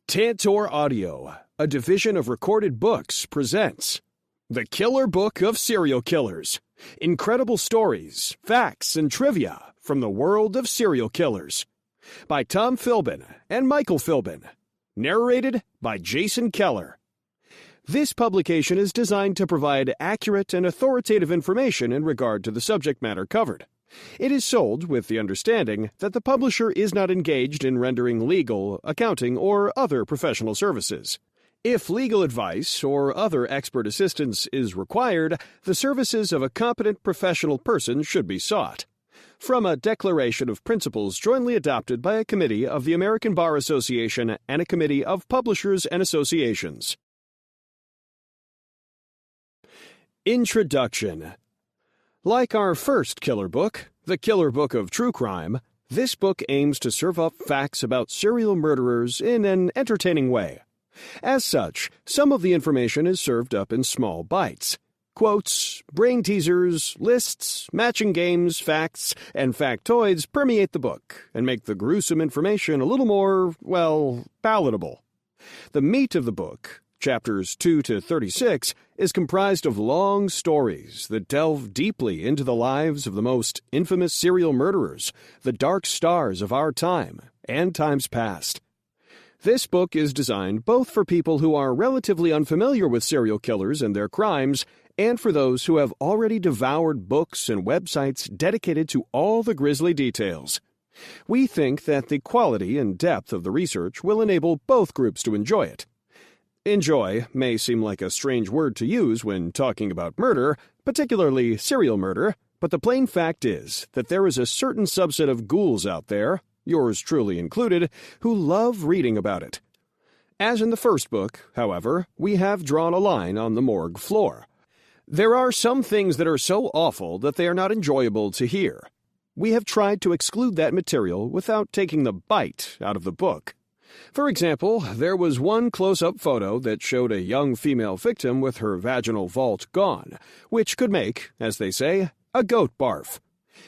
Tantor Audio, a division of Recorded Books, presents The Killer Book of Serial Killers. Incredible stories, facts, and trivia from the world of serial killers. By Tom Philbin and Michael Philbin. Narrated by Jason Keller. This publication is designed to provide accurate and authoritative information in regard to the subject matter covered. It is sold with the understanding that the publisher is not engaged in rendering legal, accounting, or other professional services. If legal advice or other expert assistance is required, the services of a competent professional person should be sought. From a declaration of principles jointly adopted by a committee of the American Bar Association and a committee of publishers and associations. Introduction. Like our first killer book, The Killer Book of True Crime, this book aims to serve up facts about serial murderers in an entertaining way. As such, some of the information is served up in small bites. Quotes, brain teasers, lists, matching games, facts, and factoids permeate the book and make the gruesome information a little more, palatable. The meat of the book, Chapters 2 to 36, is comprised of long stories that delve deeply into the lives of the most infamous serial murderers, the dark stars of our time and times past. This book is designed both for people who are relatively unfamiliar with serial killers and their crimes, and for those who have already devoured books and websites dedicated to all the grisly details. We think that the quality and depth of the research will enable both groups to enjoy it. Enjoy may seem like a strange word to use when talking about murder, particularly serial murder, but the plain fact is that there is a certain subset of ghouls out there, yours truly included, who love reading about it. As in the first book, however, we have drawn a line on the morgue floor. There are some things that are so awful that they are not enjoyable to hear. We have tried to exclude that material without taking the bite out of the book. For example, there was one close-up photo that showed a young female victim with her vaginal vault gone, which could make, as they say, a goat barf.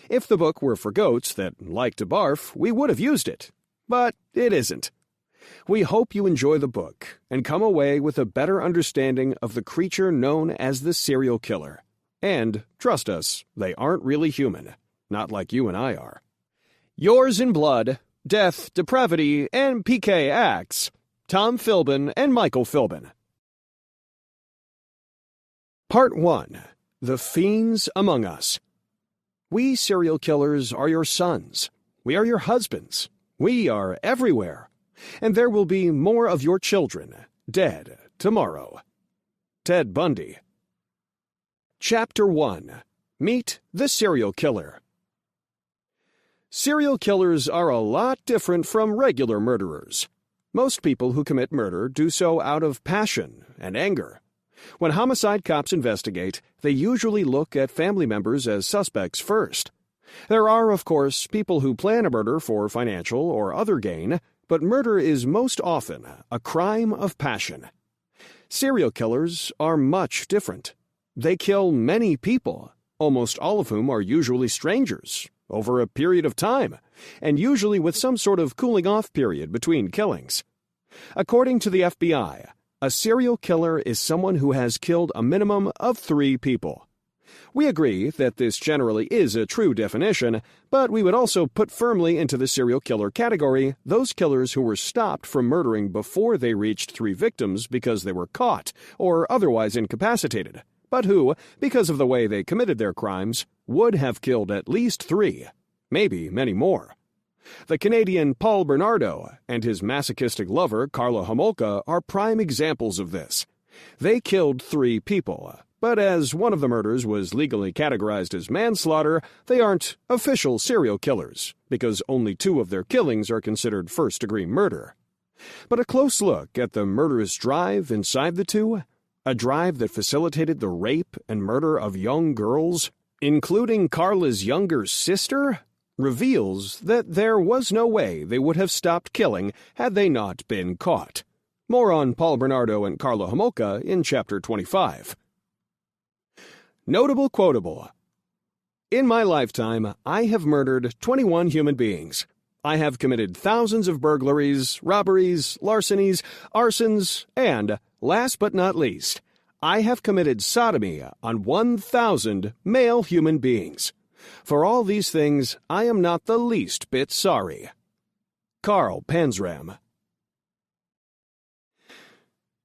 If the book were for goats that like to barf, we would have used it. But it isn't. We hope you enjoy the book and come away with a better understanding of the creature known as the serial killer. And, trust us, they aren't really human. Not like you and I are. Yours in blood, death, depravity, and PK acts, Tom Philbin and Michael Philbin. Part 1. The Fiends Among Us. We serial killers are your sons. We are your husbands. We are everywhere. And there will be more of your children dead tomorrow. Ted Bundy. Chapter 1. Meet the Serial Killer. Serial killers are a lot different from regular murderers. Most people who commit murder do so out of passion and anger. When homicide cops investigate, they usually look at family members as suspects first. There are, of course, people who plan a murder for financial or other gain, but murder is most often a crime of passion. Serial killers are much different. They kill many people, almost all of whom are usually strangers, over a period of time, and usually with some sort of cooling-off period between killings. According to the FBI, a serial killer is someone who has killed a minimum of 3 people. We agree that this generally is a true definition, but we would also put firmly into the serial killer category those killers who were stopped from murdering before they reached 3 victims because they were caught or otherwise incapacitated, but who, because of the way they committed their crimes, would have killed at least 3, maybe many more. The Canadian Paul Bernardo and his masochistic lover Karla Homolka are prime examples of this. They killed 3 people, but as one of the murders was legally categorized as manslaughter, they aren't official serial killers, because only 2 of their killings are considered first-degree murder. But a close look at the murderous drive inside the 2, a drive that facilitated the rape and murder of young girls, including Karla's younger sister, reveals that there was no way they would have stopped killing had they not been caught. More on Paul Bernardo and Karla Homolka in Chapter 25. Notable Quotable. In my lifetime, I have murdered 21 human beings. I have committed thousands of burglaries, robberies, larcenies, arsons, and, last but not least, I have committed sodomy on 1,000 male human beings. For all these things, I am not the least bit sorry. Carl Panzram.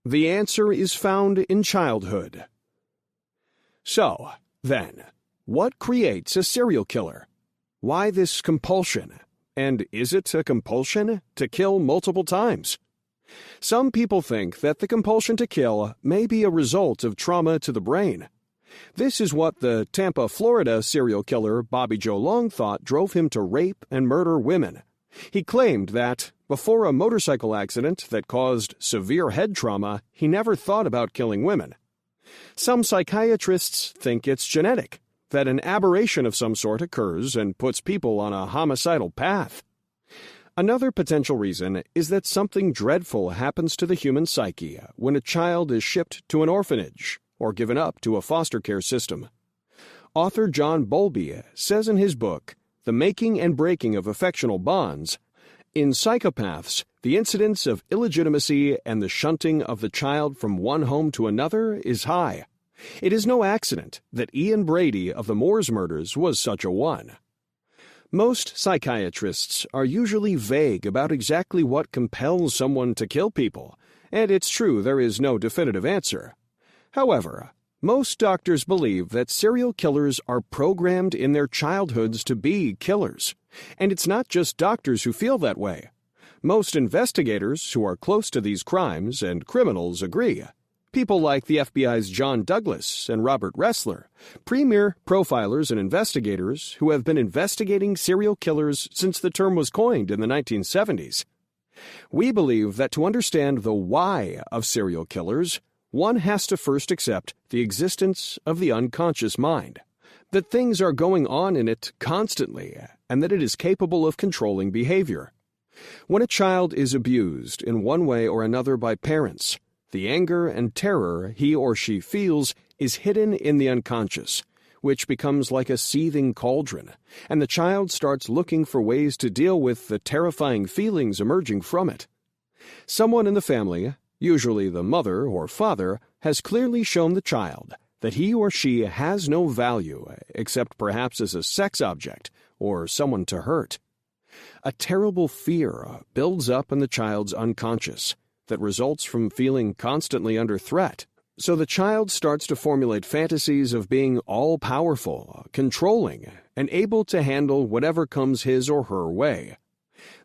The answer is found in childhood. So, then, what creates a serial killer? Why this compulsion? And is it a compulsion to kill multiple times? Some people think that the compulsion to kill may be a result of trauma to the brain. This is what the Tampa, Florida serial killer Bobby Joe Long thought drove him to rape and murder women. He claimed that, before a motorcycle accident that caused severe head trauma, he never thought about killing women. Some psychiatrists think it's genetic, that an aberration of some sort occurs and puts people on a homicidal path. Another potential reason is that something dreadful happens to the human psyche when a child is shipped to an orphanage or given up to a foster care system. Author John Bowlby says in his book, The Making and Breaking of Affectional Bonds, in psychopaths, the incidence of illegitimacy and the shunting of the child from one home to another is high. It is no accident that Ian Brady of the Moors murders was such a one. Most psychiatrists are usually vague about exactly what compels someone to kill people, and it's true there is no definitive answer. However, most doctors believe that serial killers are programmed in their childhoods to be killers, and it's not just doctors who feel that way. Most investigators who are close to these crimes and criminals agree. People like the FBI's John Douglas and Robert Ressler, premier profilers and investigators who have been investigating serial killers since the term was coined in the 1970s. We believe that to understand the why of serial killers, one has to first accept the existence of the unconscious mind, that things are going on in it constantly, and that it is capable of controlling behavior. When a child is abused in one way or another by parents, the anger and terror he or she feels is hidden in the unconscious, which becomes like a seething cauldron, and the child starts looking for ways to deal with the terrifying feelings emerging from it. Someone in the family, usually the mother or father, has clearly shown the child that he or she has no value except perhaps as a sex object or someone to hurt. A terrible fear builds up in the child's unconscious that results from feeling constantly under threat. So the child starts to formulate fantasies of being all-powerful, controlling, and able to handle whatever comes his or her way.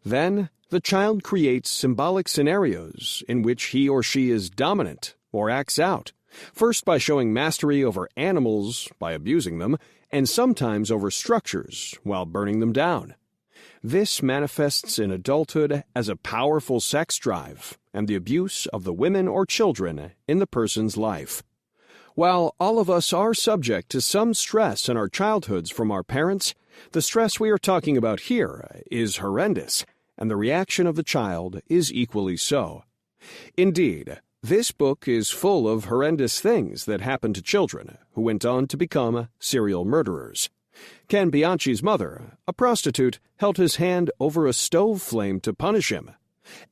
Then, the child creates symbolic scenarios in which he or she is dominant or acts out, first by showing mastery over animals by abusing them, and sometimes over structures while burning them down. This manifests in adulthood as a powerful sex drive and the abuse of the women or children in the person's life. While all of us are subject to some stress in our childhoods from our parents, the stress we are talking about here is horrendous, and the reaction of the child is equally so. Indeed, this book is full of horrendous things that happen to children who went on to become serial murderers. Ken Bianchi's mother, a prostitute, held his hand over a stove flame to punish him.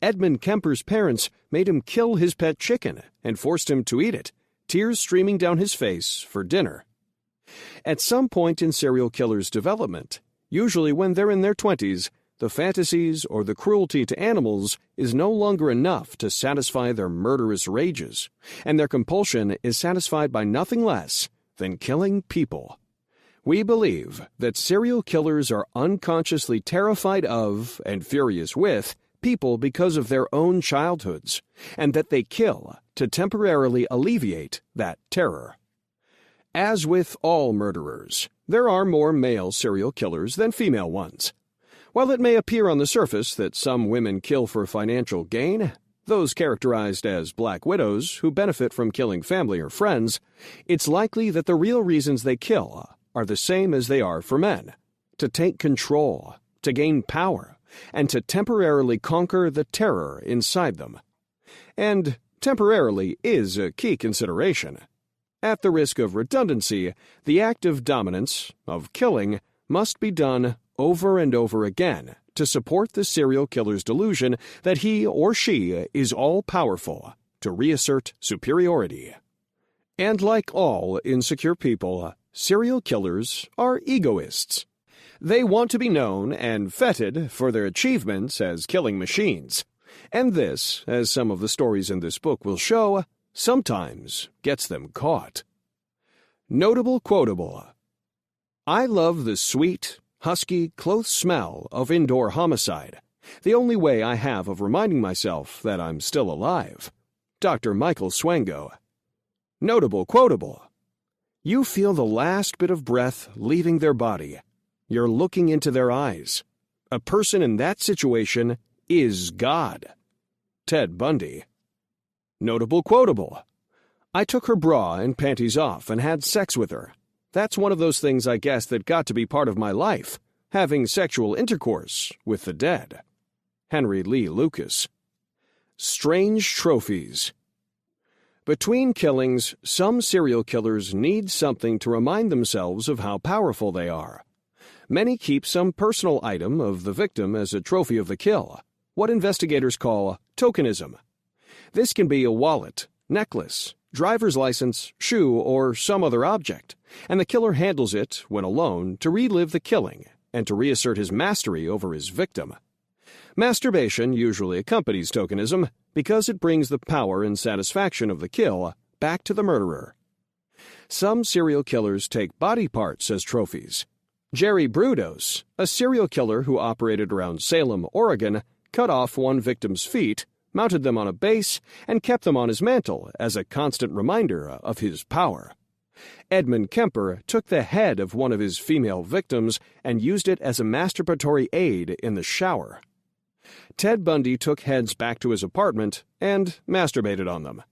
Edmund Kemper's parents made him kill his pet chicken and forced him to eat it, tears streaming down his face, for dinner. At some point in serial killers' development, usually when they're in their 20s, the fantasies or the cruelty to animals is no longer enough to satisfy their murderous rages, and their compulsion is satisfied by nothing less than killing people. We believe that serial killers are unconsciously terrified of and furious with people because of their own childhoods, and that they kill to temporarily alleviate that terror. As with all murderers, there are more male serial killers than female ones. While it may appear on the surface that some women kill for financial gain, those characterized as black widows who benefit from killing family or friends, it's likely that the real reasons they kill are the same as they are for men: to take control, to gain power, and to temporarily conquer the terror inside them. And temporarily is a key consideration. At the risk of redundancy, the act of dominance, of killing, must be done over and over again to support the serial killer's delusion that he or she is all-powerful, to reassert superiority. And like all insecure people, serial killers are egoists. They want to be known and feted for their achievements as killing machines. And this, as some of the stories in this book will show, sometimes gets them caught. Notable quotable. I love the sweet, husky, close smell of indoor homicide, the only way I have of reminding myself that I'm still alive. Dr. Michael Swango. Notable quotable. You feel the last bit of breath leaving their body. You're looking into their eyes. A person in that situation is God. Ted Bundy. Notable quotable. I took her bra and panties off and had sex with her. That's one of those things I guess that got to be part of my life, having sexual intercourse with the dead. Henry Lee Lucas. Strange trophies. Between killings, some serial killers need something to remind themselves of how powerful they are. Many keep some personal item of the victim as a trophy of the kill, what investigators call tokenism. This can be a wallet, necklace, driver's license, shoe, or some other object, and the killer handles it, when alone, to relive the killing and to reassert his mastery over his victim. Masturbation usually accompanies tokenism because it brings the power and satisfaction of the kill back to the murderer. Some serial killers take body parts as trophies. Jerry Brudos, a serial killer who operated around Salem, Oregon, cut off one victim's feet, mounted them on a base, and kept them on his mantle as a constant reminder of his power. Edmund Kemper took the head of one of his female victims and used it as a masturbatory aid in the shower. Ted Bundy took heads back to his apartment and masturbated on them.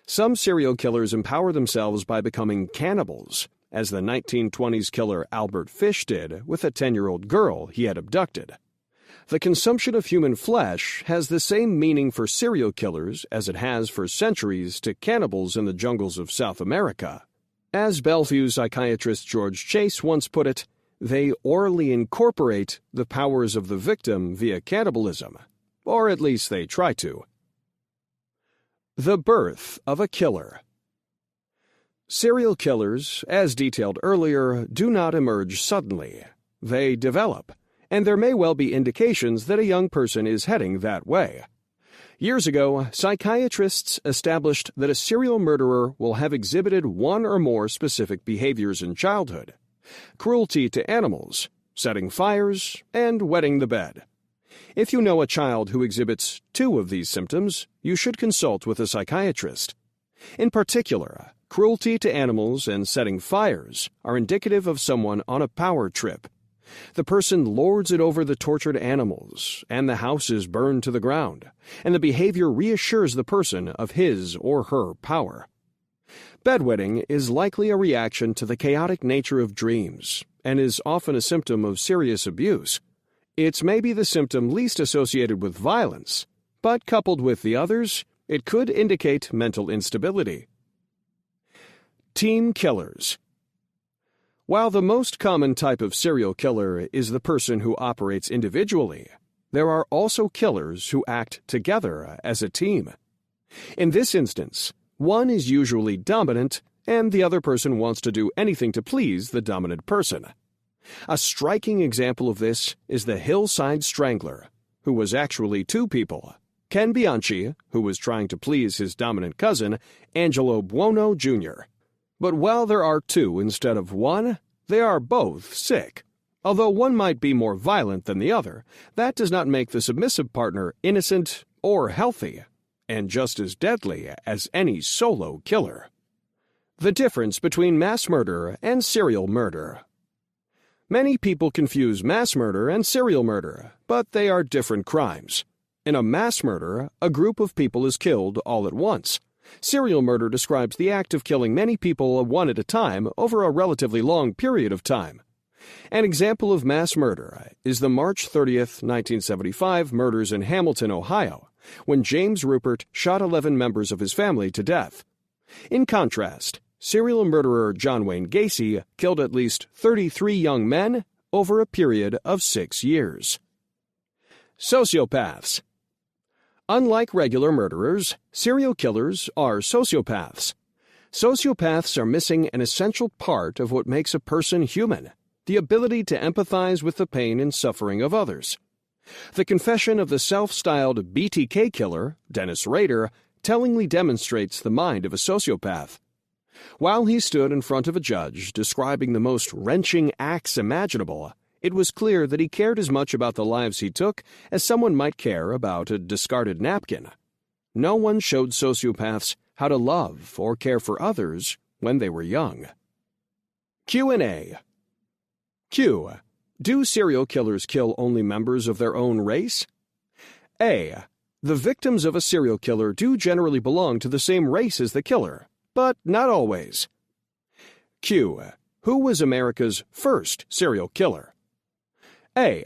Some serial killers empower themselves by becoming cannibals, as the 1920s killer Albert Fish did with a 10-year-old girl he had abducted. The consumption of human flesh has the same meaning for serial killers as it has for centuries to cannibals in the jungles of South America. As Bellevue psychiatrist George Chase once put it, they orally incorporate the powers of the victim via cannibalism, or at least they try to. The birth of a killer. Serial killers, as detailed earlier, do not emerge suddenly. They develop, and there may well be indications that a young person is heading that way. Years ago, psychiatrists established that a serial murderer will have exhibited one or more specific behaviors in childhood: cruelty to animals, setting fires, and wetting the bed. If you know a child who exhibits two of these symptoms, you should consult with a psychiatrist. In particular, cruelty to animals and setting fires are indicative of someone on a power trip. The person lords it over the tortured animals, and the house is burned to the ground, and the behavior reassures the person of his or her power. Bedwetting is likely a reaction to the chaotic nature of dreams, and is often a symptom of serious abuse. It's maybe the symptom least associated with violence, but coupled with the others, it could indicate mental instability. Team killers. While the most common type of serial killer is the person who operates individually, there are also killers who act together as a team. In this instance, one is usually dominant, and the other person wants to do anything to please the dominant person. A striking example of this is the Hillside Strangler, who was actually two people: Ken Bianchi, who was trying to please his dominant cousin, Angelo Buono, Jr. But while there are two instead of one, they are both sick. Although one might be more violent than the other, that does not make the submissive partner innocent or healthy, and just as deadly as any solo killer. The difference between mass murder and serial murder. Many people confuse mass murder and serial murder, but they are different crimes. In a mass murder, a group of people is killed all at once. Serial murder describes the act of killing many people one at a time over a relatively long period of time. An example of mass murder is the March 30th, 1975 murders in Hamilton, Ohio, when James Rupert shot 11 members of his family to death. In contrast, serial murderer John Wayne Gacy killed at least 33 young men over a period of 6 years. Sociopaths. Unlike regular murderers, serial killers are sociopaths. Sociopaths are missing an essential part of what makes a person human, the ability to empathize with the pain and suffering of others. The confession of the self-styled BTK Killer, Dennis Rader, tellingly demonstrates the mind of a sociopath. While he stood in front of a judge describing the most wrenching acts imaginable, it was clear that he cared as much about the lives he took as someone might care about a discarded napkin. No one showed sociopaths how to love or care for others when they were young. Q&A. Q. Do serial killers kill only members of their own race? A. The victims of a serial killer do generally belong to the same race as the killer, but not always. Q. Who was America's first serial killer? A.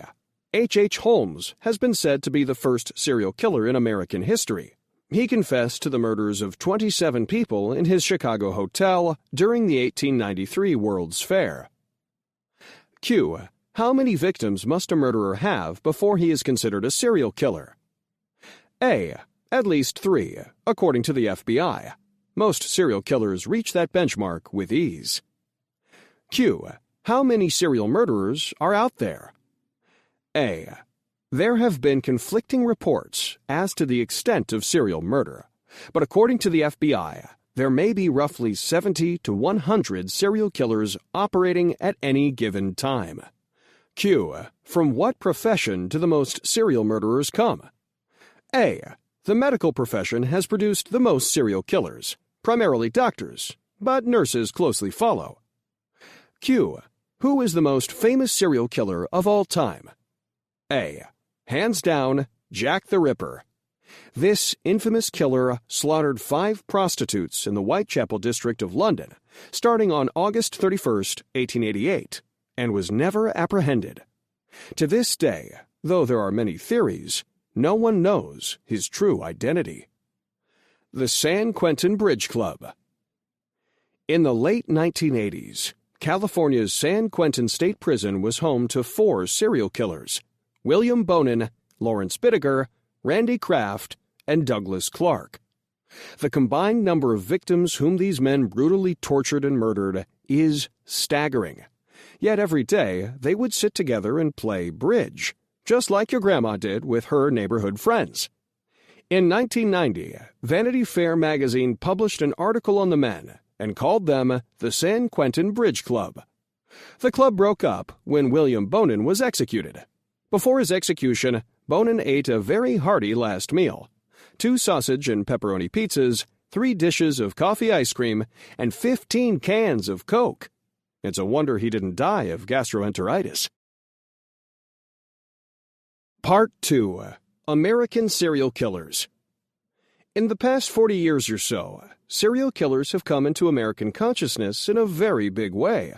H. Holmes has been said to be the first serial killer in American history. He confessed to the murders of 27 people in his Chicago hotel during the 1893 World's Fair. Q. How many victims must a murderer have before he is considered a serial killer? A. At least 3, according to the FBI. Most serial killers reach that benchmark with ease. Q. How many serial murderers are out there? A. There have been conflicting reports as to the extent of serial murder, but according to the FBI, there may be roughly 70 to 100 serial killers operating at any given time. Q. From what profession do the most serial murderers come? A. The medical profession has produced the most serial killers, primarily doctors, but nurses closely follow. Q. Who is the most famous serial killer of all time? A. Hands down, Jack the Ripper. This infamous killer slaughtered 5 prostitutes in the Whitechapel district of London, starting on August 31, 1888, and was never apprehended. To this day, though there are many theories, no one knows his true identity. The San Quentin Bridge Club. In the late 1980s, California's San Quentin State Prison was home to 4 serial killers: William Bonin, Lawrence Bittiger, Randy Kraft, and Douglas Clark. The combined number of victims whom these men brutally tortured and murdered is staggering. Yet every day they would sit together and play bridge, just like your grandma did with her neighborhood friends. In 1990, Vanity Fair magazine published an article on the men and called them the San Quentin Bridge Club. The club broke up when William Bonin was executed. Before his execution, Bonin ate a very hearty last meal: 2 sausage and pepperoni pizzas, 3 dishes of coffee ice cream, and 15 cans of Coke. It's a wonder he didn't die of gastroenteritis. Part 2. American Serial Killers. In the past 40 years or so, serial killers have come into American consciousness in a very big way.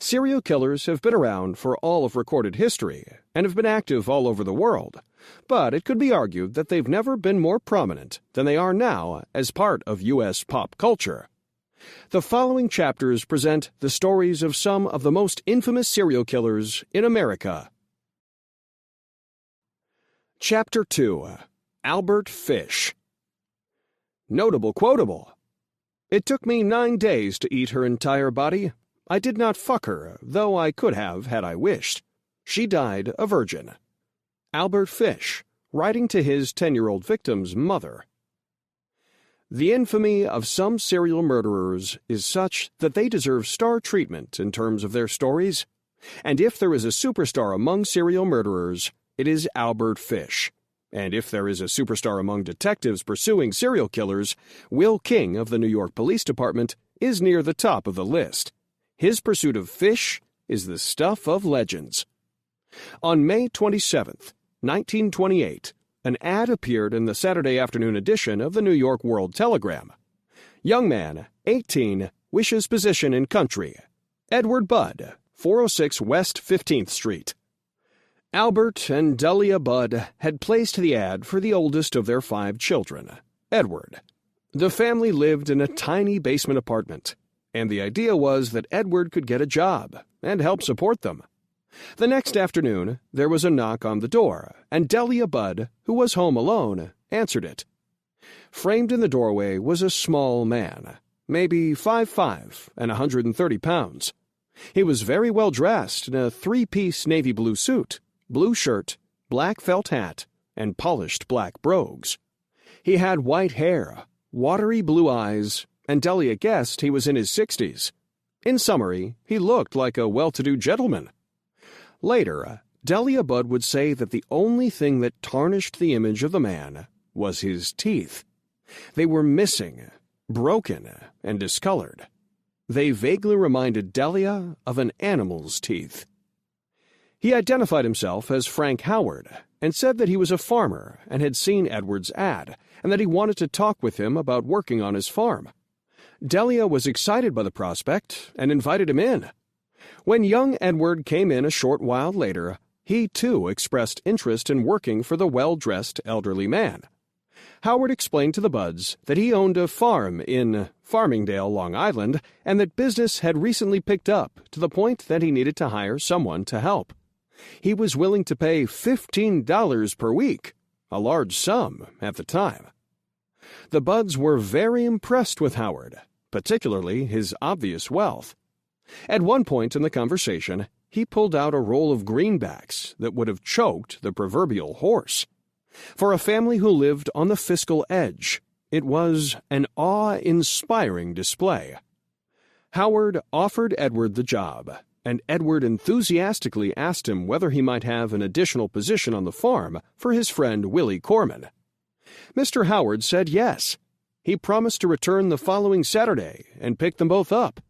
Serial killers have been around for all of recorded history and have been active all over the world, but it could be argued that they've never been more prominent than they are now as part of U.S. pop culture. The following chapters present the stories of some of the most infamous serial killers in America. Chapter 2. Albert Fish. Notable quotable. It took me 9 days to eat her entire body. I did not fuck her, though I could have had I wished. She died a virgin. Albert Fish, writing to his 10-year-old victim's mother. The infamy of some serial murderers is such that they deserve star treatment in terms of their stories. And if there is a superstar among serial murderers, it is Albert Fish. And if there is a superstar among detectives pursuing serial killers, Will King of the New York Police Department is near the top of the list. His pursuit of Fish is the stuff of legends. On May 27, 1928, an ad appeared in the Saturday afternoon edition of the New York World Telegram. Young man, 18, wishes position in country. Edward Budd, 406 West 15th Street. Albert and Dahlia Budd had placed the ad for the oldest of their 5 children, Edward. The family lived in a tiny basement apartment, and the idea was that Edward could get a job and help support them. The next afternoon, there was a knock on the door, and Delia Budd, who was home alone, answered it. Framed in the doorway was a small man, maybe 5'5" and 130 pounds. He was very well dressed in a three-piece navy blue suit, blue shirt, black felt hat, and polished black brogues. He had white hair, watery blue eyes, and Delia guessed he was in his 60s. In summary, he looked like a well-to-do gentleman. Later, Delia Budd would say that the only thing that tarnished the image of the man was his teeth. They were missing, broken, and discolored. They vaguely reminded Delia of an animal's teeth. He identified himself as Frank Howard and said that he was a farmer and had seen Edward's ad and that he wanted to talk with him about working on his farm. Delia was excited by the prospect and invited him in. When young Edward came in a short while later, he too expressed interest in working for the well-dressed elderly man. Howard explained to the Budds that he owned a farm in Farmingdale, Long Island, and that business had recently picked up to the point that he needed to hire someone to help. He was willing to pay $15 per week, a large sum at the time. The Budds were very impressed with Howard, particularly his obvious wealth. At one point in the conversation, he pulled out a roll of greenbacks that would have choked the proverbial horse. For a family who lived on the fiscal edge, it was an awe-inspiring display. Howard offered Edward the job, and Edward enthusiastically asked him whether he might have an additional position on the farm for his friend Willie Corman. Mr. Howard said yes. He promised to return the following Saturday and pick them both up.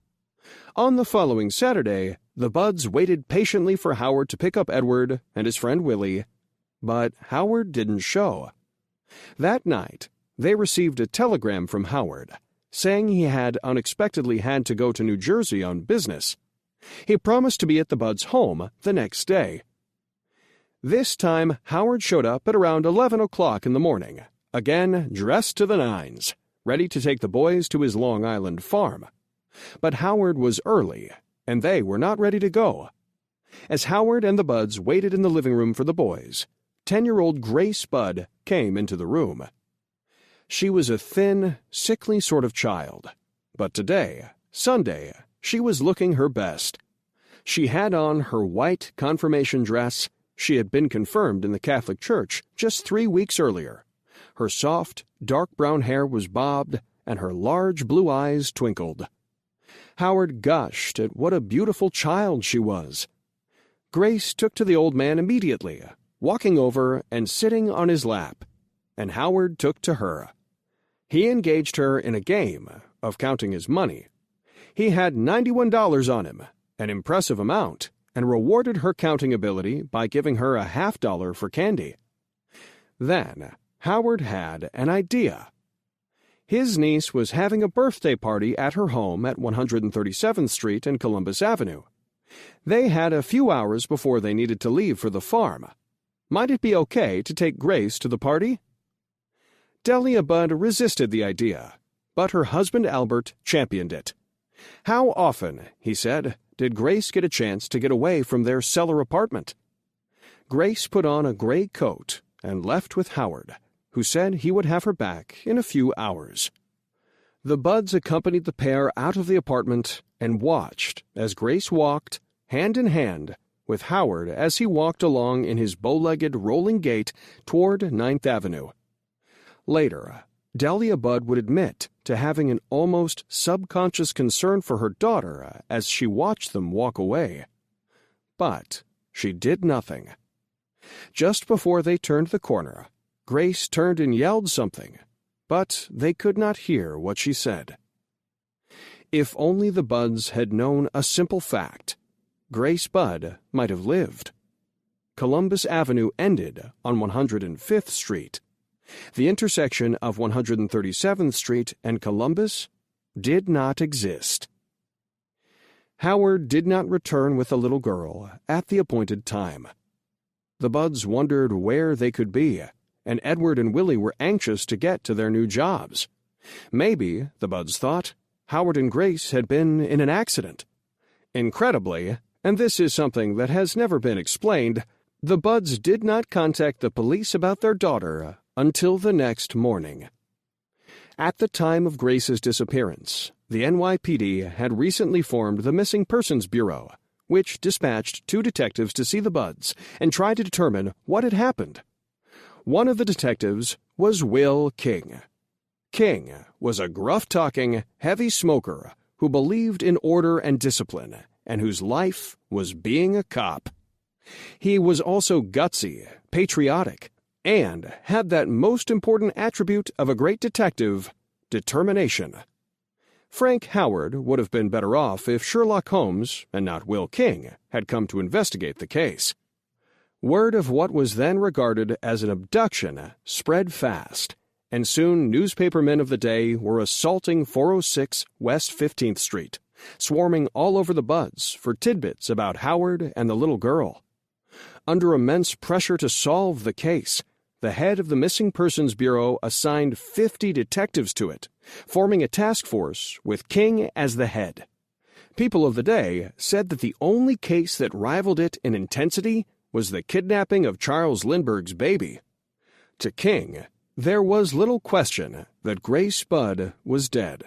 On the following Saturday, the Budds waited patiently for Howard to pick up Edward and his friend Willie, but Howard didn't show. That night, they received a telegram from Howard saying he had unexpectedly had to go to New Jersey on business. He promised to be at the Budds' home the next day. This time, Howard showed up at around 11 o'clock in the morning, again dressed to the nines, ready to take the boys to his Long Island farm. But Howard was early, and they were not ready to go. As Howard and the Budds waited in the living room for the boys, 10-year-old Grace Budd came into the room. She was a thin, sickly sort of child, but today, Sunday, she was looking her best. She had on her white confirmation dress. She had been confirmed in the Catholic Church just 3 weeks earlier. Her soft, dark brown hair was bobbed, and her large blue eyes twinkled. Howard gushed at what a beautiful child she was. Grace took to the old man immediately, walking over and sitting on his lap, and Howard took to her. He engaged her in a game of counting his money. He had $91 on him, an impressive amount, and rewarded her counting ability by giving her a $50 for candy. Then Howard had an idea. His niece was having a birthday party at her home at 137th Street and Columbus Avenue. They had a few hours before they needed to leave for the farm. Might it be okay to take Grace to the party? Delia Budd resisted the idea, but her husband Albert championed it. How often, he said, did Grace get a chance to get away from their cellar apartment? Grace put on a gray coat and left with Howard, who said he would have her back in a few hours. The Budds accompanied the pair out of the apartment and watched as Grace walked, hand in hand, with Howard as he walked along in his bow-legged rolling gait toward 9th Avenue. Later, Delia Budd would admit to having an almost subconscious concern for her daughter as she watched them walk away. But she did nothing. Just before they turned the corner, Grace turned and yelled something, but they could not hear what she said. If only the Budds had known a simple fact, Grace Budd might have lived. Columbus Avenue ended on 105th Street. The intersection of 137th Street and Columbus did not exist. Howard did not return with the little girl at the appointed time. The Budds wondered where they could be, and Edward and Willie were anxious to get to their new jobs. Maybe, the Budds thought, Howard and Grace had been in an accident. Incredibly, and this is something that has never been explained, the Budds did not contact the police about their daughter until the next morning. At the time of Grace's disappearance, the NYPD had recently formed the Missing Persons Bureau, which dispatched 2 detectives to see the Budds and try to determine what had happened. One of the detectives was Will King. King was a gruff-talking, heavy smoker who believed in order and discipline, and whose life was being a cop. He was also gutsy, patriotic, and had that most important attribute of a great detective, determination. Frank Howard would have been better off if Sherlock Holmes, and not Will King, had come to investigate the case. Word of what was then regarded as an abduction spread fast, and soon newspapermen of the day were assaulting 406 West 15th Street, swarming all over the Budds for tidbits about Howard and the little girl. Under immense pressure to solve the case, the head of the Missing Persons Bureau assigned 50 detectives to it, forming a task force with King as the head. People of the day said that the only case that rivaled it in intensity was the kidnapping of Charles Lindbergh's baby. To King, there was little question that Grace Budd was dead.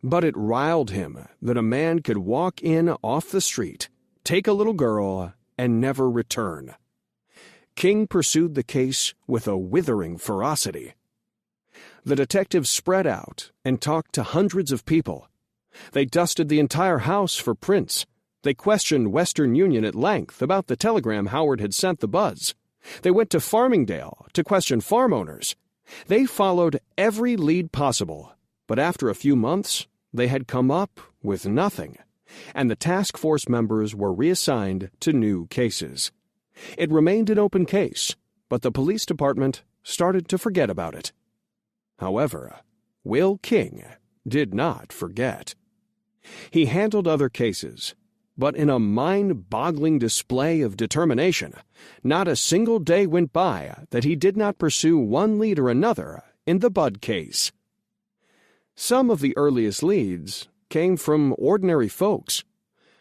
But it riled him that a man could walk in off the street, take a little girl, and never return. King pursued the case with a withering ferocity. The detectives spread out and talked to hundreds of people. They dusted the entire house for prints. They questioned Western Union at length about the telegram Howard had sent the Budds. They went to Farmingdale to question farm owners. They followed every lead possible, but after a few months, they had come up with nothing, and the task force members were reassigned to new cases. It remained an open case, but the police department started to forget about it. However, Will King did not forget. He handled other cases, but in a mind-boggling display of determination, not a single day went by that he did not pursue one lead or another in the Budd case. Some of the earliest leads came from ordinary folks.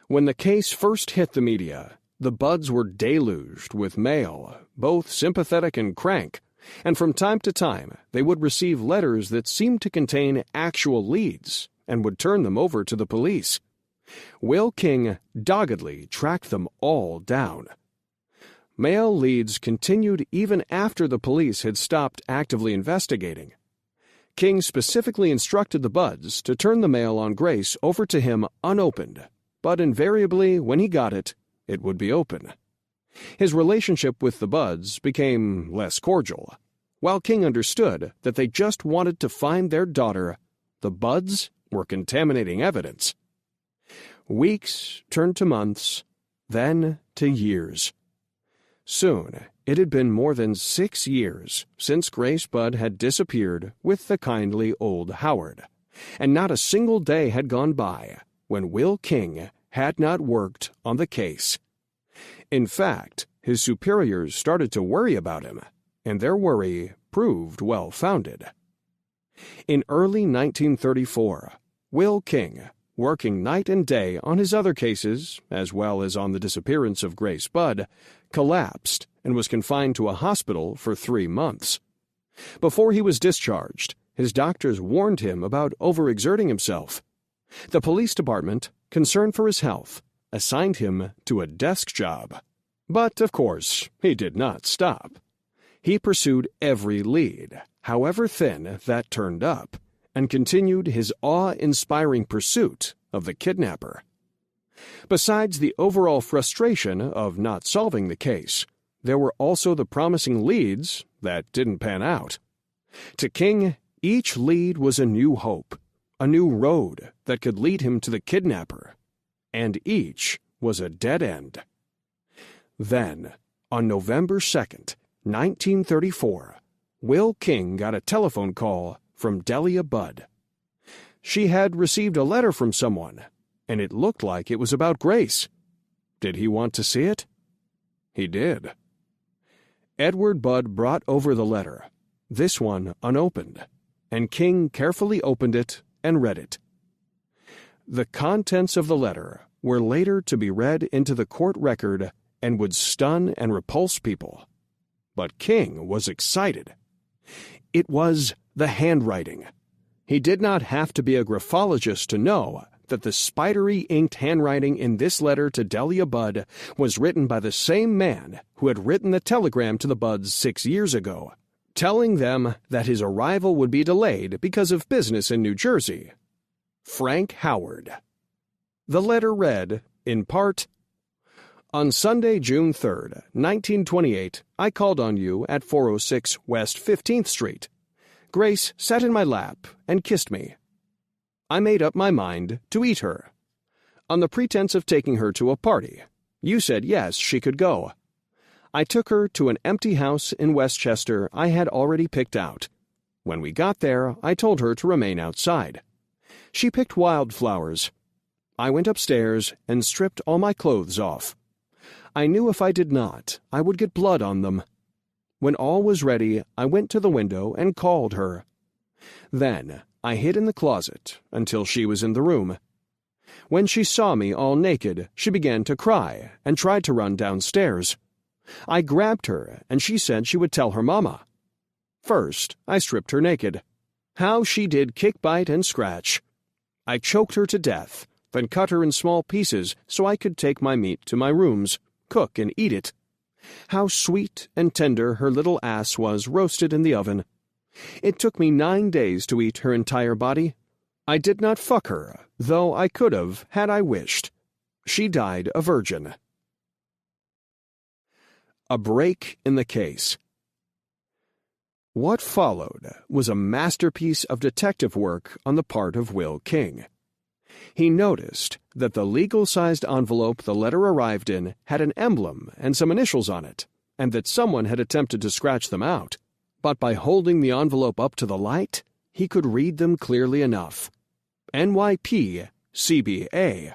When the case first hit the media, the Budds were deluged with mail, both sympathetic and crank, and from time to time they would receive letters that seemed to contain actual leads and would turn them over to the police. Will King doggedly tracked them all down. Mail leads continued even after the police had stopped actively investigating. King specifically instructed the Budds to turn the mail on Grace over to him unopened, but invariably, when he got it, it would be open. His relationship with the Budds became less cordial. While King understood that they just wanted to find their daughter, the Budds were contaminating evidence. Weeks turned to months, then to years. Soon, it had been more than 6 years since Grace Budd had disappeared with the kindly old Howard, and not a single day had gone by when Will King had not worked on the case. In fact, his superiors started to worry about him, and their worry proved well-founded. In early 1934, Will King, working night and day on his other cases, as well as on the disappearance of Grace Budd, collapsed and was confined to a hospital for 3 months. Before he was discharged, his doctors warned him about overexerting himself. The police department, concerned for his health, assigned him to a desk job. But, of course, he did not stop. He pursued every lead, however thin, that turned up, and continued his awe-inspiring pursuit of the kidnapper. Besides the overall frustration of not solving the case, there were also the promising leads that didn't pan out. To King, each lead was a new hope, a new road that could lead him to the kidnapper, and each was a dead end. Then, on November 2nd, 1934, Will King got a telephone call from Delia Budd. She had received a letter from someone, and it looked like it was about Grace. Did he want to see it? He did. Edward Budd brought over the letter, this one unopened, and King carefully opened it and read it. The contents of the letter were later to be read into the court record and would stun and repulse people. But King was excited. It was the handwriting. He did not have to be a graphologist to know that the spidery inked handwriting in this letter to Delia Budd was written by the same man who had written the telegram to the Budds 6 years ago, telling them that his arrival would be delayed because of business in New Jersey. Frank Howard. The letter read, in part, "On Sunday, June 3rd, 1928, I called on you at 406 West 15th Street. Grace sat in my lap and kissed me. I made up my mind to eat her. On the pretense of taking her to a party, you said yes, she could go. I took her to an empty house in Westchester I had already picked out. When we got there, I told her to remain outside. She picked wildflowers. I went upstairs and stripped all my clothes off. I knew if I did not, I would get blood on them. When all was ready, I went to the window and called her. Then I hid in the closet until she was in the room. When she saw me all naked, she began to cry and tried to run downstairs. I grabbed her, and she said she would tell her mama. First, I stripped her naked. How she did kick, bite, and scratch. I choked her to death, then cut her in small pieces so I could take my meat to my rooms, cook, and eat it. How sweet and tender her little ass was roasted in the oven. It took me 9 days to eat her entire body. I did not fuck her, though I could have had I wished. She died a virgin." A break in the case. What followed was a masterpiece of detective work on the part of Will King. He noticed that the legal-sized envelope the letter arrived in had an emblem and some initials on it, and that someone had attempted to scratch them out. But by holding the envelope up to the light, he could read them clearly enough. NYP CBA.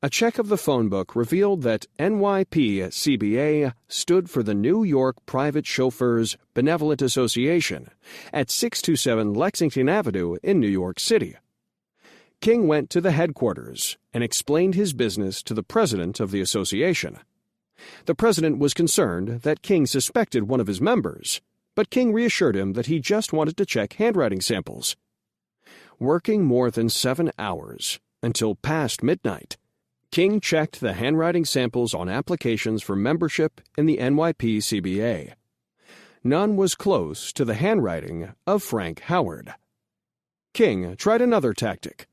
A check of the phone book revealed that NYP CBA stood for the New York Private Chauffeurs Benevolent Association at 627 Lexington Avenue in New York City. King went to the headquarters and explained his business to the president of the association. The president was concerned that King suspected one of his members, but King reassured him that he just wanted to check handwriting samples. Working more than 7 hours, until past midnight, King checked the handwriting samples on applications for membership in the NYPCBA. None was close to the handwriting of Frank Howard. King tried another tactic.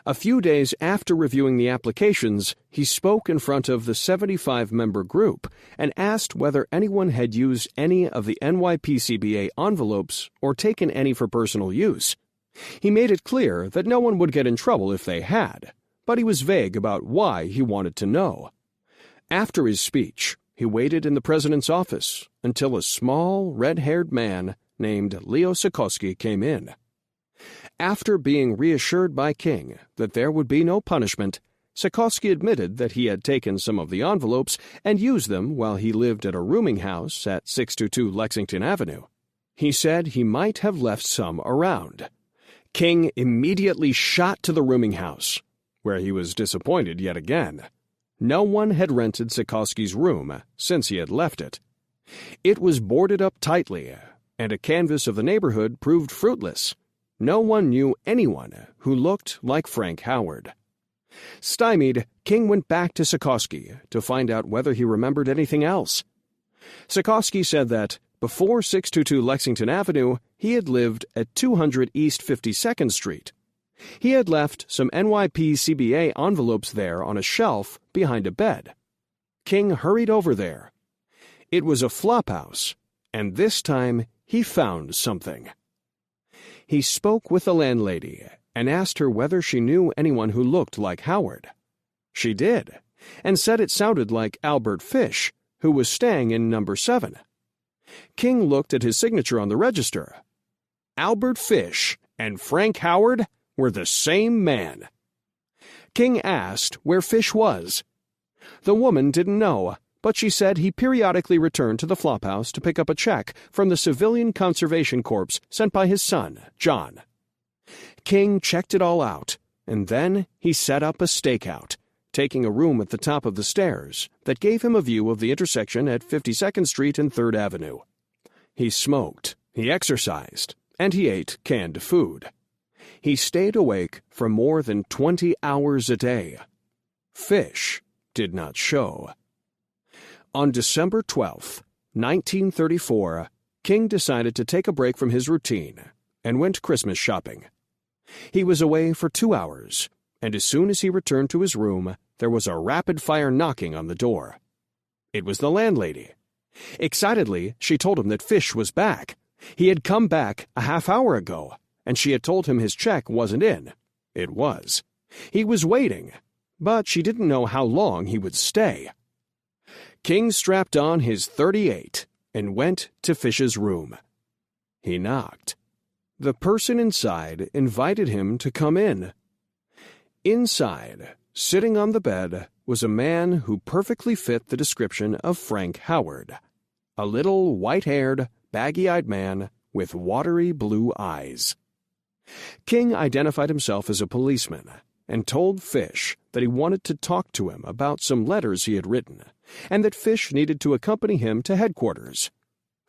A few days after reviewing the applications, he spoke in front of the 75-member group and asked whether anyone had used any of the NYPCBA envelopes or taken any for personal use. He made it clear that no one would get in trouble if they had, but he was vague about why he wanted to know. After his speech, he waited in the president's office until a small, red-haired man named Leo Sikorsky came in. After being reassured by King that there would be no punishment, Sikorsky admitted that he had taken some of the envelopes and used them while he lived at a rooming house at 622 Lexington Avenue. He said he might have left some around. King immediately shot to the rooming house, where he was disappointed yet again. No one had rented Sikorsky's room since he had left it. It was boarded up tightly, and a canvass of the neighborhood proved fruitless. No one knew anyone who looked like Frank Howard. Stymied, King went back to Sikorsky to find out whether he remembered anything else. Sikorsky said that, before 622 Lexington Avenue, he had lived at 200 East 52nd Street. He had left some NYPCBA envelopes there on a shelf behind a bed. King hurried over there. It was a flophouse, and this time he found something. He spoke with the landlady and asked her whether she knew anyone who looked like Howard. She did, and said it sounded like Albert Fish, who was staying in number 7. King looked at his signature on the register. Albert Fish and Frank Howard were the same man. King asked where Fish was. The woman didn't know, but she said he periodically returned to the flophouse to pick up a check from the Civilian Conservation Corps sent by his son, John. King checked it all out, and then he set up a stakeout, taking a room at the top of the stairs that gave him a view of the intersection at 52nd Street and 3rd Avenue. He smoked, he exercised, and he ate canned food. He stayed awake for more than 20 hours a day. Fish did not show. On December 12, 1934, King decided to take a break from his routine and went Christmas shopping. He was away for 2 hours, and as soon as he returned to his room, there was a rapid-fire knocking on the door. It was the landlady. Excitedly, she told him that Fish was back. He had come back a half hour ago, and she had told him his check wasn't in. It was. He was waiting, but she didn't know how long he would stay. King strapped on his .38 and went to Fish's room. He knocked. The person inside invited him to come in. Inside, sitting on the bed, was a man who perfectly fit the description of Frank Howard, a little white-haired, baggy-eyed man with watery blue eyes. King identified himself as a policeman and told Fish that he wanted to talk to him about some letters he had written, and that Fish needed to accompany him to headquarters.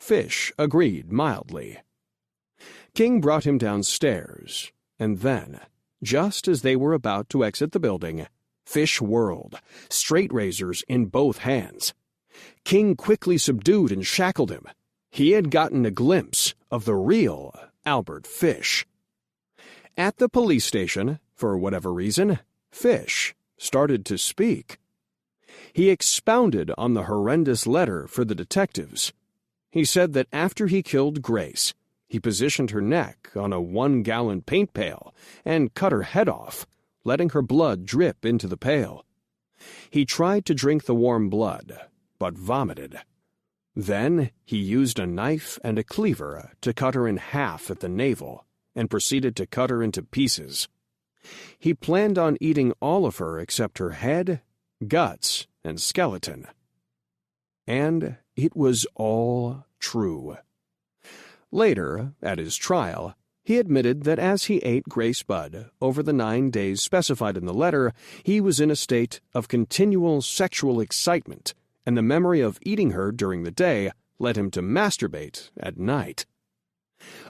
Fish agreed mildly. King brought him downstairs, and then, just as they were about to exit the building, Fish whirled, straight razors in both hands. King quickly subdued and shackled him. He had gotten a glimpse of the real Albert Fish. At the police station, for whatever reason, Fish started to speak. He expounded on the horrendous letter for the detectives. He said that after he killed Grace, he positioned her neck on a 1-gallon paint pail and cut her head off, letting her blood drip into the pail. He tried to drink the warm blood, but vomited. Then he used a knife and a cleaver to cut her in half at the navel and proceeded to cut her into pieces. He planned on eating all of her except her head, guts, and skeleton. And it was all true. Later, at his trial, he admitted that as he ate Grace Budd over the 9 days specified in the letter, he was in a state of continual sexual excitement, and the memory of eating her during the day led him to masturbate at night.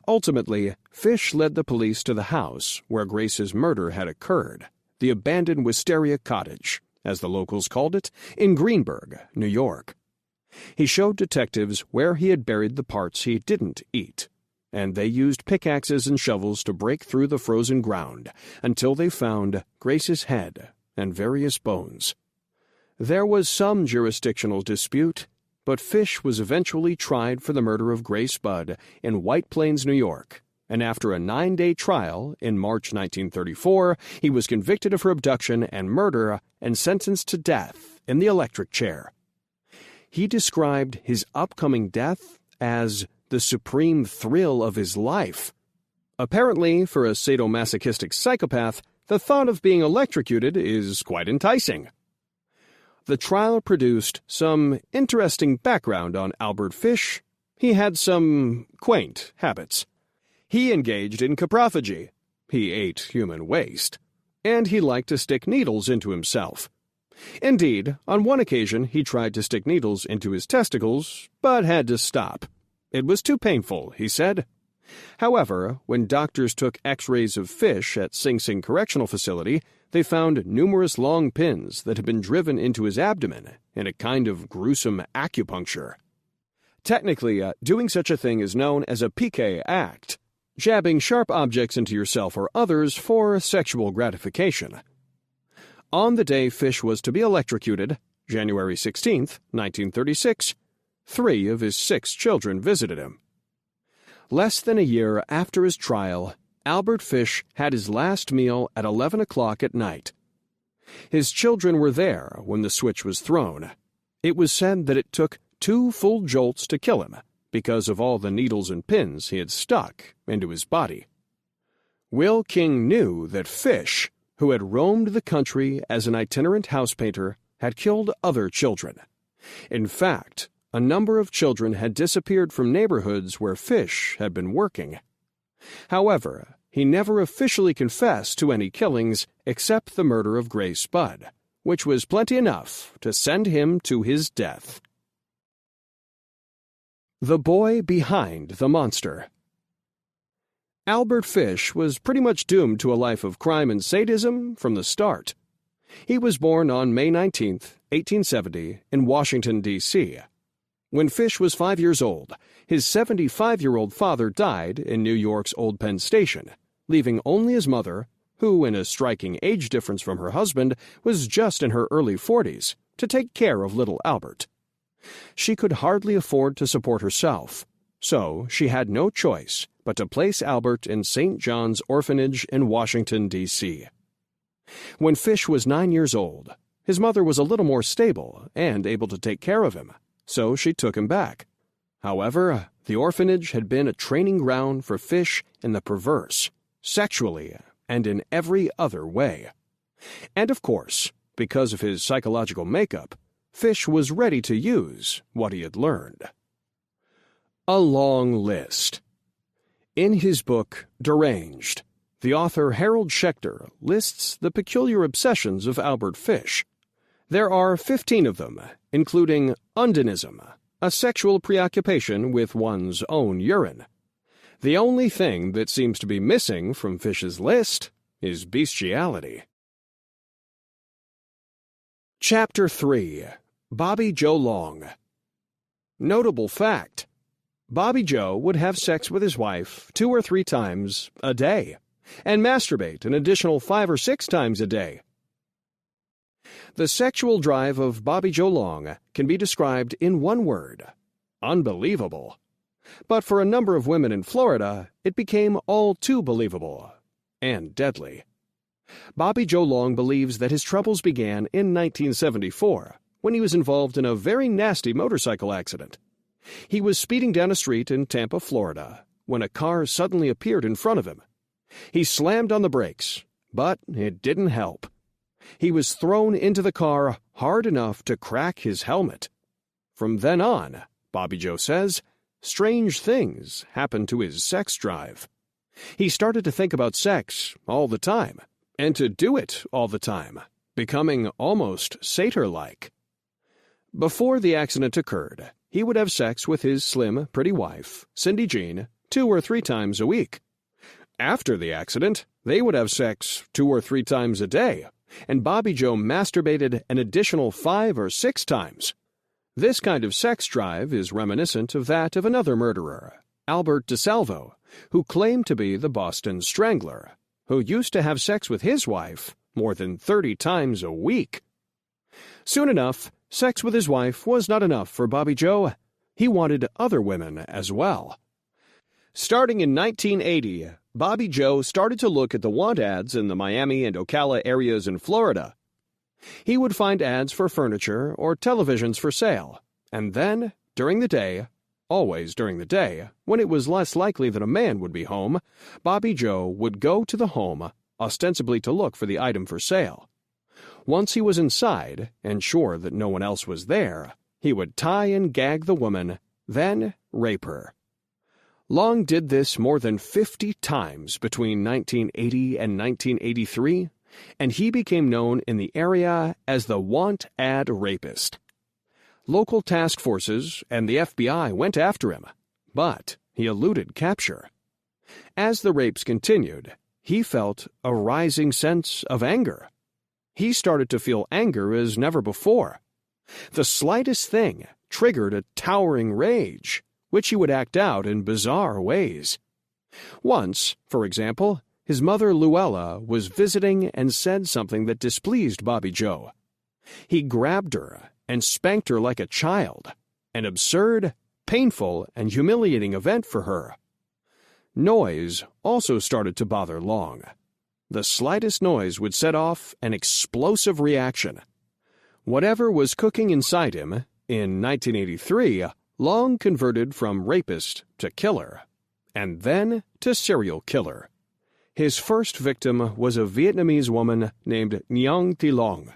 Ultimately, Fish led the police to the house where Grace's murder had occurred, the abandoned Wisteria Cottage, as the locals called it, in Greenburgh, New York. He showed detectives where he had buried the parts he didn't eat, and they used pickaxes and shovels to break through the frozen ground until they found Grace's head and various bones. There was some jurisdictional dispute, but Fish was eventually tried for the murder of Grace Budd in White Plains, New York, and after a 9-day trial in March 1934, he was convicted of her abduction and murder and sentenced to death in the electric chair. He described his upcoming death as the supreme thrill of his life. Apparently, for a sadomasochistic psychopath, the thought of being electrocuted is quite enticing. The trial produced some interesting background on Albert Fish. He had some quaint habits. He engaged in coprophagy. He ate human waste. And he liked to stick needles into himself. Indeed, on one occasion he tried to stick needles into his testicles, but had to stop. It was too painful, he said. However, when doctors took X-rays of Fish at Sing Sing Correctional Facility, they found numerous long pins that had been driven into his abdomen in a kind of gruesome acupuncture. Technically, doing such a thing is known as a BTK act, jabbing sharp objects into yourself or others for sexual gratification. On the day Fish was to be electrocuted, January 16, 1936, 3 of his 6 children visited him. Less than a year after his trial, Albert Fish had his last meal at 11 o'clock at night. His children were there when the switch was thrown. It was said that it took 2 full jolts to kill him because of all the needles and pins he had stuck into his body. Will King knew that Fish, who had roamed the country as an itinerant house painter, had killed other children. In fact, a number of children had disappeared from neighborhoods where Fish had been working. However, he never officially confessed to any killings except the murder of Grace Budd, which was plenty enough to send him to his death. The Boy Behind the Monster. Albert Fish was pretty much doomed to a life of crime and sadism from the start. He was born on May 19, 1870, in Washington, D.C. When Fish was 5 years old, his 75-year-old father died in New York's Old Penn Station, leaving only his mother, who, in a striking age difference from her husband, was just in her early 40s, to take care of little Albert. She could hardly afford to support herself, so she had no choice but to place Albert in St. John's Orphanage in Washington, D.C. When Fish was 9 years old, his mother was a little more stable and able to take care of him, so she took him back. However, the orphanage had been a training ground for Fish in the perverse, sexually, and in every other way. And of course, because of his psychological makeup, Fish was ready to use what he had learned. A long list. In his book, Deranged, the author Harold Schechter lists the peculiar obsessions of Albert Fish. There are 15 of them, including undinism, a sexual preoccupation with one's own urine. The only thing that seems to be missing from Fish's list is bestiality. Chapter 3. Bobby Joe Long. Notable fact: Bobby Joe would have sex with his wife 2 or 3 times a day, and masturbate an additional 5 or 6 times a day. The sexual drive of Bobby Joe Long can be described in one word: unbelievable. But for a number of women in Florida, it became all too believable and deadly. Bobby Joe Long believes that his troubles began in 1974, when he was involved in a very nasty motorcycle accident. He was speeding down a street in Tampa, Florida, when a car suddenly appeared in front of him. He slammed on the brakes, but it didn't help. He was thrown into the car hard enough to crack his helmet. From then on, Bobby Joe says, strange things happened to his sex drive. He started to think about sex all the time, and to do it all the time, becoming almost satyr-like. Before the accident occurred, he would have sex with his slim, pretty wife, Cindy Jean, 2 or 3 times a week. After the accident, they would have sex 2 or 3 times a day, and Bobby Joe masturbated an additional 5 or 6 times. This kind of sex drive is reminiscent of that of another murderer, Albert DeSalvo, who claimed to be the Boston Strangler, who used to have sex with his wife more than 30 times a week. Soon enough, sex with his wife was not enough for Bobby Joe. He wanted other women as well. Starting in 1980, Bobby Joe started to look at the want ads in the Miami and Ocala areas in Florida. He would find ads for furniture or televisions for sale, and then, during the day, always during the day, when it was less likely that a man would be home, Bobby Joe would go to the home, ostensibly to look for the item for sale. Once he was inside, and sure that no one else was there, he would tie and gag the woman, then rape her. Long did this more than 50 times between 1980 and 1983, and he became known in the area as the want ad rapist. Local task forces and the FBI went after him, but he eluded capture. As the rapes continued, he felt a rising sense of anger. He started to feel anger as never before. The slightest thing triggered a towering rage, which he would act out in bizarre ways. Once, for example, his mother Luella was visiting and said something that displeased Bobby Joe. He grabbed her and spanked her like a child, an absurd, painful, and humiliating event for her. Noise also started to bother Long. The slightest noise would set off an explosive reaction. Whatever was cooking inside him, in 1983, Long converted from rapist to killer, and then to serial killer. His first victim was a Vietnamese woman named Nguyen Thi Long.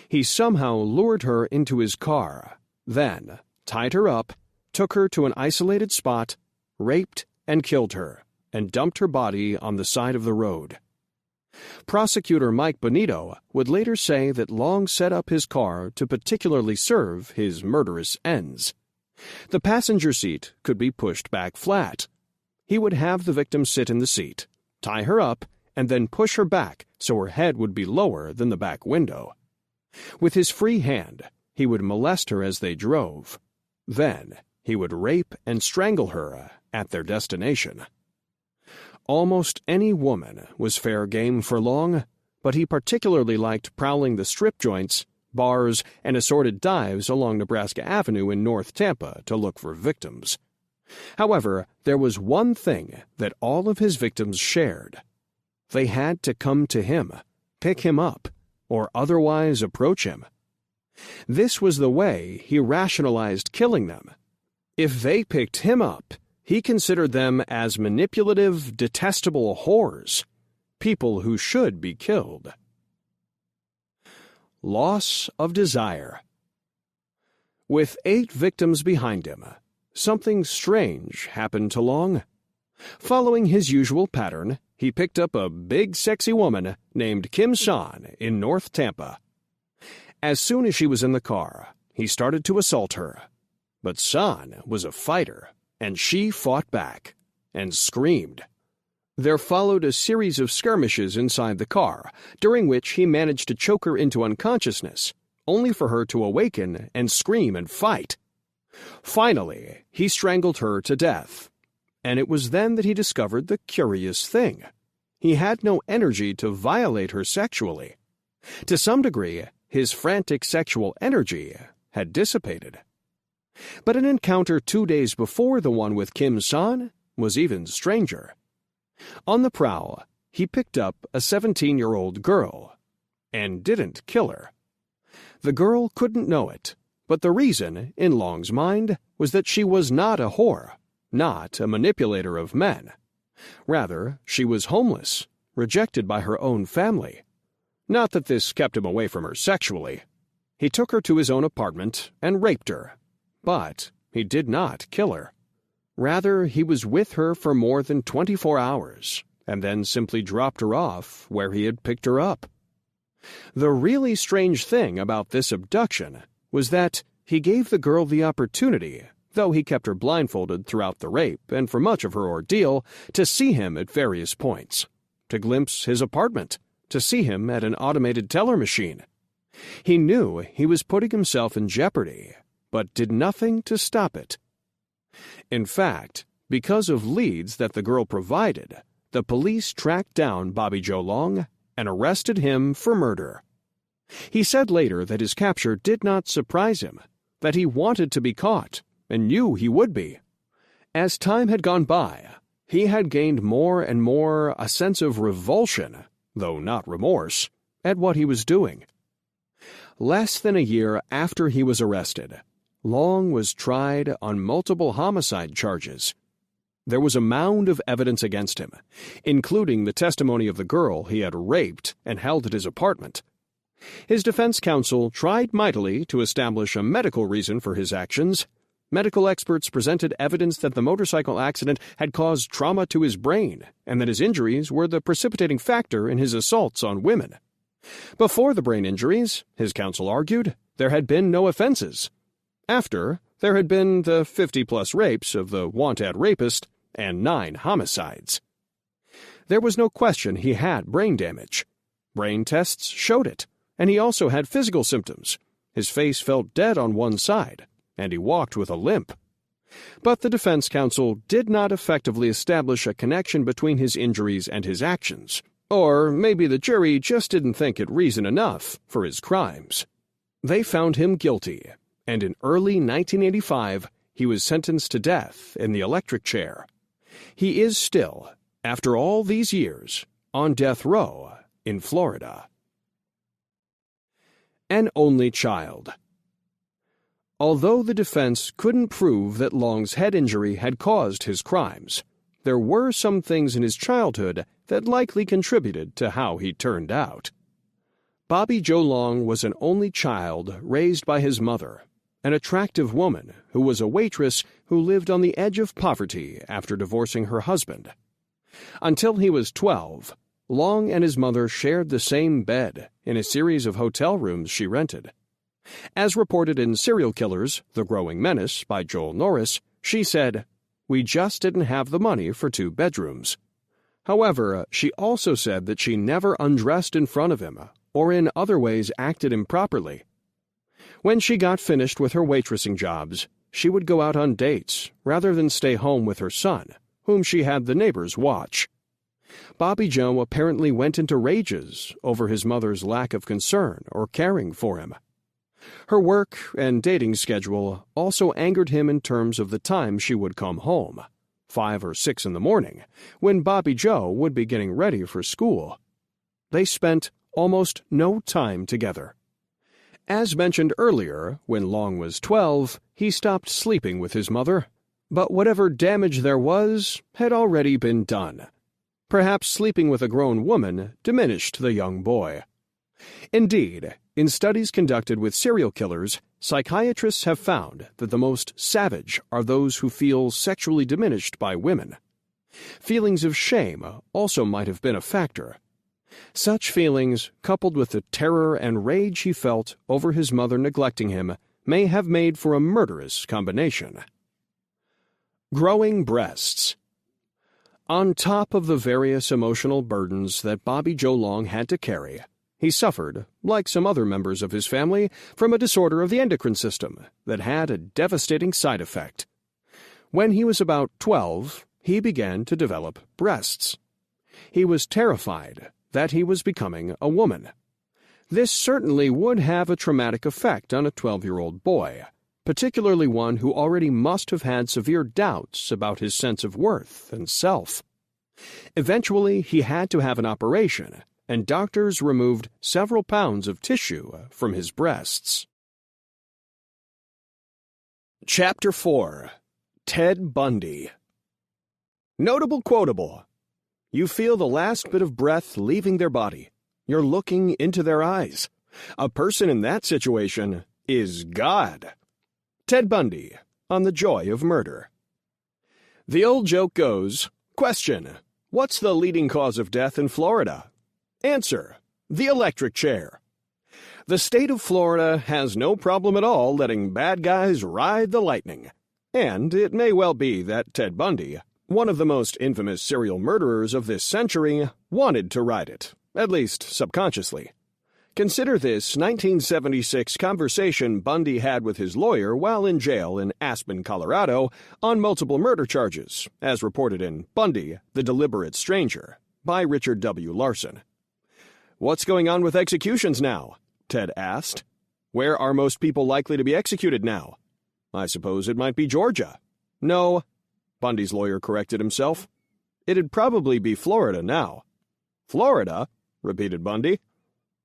He somehow lured her into his car, then tied her up, took her to an isolated spot, raped and killed her, and dumped her body on the side of the road. Prosecutor Mike Bonito would later say that Long set up his car to particularly serve his murderous ends. The passenger seat could be pushed back flat. He would have the victim sit in the seat, tie her up, and then push her back so her head would be lower than the back window. With his free hand, he would molest her as they drove. Then he would rape and strangle her at their destination. Almost any woman was fair game for Long, but he particularly liked prowling the strip joints, bars, and assorted dives along Nebraska Avenue in North Tampa to look for victims. However, there was one thing that all of his victims shared. They had to come to him, pick him up, or otherwise approach him. This was the way he rationalized killing them. If they picked him up, he considered them as manipulative, detestable whores, people who should be killed. Loss of desire. With 8 victims behind him, something strange happened to Long. Following his usual pattern, he picked up a big, sexy woman named Kim San in North Tampa. As soon as she was in the car, he started to assault her. But San was a fighter, and she fought back and screamed. There followed a series of skirmishes inside the car, during which he managed to choke her into unconsciousness, only for her to awaken and scream and fight. Finally, he strangled her to death, and it was then that he discovered the curious thing. He had no energy to violate her sexually. To some degree, his frantic sexual energy had dissipated. But an encounter 2 days before the one with Kim San was even stranger. On the prowl, he picked up a 17-year-old girl and didn't kill her. The girl couldn't know it, but the reason, in Long's mind, was that she was not a whore, not a manipulator of men. Rather, she was homeless, rejected by her own family. Not that this kept him away from her sexually. He took her to his own apartment and raped her. But he did not kill her. Rather, he was with her for more than 24 hours, and then simply dropped her off where he had picked her up. The really strange thing about this abduction was that he gave the girl the opportunity, though he kept her blindfolded throughout the rape and for much of her ordeal, to see him at various points, to glimpse his apartment, to see him at an automated teller machine. He knew he was putting himself in jeopardy, but did nothing to stop it. In fact, because of leads that the girl provided, the police tracked down Bobby Joe Long and arrested him for murder. He said later that his capture did not surprise him, that he wanted to be caught and knew he would be. As time had gone by, he had gained more and more a sense of revulsion, though not remorse, at what he was doing. Less than a year after he was arrested, Long was tried on multiple homicide charges. There was a mound of evidence against him, including the testimony of the girl he had raped and held at his apartment. His defense counsel tried mightily to establish a medical reason for his actions. Medical experts presented evidence that the motorcycle accident had caused trauma to his brain and that his injuries were the precipitating factor in his assaults on women. Before the brain injuries, his counsel argued, there had been no offenses. After, there had been the 50-plus rapes of the wanted rapist and 9 homicides. There was no question he had brain damage. Brain tests showed it, and he also had physical symptoms. His face felt dead on one side, and he walked with a limp. But the defense counsel did not effectively establish a connection between his injuries and his actions. Or maybe the jury just didn't think it reason enough for his crimes. They found him guilty, and in early 1985, he was sentenced to death in the electric chair. He is still, after all these years, on death row in Florida. An only child. Although the defense couldn't prove that Long's head injury had caused his crimes, there were some things in his childhood that likely contributed to how he turned out. Bobby Joe Long was an only child raised by his mother, an attractive woman who was a waitress who lived on the edge of poverty after divorcing her husband. Until he was 12, Long and his mother shared the same bed in a series of hotel rooms she rented. As reported in Serial Killers, The Growing Menace by Joel Norris, she said, "We just didn't have the money for 2 bedrooms." However, she also said that she never undressed in front of him or in other ways acted improperly. When she got finished with her waitressing jobs, she would go out on dates rather than stay home with her son, whom she had the neighbors watch. Bobby Joe apparently went into rages over his mother's lack of concern or caring for him. Her work and dating schedule also angered him in terms of the time she would come home, 5 or 6 in the morning, when Bobby Joe would be getting ready for school. They spent almost no time together. As mentioned earlier, when Long was 12, he stopped sleeping with his mother, but whatever damage there was had already been done. Perhaps sleeping with a grown woman diminished the young boy. Indeed, in studies conducted with serial killers, psychiatrists have found that the most savage are those who feel sexually diminished by women. Feelings of shame also might have been a factor. Such feelings, coupled with the terror and rage he felt over his mother neglecting him, may have made for a murderous combination. Growing breasts. On top of the various emotional burdens that Bobby Joe Long had to carry, he suffered, like some other members of his family, from a disorder of the endocrine system that had a devastating side effect. When he was about 12, he began to develop breasts. He was terrified that he was becoming a woman. This certainly would have a traumatic effect on a 12-year-old boy, particularly one who already must have had severe doubts about his sense of worth and self. Eventually, he had to have an operation, and doctors removed several pounds of tissue from his breasts. Chapter 4. Ted Bundy. Notable quotable. You feel the last bit of breath leaving their body. You're looking into their eyes. A person in that situation is God. Ted Bundy, on the joy of murder. The old joke goes, question, what's the leading cause of death in Florida? Answer, the electric chair. The state of Florida has no problem at all letting bad guys ride the lightning. And it may well be that Ted Bundy, one of the most infamous serial murderers of this century, wanted to ride it, at least subconsciously. Consider this 1976 conversation Bundy had with his lawyer while in jail in Aspen, Colorado, on multiple murder charges, as reported in Bundy, the Deliberate Stranger, by Richard W. Larson. "What's going on with executions now?" Ted asked. "Where are most people likely to be executed now?" "I suppose it might be Georgia." "No," Bundy's lawyer corrected himself. "It'd probably be Florida now." "Florida?" repeated Bundy.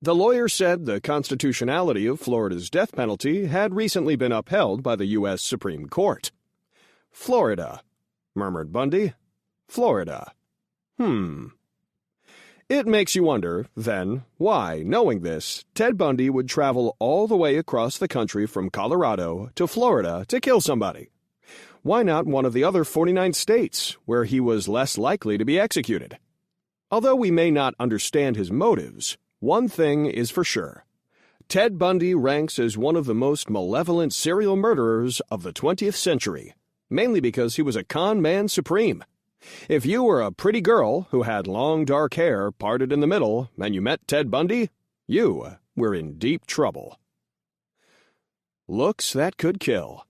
The lawyer said the constitutionality of Florida's death penalty had recently been upheld by the U.S. Supreme Court. "Florida," murmured Bundy. "Florida. It makes you wonder, then, why, knowing this, Ted Bundy would travel all the way across the country from Colorado to Florida to kill somebody. Why not one of the other 49 states, where he was less likely to be executed? Although we may not understand his motives, one thing is for sure. Ted Bundy ranks as one of the most malevolent serial murderers of the 20th century, mainly because he was a con man supreme. If you were a pretty girl who had long dark hair parted in the middle and you met Ted Bundy, you were in deep trouble. Looks that could kill.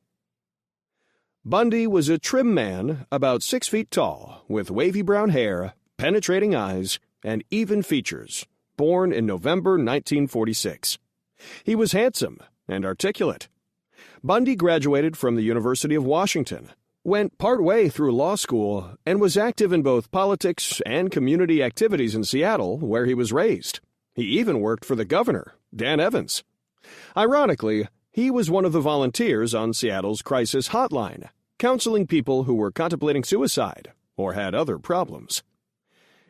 Bundy was a trim man about 6 feet tall, with wavy brown hair, penetrating eyes, and even features, born in November 1946. He was handsome and articulate. Bundy graduated from the University of Washington, went partway through law school, and was active in both politics and community activities in Seattle, where he was raised. He even worked for the governor, Dan Evans. Ironically, he was one of the volunteers on Seattle's crisis hotline, counseling people who were contemplating suicide or had other problems.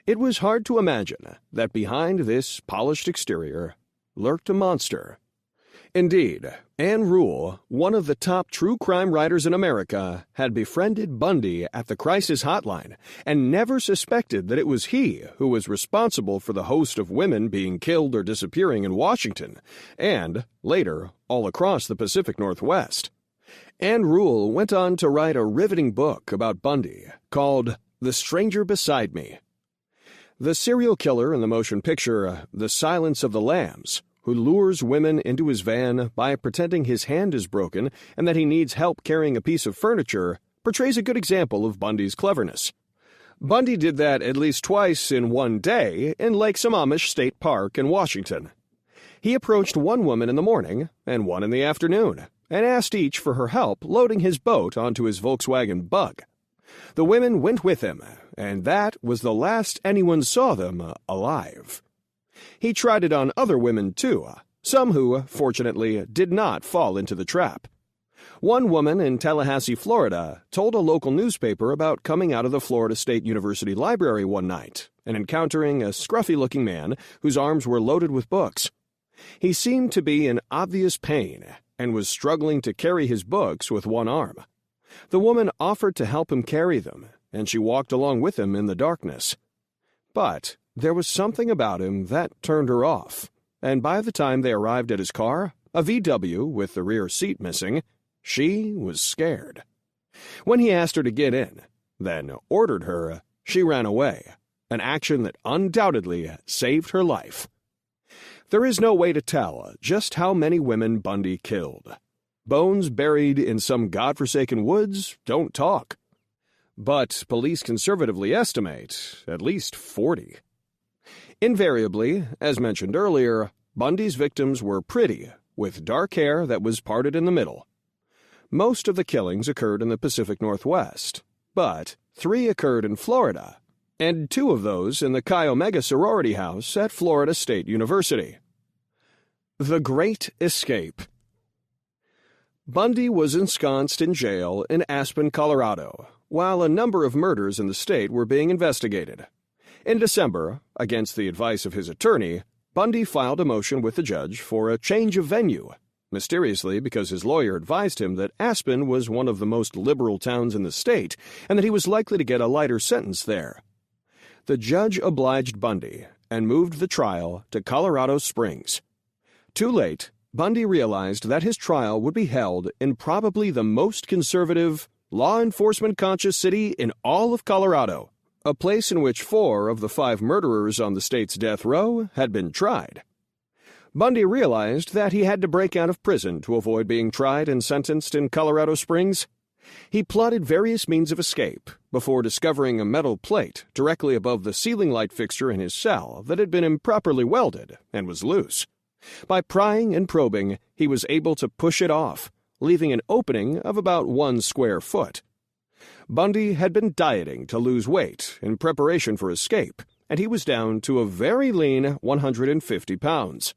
It was hard to imagine that behind this polished exterior lurked a monster. Indeed, Ann Rule, one of the top true crime writers in America, had befriended Bundy at the crisis hotline and never suspected that it was he who was responsible for the host of women being killed or disappearing in Washington, and, later, all across the Pacific Northwest. Ann Rule went on to write a riveting book about Bundy called The Stranger Beside Me. The serial killer in the motion picture The Silence of the Lambs, who lures women into his van by pretending his hand is broken and that he needs help carrying a piece of furniture, portrays a good example of Bundy's cleverness. Bundy did that at least twice in one day in Lake Sammamish State Park in Washington. He approached one woman in the morning and one in the afternoon, and asked each for her help loading his boat onto his Volkswagen Bug. The women went with him, and that was the last anyone saw them alive. He tried it on other women, too, some who, fortunately, did not fall into the trap. One woman in Tallahassee, Florida, told a local newspaper about coming out of the Florida State University library one night and encountering a scruffy-looking man whose arms were loaded with books. He seemed to be in obvious pain and was struggling to carry his books with one arm. The woman offered to help him carry them, and she walked along with him in the darkness. But there was something about him that turned her off, and by the time they arrived at his car, a VW with the rear seat missing, she was scared. When he asked her to get in, then ordered her, she ran away, an action that undoubtedly saved her life. There is no way to tell just how many women Bundy killed. Bones buried in some godforsaken woods don't talk. But police conservatively estimate at least 40. Invariably, as mentioned earlier, Bundy's victims were pretty, with dark hair that was parted in the middle. Most of the killings occurred in the Pacific Northwest, but 3 occurred in Florida, and 2 of those in the Chi Omega sorority house at Florida State University. The Great Escape. Bundy was ensconced in jail in Aspen, Colorado, while a number of murders in the state were being investigated. In December, against the advice of his attorney, Bundy filed a motion with the judge for a change of venue, mysteriously because his lawyer advised him that Aspen was one of the most liberal towns in the state and that he was likely to get a lighter sentence there. The judge obliged Bundy and moved the trial to Colorado Springs. Too late, Bundy realized that his trial would be held in probably the most conservative, law enforcement-conscious city in all of Colorado, a place in which 4 of the 5 murderers on the state's death row had been tried. Bundy realized that he had to break out of prison to avoid being tried and sentenced in Colorado Springs. He plotted various means of escape before discovering a metal plate directly above the ceiling light fixture in his cell that had been improperly welded and was loose. By prying and probing, he was able to push it off, leaving an opening of about 1 square foot. Bundy had been dieting to lose weight in preparation for escape, and he was down to a very lean 150 pounds.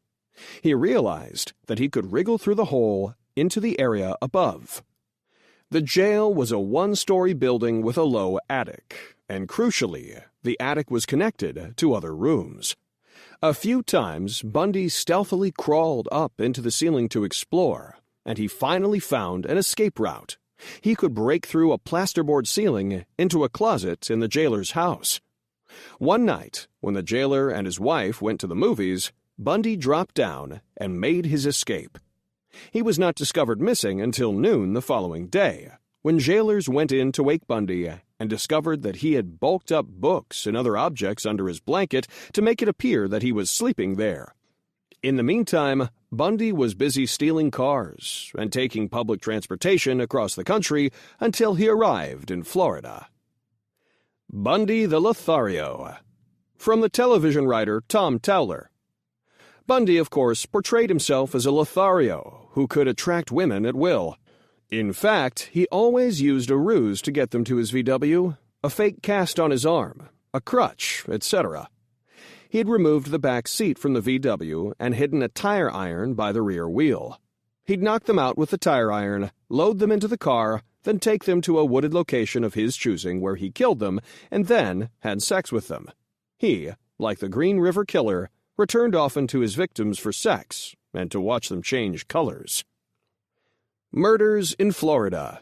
He realized that he could wriggle through the hole into the area above. The jail was a 1-story building with a low attic, and crucially, the attic was connected to other rooms. A few times, Bundy stealthily crawled up into the ceiling to explore, and he finally found an escape route. He could break through a plasterboard ceiling into a closet in the jailer's house. One night, when the jailer and his wife went to the movies, Bundy dropped down and made his escape. He was not discovered missing until noon the following day, when jailers went in to wake Bundy and discovered that he had bulked up books and other objects under his blanket to make it appear that he was sleeping there. In the meantime, Bundy was busy stealing cars and taking public transportation across the country until he arrived in Florida. Bundy the Lothario. From the television writer Tom Towler. Bundy, of course, portrayed himself as a Lothario who could attract women at will. In fact, he always used a ruse to get them to his VW, a fake cast on his arm, a crutch, etc. He had removed the back seat from the VW and hidden a tire iron by the rear wheel. He'd knock them out with the tire iron, load them into the car, then take them to a wooded location of his choosing where he killed them, and then had sex with them. He, like the Green River Killer, returned often to his victims for sex, and to watch them change colors. Murders in Florida.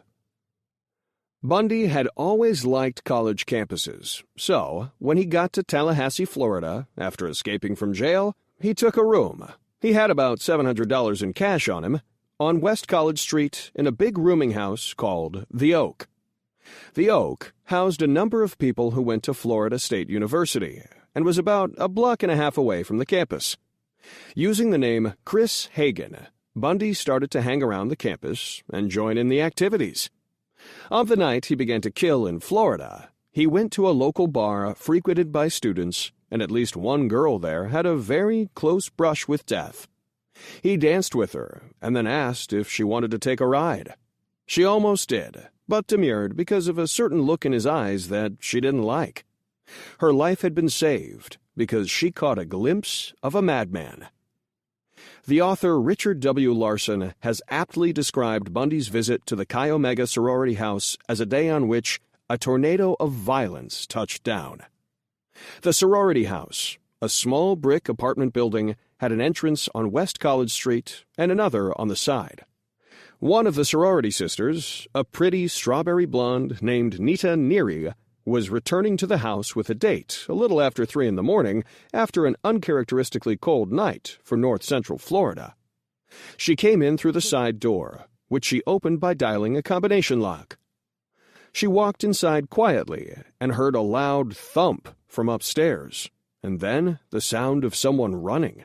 Bundy had always liked college campuses, so when he got to Tallahassee, Florida, after escaping from jail, he took a room. He had about $700 in cash on him, on West College Street in a big rooming house called The Oak. The Oak housed a number of people who went to Florida State University and was about a block and a half away from the campus. Using the name Chris Hagen, Bundy started to hang around the campus and join in the activities. On the night he began to kill in Florida, he went to a local bar frequented by students, and at least one girl there had a very close brush with death. He danced with her and then asked if she wanted to take a ride. She almost did, but demurred because of a certain look in his eyes that she didn't like. Her life had been saved because she caught a glimpse of a madman. The author Richard W. Larson has aptly described Bundy's visit to the Chi Omega sorority house as a day on which a tornado of violence touched down. The sorority house, a small brick apartment building, had an entrance on West College Street and another on the side. One of the sorority sisters, a pretty strawberry blonde named Nita Neary, was returning to the house with a date a little after 3 in the morning after an uncharacteristically cold night for north-central Florida. She came in through the side door, which she opened by dialing a combination lock. She walked inside quietly and heard a loud thump from upstairs, and then the sound of someone running.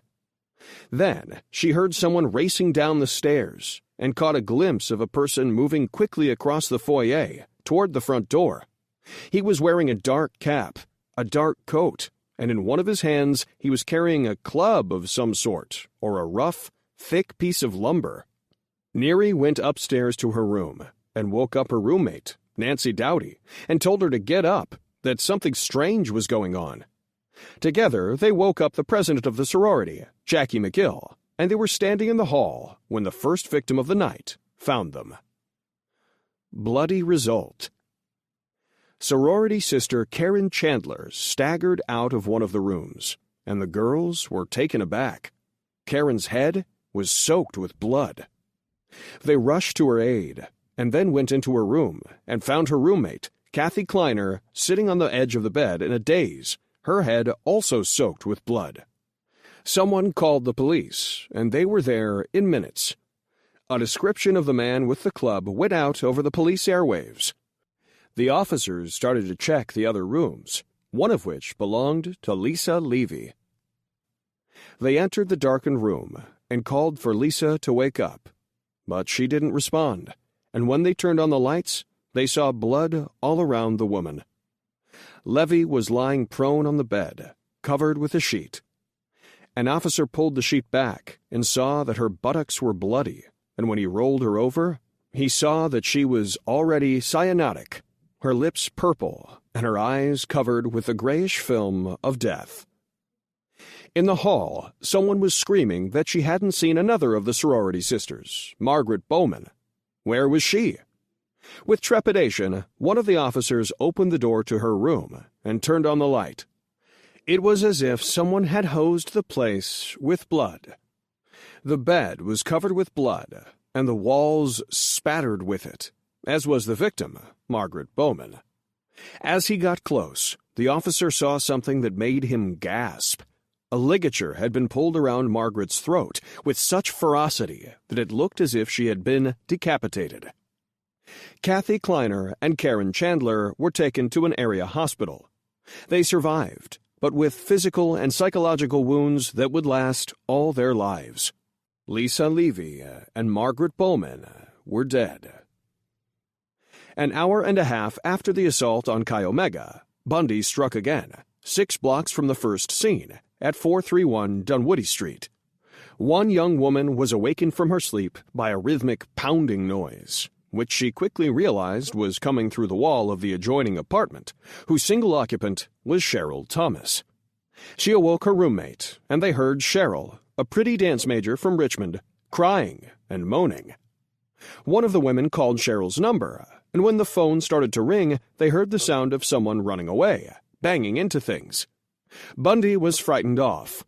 Then she heard someone racing down the stairs and caught a glimpse of a person moving quickly across the foyer toward the front door. He was wearing a dark cap, a dark coat, and in one of his hands he was carrying a club of some sort, or a rough, thick piece of lumber. Neary went upstairs to her room and woke up her roommate, Nancy Dowdy, and told her to get up, that something strange was going on. Together, they woke up the president of the sorority, Jackie McGill, and they were standing in the hall when the first victim of the night found them. Bloody result. Sorority sister Karen Chandler staggered out of one of the rooms, and the girls were taken aback. Karen's head was soaked with blood. They rushed to her aid, and then went into her room and found her roommate, Kathy Kleiner, sitting on the edge of the bed in a daze, her head also soaked with blood. Someone called the police, and they were there in minutes. A description of the man with the club went out over the police airwaves. The officers started to check the other rooms, one of which belonged to Lisa Levy. They entered the darkened room and called for Lisa to wake up, but she didn't respond, and when they turned on the lights, they saw blood all around the woman. Levy was lying prone on the bed, covered with a sheet. An officer pulled the sheet back and saw that her buttocks were bloody, and when he rolled her over, he saw that she was already cyanotic, her lips purple and her eyes covered with the grayish film of death. In the hall, someone was screaming that she hadn't seen another of the sorority sisters, Margaret Bowman. Where was she? With trepidation, one of the officers opened the door to her room and turned on the light. It was as if someone had hosed the place with blood. The bed was covered with blood, and the walls spattered with it, as was the victim, Margaret Bowman. As he got close, the officer saw something that made him gasp. A ligature had been pulled around Margaret's throat with such ferocity that it looked as if she had been decapitated. Kathy Kleiner and Karen Chandler were taken to an area hospital. They survived, but with physical and psychological wounds that would last all their lives. Lisa Levy and Margaret Bowman were dead. An hour and a half after the assault on Chi Omega, Bundy struck again, 6 blocks from the first scene, at 431 Dunwoody Street. One young woman was awakened from her sleep by a rhythmic pounding noise, which she quickly realized was coming through the wall of the adjoining apartment, whose single occupant was Cheryl Thomas. She awoke her roommate, and they heard Cheryl, a pretty dance major from Richmond, crying and moaning. One of the women called Cheryl's number, and when the phone started to ring, they heard the sound of someone running away, banging into things. Bundy was frightened off.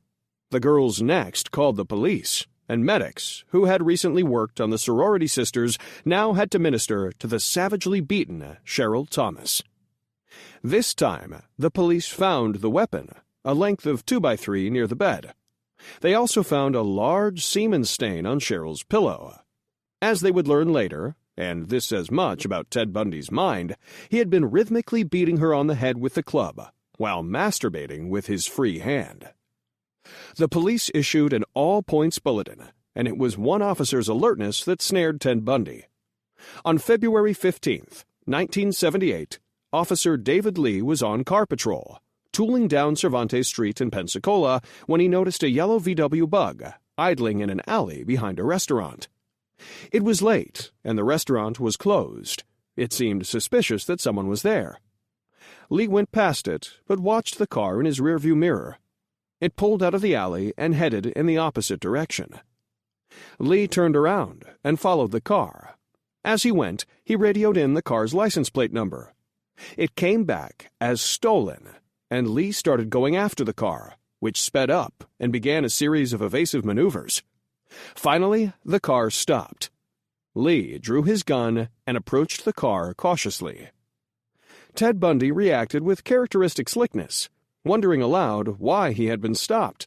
The girls next called the police, and medics who had recently worked on the sorority sisters now had to minister to the savagely beaten Cheryl Thomas. This time, the police found the weapon, a length of 2x3 near the bed. They also found a large semen stain on Cheryl's pillow. As they would learn later, and this says much about Ted Bundy's mind, he had been rhythmically beating her on the head with the club, while masturbating with his free hand. The police issued an all-points bulletin, and it was one officer's alertness that snared Ted Bundy. On February 15, 1978, Officer David Lee was on car patrol, tooling down Cervantes Street in Pensacola when he noticed a yellow VW Bug idling in an alley behind a restaurant. It was late, and the restaurant was closed. It seemed suspicious that someone was there. Lee went past it, but watched the car in his rearview mirror. It pulled out of the alley and headed in the opposite direction. Lee turned around and followed the car. As he went, he radioed in the car's license plate number. It came back as stolen, and Lee started going after the car, which sped up and began a series of evasive maneuvers. Finally, the car stopped. Lee drew his gun and approached the car cautiously. Ted Bundy reacted with characteristic slickness, wondering aloud why he had been stopped.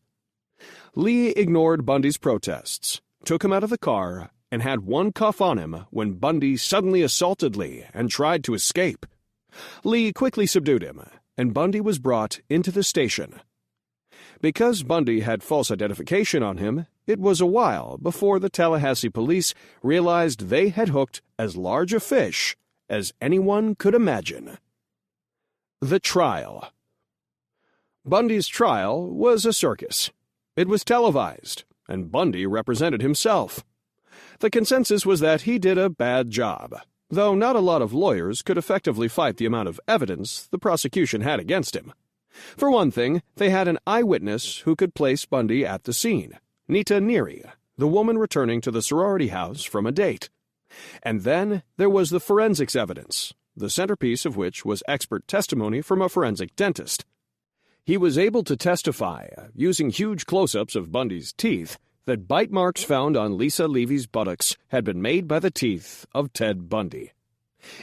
Lee ignored Bundy's protests, took him out of the car, and had one cuff on him when Bundy suddenly assaulted Lee and tried to escape. Lee quickly subdued him, and Bundy was brought into the station. Because Bundy had false identification on him, it was a while before the Tallahassee police realized they had hooked as large a fish as anyone could imagine. The trial. Bundy's trial was a circus. It was televised, and Bundy represented himself. The consensus was that he did a bad job, though not a lot of lawyers could effectively fight the amount of evidence the prosecution had against him. For one thing, they had an eyewitness who could place Bundy at the scene, Nita Neary, the woman returning to the sorority house from a date. And then there was the forensics evidence, the centerpiece of which was expert testimony from a forensic dentist. He was able to testify, using huge close-ups of Bundy's teeth, that bite marks found on Lisa Levy's buttocks had been made by the teeth of Ted Bundy.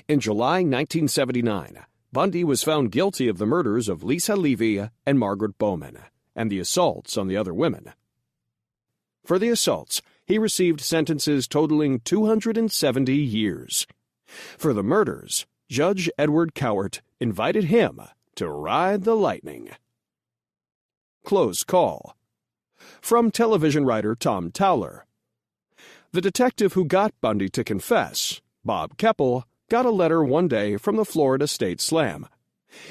In July 1979, Bundy was found guilty of the murders of Lisa Levy and Margaret Bowman, and the assaults on the other women. For the assaults, he received sentences totaling 270 years. For the murders, Judge Edward Cowart invited him to ride the lightning. Close call. From television writer Tom Towler. The detective who got Bundy to confess, Bob Keppel, got a letter one day from the Florida State Slam.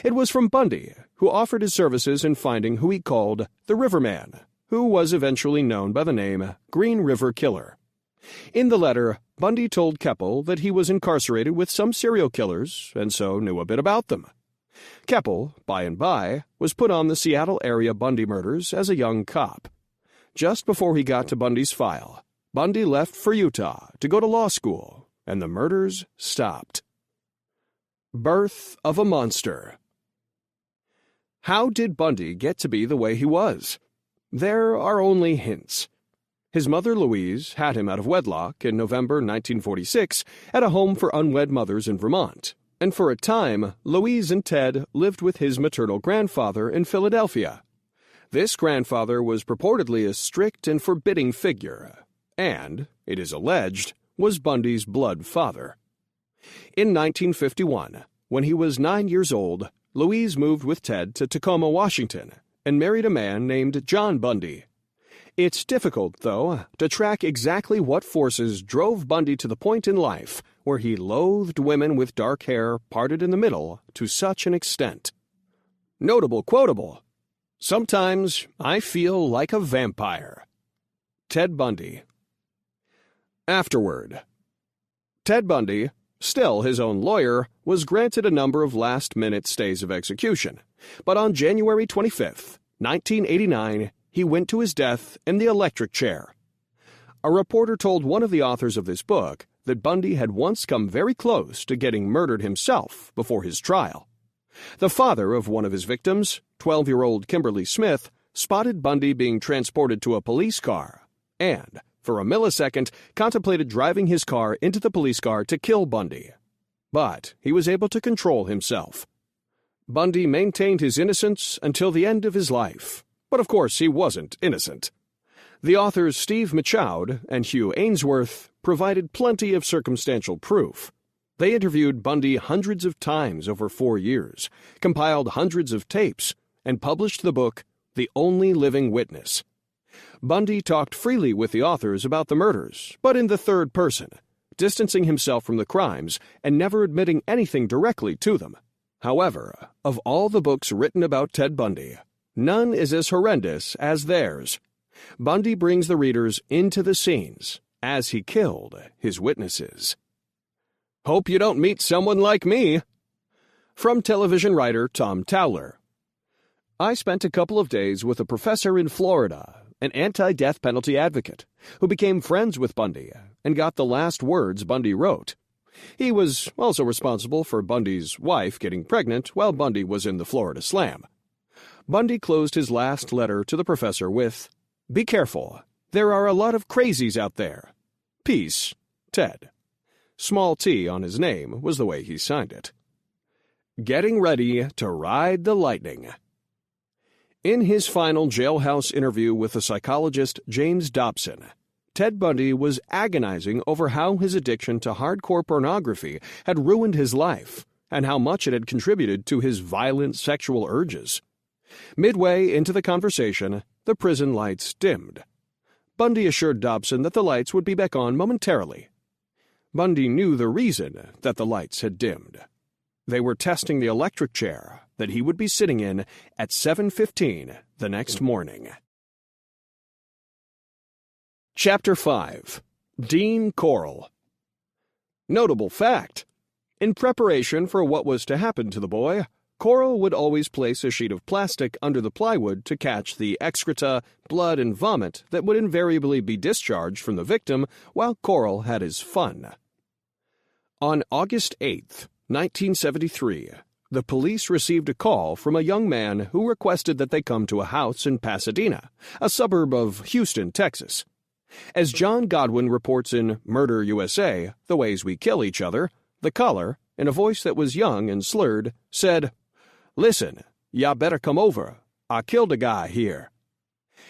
It was from Bundy, who offered his services in finding who he called the Riverman, who was eventually known by the name Green River Killer. In the letter, Bundy told Keppel that he was incarcerated with some serial killers and so knew a bit about them. Keppel, by and by, was put on the Seattle area Bundy murders as a young cop. Just before he got to Bundy's file, Bundy left for Utah to go to law school, and the murders stopped. Birth of a Monster. How did Bundy get to be the way he was? There are only hints. His mother Louise had him out of wedlock in November 1946 at a home for unwed mothers in Vermont, and for a time Louise and Ted lived with his maternal grandfather in Philadelphia. This grandfather was purportedly a strict and forbidding figure, and, it is alleged, was Bundy's blood father. In 1951, when he was 9 years old, Louise moved with Ted to Tacoma, Washington, and married a man named John Bundy. It's difficult, though, to track exactly what forces drove Bundy to the point in life where he loathed women with dark hair parted in the middle to such an extent. Notable quotable: "Sometimes I feel like a vampire." Ted Bundy. Afterward. Ted Bundy, still his own lawyer, was granted a number of last-minute stays of execution, but on January 25, 1989, he went to his death in the electric chair. A reporter told one of the authors of this book that Bundy had once come very close to getting murdered himself before his trial. The father of one of his victims, 12-year-old Kimberly Smith, spotted Bundy being transported to a police car, and, for a millisecond, contemplated driving his car into the police car to kill Bundy. But he was able to control himself. Bundy maintained his innocence until the end of his life. But of course he wasn't innocent. The authors Steve Machoud and Hugh Ainsworth provided plenty of circumstantial proof. They interviewed Bundy hundreds of times over 4 years, compiled hundreds of tapes, and published the book The Only Living Witness. Bundy talked freely with the authors about the murders, but in the third person, distancing himself from the crimes and never admitting anything directly to them. However, of all the books written about Ted Bundy, none is as horrendous as theirs. Bundy brings the readers into the scenes as he killed his witnesses. Hope you don't meet someone like me. From television writer Tom Towler. I spent a couple of days with a professor in Florida, an anti-death penalty advocate, who became friends with Bundy and got the last words Bundy wrote. He was also responsible for Bundy's wife getting pregnant while Bundy was in the Florida Slam. Bundy closed his last letter to the professor with, "Be careful. There are a lot of crazies out there. Peace, Ted." Small T on his name was the way he signed it. Getting ready to ride the lightning. In his final jailhouse interview with the psychologist James Dobson, Ted Bundy was agonizing over how his addiction to hardcore pornography had ruined his life and how much it had contributed to his violent sexual urges. Midway into the conversation, the prison lights dimmed. Bundy assured Dobson that the lights would be back on momentarily. Bundy knew the reason that the lights had dimmed. They were testing the electric chair that he would be sitting in at 7:15 the next morning. Chapter 5. Dean Corll. Notable fact. In preparation for what was to happen to the boy, Corll would always place a sheet of plastic under the plywood to catch the excreta, blood, and vomit that would invariably be discharged from the victim while Corll had his fun. On August 8th, 1973, the police received a call from a young man who requested that they come to a house in Pasadena, a suburb of Houston, Texas. As John Godwin reports in Murder USA, The Ways We Kill Each Other, the caller, in a voice that was young and slurred, said, "Listen, y'all better come over. I killed a guy here."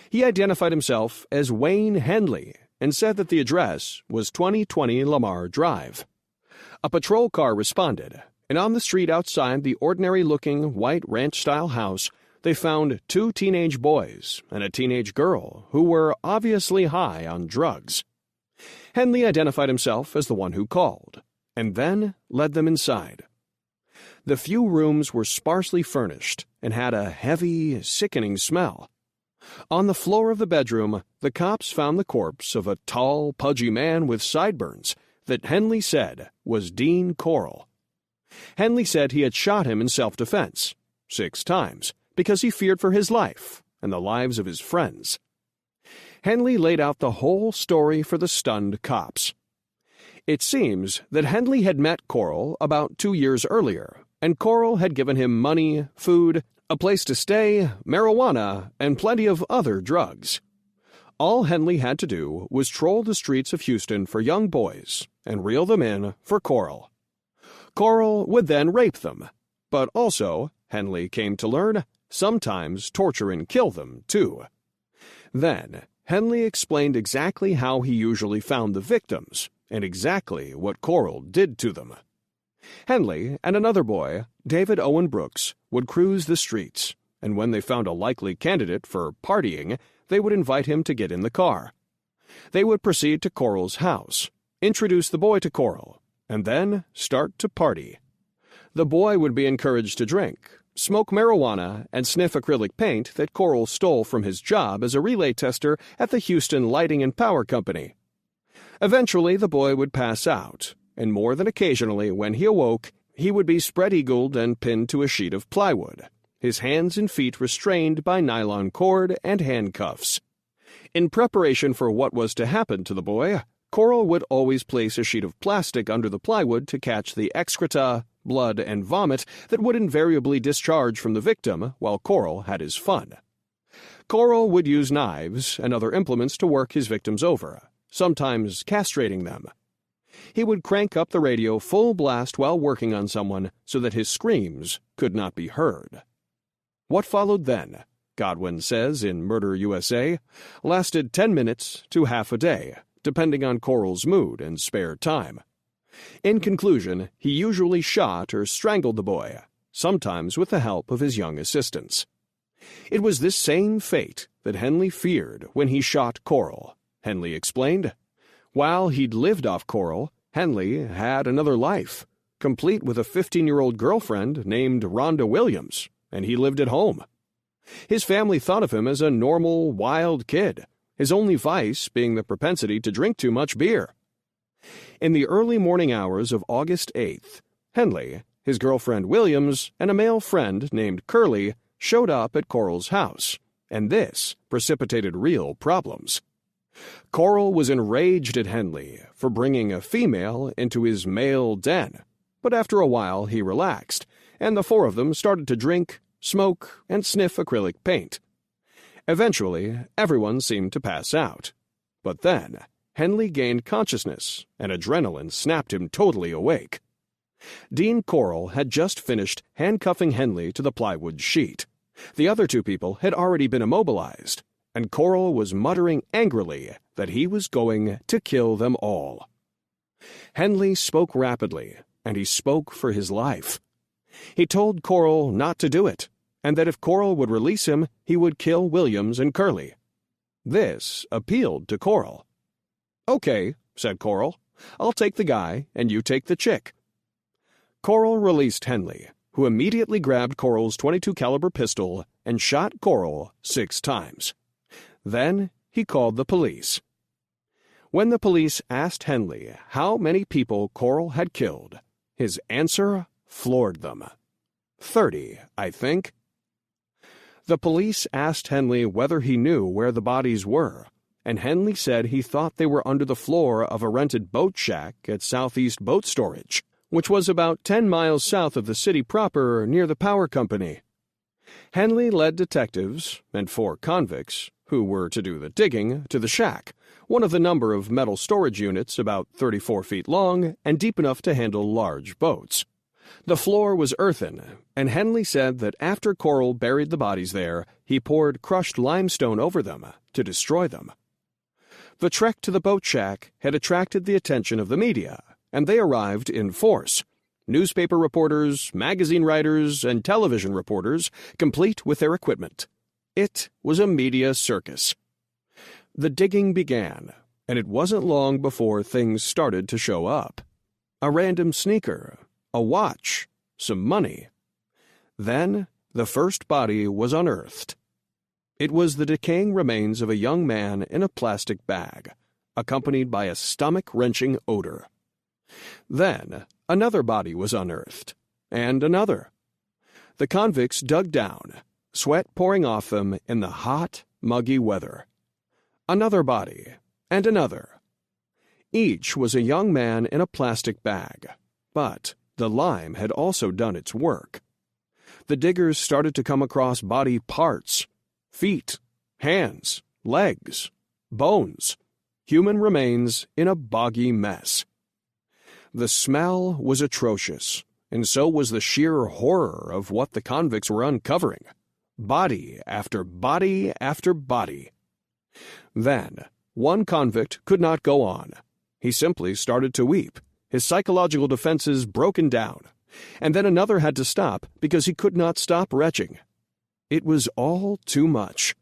He identified himself as Wayne Henley and said that the address was 2020 Lamar Drive. A patrol car responded, and on the street outside the ordinary-looking white ranch-style house, they found 2 teenage boys and a teenage girl who were obviously high on drugs. Henley identified himself as the one who called, and then led them inside. The few rooms were sparsely furnished and had a heavy, sickening smell. On the floor of the bedroom, the cops found the corpse of a tall, pudgy man with sideburns that Henley said was Dean Corll. Henley said he had shot him in self-defense 6 times because he feared for his life and the lives of his friends. Henley laid out the whole story for the stunned cops. It seems that Henley had met Corll about 2 years earlier, and Corll had given him money, food, a place to stay, marijuana, and plenty of other drugs. All Henley had to do was troll the streets of Houston for young boys and reel them in for Corll. Corll would then rape them, but also, Henley came to learn, sometimes torture and kill them, too. Then, Henley explained exactly how he usually found the victims and exactly what Corll did to them. Henley and another boy, David Owen Brooks, would cruise the streets, and when they found a likely candidate for partying, they would invite him to get in the car. They would proceed to Corll's house, introduce the boy to Corll, and then start to party. The boy would be encouraged to drink, smoke marijuana, and sniff acrylic paint that Corll stole from his job as a relay tester at the Houston Lighting and Power Company. Eventually, the boy would pass out, and more than occasionally, when he awoke, he would be spread-eagled and pinned to a sheet of plywood, his hands and feet restrained by nylon cord and handcuffs. In preparation for what was to happen to the boy, Corll would always place a sheet of plastic under the plywood to catch the excreta, blood, and vomit that would invariably discharge from the victim while Corll had his fun. Corll would use knives and other implements to work his victims over, sometimes castrating them. He would crank up the radio full blast while working on someone so that his screams could not be heard. What followed then, Godwin says in Murder USA, lasted 10 minutes to half a day, depending on Coral's mood and spare time. In conclusion, he usually shot or strangled the boy, sometimes with the help of his young assistants. It was this same fate that Henley feared when he shot Coral, Henley explained. While he'd lived off Coral, Henley had another life, complete with a 15-year-old girlfriend named Rhonda Williams, and he lived at home. His family thought of him as a normal, wild kid, his only vice being the propensity to drink too much beer. In the early morning hours of August 8th, Henley, his girlfriend Williams, and a male friend named Curly showed up at Coral's house, and this precipitated real problems. Coral was enraged at Henley for bringing a female into his male den, but after a while he relaxed, and the four of them started to drink, smoke, and sniff acrylic paint. Eventually, everyone seemed to pass out. But then, Henley gained consciousness, and adrenaline snapped him totally awake. Dean Coral had just finished handcuffing Henley to the plywood sheet. The other two people had already been immobilized, and Coral was muttering angrily that he was going to kill them all. Henley spoke rapidly, and he spoke for his life. He told Coral not to do it, and that if Coral would release him, he would kill Williams and Curly. This appealed to Coral. "Okay," said Coral. "I'll take the guy, and you take the chick." Coral released Henley, who immediately grabbed Coral's .22 caliber pistol and shot Coral 6 times. Then he called the police. When the police asked Henley how many people Coral had killed, his answer floored them. 30, I think. The police asked Henley whether he knew where the bodies were, and Henley said he thought they were under the floor of a rented boat shack at Southeast Boat Storage, which was about 10 miles south of the city proper near the power company. Henley led detectives and 4 convicts, who were to do the digging, to the shack, one of the number of metal storage units about 34 feet long and deep enough to handle large boats. The floor was earthen, and Henley said that after Coral buried the bodies there, he poured crushed limestone over them to destroy them. The trek to the boat shack had attracted the attention of the media, and they arrived in force. Newspaper reporters, magazine writers, and television reporters, complete with their equipment. It was a media circus. The digging began, and it wasn't long before things started to show up. A random sneaker, a watch, some money. Then the first body was unearthed. It was the decaying remains of a young man in a plastic bag, accompanied by a stomach-wrenching odor. Then another body was unearthed, and another. The convicts dug down, sweat pouring off them in the hot, muggy weather. Another body, and another. Each was a young man in a plastic bag, but the lime had also done its work. The diggers started to come across body parts, feet, hands, legs, bones, human remains in a boggy mess. The smell was atrocious, and so was the sheer horror of what the convicts were uncovering. Body after body after body. Then, one convict could not go on. He simply started to weep, his psychological defenses broken down, and then another had to stop because he could not stop retching. It was all too much.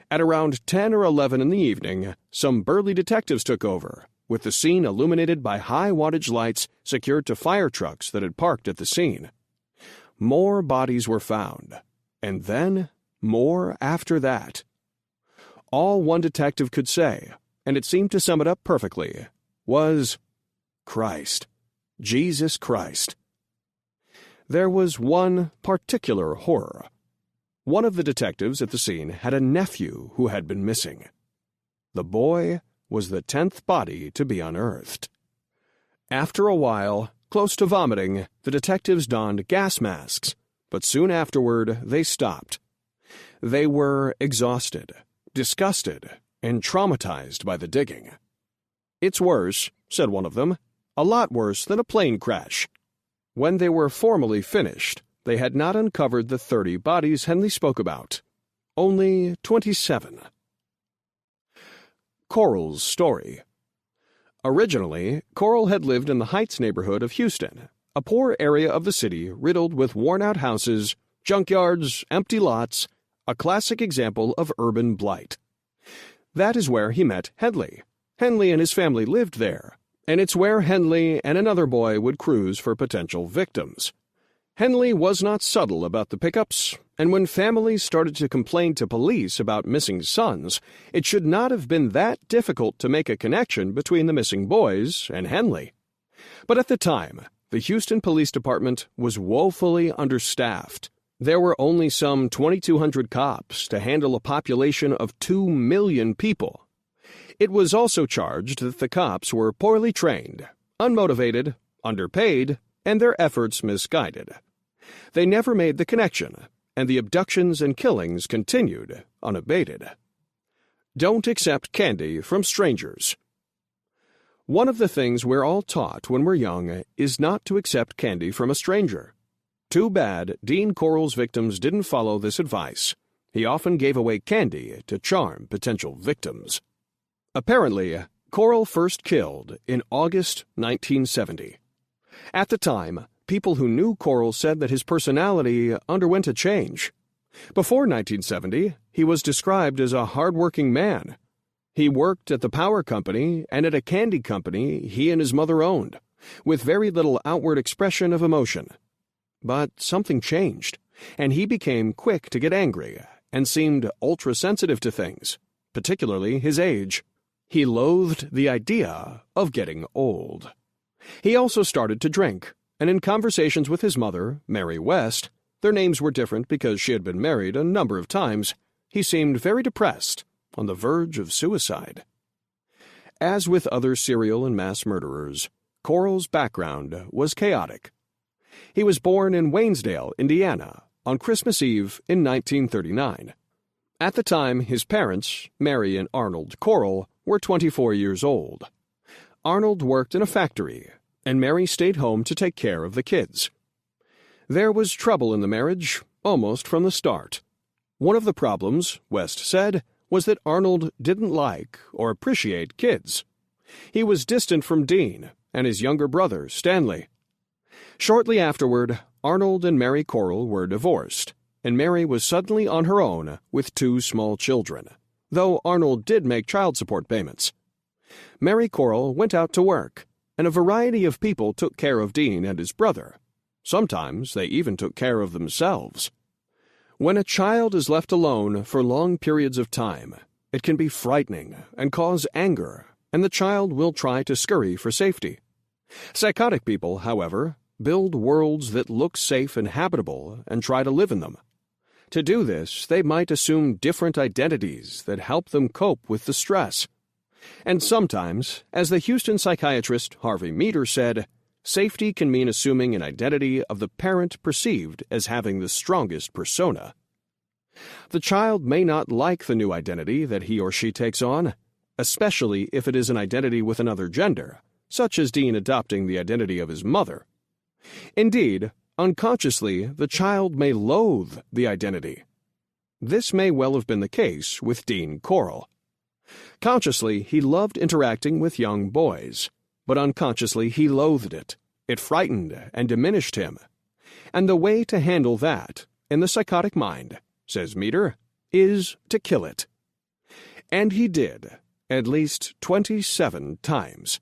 At around 10 or 11 in the evening, some burly detectives took over, with the scene illuminated by high-wattage lights secured to fire trucks that had parked at the scene. More bodies were found, and then more after that. All one detective could say, and it seemed to sum it up perfectly, was, "Christ, Jesus Christ." There was one particular horror. One of the detectives at the scene had a nephew who had been missing. The boy was the 10th body to be unearthed. After a while, close to vomiting, the detectives donned gas masks, but soon afterward they stopped. They were exhausted, disgusted, and traumatized by the digging. "It's worse," said one of them, "a lot worse than a plane crash." When they were formally finished, they had not uncovered the 30 bodies Henley spoke about. Only 27. Coral's story. Originally, Coral had lived in the Heights neighborhood of Houston, a poor area of the city riddled with worn-out houses, junkyards, empty lots, a classic example of urban blight. That is where he met Henley. Henley and his family lived there, and it's where Henley and another boy would cruise for potential victims. Henley was not subtle about the pickups, and when families started to complain to police about missing sons, it should not have been that difficult to make a connection between the missing boys and Henley. But at the time, the Houston Police Department was woefully understaffed. There were only some 2,200 cops to handle a population of 2 million people. It was also charged that the cops were poorly trained, unmotivated, underpaid, and their efforts misguided. They never made the connection, and the abductions and killings continued unabated. Don't accept candy from strangers. One of the things we're all taught when we're young is not to accept candy from a stranger. Too bad Dean Coral's victims didn't follow this advice. He often gave away candy to charm potential victims. Apparently, Coral first killed in August 1970. At the time, people who knew Coral said that his personality underwent a change. Before 1970, he was described as a hard-working man. He worked at the power company and at a candy company he and his mother owned, with very little outward expression of emotion. But something changed, and he became quick to get angry and seemed ultra-sensitive to things, particularly his age. He loathed the idea of getting old. He also started to drink, and in conversations with his mother, Mary West, their names were different because she had been married a number of times, he seemed very depressed, on the verge of suicide. As with other serial and mass murderers, Coral's background was chaotic. He was born in Waynesdale, Indiana, on Christmas Eve in 1939. At the time, his parents, Mary and Arnold Coral, were 24 years old. Arnold worked in a factory, and Mary stayed home to take care of the kids. There was trouble in the marriage, almost from the start. One of the problems, West said, was that Arnold didn't like or appreciate kids. He was distant from Dean and his younger brother, Stanley. Shortly afterward, Arnold and Mary Coral were divorced, and Mary was suddenly on her own with 2 small children, though Arnold did make child support payments. Mary Coral went out to work, and a variety of people took care of Dean and his brother. Sometimes they even took care of themselves. When a child is left alone for long periods of time, it can be frightening and cause anger, and the child will try to scurry for safety. Psychotic people, however, build worlds that look safe and habitable and try to live in them. To do this, they might assume different identities that help them cope with the stress. And sometimes, as the Houston psychiatrist Harvey Meter said, safety can mean assuming an identity of the parent perceived as having the strongest persona. The child may not like the new identity that he or she takes on, especially if it is an identity with another gender, such as Dean adopting the identity of his mother. Indeed, unconsciously, the child may loathe the identity. This may well have been the case with Dean Coral. Consciously, he loved interacting with young boys, but unconsciously he loathed it. It frightened and diminished him. And the way to handle that, in the psychotic mind, says Meter, is to kill it. And he did, at least 27 times.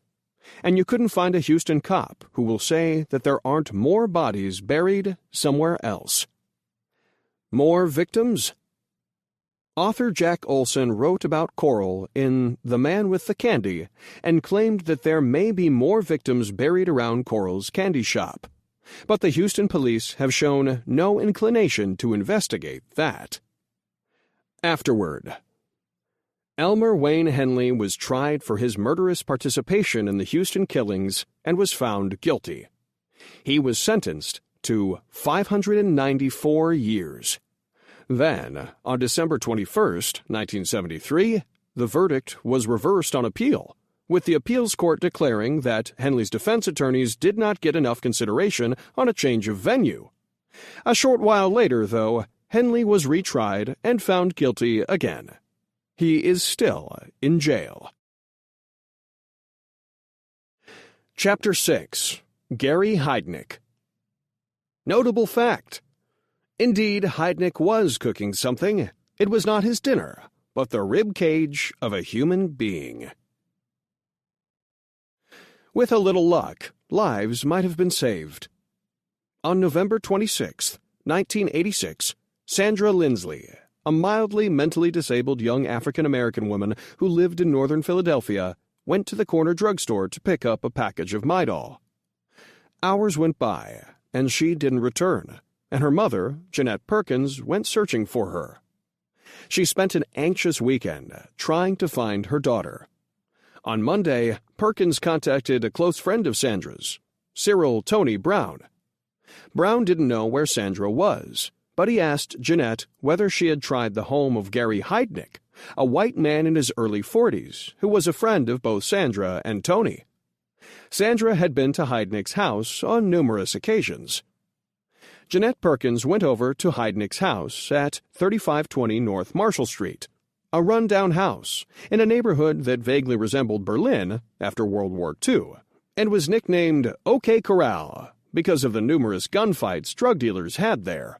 And you couldn't find a Houston cop who will say that there aren't more bodies buried somewhere else. More victims? Author Jack Olson wrote about Coral in The Man with the Candy and claimed that there may be more victims buried around Coral's candy shop. But the Houston police have shown no inclination to investigate that. Afterward. Elmer Wayne Henley was tried for his murderous participation in the Houston killings and was found guilty. He was sentenced to 594 years. Then, on December 21, 1973, the verdict was reversed on appeal, with the appeals court declaring that Henley's defense attorneys did not get enough consideration on a change of venue. A short while later, though, Henley was retried and found guilty again. He is still in jail. Chapter 6. Gary Heidnik. Notable fact. Indeed, Heidnik was cooking something. It was not his dinner, but the rib cage of a human being. With a little luck, lives might have been saved. On November 26, 1986, Sandra Lindsley, a mildly mentally disabled young African-American woman who lived in northern Philadelphia, went to the corner drugstore to pick up a package of Midol. Hours went by, and she didn't return, and her mother, Jeanette Perkins, went searching for her. She spent an anxious weekend trying to find her daughter. On Monday, Perkins contacted a close friend of Sandra's, Cyril Tony Brown. Brown didn't know where Sandra was, but he asked Jeanette whether she had tried the home of Gary Heidnik, a white man in his early 40s who was a friend of both Sandra and Tony. Sandra had been to Heidnik's house on numerous occasions. Jeanette Perkins went over to Heidnik's house at 3520 North Marshall Street, a run-down house in a neighborhood that vaguely resembled Berlin after World War II, and was nicknamed OK Corral because of the numerous gunfights drug dealers had there.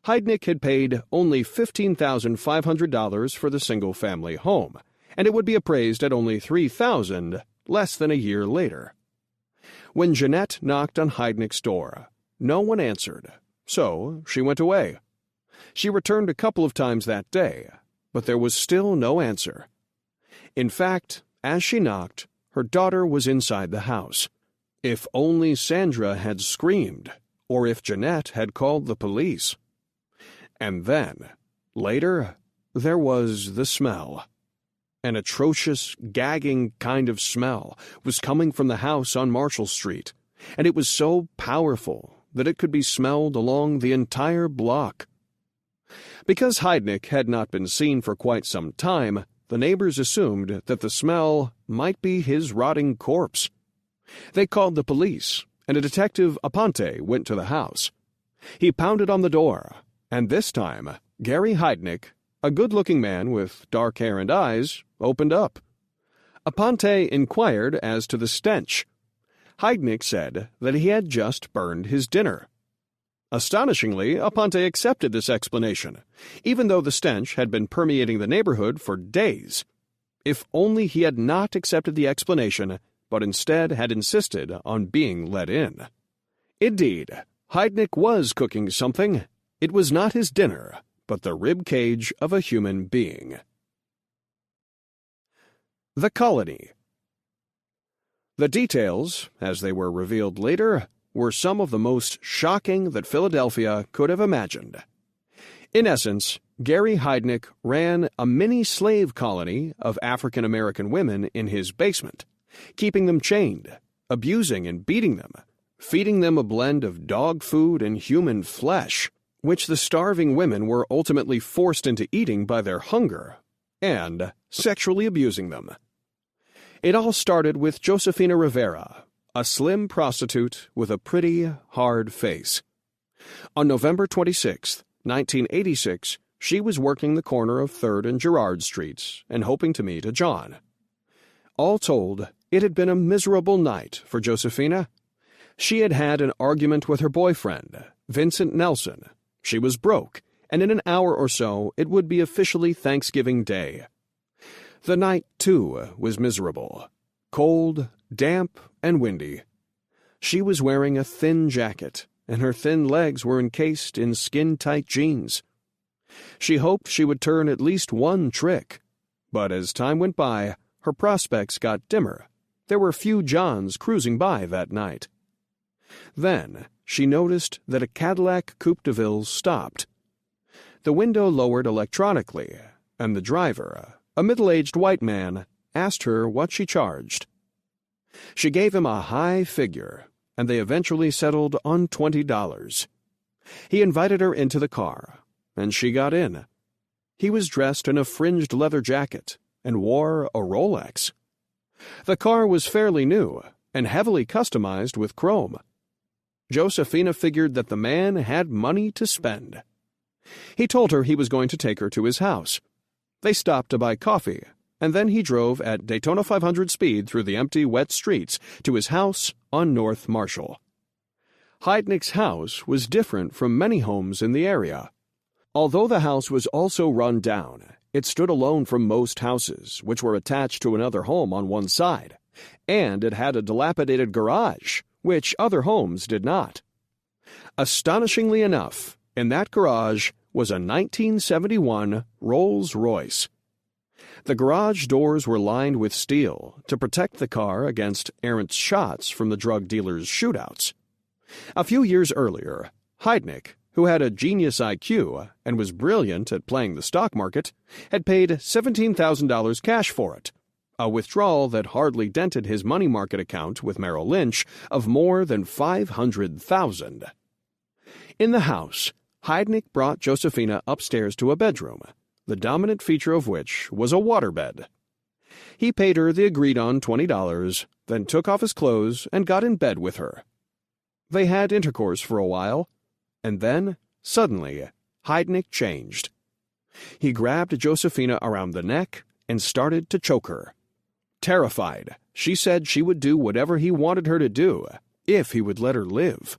Heidnik had paid only $15,500 for the single-family home, and it would be appraised at only $3,000 less than a year later. When Jeanette knocked on Heidnik's door, no one answered, so she went away. She returned a couple of times that day, but there was still no answer. In fact, as she knocked, her daughter was inside the house. If only Sandra had screamed, or if Jeanette had called the police. And then, later, there was the smell. An atrocious, gagging kind of smell was coming from the house on Marshall Street, and it was so powerful that it could be smelled along the entire block. Because Heidnik had not been seen for quite some time, the neighbors assumed that the smell might be his rotting corpse. They called the police, and a detective Aponte went to the house. He pounded on the door, and this time, Gary Heidnik, a good-looking man with dark hair and eyes, opened up. Aponte inquired as to the stench. Heidnik said that he had just burned his dinner. Astonishingly, Aponte accepted this explanation, even though the stench had been permeating the neighborhood for days. If only he had not accepted the explanation, but instead had insisted on being let in. Indeed, Heidnik was cooking something. It was not his dinner, but the rib cage of a human being. The Colony. The details, as they were revealed later, were some of the most shocking that Philadelphia could have imagined. In essence, Gary Heidnik ran a mini-slave colony of African-American women in his basement, keeping them chained, abusing and beating them, feeding them a blend of dog food and human flesh, which the starving women were ultimately forced into eating by their hunger, and sexually abusing them. It all started with Josefina Rivera, a slim prostitute with a pretty, hard face. On November 26, 1986, she was working the corner of 3rd and Girard Streets and hoping to meet a John. All told, it had been a miserable night for Josefina. She had had an argument with her boyfriend, Vincent Nelson. She was broke, and in an hour or so it would be officially Thanksgiving Day. The night, too, was miserable. Cold, damp, and windy. She was wearing a thin jacket, and her thin legs were encased in skin-tight jeans. She hoped she would turn at least one trick, but as time went by, her prospects got dimmer. There were few Johns cruising by that night. Then she noticed that a Cadillac Coupe de Ville stopped. The window lowered electronically, and the driver, a middle-aged white man, asked her what she charged. She gave him a high figure, and they eventually settled on $20. He invited her into the car, and she got in. He was dressed in a fringed leather jacket, and wore a Rolex. The car was fairly new and heavily customized with chrome. Josefina figured that the man had money to spend. He told her he was going to take her to his house. They stopped to buy coffee, and then he drove at Daytona 500 speed through the empty, wet streets to his house on North Marshall. Heidnick's house was different from many homes in the area. Although the house was also run down, it stood alone from most houses, which were attached to another home on one side, and it had a dilapidated garage, which other homes did not. Astonishingly enough, in that garage was a 1971 Rolls-Royce. The garage doors were lined with steel to protect the car against errant shots from the drug dealers' shootouts. A few years earlier, Heidnick, who had a genius IQ and was brilliant at playing the stock market, had paid $17,000 cash for it, a withdrawal that hardly dented his money market account with Merrill Lynch of more than $500,000. In the house, Heidnick brought Josefina upstairs to a bedroom, the dominant feature of which was a waterbed. He paid her the agreed-on $20, then took off his clothes and got in bed with her. They had intercourse for a while, and then, suddenly, Heidnick changed. He grabbed Josefina around the neck and started to choke her. Terrified, she said she would do whatever he wanted her to do, if he would let her live.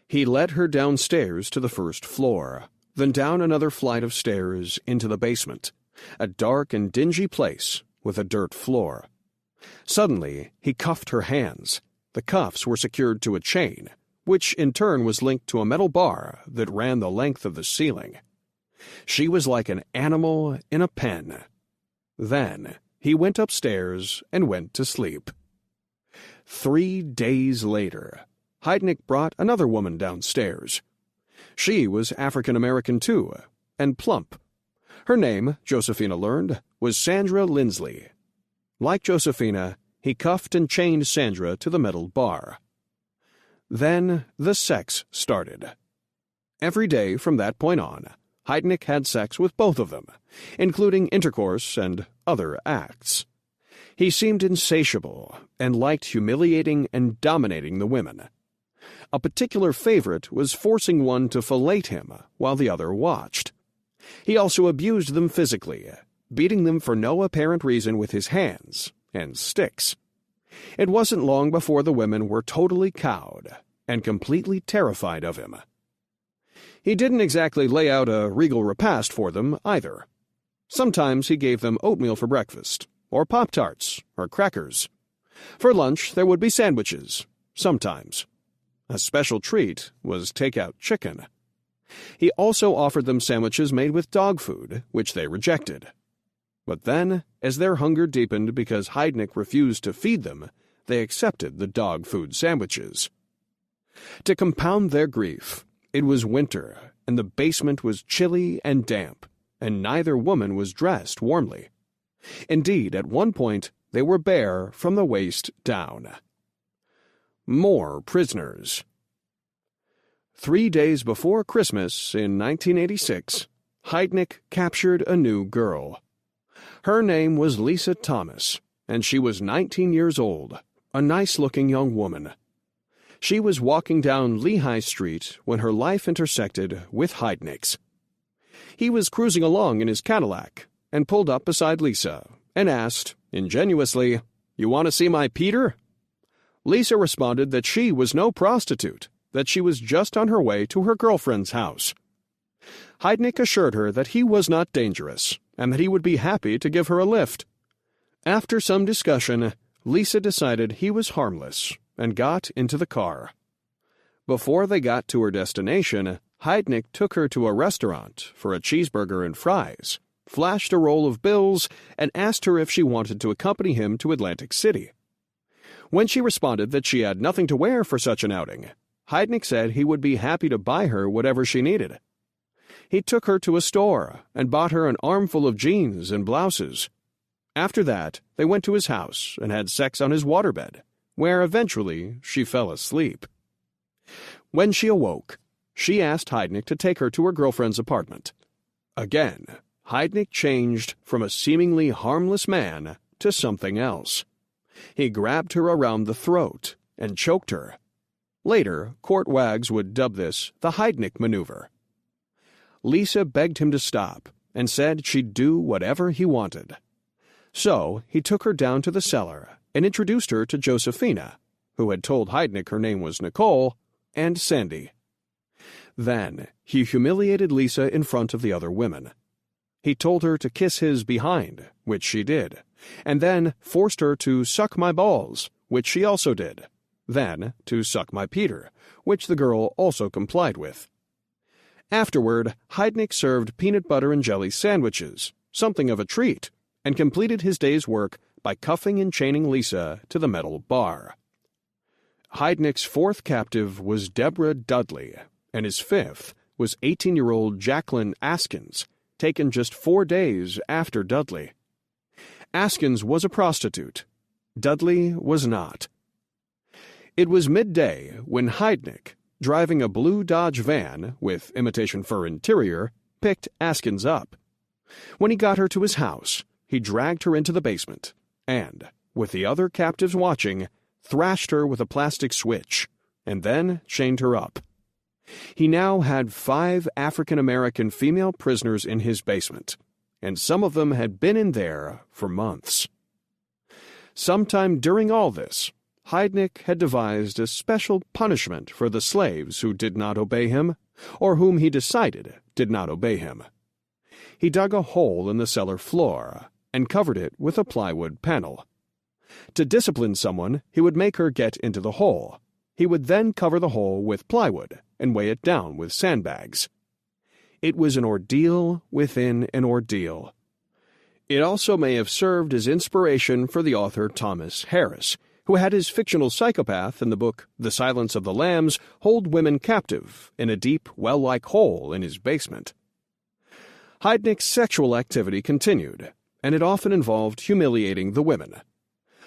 He led her downstairs to the first floor, then down another flight of stairs into the basement, a dark and dingy place with a dirt floor. Suddenly, he cuffed her hands. The cuffs were secured to a chain, which in turn was linked to a metal bar that ran the length of the ceiling. She was like an animal in a pen. Then he went upstairs and went to sleep. 3 days later, Heidnick brought another woman downstairs. She was African-American too, and plump. Her name, Josefina learned, was Sandra Lindsley. Like Josefina, he cuffed and chained Sandra to the metal bar. Then the sex started. Every day from that point on, Heidnick had sex with both of them, including intercourse and other acts. He seemed insatiable and liked humiliating and dominating the women. A particular favorite was forcing one to fillet him while the other watched. He also abused them physically, beating them for no apparent reason with his hands and sticks. It wasn't long before the women were totally cowed and completely terrified of him. He didn't exactly lay out a regal repast for them, either. Sometimes he gave them oatmeal for breakfast, or Pop-Tarts, or crackers. For lunch, there would be sandwiches, sometimes. A special treat was take-out chicken. He also offered them sandwiches made with dog food, which they rejected. But then, as their hunger deepened because Heidnick refused to feed them, they accepted the dog food sandwiches. To compound their grief, it was winter, and the basement was chilly and damp, and neither woman was dressed warmly. Indeed, at one point, they were bare from the waist down. More prisoners. 3 days before Christmas in 1986, Heidnick captured a new girl. Her name was Lisa Thomas, and she was 19 years old, a nice-looking young woman. She was walking down Lehigh Street when her life intersected with Heidnick's. He was cruising along in his Cadillac and pulled up beside Lisa and asked, ingenuously, "You want to see my Peter?" Lisa responded that she was no prostitute, that she was just on her way to her girlfriend's house. Heidnick assured her that he was not dangerous and that he would be happy to give her a lift. After some discussion, Lisa decided he was harmless and got into the car. Before they got to her destination, Heidnick took her to a restaurant for a cheeseburger and fries, flashed a roll of bills, and asked her if she wanted to accompany him to Atlantic City. When she responded that she had nothing to wear for such an outing, Heidnick said he would be happy to buy her whatever she needed. He took her to a store and bought her an armful of jeans and blouses. After that, they went to his house and had sex on his waterbed, where eventually she fell asleep. When she awoke, she asked Heidnick to take her to her girlfriend's apartment. Again, Heidnik changed from a seemingly harmless man to something else. He grabbed her around the throat and choked her. Later, court wags would dub this the Heidnik maneuver. Lisa begged him to stop and said she'd do whatever he wanted. So he took her down to the cellar and introduced her to Josephina, who had told Heidnik her name was Nicole, and Sandy. Then he humiliated Lisa in front of the other women. He told her to kiss his behind, which she did, and then forced her to suck my balls, which she also did, then to suck my Peter, which the girl also complied with. Afterward, Heidnik served peanut butter and jelly sandwiches, something of a treat, and completed his day's work by cuffing and chaining Lisa to the metal bar. Heidnik's fourth captive was Deborah Dudley, and his fifth was 18-year-old Jacqueline Askins, taken just 4 days after Dudley. Askins was a prostitute. Dudley was not. It was midday when Heidnik, driving a blue Dodge van with imitation fur interior, picked Askins up. When he got her to his house, he dragged her into the basement and, with the other captives watching, thrashed her with a plastic switch, and then chained her up. He now had 5 African-American female prisoners in his basement, and some of them had been in there for months. Sometime during all this, Heidnik had devised a special punishment for the slaves who did not obey him, or whom he decided did not obey him. He dug a hole in the cellar floor and covered it with a plywood panel. To discipline someone, he would make her get into the hole. He would then cover the hole with plywood and weigh it down with sandbags. It was an ordeal within an ordeal. It also may have served as inspiration for the author Thomas Harris, who had his fictional psychopath in the book The Silence of the Lambs hold women captive in a deep, well-like hole in his basement. Heidnik's sexual activity continued, and it often involved humiliating the women.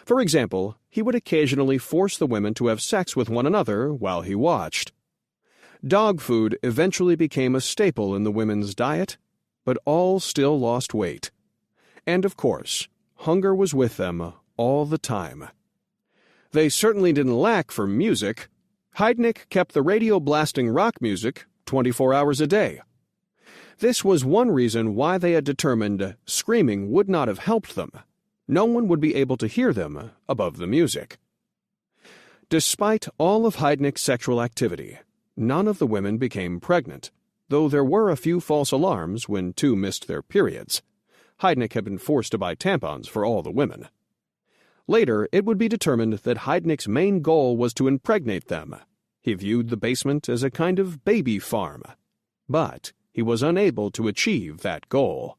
For example, he would occasionally force the women to have sex with one another while he watched. Dog food eventually became a staple in the women's diet, but all still lost weight. And of course, hunger was with them all the time. They certainly didn't lack for music. Heidnik kept the radio blasting rock music 24 hours a day. This was one reason why they had determined screaming would not have helped them. No one would be able to hear them above the music. Despite all of Heidnik's sexual activity, none of the women became pregnant, though there were a few false alarms when 2 missed their periods. Heidnik had been forced to buy tampons for all the women. Later, it would be determined that Heidnik's main goal was to impregnate them. He viewed the basement as a kind of baby farm. But he was unable to achieve that goal.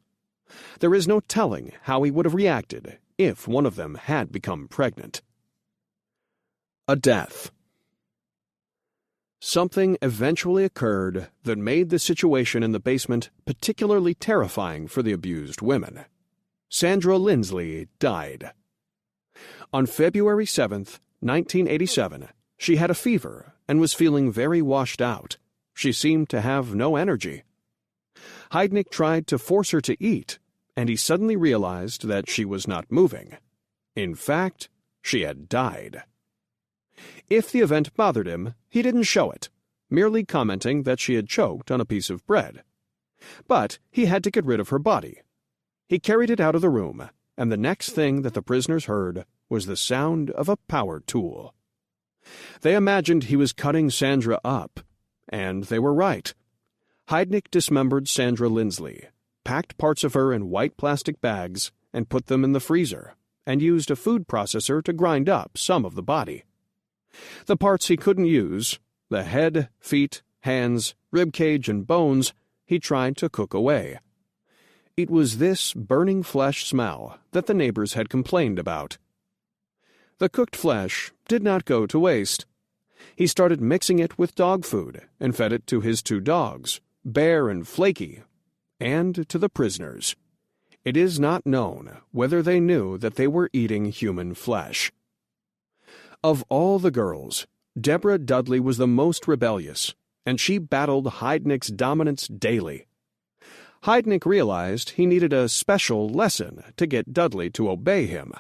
There is no telling how he would have reacted if one of them had become pregnant. A death. Something eventually occurred that made the situation in the basement particularly terrifying for the abused women. Sandra Lindsley died. On February 7th, 1987, she had a fever and was feeling very washed out. She seemed to have no energy. Heidnik tried to force her to eat, and he suddenly realized that she was not moving. In fact, she had died. If the event bothered him, he didn't show it, merely commenting that she had choked on a piece of bread. But he had to get rid of her body. He carried it out of the room, and the next thing that the prisoners heard was the sound of a power tool. They imagined he was cutting Sandra up, and they were right. Heidnik dismembered Sandra Lindsley, packed parts of her in white plastic bags, and put them in the freezer, and used a food processor to grind up some of the body. The parts he couldn't use, the head, feet, hands, ribcage, and bones, he tried to cook away. It was this burning flesh smell that the neighbors had complained about. The cooked flesh did not go to waste. He started mixing it with dog food and fed it to his 2 dogs, Bear and Flaky, and to the prisoners. It is not known whether they knew that they were eating human flesh. Of all the girls, Deborah Dudley was the most rebellious, and she battled Heidnik's dominance daily. Heidnik realized he needed a special lesson to get Dudley to obey him.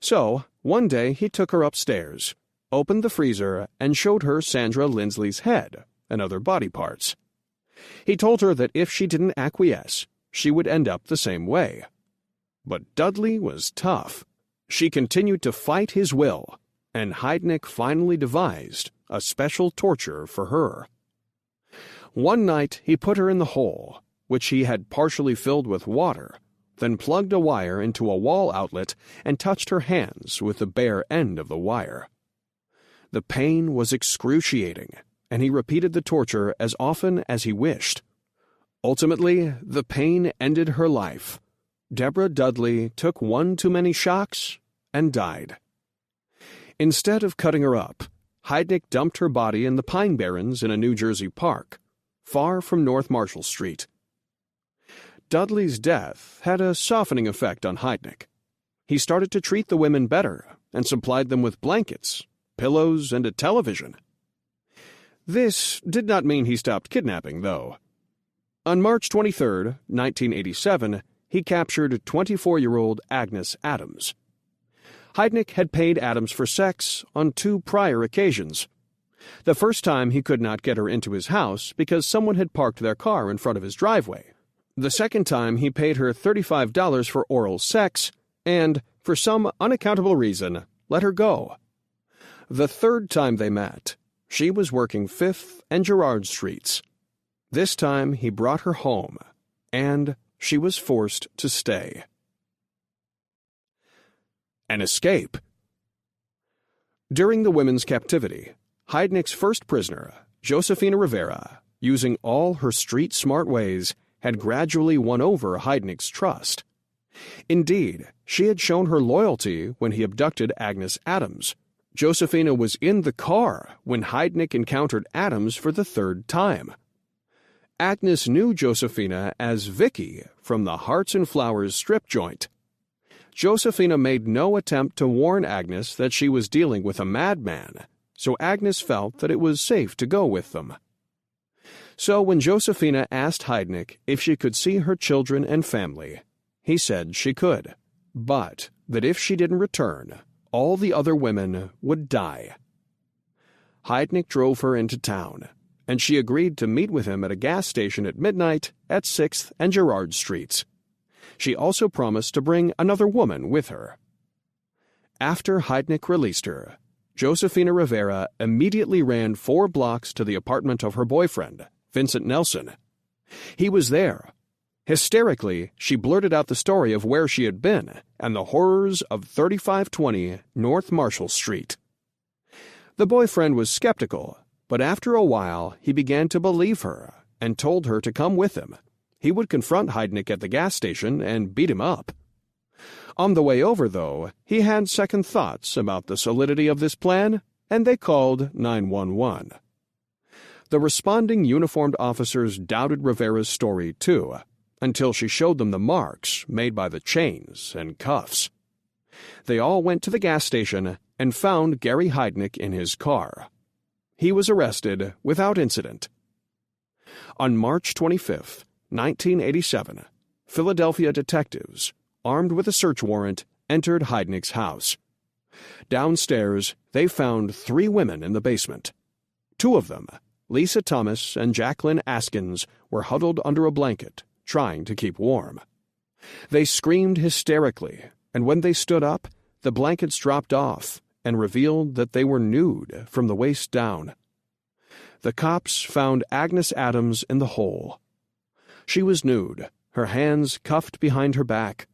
So, one day he took her upstairs, opened the freezer, and showed her Sandra Lindsley's head and other body parts. He told her that if she didn't acquiesce, she would end up the same way. But Dudley was tough. She continued to fight his will, and Heidnik finally devised a special torture for her. One night he put her in the hole, which he had partially filled with water, then plugged a wire into a wall outlet and touched her hands with the bare end of the wire. The pain was excruciating, and he repeated the torture as often as he wished. Ultimately, the pain ended her life. Deborah Dudley took one too many shocks and died. Instead of cutting her up, Heidnik dumped her body in the Pine Barrens in a New Jersey park, far from North Marshall Street. Dudley's death had a softening effect on Heidnik. He started to treat the women better and supplied them with blankets, pillows, and a television. This did not mean he stopped kidnapping, though. On March 23, 1987, he captured 24-year-old Agnes Adams. Heidnik had paid Adams for sex on 2 prior occasions. The first time he could not get her into his house because someone had parked their car in front of his driveway. The second time he paid her $35 for oral sex and, for some unaccountable reason, let her go. The third time they met, she was working 5th and Girard Streets. This time he brought her home, and she was forced to stay. An escape. During the women's captivity, Heidnik's first prisoner, Josefina Rivera, using all her street-smart ways, had gradually won over Heidnik's trust. Indeed, she had shown her loyalty when he abducted Agnes Adams. Josefina was in the car when Heidnik encountered Adams for the 3rd time. Agnes knew Josefina as Vicky from the Hearts and Flowers strip joint. Josefina made no attempt to warn Agnes that she was dealing with a madman, so Agnes felt that it was safe to go with them. So when Josefina asked Heidnik if she could see her children and family, he said she could, but that if she didn't return, all the other women would die. Heidnik drove her into town, and she agreed to meet with him at a gas station at midnight at 6th and Girard Streets. She also promised to bring another woman with her. After Heidnik released her, Josefina Rivera immediately ran 4 blocks to the apartment of her boyfriend, Vincent Nelson. He was there. Hysterically, she blurted out the story of where she had been and the horrors of 3520 North Marshall Street. The boyfriend was skeptical, but after a while he began to believe her and told her to come with him. He would confront Heidnik at the gas station and beat him up. On the way over, though, he had second thoughts about the solidity of this plan, and they called 911. The responding uniformed officers doubted Rivera's story, too, until she showed them the marks made by the chains and cuffs. They all went to the gas station and found Gary Heidnik in his car. He was arrested without incident. On March 25, 1987, Philadelphia detectives, armed with a search warrant, entered Heidnik's house. Downstairs, they found 3 women in the basement. 2 of them, Lisa Thomas and Jacqueline Askins, were huddled under a blanket, trying to keep warm. They screamed hysterically, and when they stood up, the blankets dropped off and revealed that they were nude from the waist down. The cops found Agnes Adams in the hole. She was nude, her hands cuffed behind her back.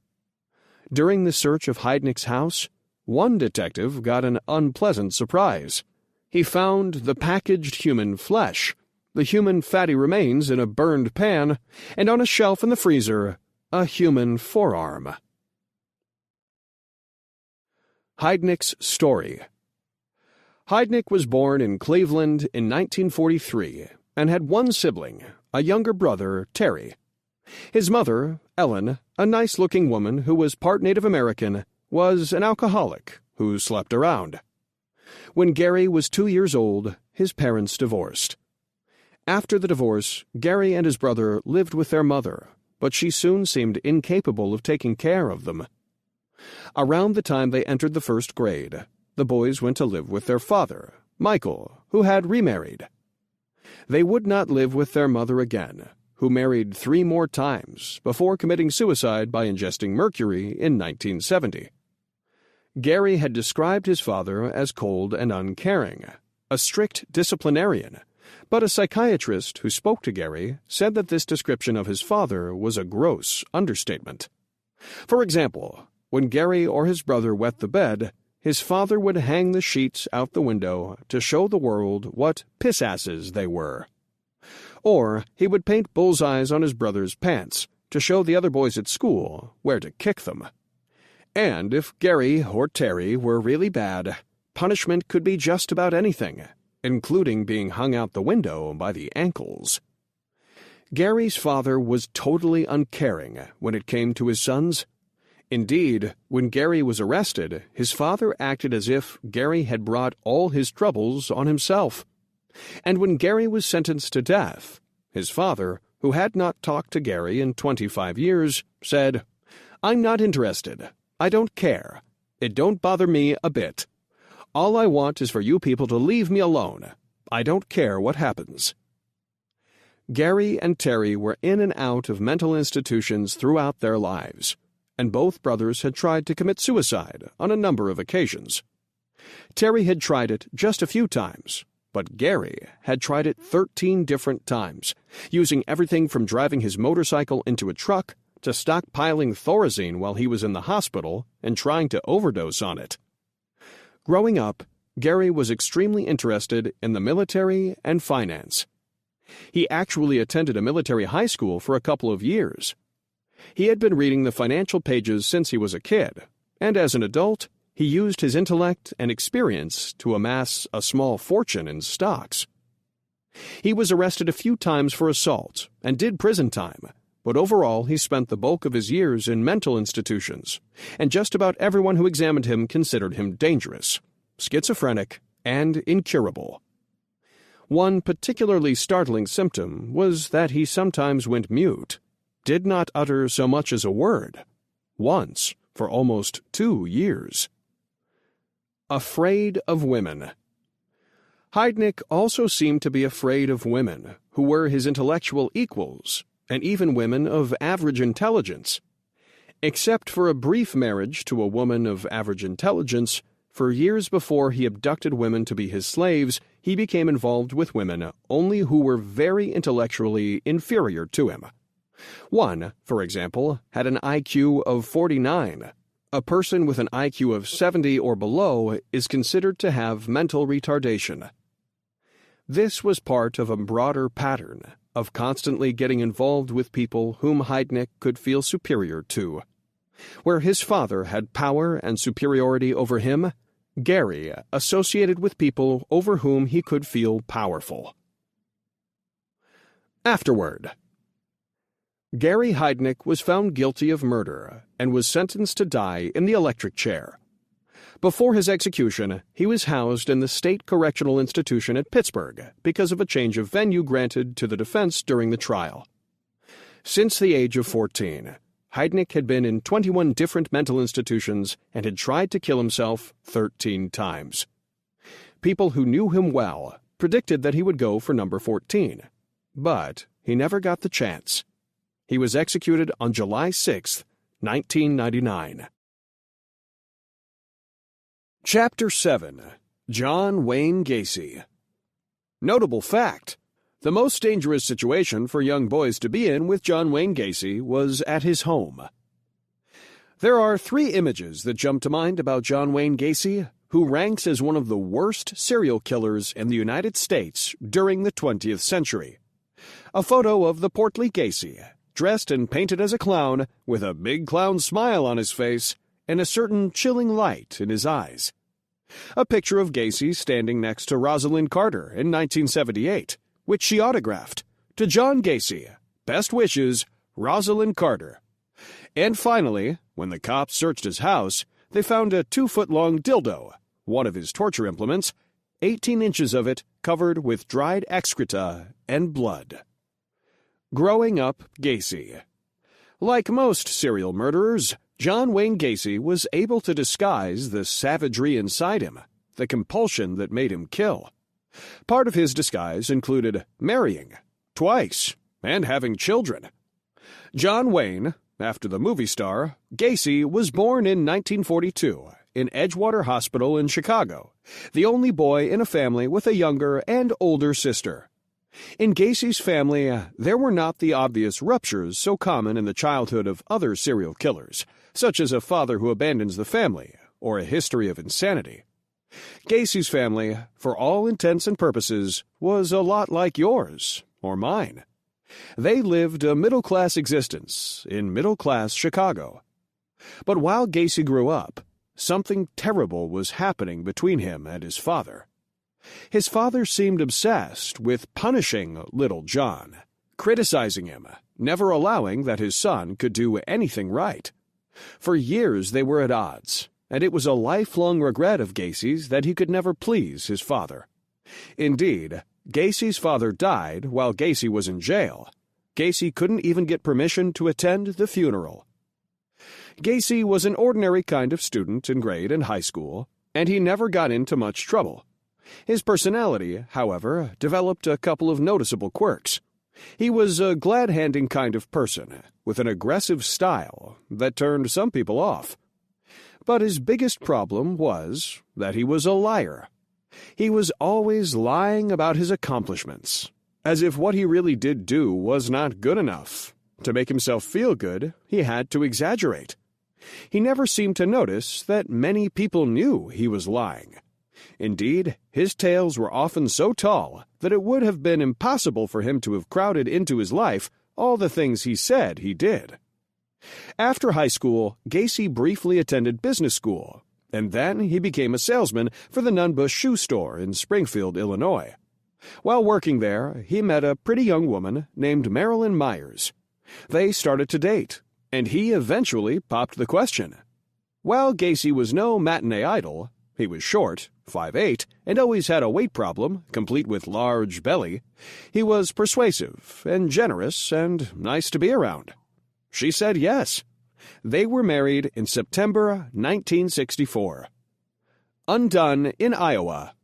During the search of Heidnik's house, one detective got an unpleasant surprise. He found the packaged human flesh, the human fatty remains in a burned pan, and on a shelf in the freezer, a human forearm. Heidnik's story. Heidnik was born in Cleveland in 1943 and had one sibling, a younger brother, Terry. His mother, Ellen, a nice-looking woman who was part Native American, was an alcoholic who slept around. When Gary was 2 years old, his parents divorced. After the divorce, Gary and his brother lived with their mother, but she soon seemed incapable of taking care of them. Around the time they entered the first grade, the boys went to live with their father, Michael, who had remarried. They would not live with their mother again, who married 3 more times before committing suicide by ingesting mercury in 1970. Gary had described his father as cold and uncaring, a strict disciplinarian, but a psychiatrist who spoke to Gary said that this description of his father was a gross understatement. For example, when Gary or his brother wet the bed, his father would hang the sheets out the window to show the world what piss-asses they were. Or he would paint bullseyes on his brother's pants to show the other boys at school where to kick them. And if Gary or Terry were really bad, punishment could be just about anything, including being hung out the window by the ankles. Gary's father was totally uncaring when it came to his sons. Indeed, when Gary was arrested, his father acted as if Gary had brought all his troubles on himself. And when Gary was sentenced to death, his father, who had not talked to Gary in 25 years, said, "I'm not interested. I don't care. It don't bother me a bit. All I want is for you people to leave me alone. I don't care what happens." Gary and Terry were in and out of mental institutions throughout their lives, and both brothers had tried to commit suicide on a number of occasions. Terry had tried it just a few times, but Gary had tried it 13 different times, using everything from driving his motorcycle into a truck to stockpiling Thorazine while he was in the hospital and trying to overdose on it. Growing up, Gary was extremely interested in the military and finance. He actually attended a military high school for a couple of years. He had been reading the financial pages since he was a kid, and as an adult, he used his intellect and experience to amass a small fortune in stocks. He was arrested a few times for assault and did prison time, but overall he spent the bulk of his years in mental institutions, and just about everyone who examined him considered him dangerous, schizophrenic, and incurable. One particularly startling symptom was that he sometimes went mute, did not utter so much as a word, once for almost 2 years. Afraid of women. Heidnik also seemed to be afraid of women who were his intellectual equals, and even women of average intelligence. Except for a brief marriage to a woman of average intelligence, for years before he abducted women to be his slaves, he became involved with women only who were very intellectually inferior to him. One, for example, had an IQ of 49. A person with an IQ of 70 or below is considered to have mental retardation. This was part of a broader pattern of constantly getting involved with people whom Heidnik could feel superior to. Where his father had power and superiority over him, Gary associated with people over whom he could feel powerful. Afterward. Gary Heidnik was found guilty of murder and was sentenced to die in the electric chair. Before his execution, he was housed in the State Correctional Institution at Pittsburgh because of a change of venue granted to the defense during the trial. Since the age of 14, Heidnik had been in 21 different mental institutions and had tried to kill himself 13 times. People who knew him well predicted that he would go for number 14, but he never got the chance. He was executed on July 6, 1999. Chapter 7. John Wayne Gacy. Notable fact: the most dangerous situation for young boys to be in with John Wayne Gacy was at his home. There are 3 images that jump to mind about John Wayne Gacy, who ranks as one of the worst serial killers in the United States during the 20th century. A photo of the portly Gacy, dressed and painted as a clown, with a big clown smile on his face and a certain chilling light in his eyes. A picture of Gacy standing next to Rosalind Carter in 1978, which she autographed, "To John Gacy, best wishes, Rosalind Carter." And finally, when the cops searched his house, they found a 2-foot-long dildo, one of his torture implements, 18 inches of it covered with dried excreta and blood. Growing up Gacy. Like most serial murderers, John Wayne Gacy was able to disguise the savagery inside him, the compulsion that made him kill. Part of his disguise included marrying, twice, and having children. John Wayne, after the movie star, Gacy was born in 1942 in Edgewater Hospital in Chicago, the only boy in a family with a younger and older sister. In Gacy's family, there were not the obvious ruptures so common in the childhood of other serial killers, such as a father who abandons the family or a history of insanity. Gacy's family, for all intents and purposes, was a lot like yours or mine. They lived a middle-class existence in middle-class Chicago. But while Gacy grew up, something terrible was happening between him and his father. His father seemed obsessed with punishing little John, criticizing him, never allowing that his son could do anything right. For years they were at odds, and it was a lifelong regret of Gacy's that he could never please his father. Indeed, Gacy's father died while Gacy was in jail. Gacy couldn't even get permission to attend the funeral. Gacy was an ordinary kind of student in grade and high school, and he never got into much trouble. His personality, however, developed a couple of noticeable quirks. He was a glad-handing kind of person, with an aggressive style that turned some people off. But his biggest problem was that he was a liar. He was always lying about his accomplishments, as if what he really did do was not good enough. To make himself feel good, he had to exaggerate. He never seemed to notice that many people knew he was lying. Indeed, his tales were often so tall that it would have been impossible for him to have crowded into his life all the things he said he did. After high school, Gacy briefly attended business school, and then he became a salesman for the Nunbush Shoe Store in Springfield, Illinois. While working there, he met a pretty young woman named Marilyn Myers. They started to date, and he eventually popped the question. While Gacy was no matinee idol, he was short, 5'8", and always had a weight problem, complete with large belly. He was persuasive and generous and nice to be around. She said yes. They were married in September 1964. Undone in Iowa.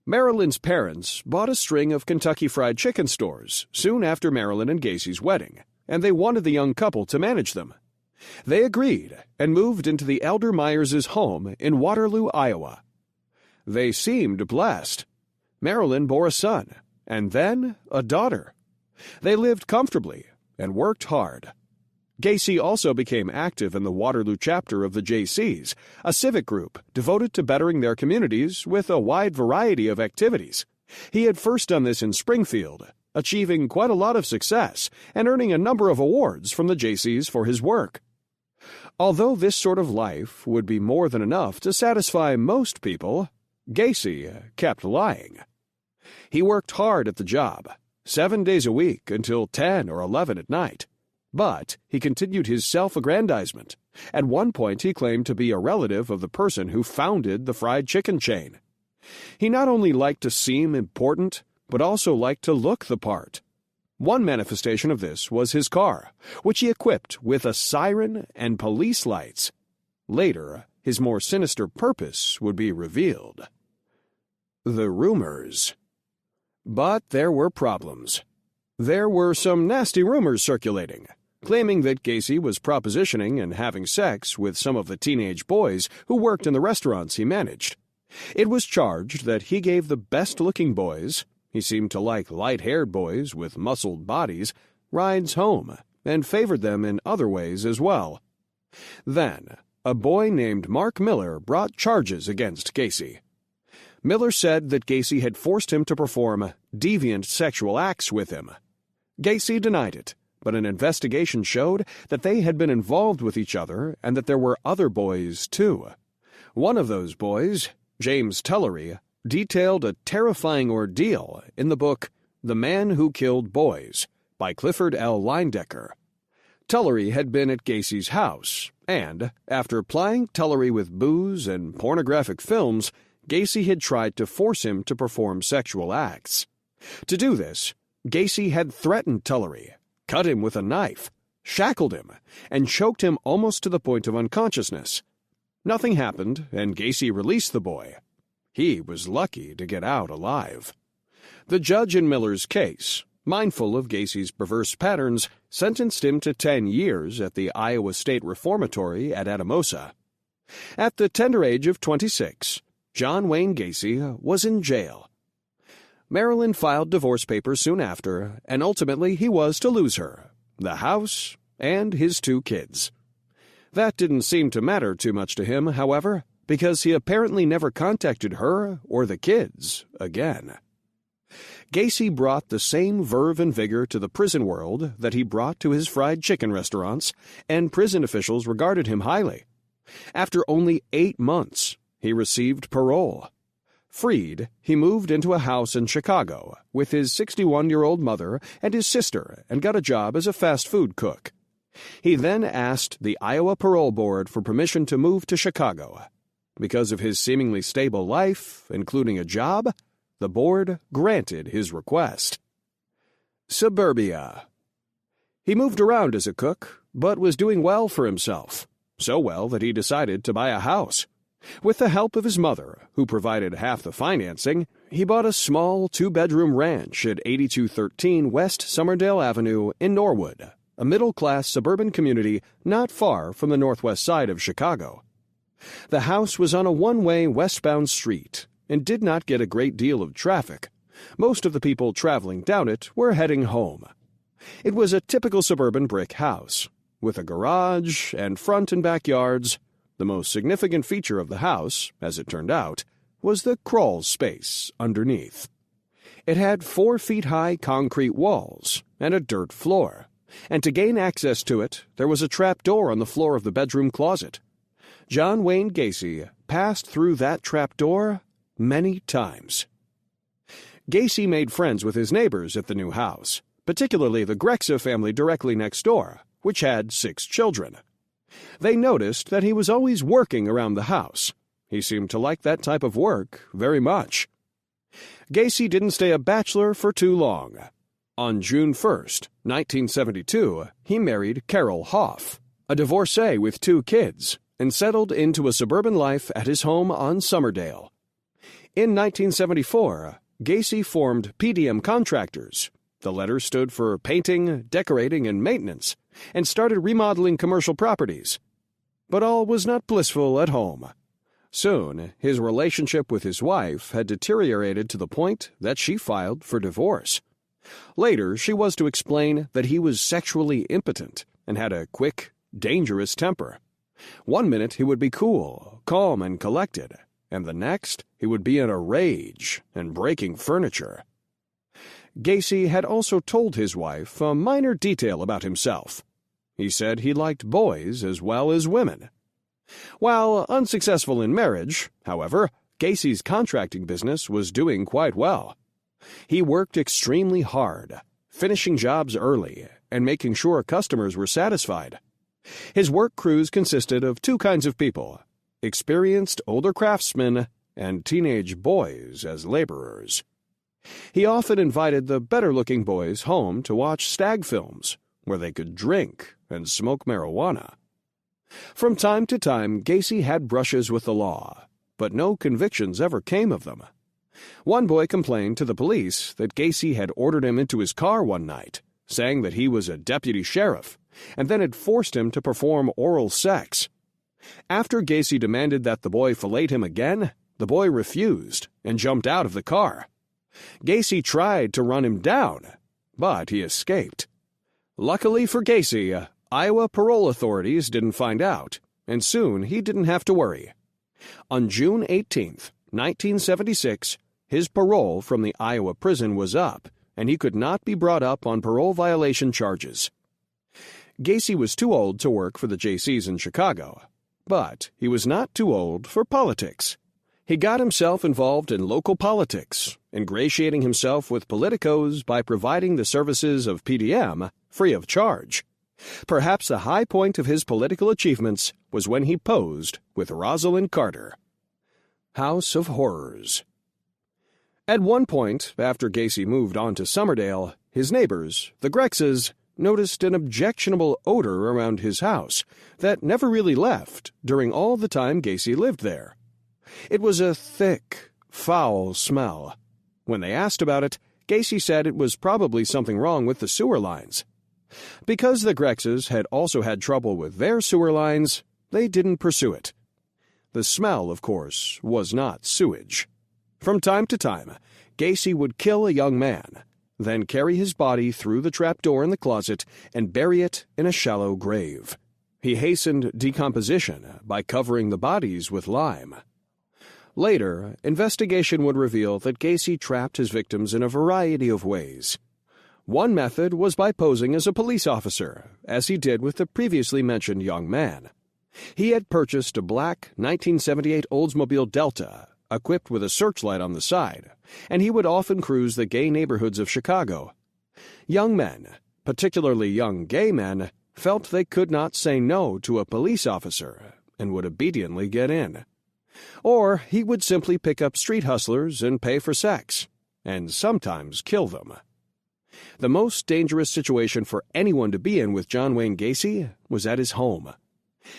Marilyn's parents bought a string of Kentucky Fried Chicken stores soon after Marilyn and Gacy's wedding, and they wanted the young couple to manage them. They agreed and moved into the elder Myers' home in Waterloo, Iowa. They seemed blessed. Marilyn bore a son, and then a daughter. They lived comfortably and worked hard. Gacy also became active in the Waterloo chapter of the JCs, a civic group devoted to bettering their communities with a wide variety of activities. He had first done this in Springfield, achieving quite a lot of success and earning a number of awards from the JCs for his work. Although this sort of life would be more than enough to satisfy most people, Gacy kept lying. He worked hard at the job, 7 days a week until 10 or 11 at night. But he continued his self-aggrandizement. At one point he claimed to be a relative of the person who founded the fried chicken chain. He not only liked to seem important, but also liked to look the part. One manifestation of this was his car, which he equipped with a siren and police lights. Later, his more sinister purpose would be revealed. The rumors. But there were problems. There were some nasty rumors circulating, claiming that Gacy was propositioning and having sex with some of the teenage boys who worked in the restaurants he managed. It was charged that he gave the best-looking boys — he seemed to like light-haired boys with muscled bodies — rides home, and favored them in other ways as well. Then, a boy named Mark Miller brought charges against Gacy. Miller said that Gacy had forced him to perform deviant sexual acts with him. Gacy denied it, but an investigation showed that they had been involved with each other and that there were other boys, too. One of those boys, James Tullery, detailed a terrifying ordeal in the book The Man Who Killed Boys by Clifford L. Leyendecker. Tullery had been at Gacy's house, and, after plying Tullery with booze and pornographic films, Gacy had tried to force him to perform sexual acts. To do this, Gacy had threatened Tullery, cut him with a knife, shackled him, and choked him almost to the point of unconsciousness. Nothing happened, and Gacy released the boy. He was lucky to get out alive. The judge in Miller's case, mindful of Gacy's perverse patterns, sentenced him to 10 years at the Iowa State Reformatory at Atamosa. At the tender age of 26, John Wayne Gacy was in jail. Marilyn filed divorce papers soon after, and ultimately he was to lose her, the house, and his 2 kids. That didn't seem to matter too much to him, however, because he apparently never contacted her or the kids again. Gacy brought the same verve and vigor to the prison world that he brought to his fried chicken restaurants, and prison officials regarded him highly. After only 8 months, he received parole. Freed, he moved into a house in Chicago with his 61-year-old mother and his sister and got a job as a fast food cook. He then asked the Iowa Parole Board for permission to move to Chicago. Because of his seemingly stable life, including a job, the board granted his request. Suburbia. He moved around as a cook, but was doing well for himself, so well that he decided to buy a house. With the help of his mother, who provided half the financing, he bought a small 2-bedroom ranch at 8213 West Summerdale Avenue in Norwood, a middle-class suburban community not far from the northwest side of Chicago. The house was on a one-way westbound street and did not get a great deal of traffic. Most of the people traveling down it were heading home. It was a typical suburban brick house, with a garage and front and backyards. The most significant feature of the house, as it turned out, was the crawl space underneath. It had 4-feet-high concrete walls and a dirt floor, and to gain access to it, there was a trap door on the floor of the bedroom closet. John Wayne Gacy passed through that trap door many times. Gacy made friends with his neighbors at the new house, particularly the Grexa family directly next door, which had 6 children. They noticed that he was always working around the house. He seemed to like that type of work very much. Gacy didn't stay a bachelor for too long. On June 1st, 1972, he married Carol Hoff, a divorcee with 2 kids, and settled into a suburban life at his home on Summerdale. In 1974, Gacy formed PDM Contractors. The letter stood for Painting, Decorating, and Maintenance, and started remodeling commercial properties. But all was not blissful at home. Soon, his relationship with his wife had deteriorated to the point that she filed for divorce. Later, she was to explain that he was sexually impotent and had a quick, dangerous temper. One minute he would be cool, calm, and collected, and the next he would be in a rage and breaking furniture. Gacy had also told his wife a minor detail about himself. He said he liked boys as well as women. While unsuccessful in marriage, however, Gacy's contracting business was doing quite well. He worked extremely hard, finishing jobs early and making sure customers were satisfied. His work crews consisted of 2 kinds of people: experienced older craftsmen and teenage boys as laborers. He often invited the better-looking boys home to watch stag films, where they could drink and smoke marijuana. From time to time, Gacy had brushes with the law, but no convictions ever came of them. One boy complained to the police that Gacy had ordered him into his car one night, saying that he was a deputy sheriff, and then had forced him to perform oral sex. After Gacy demanded that the boy fillet him again, the boy refused and jumped out of the car. Gacy tried to run him down, but he escaped. Luckily for Gacy, Iowa parole authorities didn't find out, and soon he didn't have to worry. On June 18, 1976, his parole from the Iowa prison was up, and he could not be brought up on parole violation charges. Gacy was too old to work for the JCs in Chicago, but he was not too old for politics. He got himself involved in local politics, ingratiating himself with politicos by providing the services of PDM free of charge. Perhaps the high point of his political achievements was when he posed with Rosalind Carter. House of Horrors. At one point, after Gacy moved on to Summerdale, his neighbors, the Grexes, noticed an objectionable odor around his house that never really left during all the time Gacy lived there. It was a thick, foul smell. When they asked about it, Gacy said it was probably something wrong with the sewer lines. Because the Grexes had also had trouble with their sewer lines, they didn't pursue it. The smell, of course, was not sewage. From time to time, Gacy would kill a young man, then carry his body through the trapdoor in the closet and bury it in a shallow grave. He hastened decomposition by covering the bodies with lime. Later, investigation would reveal that Gacy trapped his victims in a variety of ways. One method was by posing as a police officer, as he did with the previously mentioned young man. He had purchased a black 1978 Oldsmobile Delta, equipped with a searchlight on the side, and he would often cruise the gay neighborhoods of Chicago. Young men, particularly young gay men, felt they could not say no to a police officer and would obediently get in. Or he would simply pick up street hustlers and pay for sex, and sometimes kill them. The most dangerous situation for anyone to be in with John Wayne Gacy was at his home.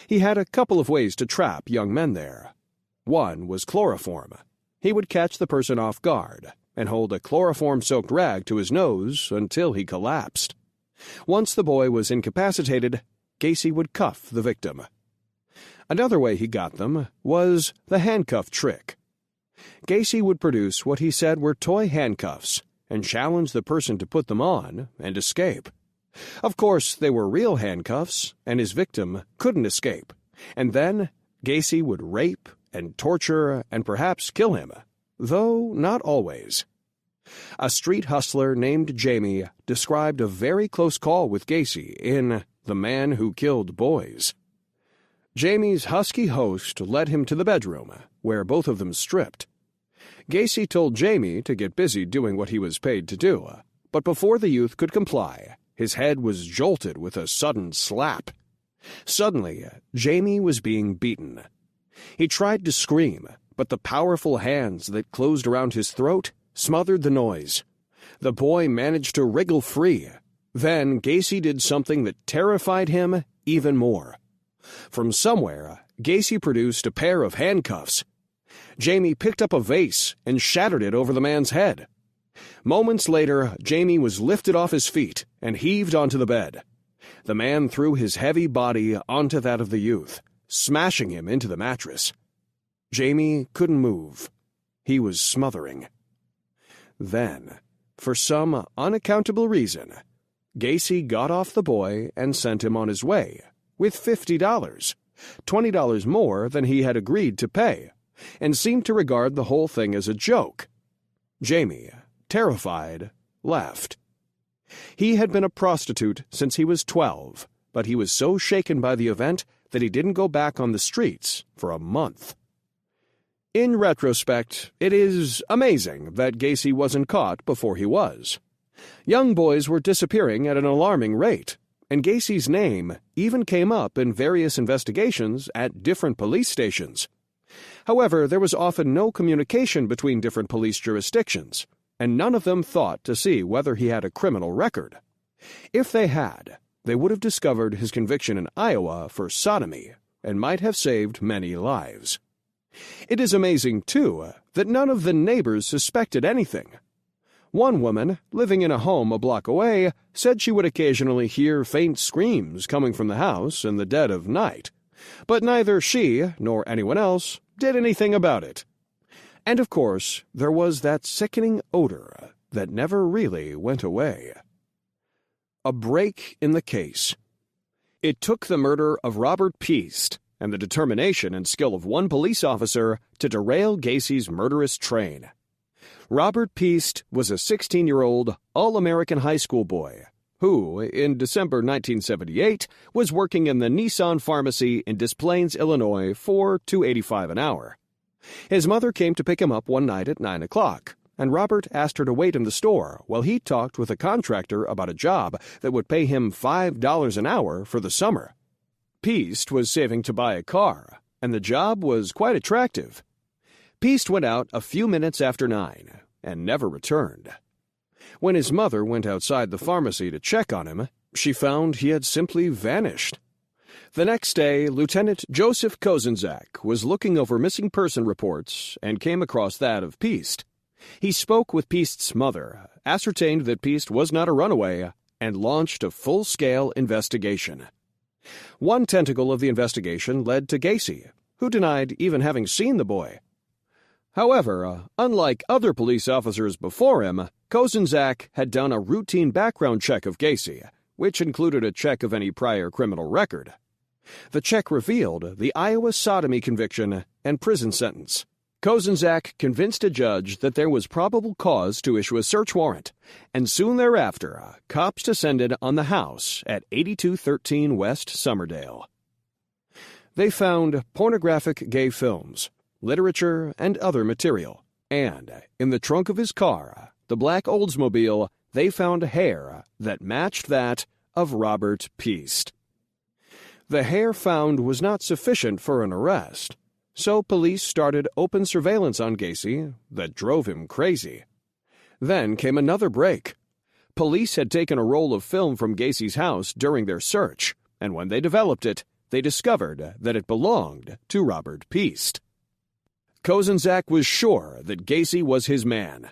He had a couple of ways to trap young men there. One was chloroform. He would catch the person off guard and hold a chloroform-soaked rag to his nose until he collapsed. Once the boy was incapacitated, Gacy would cuff the victim. Another way he got them was the handcuff trick. Gacy would produce what he said were toy handcuffs and challenge the person to put them on and escape. Of course, they were real handcuffs, and his victim couldn't escape. And then Gacy would rape and torture and perhaps kill him, though not always. A street hustler named Jamie described a very close call with Gacy in The Man Who Killed Boys. Jamie's husky host led him to the bedroom, where both of them stripped. Gacy told Jamie to get busy doing what he was paid to do, but before the youth could comply, his head was jolted with a sudden slap. Suddenly, Jamie was being beaten. He tried to scream, but the powerful hands that closed around his throat smothered the noise. The boy managed to wriggle free. Then Gacy did something that terrified him even more. From somewhere, Gacy produced a pair of handcuffs. Jamie picked up a vase and shattered it over the man's head. Moments later, Jamie was lifted off his feet and heaved onto the bed. The man threw his heavy body onto that of the youth, smashing him into the mattress. Jamie couldn't move. He was smothering. Then, for some unaccountable reason, Gacy got off the boy and sent him on his way, with $50, $20 more than he had agreed to pay, and seemed to regard the whole thing as a joke. Jamie, terrified, left. He had been a prostitute since he was 12, but he was so shaken by the event that he didn't go back on the streets for a month. In retrospect, it is amazing that Gacy wasn't caught before he was. Young boys were disappearing at an alarming rate, and Gacy's name even came up in various investigations at different police stations. However, there was often no communication between different police jurisdictions, and none of them thought to see whether he had a criminal record. If they had, they would have discovered his conviction in Iowa for sodomy and might have saved many lives. It is amazing, too, that none of the neighbors suspected anything. One woman, living in a home a block away, said she would occasionally hear faint screams coming from the house in the dead of night, but neither she nor anyone else did anything about it. And of course, there was that sickening odor that never really went away. A break in the case. It took the murder of Robert Peast and the determination and skill of one police officer to derail Gacy's murderous train. Robert Peast was a 16-year-old all-American high school boy who, in December 1978, was working in the Nissan pharmacy in Des Plaines, Illinois for $2.85 an hour. His mother came to pick him up one night at 9 o'clock, and Robert asked her to wait in the store while he talked with a contractor about a job that would pay him $5 an hour for the summer. Peast was saving to buy a car, and the job was quite attractive. Peast went out a few minutes after 9 and never returned. When his mother went outside the pharmacy to check on him, she found he had simply vanished. The next day, Lieutenant Joseph Kozenzak was looking over missing person reports and came across that of Piest. He spoke with Piest's mother, ascertained that Piest was not a runaway, and launched a full-scale investigation. One tentacle of the investigation led to Gacy, who denied even having seen the boy. However, unlike other police officers before him, Kozenzak had done a routine background check of Gacy, which included a check of any prior criminal record. The check revealed the Iowa sodomy conviction and prison sentence. Kozenzak convinced a judge that there was probable cause to issue a search warrant, and soon thereafter, cops descended on the house at 8213 West Summerdale. They found pornographic gay films, literature, and other material, and in the trunk of his car, the black Oldsmobile, they found hair that matched that of Robert Piest. The hair found was not sufficient for an arrest, so police started open surveillance on Gacy that drove him crazy. Then came another break. Police had taken a roll of film from Gacy's house during their search, and when they developed it, they discovered that it belonged to Robert Piest. Kozenzak was sure that Gacy was his man,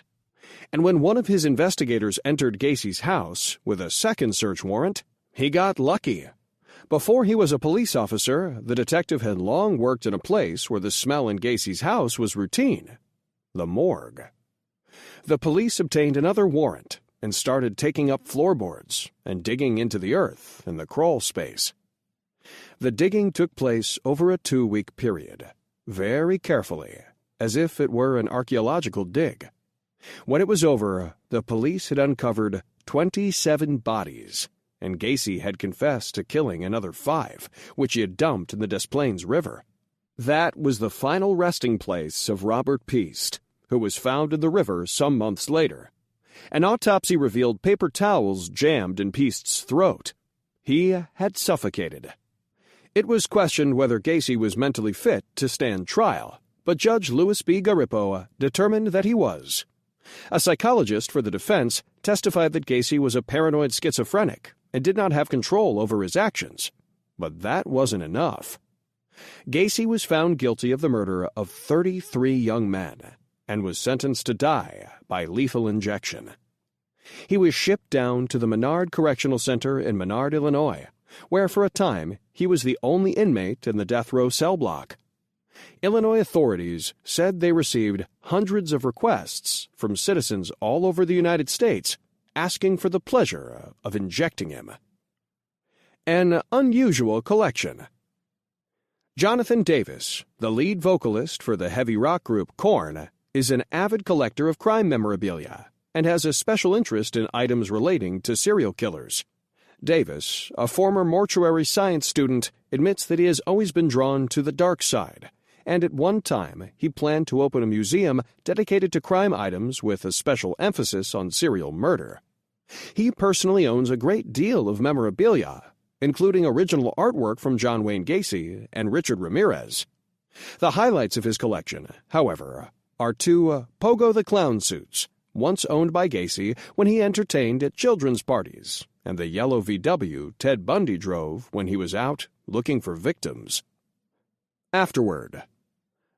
and when one of his investigators entered Gacy's house with a second search warrant, he got lucky. Before he was a police officer, the detective had long worked in a place where the smell in Gacy's house was routine: the morgue. The police obtained another warrant and started taking up floorboards and digging into the earth in the crawl space. The digging took place over a 2-week period, very carefully, as if it were an archaeological dig. When it was over, the police had uncovered 27 bodies, and Gacy had confessed to killing another 5, which he had dumped in the Des Plaines River. That was the final resting place of Robert Piest, who was found in the river some months later. An autopsy revealed paper towels jammed in Piest's throat. He had suffocated. It was questioned whether Gacy was mentally fit to stand trial, but Judge Louis B. Garippo determined that he was. A psychologist for the defense testified that Gacy was a paranoid schizophrenic and did not have control over his actions. But that wasn't enough. Gacy was found guilty of the murder of 33 young men and was sentenced to die by lethal injection. He was shipped down to the Menard Correctional Center in Menard, Illinois, where for a time he was the only inmate in the death row cell block. Illinois authorities said they received hundreds of requests from citizens all over the United States asking for the pleasure of injecting him. An unusual collection. Jonathan Davis, the lead vocalist for the heavy rock group Korn, is an avid collector of crime memorabilia and has a special interest in items relating to serial killers. Davis, a former mortuary science student, admits that he has always been drawn to the dark side, and at one time he planned to open a museum dedicated to crime items with a special emphasis on serial murder. He personally owns a great deal of memorabilia, including original artwork from John Wayne Gacy and Richard Ramirez. The highlights of his collection, however, are 2 Pogo the Clown suits, once owned by Gacy when he entertained at children's parties, and the yellow VW Ted Bundy drove when he was out looking for victims. Afterward.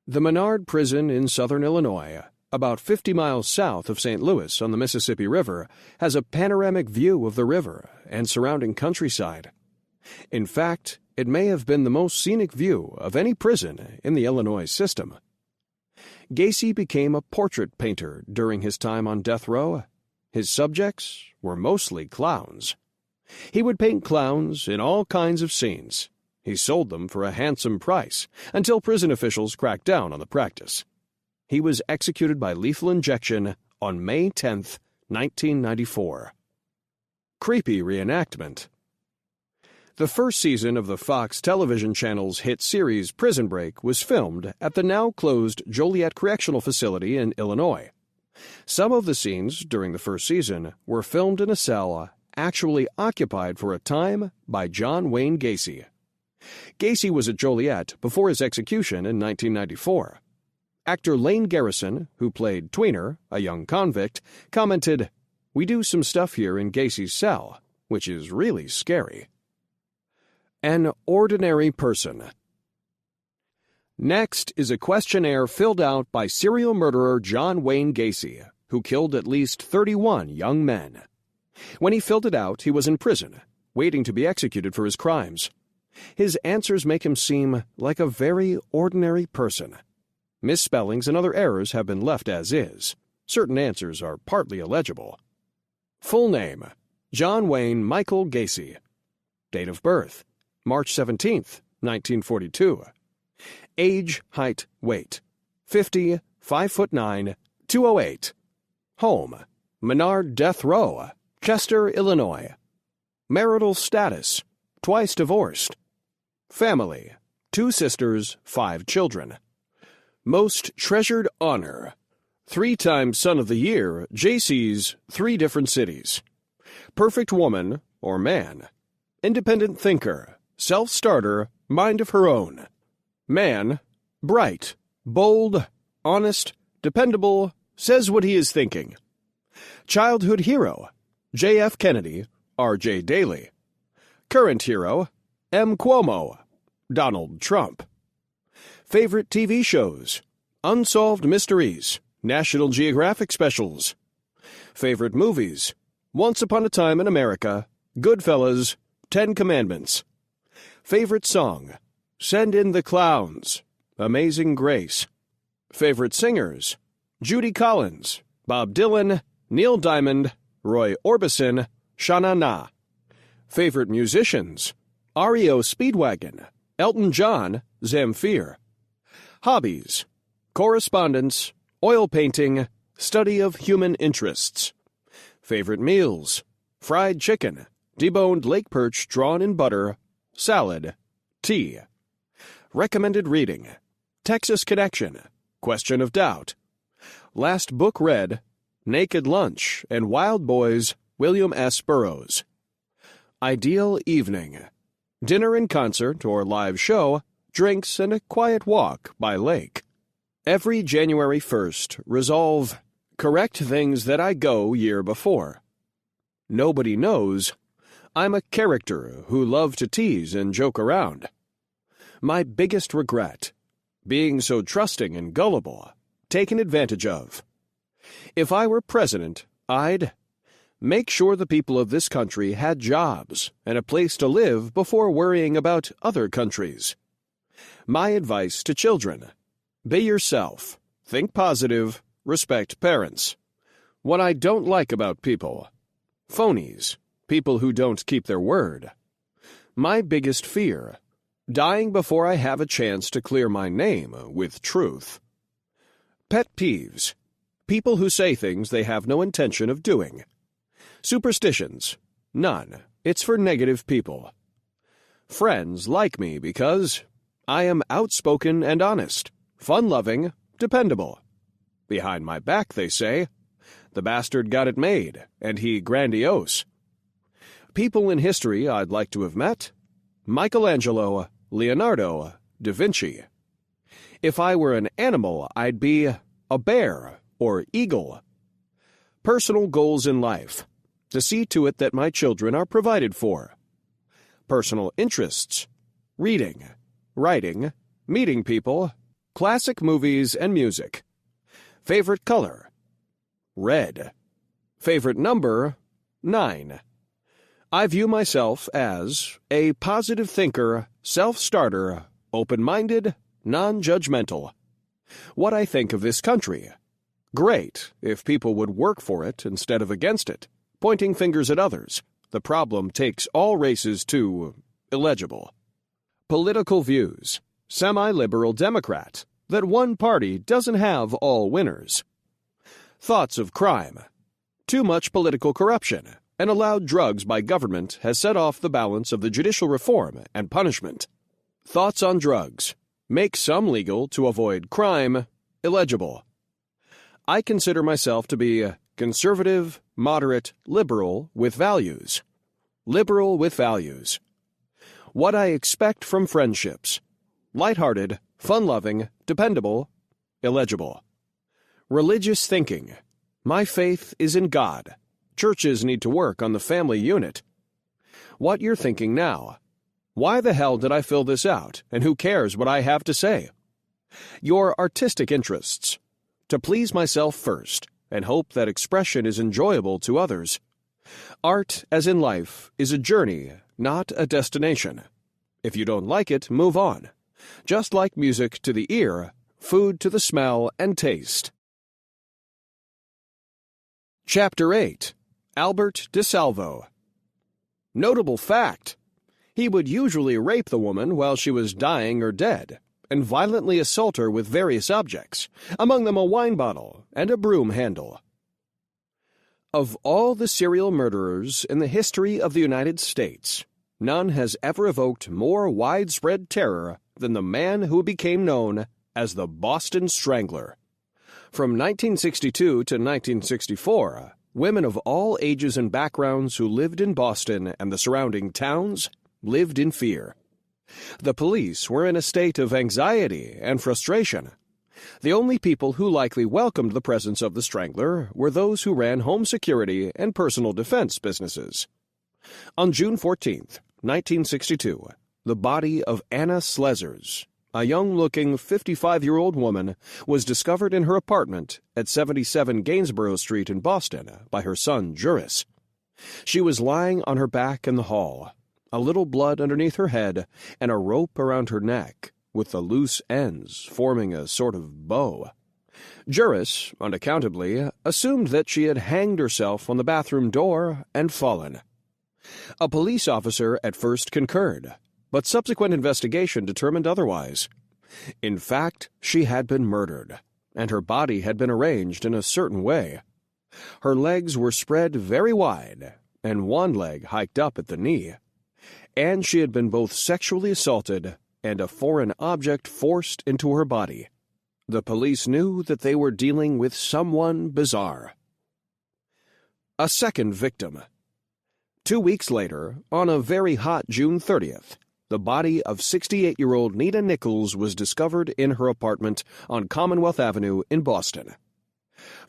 The Menard Prison in southern Illinois, about 50 miles south of St. Louis on the Mississippi River, has a panoramic view of the river and surrounding countryside. In fact, it may have been the most scenic view of any prison in the Illinois system. Gacy became a portrait painter during his time on death row. His subjects were mostly clowns. He would paint clowns in all kinds of scenes. He sold them for a handsome price until prison officials cracked down on the practice. He was executed by lethal injection on May 10, 1994. Creepy reenactment. The first season of the Fox television channel's hit series Prison Break was filmed at the now-closed Joliet Correctional Facility in Illinois. Some of the scenes during the first season were filmed in a cell actually occupied for a time by John Wayne Gacy. Gacy was at Joliet before his execution in 1994. Actor Lane Garrison, who played Tweener, a young convict, commented, "We do some stuff here in Gacy's cell," which is really scary. An ordinary person. Next is a questionnaire filled out by serial murderer John Wayne Gacy, who killed at least 31 young men. When he filled it out, he was in prison, waiting to be executed for his crimes. His answers make him seem like a very ordinary person. Misspellings and other errors have been left as is. Certain answers are partly illegible. Full name: John Wayne Michael Gacy. Date of birth: March 17, 1942. Age, height, weight: 50, 5'9", 208. Home: Menard Death Row, Chester, Illinois. Marital status: twice divorced. Family: 2 sisters, 5 children. Most treasured honor: 3-time Son of the Year, JC's 3 different cities. Perfect woman or man. Independent thinker, self-starter, mind of her own. Man: bright, bold, honest, dependable, says what he is thinking. Childhood hero: J.F. Kennedy, R.J. Daley. Current hero: M. Cuomo, Donald Trump. Favorite TV shows: Unsolved Mysteries, National Geographic specials. Favorite movies: Once Upon a Time in America, Goodfellas, 10 Commandments. Favorite song: Send in the Clowns, Amazing Grace. Favorite singers: Judy Collins, Bob Dylan, Neil Diamond, Roy Orbison, Sha-Na Na. Favorite musicians: REO Speedwagon, Elton John, Zamfir. Hobbies: correspondence, oil painting, study of human interests. Favorite meals: fried chicken, deboned lake perch drawn in butter, salad, tea. Recommended reading: Texas Connection, Question of Doubt. Last book read: Naked Lunch and Wild Boys, William S. Burroughs. Ideal evening: dinner and concert or live show, drinks and a quiet walk by lake. Every January 1st, resolve: correct things that I go year before. Nobody knows. I'm a character who love to tease and joke around. My biggest regret: being so trusting and gullible, taken advantage of. If I were president, I'd make sure the people of this country had jobs and a place to live before worrying about other countries. My advice to children: be yourself, think positive, respect parents. What I don't like about people: phonies, people who don't keep their word. My biggest fear: dying before I have a chance to clear my name with truth. Pet peeves: people who say things they have no intention of doing. Superstitions: none. It's for negative people. Friends like me because I am outspoken and honest, fun-loving, dependable. Behind my back, they say, the bastard got it made, and he grandiose. People in history I'd like to have met: Michelangelo, Leonardo, Da Vinci. If I were an animal, I'd be a bear or eagle. Personal goals in life: to see to it that my children are provided for. Personal interests: reading, writing, meeting people, classic movies and music. Favorite color: red. Favorite number: 9. I view myself as a positive thinker, self-starter, open-minded, non-judgmental. What I think of this country: great if people would work for it instead of against it, pointing fingers at others. The problem takes all races to illegible. Political views: semi-liberal Democrat, that one party doesn't have all winners. Thoughts of crime: too much political corruption and allowed drugs by government has set off the balance of the judicial reform and punishment. Thoughts on drugs: make some legal to avoid crime, illegible. I consider myself to be conservative, moderate, liberal with values. Liberal with values. What I expect from friendships: lighthearted, fun-loving, dependable, illegible. Religious thinking: my faith is in God. Churches need to work on the family unit. what you're thinking now. Why the hell did I fill this out, and who cares what I have to say? Your artistic interests. To please myself first, and hope that expression is enjoyable to others. Art, as in life, is a journey, not a destination. If you don't like it, move on. Just like music to the ear, food to the smell and taste. Chapter 8. Albert DeSalvo. Notable fact: he would usually rape the woman while she was dying or dead, and violently assault her with various objects, among them a wine bottle and a broom handle. Of all the serial murderers in the history of the United States, none has ever evoked more widespread terror than the man who became known as the Boston Strangler. From 1962 to 1964, women of all ages and backgrounds who lived in Boston and the surrounding towns lived in fear. The police were in a state of anxiety and frustration. The only people who likely welcomed the presence of the Strangler were those who ran home security and personal defense businesses. On June 14, 1962, the body of Anna Slezers, a young-looking 55-year-old woman, was discovered in her apartment at 77 Gainsborough Street in Boston by her son Juris. She was lying on her back in the hall, a little blood underneath her head and a rope around her neck, with the loose ends forming a sort of bow. Juris, unaccountably, assumed that she had hanged herself on the bathroom door and fallen. A police officer at first concurred, but subsequent investigation determined otherwise. In fact, she had been murdered, and her body had been arranged in a certain way. Her legs were spread very wide, and one leg hiked up at the knee, and she had been both sexually assaulted and a foreign object forced into her body. The police knew that they were dealing with someone bizarre. A second victim. 2 weeks later, on a very hot June 30th, the body of 68-year-old Nita Nichols was discovered in her apartment on Commonwealth Avenue in Boston.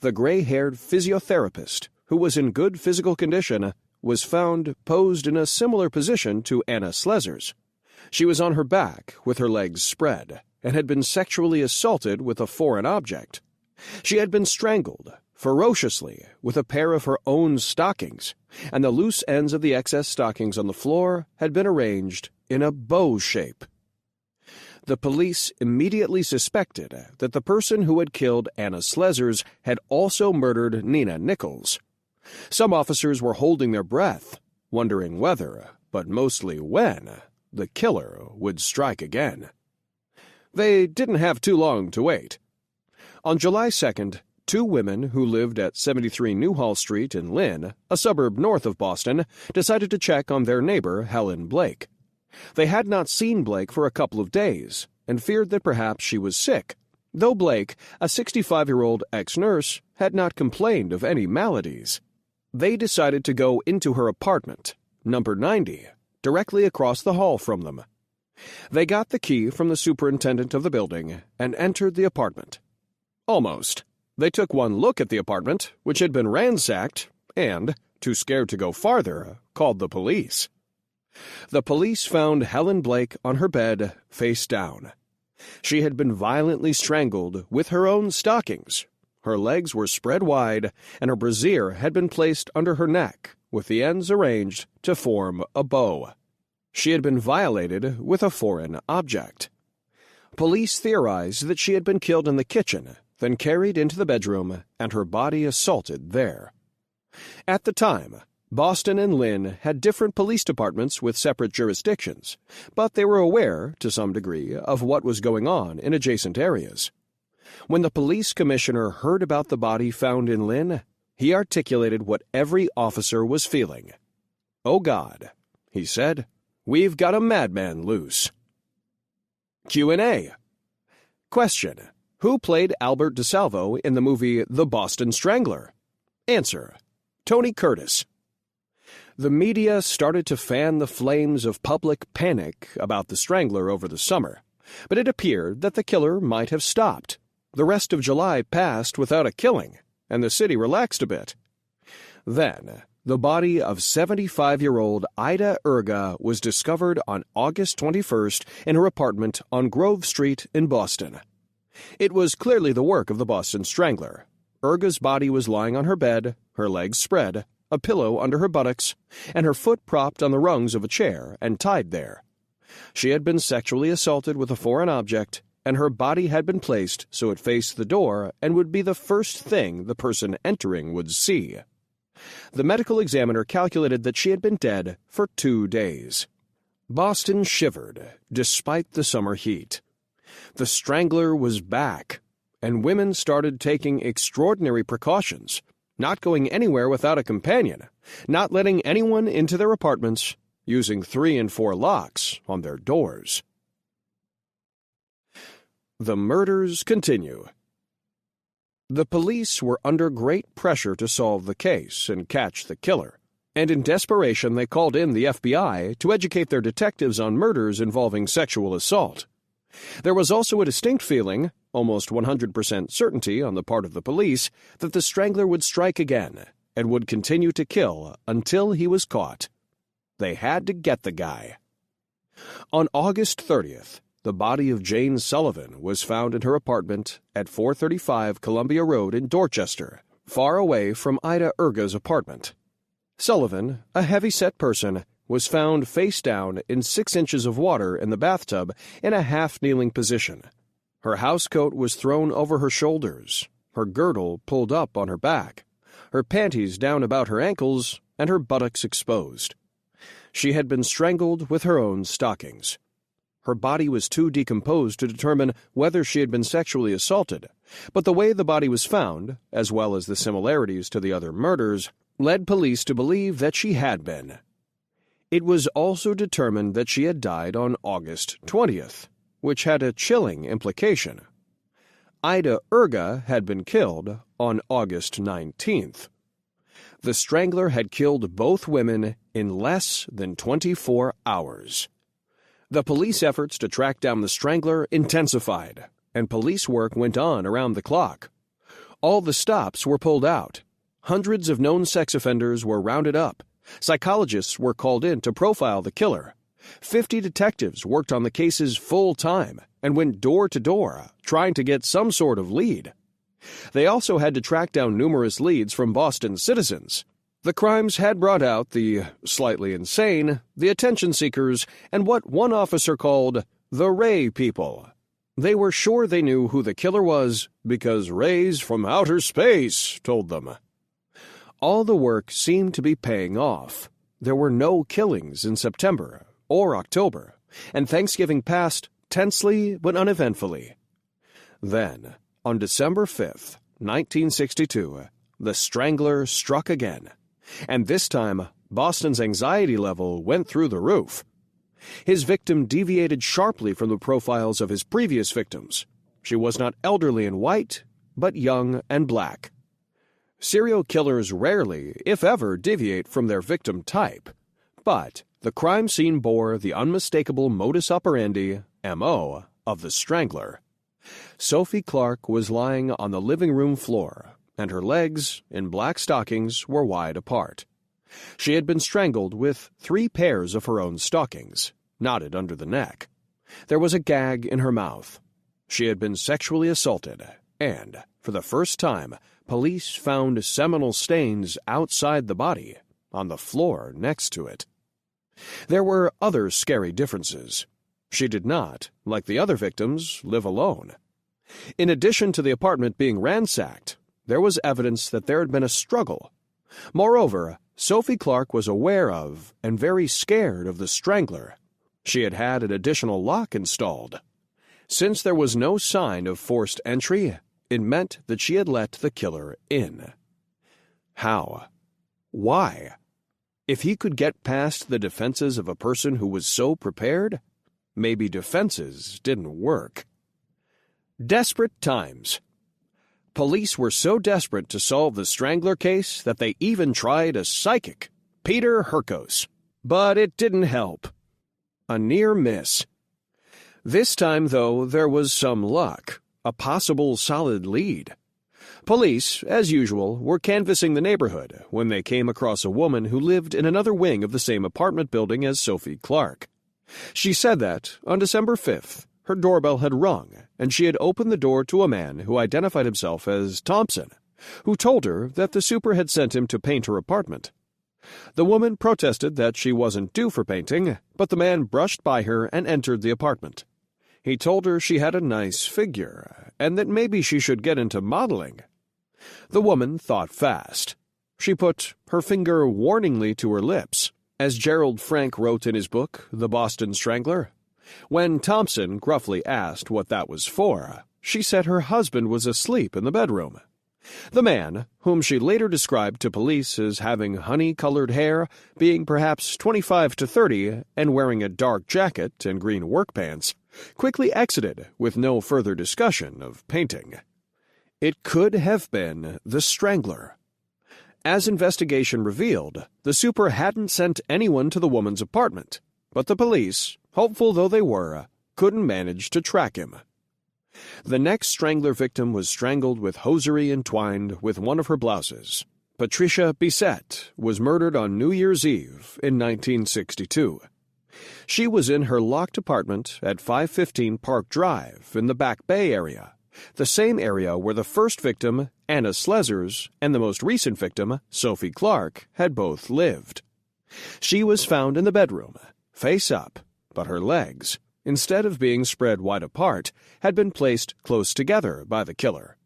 The gray-haired physiotherapist, who was in good physical condition, was found posed in a similar position to Anna Slezers. She was on her back with her legs spread and had been sexually assaulted with a foreign object. She had been strangled ferociously with a pair of her own stockings, and the loose ends of the excess stockings on the floor had been arranged in a bow shape. The police immediately suspected that the person who had killed Anna Slezers had also murdered Nina Nichols. Some officers were holding their breath, wondering whether, but mostly when, the killer would strike again. They didn't have too long to wait. On July 2nd, 2 women who lived at 73 Newhall Street in Lynn, a suburb north of Boston, decided to check on their neighbor, Helen Blake. They had not seen Blake for a couple of days and feared that perhaps she was sick, though Blake, a 65-year-old ex-nurse, had not complained of any maladies. They decided to go into her apartment, number 90, directly across the hall from them. They got the key from the superintendent of the building and entered the apartment. Almost. They took one look at the apartment, which had been ransacked, and, too scared to go farther, called the police. The police found Helen Blake on her bed, face down. She had been violently strangled with her own stockings. Her legs were spread wide, and her brassiere had been placed under her neck, with the ends arranged to form a bow. She had been violated with a foreign object. Police theorized that she had been killed in the kitchen, then carried into the bedroom, and her body assaulted there. At the time, Boston and Lynn had different police departments with separate jurisdictions, but they were aware, to some degree, of what was going on in adjacent areas. When the police commissioner heard about the body found in Lynn, he articulated what every officer was feeling. "Oh God," he said, "we've got a madman loose." Q&A. Question: who played Albert DeSalvo in the movie The Boston Strangler? Answer: Tony Curtis. The media started to fan the flames of public panic about the Strangler over the summer, but it appeared that the killer might have stopped. The rest of July passed without a killing, and the city relaxed a bit. Then, The body of 75-year-old Ida Erga was discovered on August 21st in her apartment on Grove Street in Boston. It was clearly the work of the Boston Strangler. Erga's body was lying on her bed, her legs spread, a pillow under her buttocks, and her foot propped on the rungs of a chair and tied there. She had been sexually assaulted with a foreign object, and her body had been placed so it faced the door and would be the first thing the person entering would see. The medical examiner calculated that she had been dead for 2 days. Boston shivered, despite the summer heat. The Strangler was back, and women started taking extraordinary precautions, not going anywhere without a companion, not letting anyone into their apartments, using 3 and 4 locks on their doors. The murders continue. The police were under great pressure to solve the case and catch the killer, and in desperation they called in the FBI to educate their detectives on murders involving sexual assault. There was also a distinct feeling, almost 100% certainty on the part of the police, that the Strangler would strike again and would continue to kill until he was caught. They had to get the guy. On August 30th, the body of Jane Sullivan was found in her apartment at 435 Columbia Road in Dorchester, far away from Ida Erga's apartment. Sullivan, a heavy-set person, was found face down in 6 inches of water in the bathtub in a half-kneeling position. Her housecoat was thrown over her shoulders, her girdle pulled up on her back, her panties down about her ankles, and her buttocks exposed. She had been strangled with her own stockings. Her body was too decomposed to determine whether she had been sexually assaulted, but the way the body was found, as well as the similarities to the other murders, led police to believe that she had been. It was also determined that she had died on August 20th, which had a chilling implication. Ida Erga had been killed on August 19th. The Strangler had killed both women in less than 24 hours. The police efforts to track down the Strangler intensified, and police work went on around the clock. All the stops were pulled out. Hundreds of known sex offenders were rounded up. Psychologists were called in to profile the killer. 50 detectives worked on the cases full time and went door to door, trying to get some sort of lead. They also had to track down numerous leads from Boston citizens. The crimes had brought out the slightly insane, the attention seekers, and what one officer called the Ray people. They were sure they knew who the killer was because rays from outer space told them. All the work seemed to be paying off. There were no killings in September or October, and Thanksgiving passed tensely but uneventfully. Then, on December 5th, 1962, the Strangler struck again. And this time, Boston's anxiety level went through the roof. His victim deviated sharply from the profiles of his previous victims. She was not elderly and white, but young and black. Serial killers rarely, if ever, deviate from their victim type. But the crime scene bore the unmistakable modus operandi, M.O., of the Strangler. Sophie Clark was lying on the living room floor, and her legs, in black stockings, were wide apart. She had been strangled with 3 pairs of her own stockings, knotted under the neck. There was a gag in her mouth. She had been sexually assaulted, and, for the first time, police found seminal stains outside the body, on the floor next to it. There were other scary differences. She did not, like the other victims, live alone. In addition to the apartment being ransacked, there was evidence that there had been a struggle. Moreover, Sophie Clark was aware of and very scared of the Strangler. She had had an additional lock installed. Since there was no sign of forced entry, it meant that she had let the killer in. How? Why? If he could get past the defenses of a person who was so prepared, maybe defenses didn't work. Desperate times. Police were so desperate to solve the Strangler case that they even tried a psychic, Peter Herkos. But it didn't help. A near miss. This time, though, there was some luck, a possible solid lead. Police, as usual, were canvassing the neighborhood when they came across a woman who lived in another wing of the same apartment building as Sophie Clark. She said that, on December 5th, her doorbell had rung, and she had opened the door to a man who identified himself as Thompson, who told her that the super had sent him to paint her apartment. The woman protested that she wasn't due for painting, but the man brushed by her and entered the apartment. He told her she had a nice figure, and that maybe she should get into modeling. The woman thought fast. She put her finger warningly to her lips, as Gerald Frank wrote in his book, The Boston Strangler. When Thompson gruffly asked what that was for, she said her husband was asleep in the bedroom. The man, whom she later described to police as having honey-colored hair, being perhaps 25 to 30, and wearing a dark jacket and green work pants, quickly exited with no further discussion of painting. It could have been the Strangler. As investigation revealed, the super hadn't sent anyone to the woman's apartment, but the police, hopeful though they were, couldn't manage to track him. The next Strangler victim was strangled with hosiery entwined with one of her blouses. Patricia Bissett was murdered on New Year's Eve in 1962. She was in her locked apartment at 515 Park Drive in the Back Bay area, the same area where the first victim, Anna Slezers, and the most recent victim, Sophie Clark, had both lived. She was found in the bedroom, face up, but her legs, instead of being spread wide apart, had been placed close together by the killer.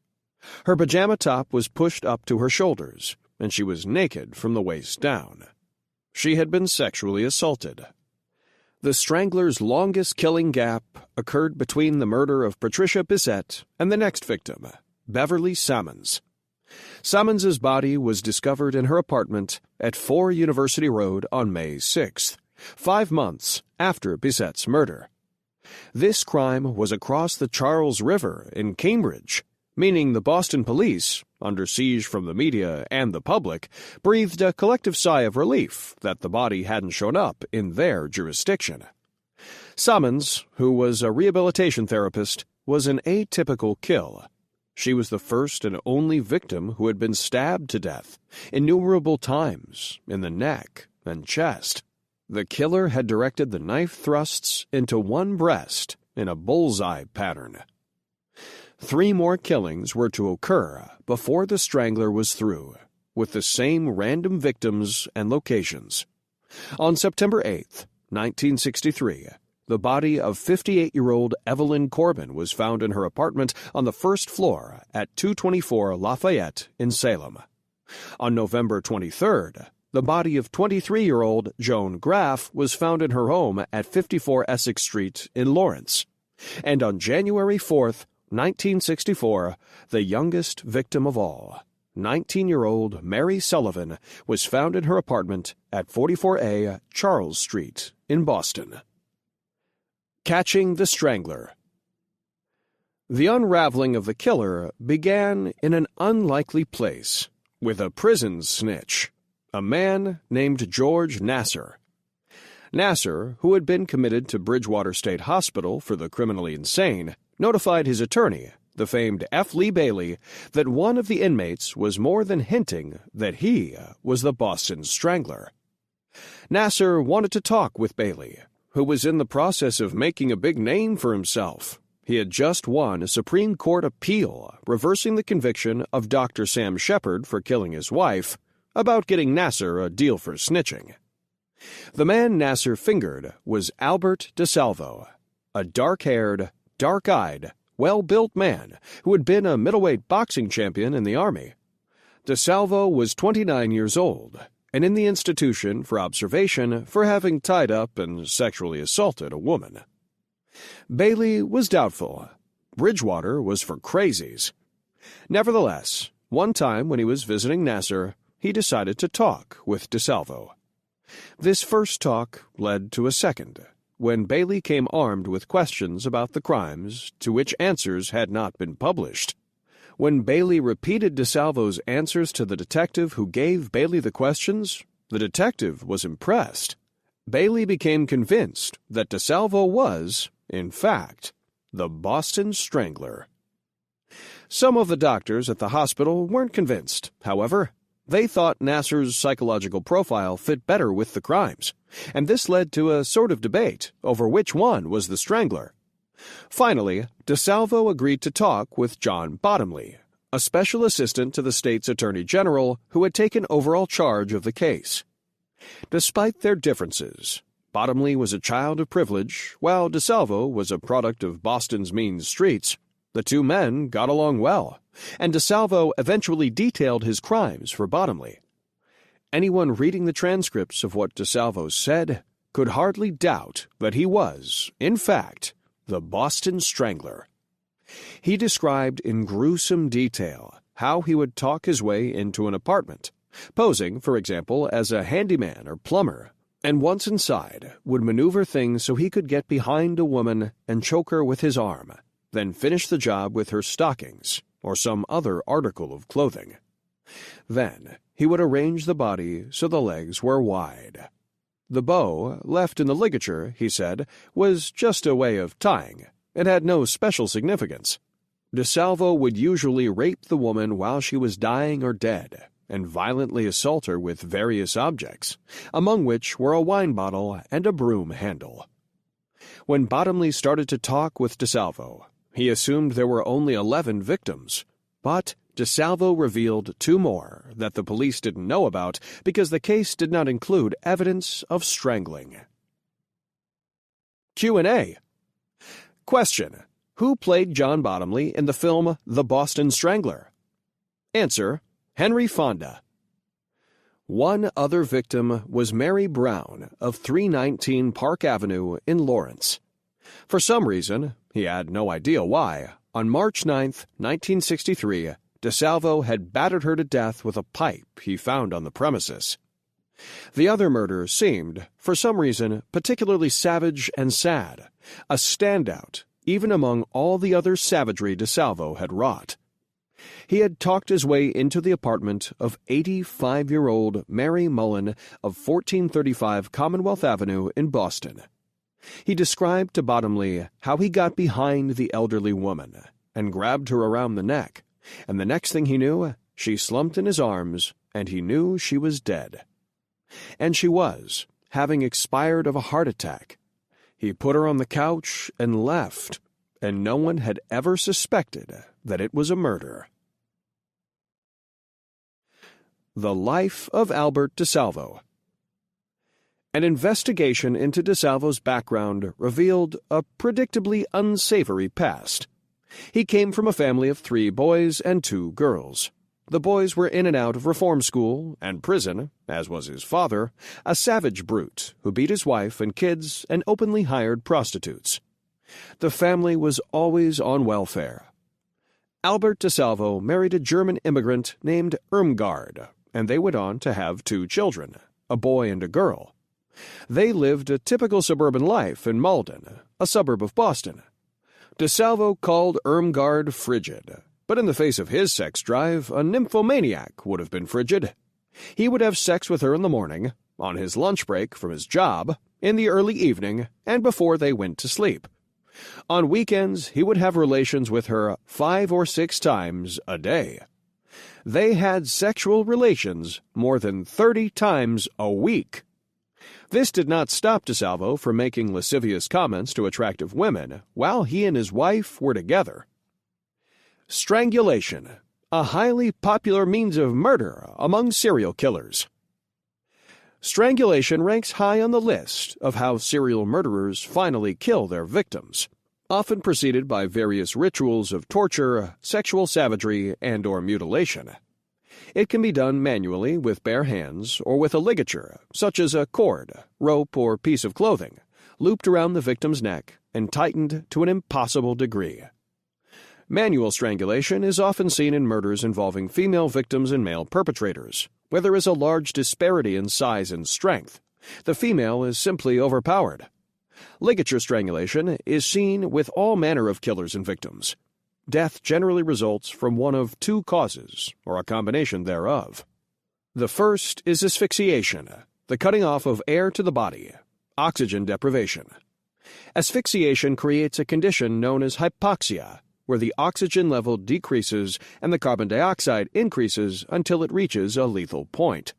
Her pajama top was pushed up to her shoulders, and she was naked from the waist down. She had been sexually assaulted. The Strangler's longest killing gap occurred between the murder of Patricia Bissett and the next victim, Beverly Sammons. Sammons's body was discovered in her apartment at 4 University Road on May 6th, 5 months after Bissett's murder. This crime was across the Charles River in Cambridge, meaning the Boston police, under siege from the media and the public, breathed a collective sigh of relief that the body hadn't shown up in their jurisdiction. Sammons, who was a rehabilitation therapist, was an atypical kill. She was the first and only victim who had been stabbed to death, innumerable times, in the neck and chest. The killer had directed the knife thrusts into one breast in a bullseye pattern. 3 more killings were to occur before the Strangler was through, with the same random victims and locations. On September 8, 1963, the body of 58-year-old Evelyn Corbin was found in her apartment on the first floor at 224 Lafayette in Salem. On November 23rd, the body of 23-year-old Joan Graff was found in her home at 54 Essex Street in Lawrence. And on January 4th, 1964, the youngest victim of all, 19-year-old Mary Sullivan, was found in her apartment at 44A Charles Street in Boston. Catching the Strangler. The unraveling of the killer began in an unlikely place, with a prison snitch, a man named George Nassar. Nassar, who had been committed to Bridgewater State Hospital for the criminally insane, notified his attorney, the famed F. Lee Bailey, that one of the inmates was more than hinting that he was the Boston Strangler. Nassar wanted to talk with Bailey, who was in the process of making a big name for himself. He had just won a Supreme Court appeal reversing the conviction of Dr. Sam Shepard for killing his wife, about getting Nassar a deal for snitching. The man Nassar fingered was Albert DeSalvo, a dark-haired, dark-eyed, well-built man who had been a middleweight boxing champion in the Army. DeSalvo was 29 years old and in the institution for observation for having tied up and sexually assaulted a woman. Bailey was doubtful. Bridgewater was for crazies. Nevertheless, one time when he was visiting Nassar, he decided to talk with DeSalvo. This first talk led to a second, when Bailey came armed with questions about the crimes to which answers had not been published. When Bailey repeated DeSalvo's answers to the detective who gave Bailey the questions, the detective was impressed. Bailey became convinced that DeSalvo was, in fact, the Boston Strangler. Some of the doctors at the hospital weren't convinced, however. They thought Nasser's psychological profile fit better with the crimes, and this led to a sort of debate over which one was the strangler. Finally, DeSalvo agreed to talk with John Bottomley, a special assistant to the state's attorney general who had taken overall charge of the case. Despite their differences, Bottomley was a child of privilege, while DeSalvo was a product of Boston's mean streets. The two men got along well, and DeSalvo eventually detailed his crimes for Bottomley. Anyone reading the transcripts of what DeSalvo said could hardly doubt that he was, in fact, the Boston Strangler. He described in gruesome detail how he would talk his way into an apartment, posing, for example, as a handyman or plumber, and once inside would maneuver things so he could get behind a woman and choke her with his arm, then finish the job with her stockings or some other article of clothing. Then he would arrange the body so the legs were wide. The bow, left in the ligature, he said, was just a way of tying. It had no special significance. DeSalvo would usually rape the woman while she was dying or dead, and violently assault her with various objects, among which were a wine bottle and a broom handle. When Bottomley started to talk with DeSalvo, he assumed there were only 11 victims, but DeSalvo revealed 2 more that the police didn't know about because the case did not include evidence of strangling. Q&A. Question: who played John Bottomley in the film The Boston Strangler? Answer: Henry Fonda. One other victim was Mary Brown of 319 Park Avenue in Lawrence. For some reason, he had no idea why, on March 9, 1963, DeSalvo had battered her to death with a pipe he found on the premises. The other murder seemed, for some reason, particularly savage and sad, a standout even among all the other savagery DeSalvo had wrought. He had talked his way into the apartment of 85-year-old Mary Mullen of 1435 Commonwealth Avenue in Boston. He described to Bottomley how he got behind the elderly woman and grabbed her around the neck, and the next thing he knew, she slumped in his arms, and he knew she was dead. And she was, having expired of a heart attack. He put her on the couch and left, and no one had ever suspected that it was a murder. The Life of Albert DeSalvo. An investigation into DeSalvo's background revealed a predictably unsavory past. He came from a family of 3 boys and 2 girls. The boys were in and out of reform school and prison, as was his father, a savage brute who beat his wife and kids and openly hired prostitutes. The family was always on welfare. Albert DeSalvo married a German immigrant named Irmgard, and they went on to have 2 children, a boy and a girl. They lived a typical suburban life in Malden, a suburb of Boston. DeSalvo called Irmgard frigid, but in the face of his sex drive, a nymphomaniac would have been frigid. He would have sex with her in the morning, on his lunch break from his job, in the early evening, and before they went to sleep. On weekends, he would have relations with her 5 or 6 times a day. They had sexual relations more than 30 times a week. This did not stop DeSalvo from making lascivious comments to attractive women while he and his wife were together. Strangulation, a highly popular means of murder among serial killers. Strangulation ranks high on the list of how serial murderers finally kill their victims, often preceded by various rituals of torture, sexual savagery, and/or mutilation. It can be done manually with bare hands or with a ligature, such as a cord, rope, or piece of clothing, looped around the victim's neck and tightened to an impossible degree. Manual strangulation is often seen in murders involving female victims and male perpetrators, where there is a large disparity in size and strength. The female is simply overpowered. Ligature strangulation is seen with all manner of killers and victims. Death generally results from one of 2 causes, or a combination thereof. The first is asphyxiation, the cutting off of air to the body, oxygen deprivation. Asphyxiation creates a condition known as hypoxia, where the oxygen level decreases and the carbon dioxide increases until it reaches a lethal point.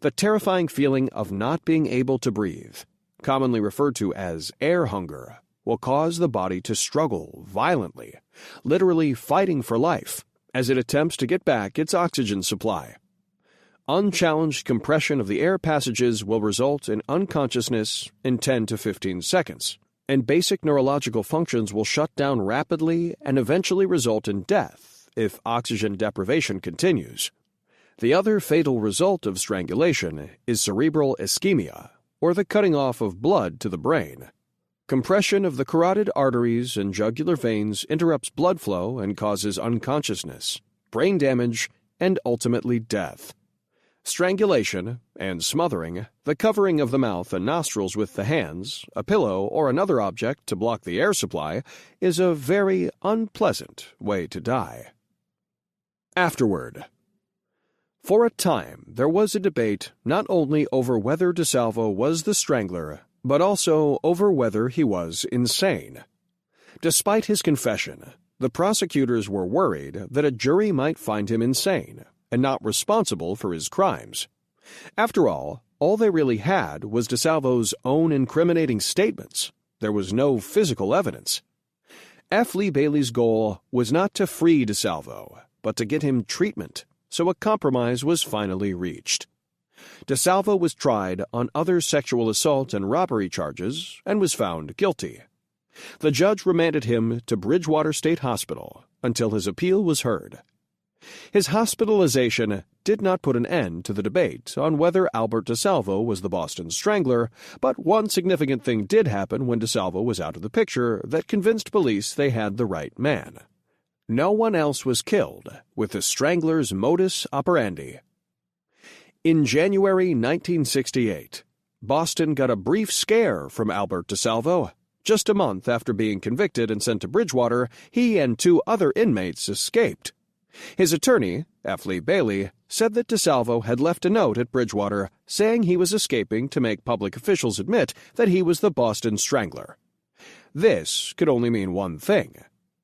The terrifying feeling of not being able to breathe, commonly referred to as air hunger, will cause the body to struggle violently, literally fighting for life, as it attempts to get back its oxygen supply. Unchallenged compression of the air passages will result in unconsciousness in 10 to 15 seconds, and basic neurological functions will shut down rapidly and eventually result in death if oxygen deprivation continues. The other fatal result of strangulation is cerebral ischemia, or the cutting off of blood to the brain. Compression of the carotid arteries and jugular veins interrupts blood flow and causes unconsciousness, brain damage, and ultimately death. Strangulation and smothering, the covering of the mouth and nostrils with the hands, a pillow, or another object to block the air supply, is a very unpleasant way to die. Afterward. For a time, there was a debate not only over whether DeSalvo was the strangler, but also over whether he was insane. Despite his confession, the prosecutors were worried that a jury might find him insane and not responsible for his crimes. After all they really had was DeSalvo's own incriminating statements. There was no physical evidence. F. Lee Bailey's goal was not to free DeSalvo, but to get him treatment, so a compromise was finally reached. DeSalvo was tried on other sexual assault and robbery charges and was found guilty. The judge remanded him to Bridgewater State Hospital until his appeal was heard. His hospitalization did not put an end to the debate on whether Albert DeSalvo was the Boston Strangler, but one significant thing did happen when DeSalvo was out of the picture that convinced police they had the right man. No one else was killed with the Strangler's modus operandi. In January 1968, Boston got a brief scare from Albert DeSalvo. Just a month after being convicted and sent to Bridgewater, he and 2 other inmates escaped. His attorney, F. Lee Bailey, said that DeSalvo had left a note at Bridgewater saying he was escaping to make public officials admit that he was the Boston Strangler. This could only mean one thing.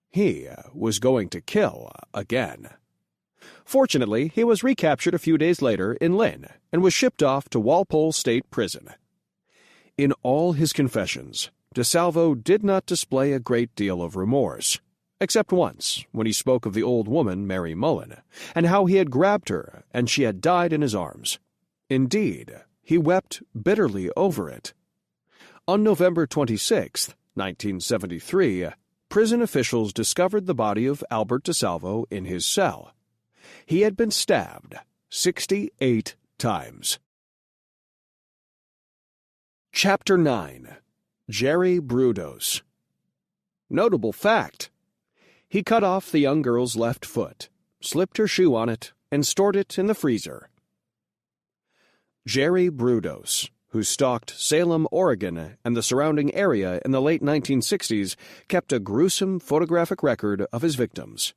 He was going to kill again. Fortunately, he was recaptured a few days later in Lynn and was shipped off to Walpole State Prison. In all his confessions, DeSalvo did not display a great deal of remorse, except once when he spoke of the old woman, Mary Mullen, and how he had grabbed her and she had died in his arms. Indeed, he wept bitterly over it. On November 26, 1973, prison officials discovered the body of Albert DeSalvo in his cell. He had been stabbed 68 times. Chapter 9. Jerry Brudos. Notable fact: he cut off the young girl's left foot, slipped her shoe on it, and stored it in the freezer. Jerry Brudos, who stalked Salem, Oregon, and the surrounding area in the late 1960s, kept a gruesome photographic record of his victims.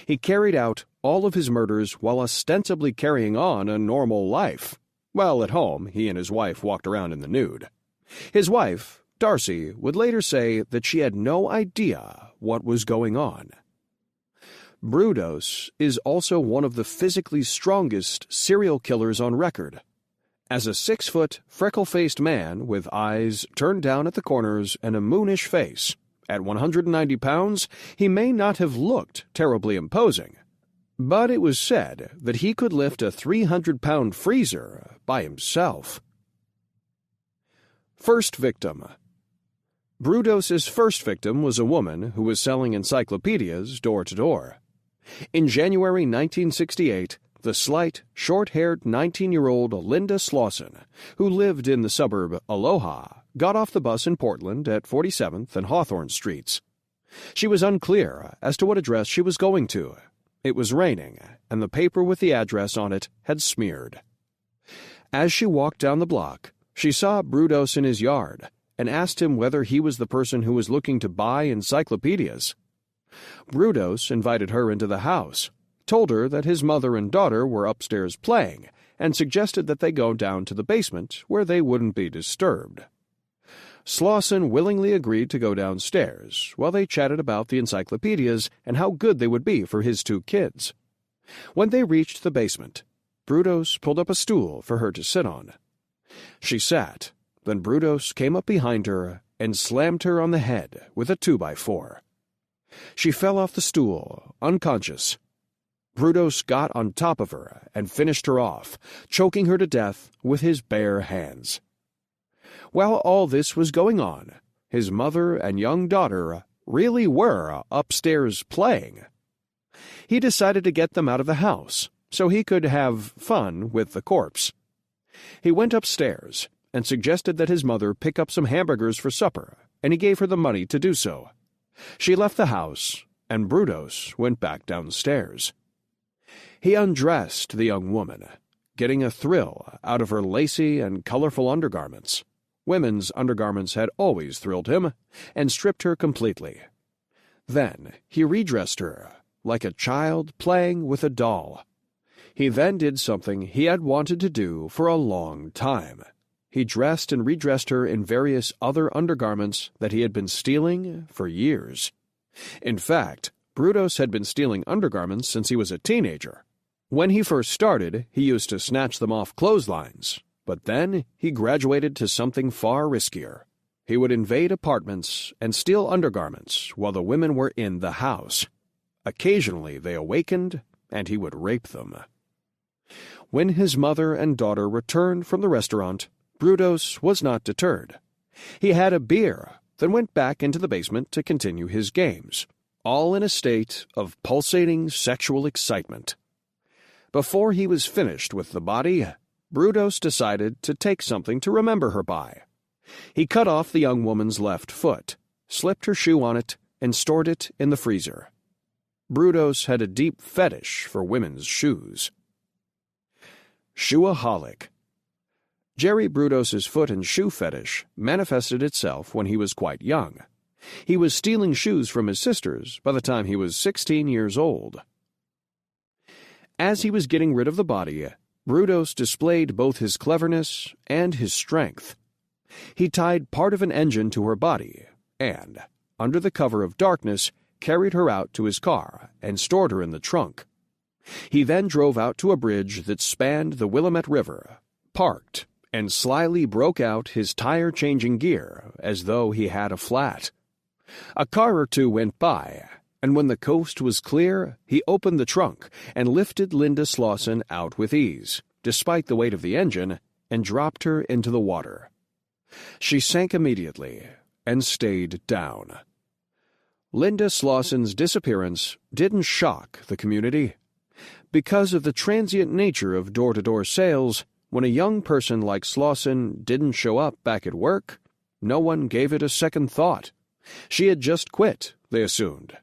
He carried out all of his murders while ostensibly carrying on a normal life. While at home, he and his wife walked around in the nude. His wife, Darcy, would later say that she had no idea what was going on. Brudos is also one of the physically strongest serial killers on record. As a 6-foot, freckle-faced man with eyes turned down at the corners and a moonish face, at 190 pounds, he may not have looked terribly imposing, but it was said that he could lift a 300-pound freezer by himself. First victim. Brudos's first victim was a woman who was selling encyclopedias door to door. In January 1968, the slight, short-haired 19-year-old Linda Slauson, who lived in the suburb Aloha, got off the bus in Portland at 47th and Hawthorne Streets. She was unclear as to what address she was going to. It was raining, and the paper with the address on it had smeared. As she walked down the block, she saw Brudos in his yard and asked him whether he was the person who was looking to buy encyclopedias. Brudos invited her into the house, told her that his mother and daughter were upstairs playing, and suggested that they go down to the basement where they wouldn't be disturbed. Slauson willingly agreed to go downstairs while they chatted about the encyclopedias and how good they would be for his 2 kids. When they reached the basement, Brudos pulled up a stool for her to sit on. She sat, then Brudos came up behind her and slammed her on the head with a 2x4. She fell off the stool, unconscious. Brudos got on top of her and finished her off, choking her to death with his bare hands. While all this was going on, his mother and young daughter really were upstairs playing. He decided to get them out of the house so he could have fun with the corpse. He went upstairs and suggested that his mother pick up some hamburgers for supper, and he gave her the money to do so. She left the house, and Brudos went back downstairs. He undressed the young woman, getting a thrill out of her lacy and colorful undergarments. Women's undergarments had always thrilled him, and stripped her completely. Then he redressed her, like a child playing with a doll. He then did something he had wanted to do for a long time. He dressed and redressed her in various other undergarments that he had been stealing for years. In fact, Brudos had been stealing undergarments since he was a teenager. When he first started, he used to snatch them off clotheslines, but then he graduated to something far riskier. He would invade apartments and steal undergarments while the women were in the house. Occasionally they awakened, and he would rape them. When his mother and daughter returned from the restaurant, Brudos was not deterred. He had a beer, then went back into the basement to continue his games, all in a state of pulsating sexual excitement. Before he was finished with the body, Brudos decided to take something to remember her by. He cut off the young woman's left foot, slipped her shoe on it, and stored it in the freezer. Brudos had a deep fetish for women's shoes. Shoeaholic. Jerry Brudos's foot and shoe fetish manifested itself when he was quite young. He was stealing shoes from his sisters by the time he was 16 years old. As he was getting rid of the body, Brudos displayed both his cleverness and his strength. He tied part of an engine to her body and, under the cover of darkness, carried her out to his car and stored her in the trunk. He then drove out to a bridge that spanned the Willamette River, parked, and slyly broke out his tire-changing gear as though he had a flat. A car or two went by, and when the coast was clear, he opened the trunk and lifted Linda Slauson out with ease, despite the weight of the engine, and dropped her into the water. She sank immediately and stayed down. Linda Slauson's disappearance didn't shock the community. Because of the transient nature of door-to-door sales, when a young person like Slauson didn't show up back at work, no one gave it a second thought. She had just quit, they assumed.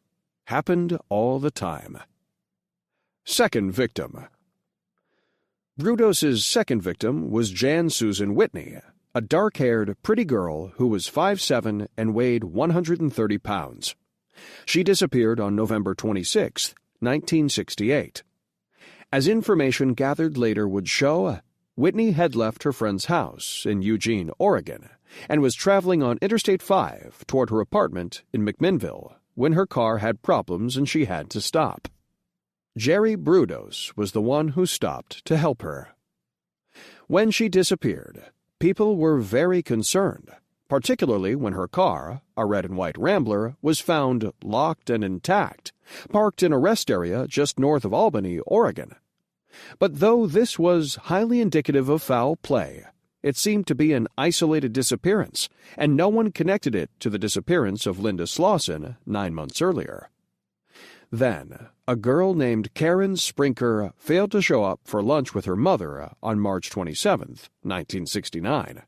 Happened all the time. Second victim. Brudos's second victim was Jan Susan Whitney, a dark-haired, pretty girl who was 5'7" and weighed 130 pounds. She disappeared on November 26, 1968. As information gathered later would show, Whitney had left her friend's house in Eugene, Oregon, and was traveling on Interstate 5 toward her apartment in McMinnville when her car had problems and she had to stop. Jerry Brudos was the one who stopped to help her. When she disappeared, people were very concerned, particularly when her car, a red and white Rambler, was found locked and intact, parked in a rest area just north of Albany, Oregon. But though this was highly indicative of foul play, it seemed to be an isolated disappearance, and no one connected it to the disappearance of Linda Slauson 9 months earlier. Then, a girl named Karen Sprinker failed to show up for lunch with her mother on March 27, 1969.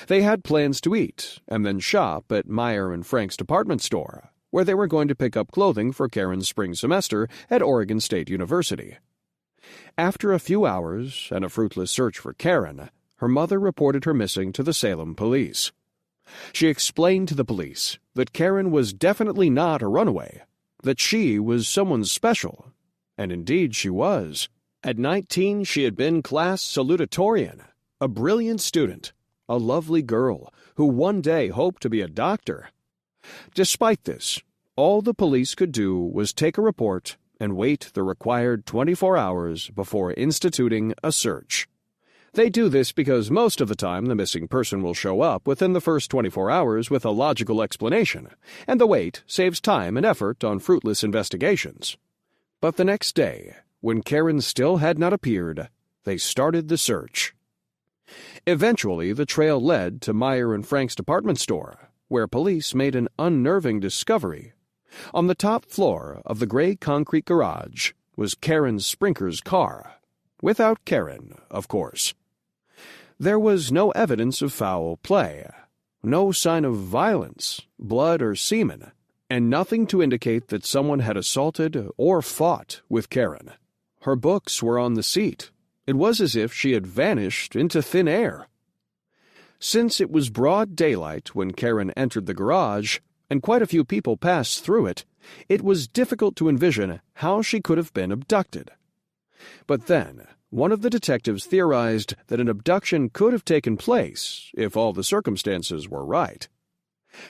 They had plans to eat and then shop at Meyer and Frank's department store, where they were going to pick up clothing for Karen's spring semester at Oregon State University. After a few hours and a fruitless search for Karen, her mother reported her missing to the Salem police. She explained to the police that Karen was definitely not a runaway, that she was someone special, and indeed she was. At 19, she had been class salutatorian, a brilliant student, a lovely girl who one day hoped to be a doctor. Despite this, all the police could do was take a report and wait the required 24 hours before instituting a search. They do this because most of the time the missing person will show up within the first 24 hours with a logical explanation, and the wait saves time and effort on fruitless investigations. But the next day, when Karen still had not appeared, they started the search. Eventually, the trail led to Meyer and Frank's department store, where police made an unnerving discovery. On the top floor of the gray concrete garage was Karen Sprinker's car. Without Karen, of course. There was no evidence of foul play, no sign of violence, blood or semen, and nothing to indicate that someone had assaulted or fought with Karen. Her books were on the seat. It was as if she had vanished into thin air. Since it was broad daylight when Karen entered the garage, and quite a few people passed through it, it was difficult to envision how she could have been abducted. But then, one of the detectives theorized that an abduction could have taken place if all the circumstances were right.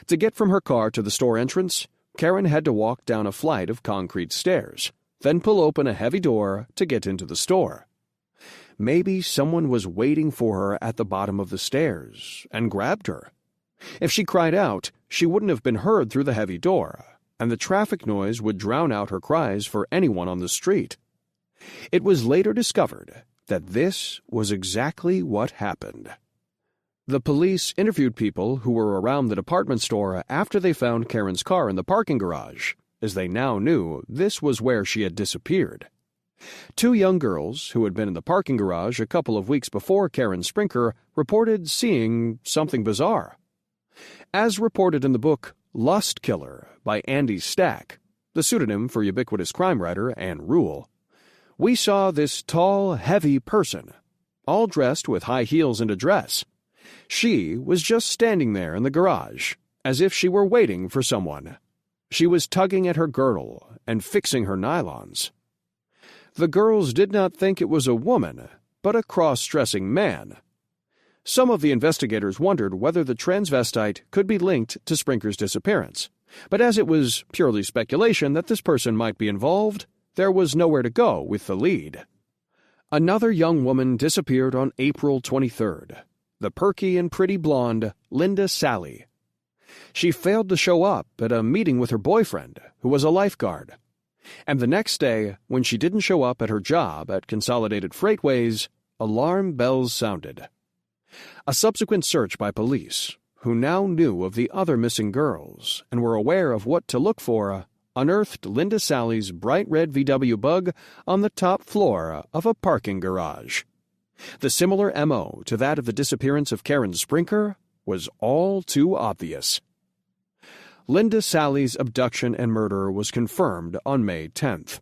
To get from her car to the store entrance, Karen had to walk down a flight of concrete stairs, then pull open a heavy door to get into the store. Maybe someone was waiting for her at the bottom of the stairs and grabbed her. If she cried out, she wouldn't have been heard through the heavy door, and the traffic noise would drown out her cries for anyone on the street. It was later discovered that this was exactly what happened. The police interviewed people who were around the department store after they found Karen's car in the parking garage, as they now knew this was where she had disappeared. Two young girls who had been in the parking garage a couple of weeks before Karen Sprinker reported seeing something bizarre. As reported in the book Lust Killer by Andy Stack, the pseudonym for ubiquitous crime writer Ann Rule, we saw this tall, heavy person, all dressed with high heels and a dress. She was just standing there in the garage, as if she were waiting for someone. She was tugging at her girdle and fixing her nylons. The girls did not think it was a woman, but a cross-dressing man. Some of the investigators wondered whether the transvestite could be linked to Sprinker's disappearance, but as it was purely speculation that this person might be involved, there was nowhere to go with the lead. Another young woman disappeared on April 23rd, the perky and pretty blonde Linda Sally. She failed to show up at a meeting with her boyfriend, who was a lifeguard. And the next day, when she didn't show up at her job at Consolidated Freightways, alarm bells sounded. A subsequent search by police, who now knew of the other missing girls and were aware of what to look for, unearthed Linda Sally's bright red VW Bug on the top floor of a parking garage. The similar M.O. to that of the disappearance of Karen Sprinker was all too obvious. Linda Sally's abduction and murder was confirmed on May 10th.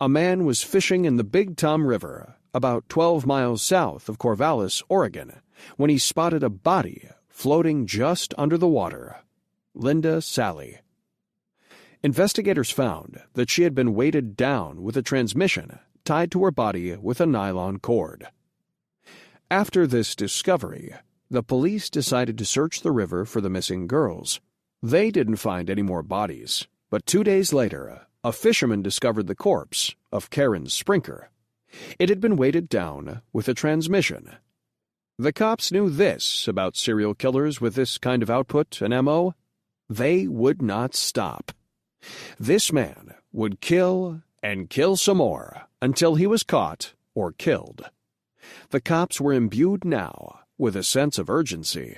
A man was fishing in the Big Tom River, about 12 miles south of Corvallis, Oregon, when he spotted a body floating just under the water. Linda Sally. Investigators found that she had been weighted down with a transmission tied to her body with a nylon cord. After this discovery, the police decided to search the river for the missing girls. They didn't find any more bodies, but 2 days later, a fisherman discovered the corpse of Karen Sprinker. It had been weighted down with a transmission. The cops knew this about serial killers with this kind of output and M.O. They would not stop. This man would kill and kill some more until he was caught or killed. The cops were imbued now with a sense of urgency.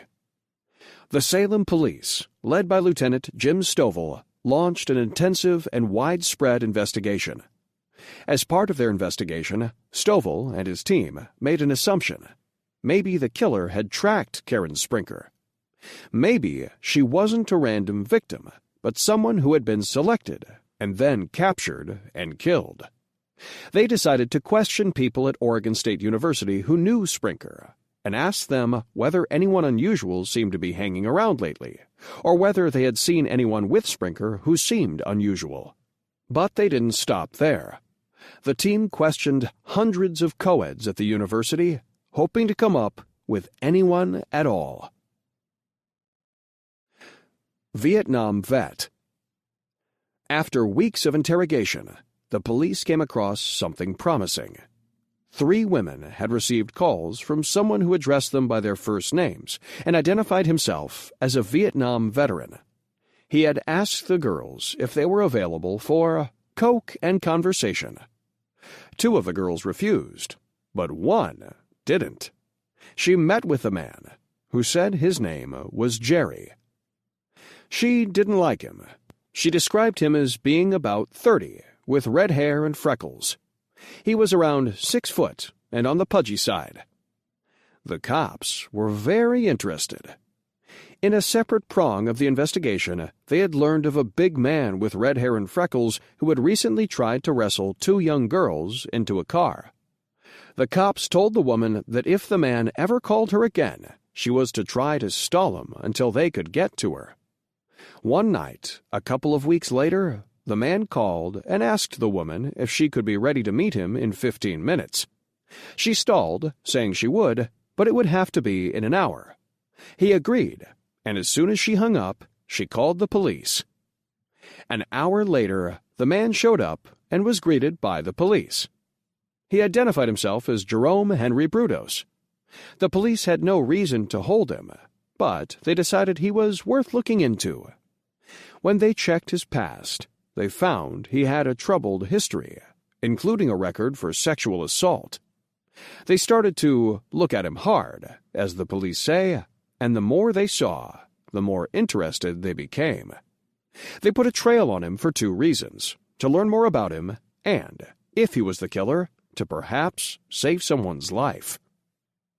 The Salem police, led by Lieutenant Jim Stovall, launched an intensive and widespread investigation. As part of their investigation, Stovall and his team made an assumption. Maybe the killer had tracked Karen Sprinker. Maybe she wasn't a random victim, but someone who had been selected and then captured and killed. They decided to question people at Oregon State University who knew Sprinker and asked them whether anyone unusual seemed to be hanging around lately, or whether they had seen anyone with Sprinker who seemed unusual. But they didn't stop there. The team questioned hundreds of co-eds at the university, hoping to come up with anyone at all. Vietnam vet. After weeks of interrogation, the police came across something promising. 3 women had received calls from someone who addressed them by their first names and identified himself as a Vietnam veteran. He had asked the girls if they were available for coke and conversation. 2 of the girls refused, but 1 didn't. She met with the man, who said his name was Jerry. She didn't like him. She described him as being about 30, with red hair and freckles. He was around 6 foot and on the pudgy side. The cops were very interested. In a separate prong of the investigation, they had learned of a big man with red hair and freckles who had recently tried to wrestle 2 young girls into a car. The cops told the woman that if the man ever called her again, she was to try to stall him until they could get to her. One night, a couple of weeks later, the man called and asked the woman if she could be ready to meet him in 15 minutes. She stalled, saying she would, but it would have to be in an hour. He agreed, and as soon as she hung up, she called the police. An hour later, the man showed up and was greeted by the police. He identified himself as Jerome Henry Brudos. The police had no reason to hold him, but they decided he was worth looking into. When they checked his past, they found he had a troubled history, including a record for sexual assault. They started to look at him hard, as the police say, and the more they saw, the more interested they became. They put a trail on him for 2 reasons: to learn more about him, and, if he was the killer, to perhaps save someone's life.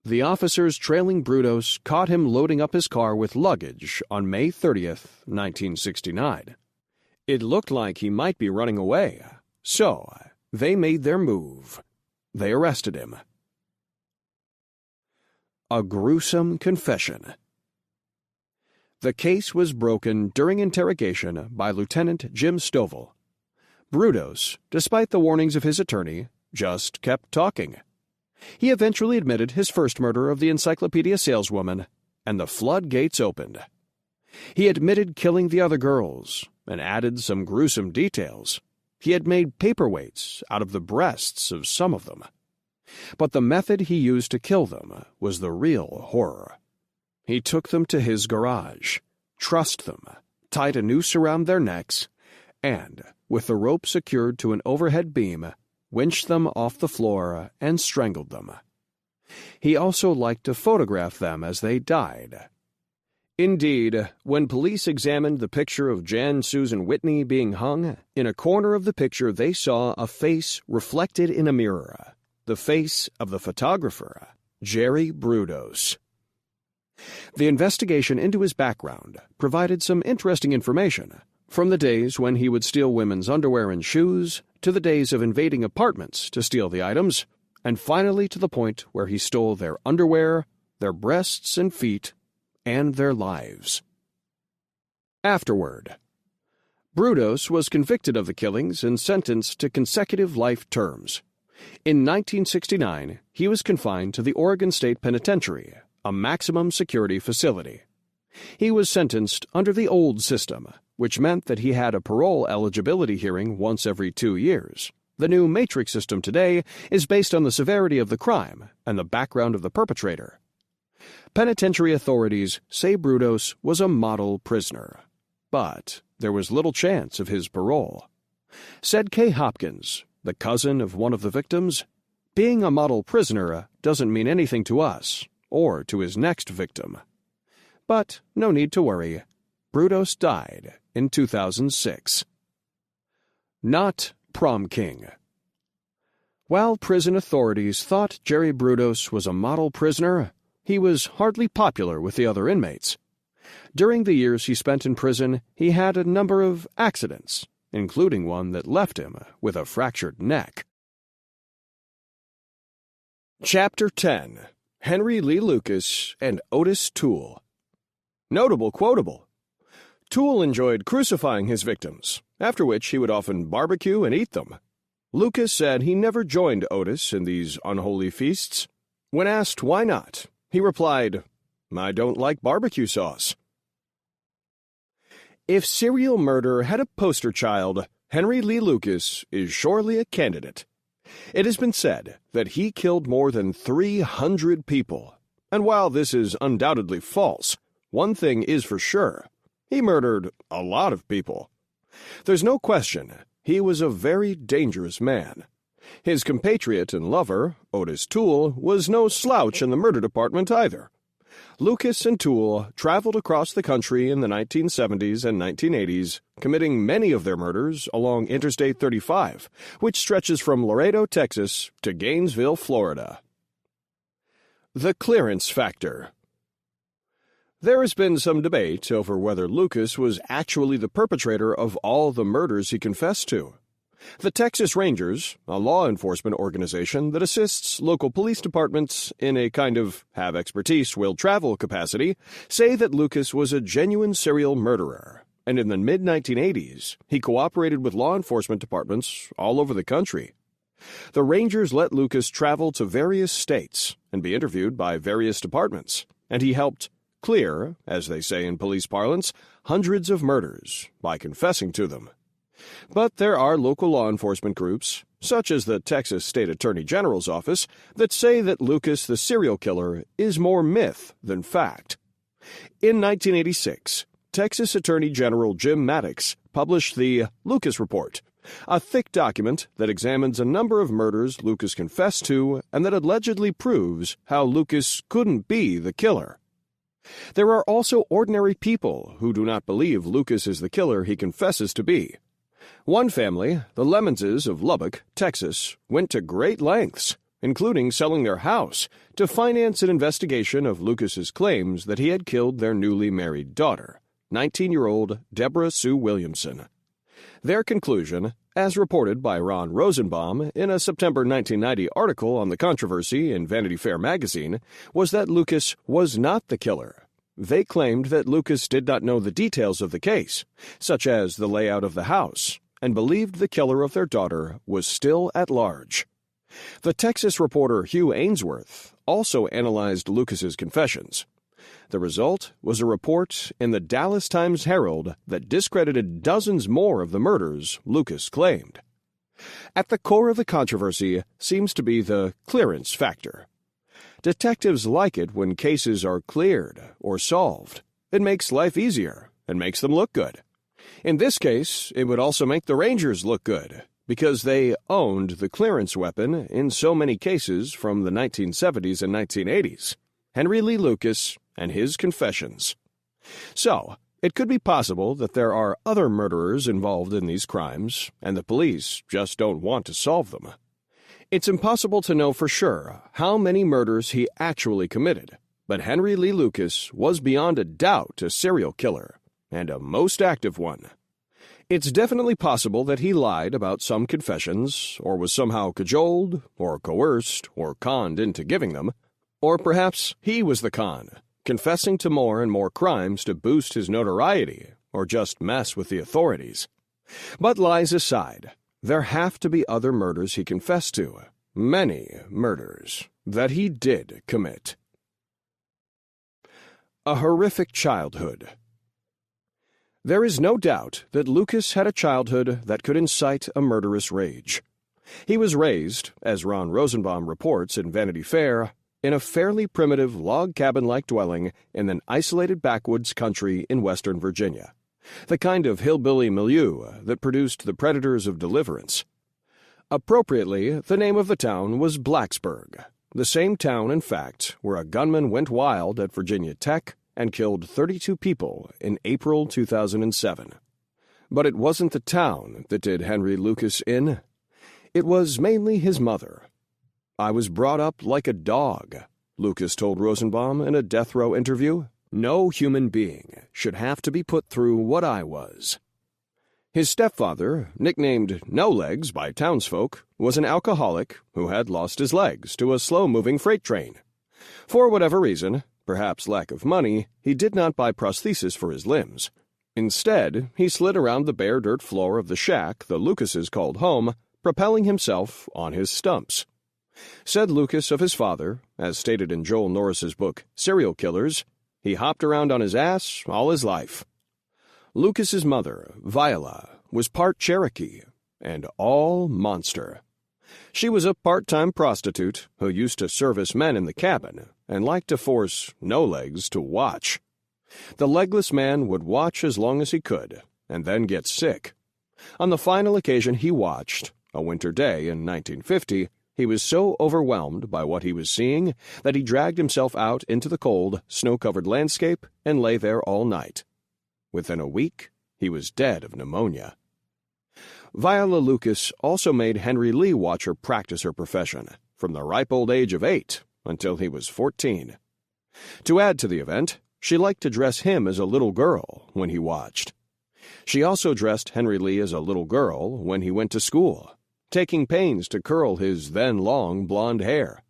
The officers trailing Brudos caught him loading up his car with luggage on May 30th, 1969. It looked like he might be running away, so they made their move. They arrested him. A gruesome confession. The case was broken during interrogation by Lieutenant Jim Stovall. Brudos, despite the warnings of his attorney, just kept talking. He eventually admitted his first murder of the encyclopedia saleswoman, and the floodgates opened. He admitted killing the other girls, and added some gruesome details. He had made paperweights out of the breasts of some of them. But the method he used to kill them was the real horror. He took them to his garage, trussed them, tied a noose around their necks, and, with the rope secured to an overhead beam, winched them off the floor and strangled them. He also liked to photograph them as they died. Indeed, when police examined the picture of Jan Susan Whitney being hung, in a corner of the picture they saw a face reflected in a mirror, the face of the photographer, Jerry Brudos. The investigation into his background provided some interesting information, from the days when he would steal women's underwear and shoes, to the days of invading apartments to steal the items, and finally to the point where he stole their underwear, their breasts and feet, and their lives. Afterward, Brudos was convicted of the killings and sentenced to consecutive life terms. In 1969, he was confined to the Oregon State Penitentiary, a maximum security facility. He was sentenced under the old system, which meant that he had a parole eligibility hearing once every 2 years. The new matrix system today is based on the severity of the crime and the background of the perpetrator. Penitentiary authorities say Brudos was a model prisoner, but there was little chance of his parole. Said Kay Hopkins, the cousin of one of the victims, "Being a model prisoner doesn't mean anything to us or to his next victim." But no need to worry. Brudos died in 2006. Not Prom King. While prison authorities thought Jerry Brudos was a model prisoner, he was hardly popular with the other inmates. During the years he spent in prison, he had a number of accidents, including one that left him with a fractured neck. Chapter 10. Henry Lee Lucas and Otis Toole. Notable quotable. Toole enjoyed crucifying his victims, after which he would often barbecue and eat them. Lucas said he never joined Otis in these unholy feasts. When asked why not, He replied, "I don't like barbecue sauce." If serial murder had a poster child, Henry Lee Lucas is surely a candidate. It has been said that he killed more than 300 people. And while this is undoubtedly false, one thing is for sure. He murdered a lot of people. There's no question he was a very dangerous man. His compatriot and lover, Otis Toole, was no slouch in the murder department either. Lucas and Toole traveled across the country in the 1970s and 1980s, committing many of their murders along Interstate 35, which stretches from Laredo, Texas, to Gainesville, Florida. The clearance factor. There has been some debate over whether Lucas was actually the perpetrator of all the murders he confessed to. The Texas Rangers, a law enforcement organization that assists local police departments in a kind of have-expertise-will-travel capacity, say that Lucas was a genuine serial murderer, and in the mid-1980s, he cooperated with law enforcement departments all over the country. The Rangers let Lucas travel to various states and be interviewed by various departments, and he helped clear, as they say in police parlance, hundreds of murders by confessing to them. But there are local law enforcement groups, such as the Texas State Attorney General's office, that say that Lucas the serial killer is more myth than fact. In 1986, Texas Attorney General Jim Maddox published the Lucas Report, a thick document that examines a number of murders Lucas confessed to and that allegedly proves how Lucas couldn't be the killer. There are also ordinary people who do not believe Lucas is the killer he confesses to be. One family, the Lemonses of Lubbock, Texas, went to great lengths, including selling their house, to finance an investigation of Lucas's claims that he had killed their newly married daughter, 19-year-old Deborah Sue Williamson. Their conclusion, as reported by Ron Rosenbaum in a September 1990 article on the controversy in Vanity Fair magazine, was that Lucas was not the killer. They claimed that Lucas did not know the details of the case, such as the layout of the house, and believed the killer of their daughter was still at large. The Texas reporter Hugh Ainsworth also analyzed Lucas's confessions. The result was a report in the Dallas Times-Herald that discredited dozens more of the murders Lucas claimed. At the core of the controversy seems to be the clearance factor. Detectives like it when cases are cleared or solved. It makes life easier and makes them look good. In this case, it would also make the Rangers look good, because they owned the clearance weapon in so many cases from the 1970s and 1980s. Henry Lee Lucas and his confessions. So, it could be possible that there are other murderers involved in these crimes, and the police just don't want to solve them. It's impossible to know for sure how many murders he actually committed, but Henry Lee Lucas was beyond a doubt a serial killer, and a most active one. It's definitely possible that he lied about some confessions, or was somehow cajoled, or coerced, or conned into giving them, or perhaps he was the con, confessing to more and more crimes to boost his notoriety, or just mess with the authorities. But lies aside, there have to be other murders he confessed to, many murders, that he did commit. A horrific childhood. There is no doubt that Lucas had a childhood that could incite a murderous rage. He was raised, as Ron Rosenbaum reports in Vanity Fair, in a fairly primitive log cabin-like dwelling in an isolated backwoods country in western Virginia, the kind of hillbilly milieu that produced the Predators of Deliverance. Appropriately, the name of the town was Blacksburg, the same town, in fact, where a gunman went wild at Virginia Tech and killed 32 people in April 2007. But it wasn't the town that did Henry Lucas in. It was mainly his mother. "I was brought up like a dog," Lucas told Rosenbaum in a death row interview. "No human being should have to be put through what I was." His stepfather, nicknamed No Legs by townsfolk, was an alcoholic who had lost his legs to a slow-moving freight train. For whatever reason, perhaps lack of money, he did not buy prosthesis for his limbs. Instead, he slid around the bare dirt floor of the shack the Lucases called home, propelling himself on his stumps. Said Lucas of his father, as stated in Joel Norris's book, Serial Killers, he hopped around on his ass all his life. Lucas's mother, Viola, was part Cherokee and all monster. She was a part-time prostitute who used to service men in the cabin and liked to force no-legs to watch. The legless man would watch as long as he could and then get sick. On the final occasion he watched, a winter day in 1950, he was so overwhelmed by what he was seeing that he dragged himself out into the cold, snow-covered landscape and lay there all night. Within a week, he was dead of pneumonia. Viola Lucas also made Henry Lee watch her practice her profession, from the ripe old age of 8 until he was 14. To add to the event, she liked to dress him as a little girl when he watched. She also dressed Henry Lee as a little girl when he went to school, taking pains to curl his then-long blonde hair.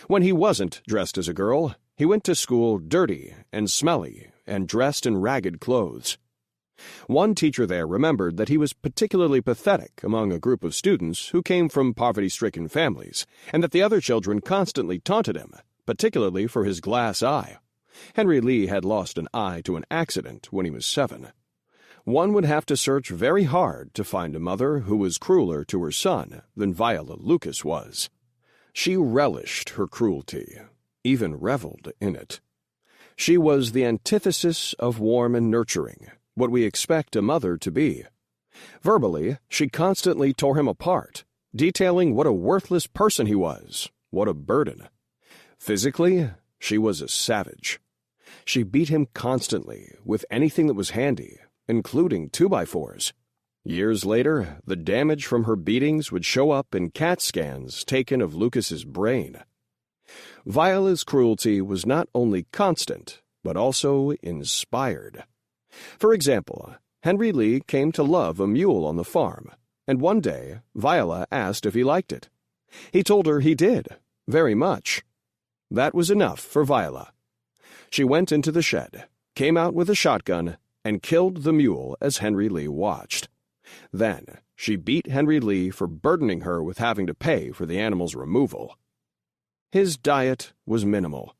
When he wasn't dressed as a girl, he went to school dirty and smelly and dressed in ragged clothes. One teacher there remembered that he was particularly pathetic among a group of students who came from poverty-stricken families, and that the other children constantly taunted him, particularly for his glass eye. Henry Lee had lost an eye to an accident when he was 7. One would have to search very hard to find a mother who was crueler to her son than Viola Lucas was. She relished her cruelty, even reveled in it. She was the antithesis of warm and nurturing, what we expect a mother to be. Verbally, she constantly tore him apart, detailing what a worthless person he was, what a burden. Physically, she was a savage. She beat him constantly with anything that was handy, including 2x4s. Years later, the damage from her beatings would show up in CAT scans taken of Lucas's brain. Viola's cruelty was not only constant, but also inspired. For example, Henry Lee came to love a mule on the farm, and one day Viola asked if he liked it. He told her he did, very much. That was enough for Viola. She went into the shed, came out with a shotgun, and killed the mule as Henry Lee watched. Then she beat Henry Lee for burdening her with having to pay for the animal's removal. His diet was minimal.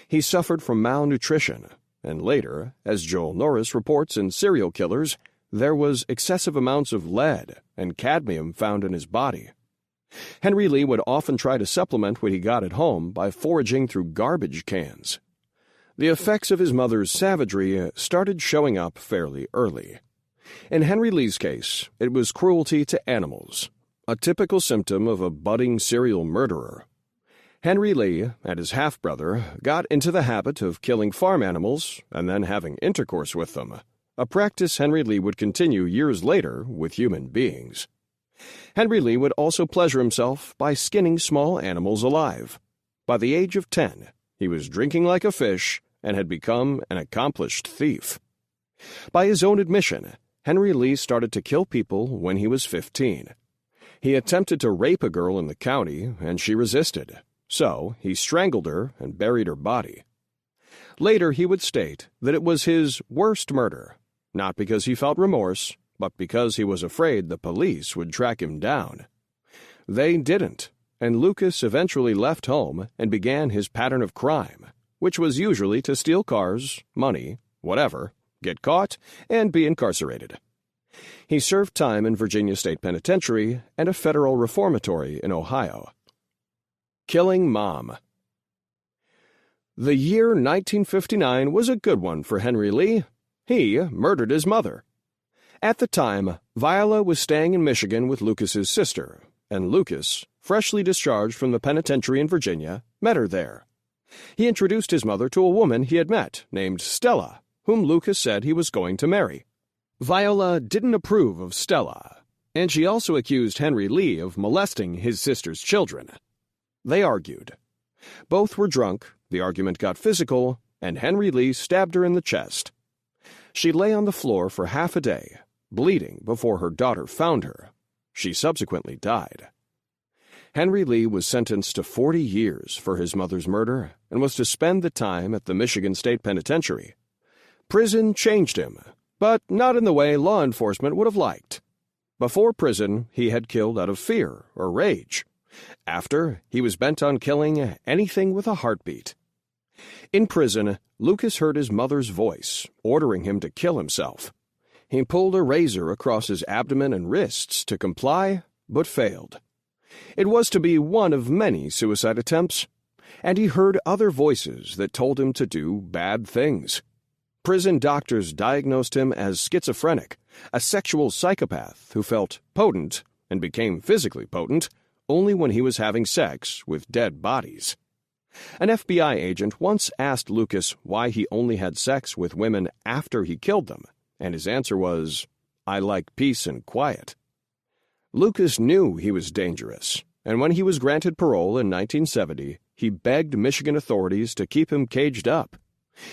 He suffered from malnutrition, and later, as Joel Norris reports in Serial Killers, there was excessive amounts of lead and cadmium found in his body. Henry Lee would often try to supplement what he got at home by foraging through garbage cans. The effects of his mother's savagery started showing up fairly early. In Henry Lee's case, it was cruelty to animals, a typical symptom of a budding serial murderer. Henry Lee and his half-brother got into the habit of killing farm animals and then having intercourse with them, a practice Henry Lee would continue years later with human beings. Henry Lee would also pleasure himself by skinning small animals alive. By the age of 10, he was drinking like a fish and had become an accomplished thief. By his own admission, Henry Lee started to kill people when he was 15. He attempted to rape a girl in the county, and she resisted, so he strangled her and buried her body. Later he would state that it was his worst murder, not because he felt remorse, but because he was afraid the police would track him down. They didn't, and Lucas eventually left home and began his pattern of crime, which was usually to steal cars, money, whatever, get caught, and be incarcerated. He served time in Virginia State Penitentiary and a federal reformatory in Ohio. Killing Mom. The year 1959 was a good one for Henry Lee. He murdered his mother. At the time, Viola was staying in Michigan with Lucas's sister, and Lucas, freshly discharged from the penitentiary in Virginia, met her there. He introduced his mother to a woman he had met named Stella, whom Lucas said he was going to marry. Viola didn't approve of Stella, and she also accused Henry Lee of molesting his sister's children. They argued. Both were drunk, the argument got physical, and Henry Lee stabbed her in the chest. She lay on the floor for half a day, bleeding before her daughter found her. She subsequently died. Henry Lee was sentenced to 40 years for his mother's murder and was to spend the time at the Michigan State Penitentiary. Prison changed him, but not in the way law enforcement would have liked. Before prison, he had killed out of fear or rage. After, he was bent on killing anything with a heartbeat. In prison, Lucas heard his mother's voice, ordering him to kill himself. He pulled a razor across his abdomen and wrists to comply, but failed. It was to be one of many suicide attempts, and he heard other voices that told him to do bad things. Prison doctors diagnosed him as schizophrenic, a sexual psychopath who felt potent and became physically potent only when he was having sex with dead bodies. An FBI agent once asked Lucas why he only had sex with women after he killed them, and his answer was, "I like peace and quiet." Lucas knew he was dangerous, and when he was granted parole in 1970, he begged Michigan authorities to keep him caged up.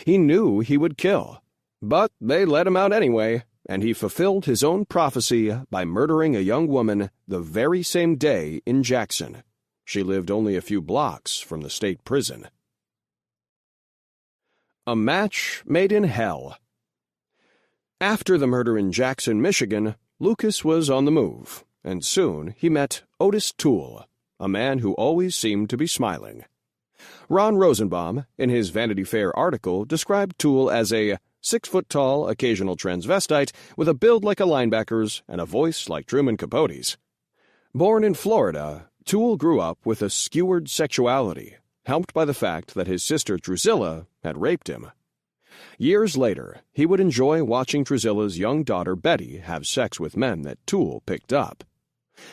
He knew he would kill, but they let him out anyway, and he fulfilled his own prophecy by murdering a young woman the very same day in Jackson. She lived only a few blocks from the state prison. A match made in hell. After the murder in Jackson, Michigan, Lucas was on the move, and soon he met Otis Toole, a man who always seemed to be smiling. Ron Rosenbaum, in his Vanity Fair article, described Toole as a 6-foot-tall occasional transvestite with a build like a linebacker's and a voice like Truman Capote's. Born in Florida, Toole grew up with a skewered sexuality, helped by the fact that his sister Drusilla had raped him. Years later, he would enjoy watching Drusilla's young daughter Betty have sex with men that Toole picked up.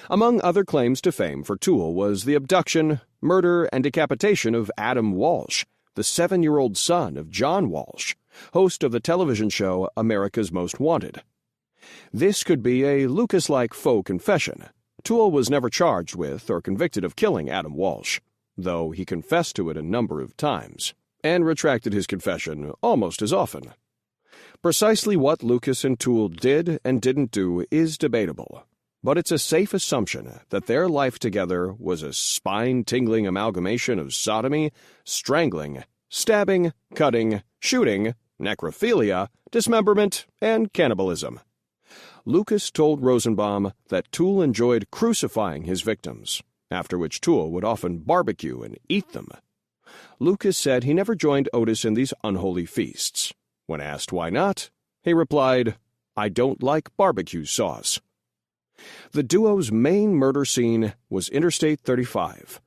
Among other claims to fame for Toole was the abduction, murder, and decapitation of Adam Walsh, the 7-year-old son of John Walsh, host of the television show America's Most Wanted. This could be a Lucas-like faux confession. Toole was never charged with or convicted of killing Adam Walsh, though he confessed to it a number of times, and retracted his confession almost as often. Precisely what Lucas and Toole did and didn't do is debatable, but it's a safe assumption that their life together was a spine-tingling amalgamation of sodomy, strangling, stabbing, cutting, shooting, necrophilia, dismemberment, and cannibalism. Lucas told Rosenbaum that Toole enjoyed crucifying his victims, after which Toole would often barbecue and eat them. Lucas said he never joined Otis in these unholy feasts. When asked why not, he replied, "I don't like barbecue sauce." The duo's main murder scene was Interstate 35.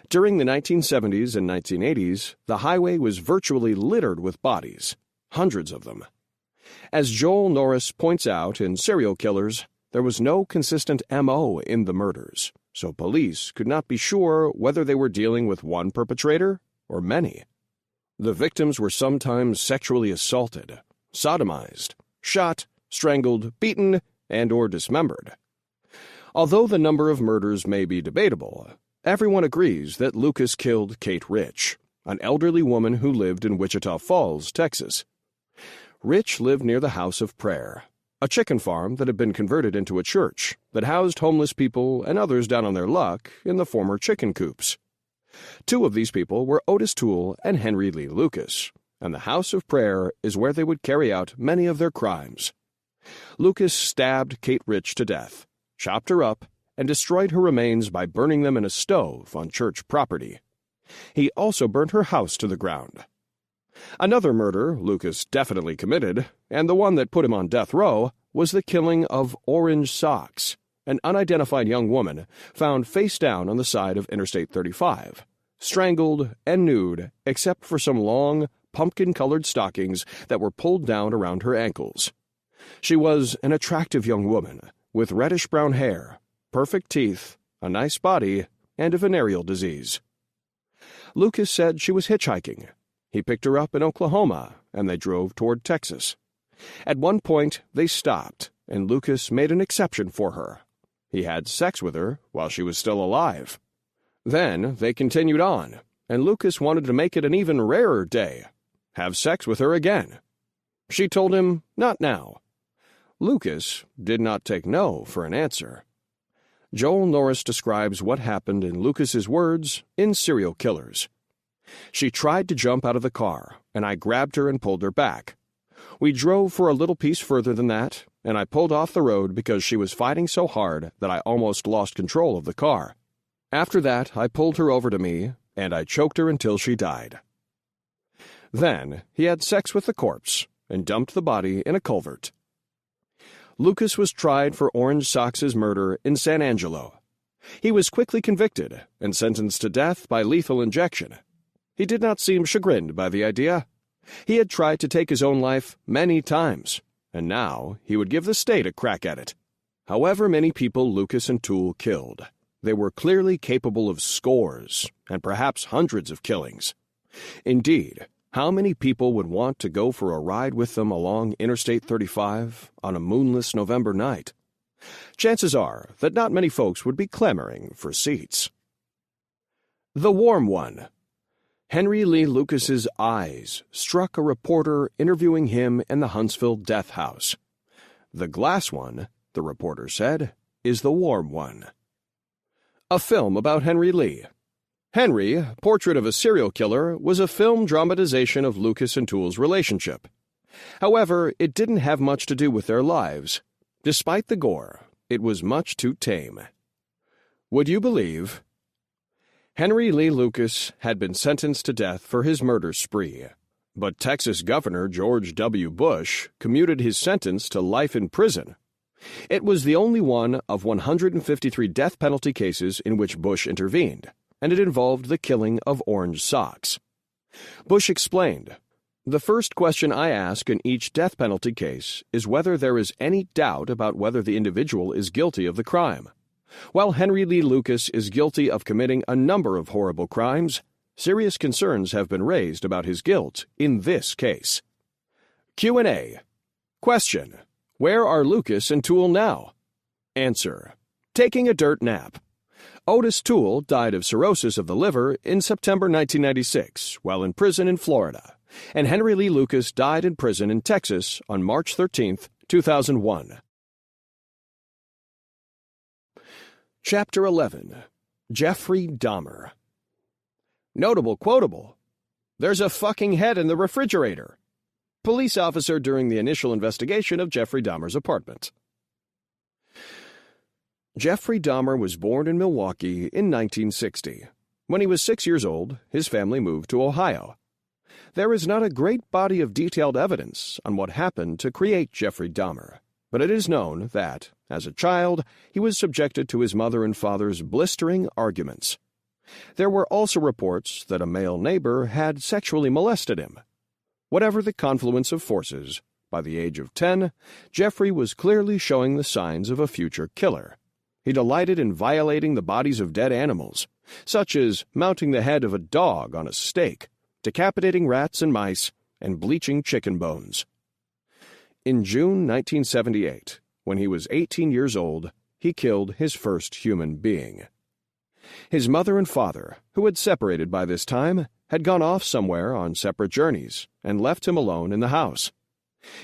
During the 1970s and 1980s, the highway was virtually littered with bodies, hundreds of them. As Joel Norris points out in Serial Killers, there was no consistent M.O. in the murders, so police could not be sure whether they were dealing with one perpetrator or many. The victims were sometimes sexually assaulted, sodomized, shot, strangled, beaten, and/or dismembered. Although the number of murders may be debatable, everyone agrees that Lucas killed Kate Rich, an elderly woman who lived in Wichita Falls, Texas. Rich lived near the House of Prayer, a chicken farm that had been converted into a church that housed homeless people and others down on their luck in the former chicken coops. Two of these people were Otis Toole and Henry Lee Lucas, and the House of Prayer is where they would carry out many of their crimes. Lucas stabbed Kate Rich to death, chopped her up, and destroyed her remains by burning them in a stove on church property. He also burned her house to the ground. Another murder Lucas definitely committed, and the one that put him on death row, was the killing of Orange Socks, an unidentified young woman found face down on the side of Interstate 35, strangled and nude except for some long, pumpkin-colored stockings that were pulled down around her ankles. She was an attractive young woman with reddish-brown hair, perfect teeth, a nice body, and a venereal disease. Lucas said she was hitchhiking. He picked her up in Oklahoma, and they drove toward Texas. At one point, they stopped, and Lucas made an exception for her. He had sex with her while she was still alive. Then they continued on, and Lucas wanted to make it an even rarer day, have sex with her again. She told him, not now. Lucas did not take no for an answer. Joel Norris describes what happened in Lucas's words in Serial Killers. She tried to jump out of the car, and I grabbed her and pulled her back. We drove for a little piece further than that, and I pulled off the road because she was fighting so hard that I almost lost control of the car. After that, I pulled her over to me, and I choked her until she died. Then he had sex with the corpse and dumped the body in a culvert. Lucas was tried for Orange Sox's murder in San Angelo. He was quickly convicted and sentenced to death by lethal injection. He did not seem chagrined by the idea. He had tried to take his own life many times, and now he would give the state a crack at it. However many people Lucas and Toole killed, they were clearly capable of scores and perhaps hundreds of killings. Indeed, how many people would want to go for a ride with them along Interstate 35 on a moonless November night? Chances are that not many folks would be clamoring for seats. The warm one. Henry Lee Lucas's eyes struck a reporter interviewing him in the Huntsville death house. The glass one, the reporter said, is the warm one. A film about Henry Lee. Henry, Portrait of a Serial Killer, was a film dramatization of Lucas and Toole's relationship. However, it didn't have much to do with their lives. Despite the gore, it was much too tame. Would you believe? Henry Lee Lucas had been sentenced to death for his murder spree, but Texas Governor George W. Bush commuted his sentence to life in prison. It was the only one of 153 death penalty cases in which Bush intervened, and it involved the killing of Orange Sox. Bush explained, "The first question I ask in each death penalty case is whether there is any doubt about whether the individual is guilty of the crime. While Henry Lee Lucas is guilty of committing a number of horrible crimes, serious concerns have been raised about his guilt in this case." Q&A. Question: Where are Lucas and Toole now? Answer: Taking a dirt nap. Otis Toole died of cirrhosis of the liver in September 1996 while in prison in Florida, and Henry Lee Lucas died in prison in Texas on March 13, 2001. Chapter 11. Jeffrey Dahmer. Notable quotable. There's a fucking head in the refrigerator. Police officer during the initial investigation of Jeffrey Dahmer's apartment. Jeffrey Dahmer was born in Milwaukee in 1960. When he was 6 years old, his family moved to Ohio. There is not a great body of detailed evidence on what happened to create Jeffrey Dahmer, but it is known that, as a child, he was subjected to his mother and father's blistering arguments. There were also reports that a male neighbor had sexually molested him. Whatever the confluence of forces, by the age of 10, Jeffrey was clearly showing the signs of a future killer. He delighted in violating the bodies of dead animals, such as mounting the head of a dog on a stake, decapitating rats and mice, and bleaching chicken bones. In June 1978, when he was 18 years old, he killed his first human being. His mother and father, who had separated by this time, had gone off somewhere on separate journeys and left him alone in the house.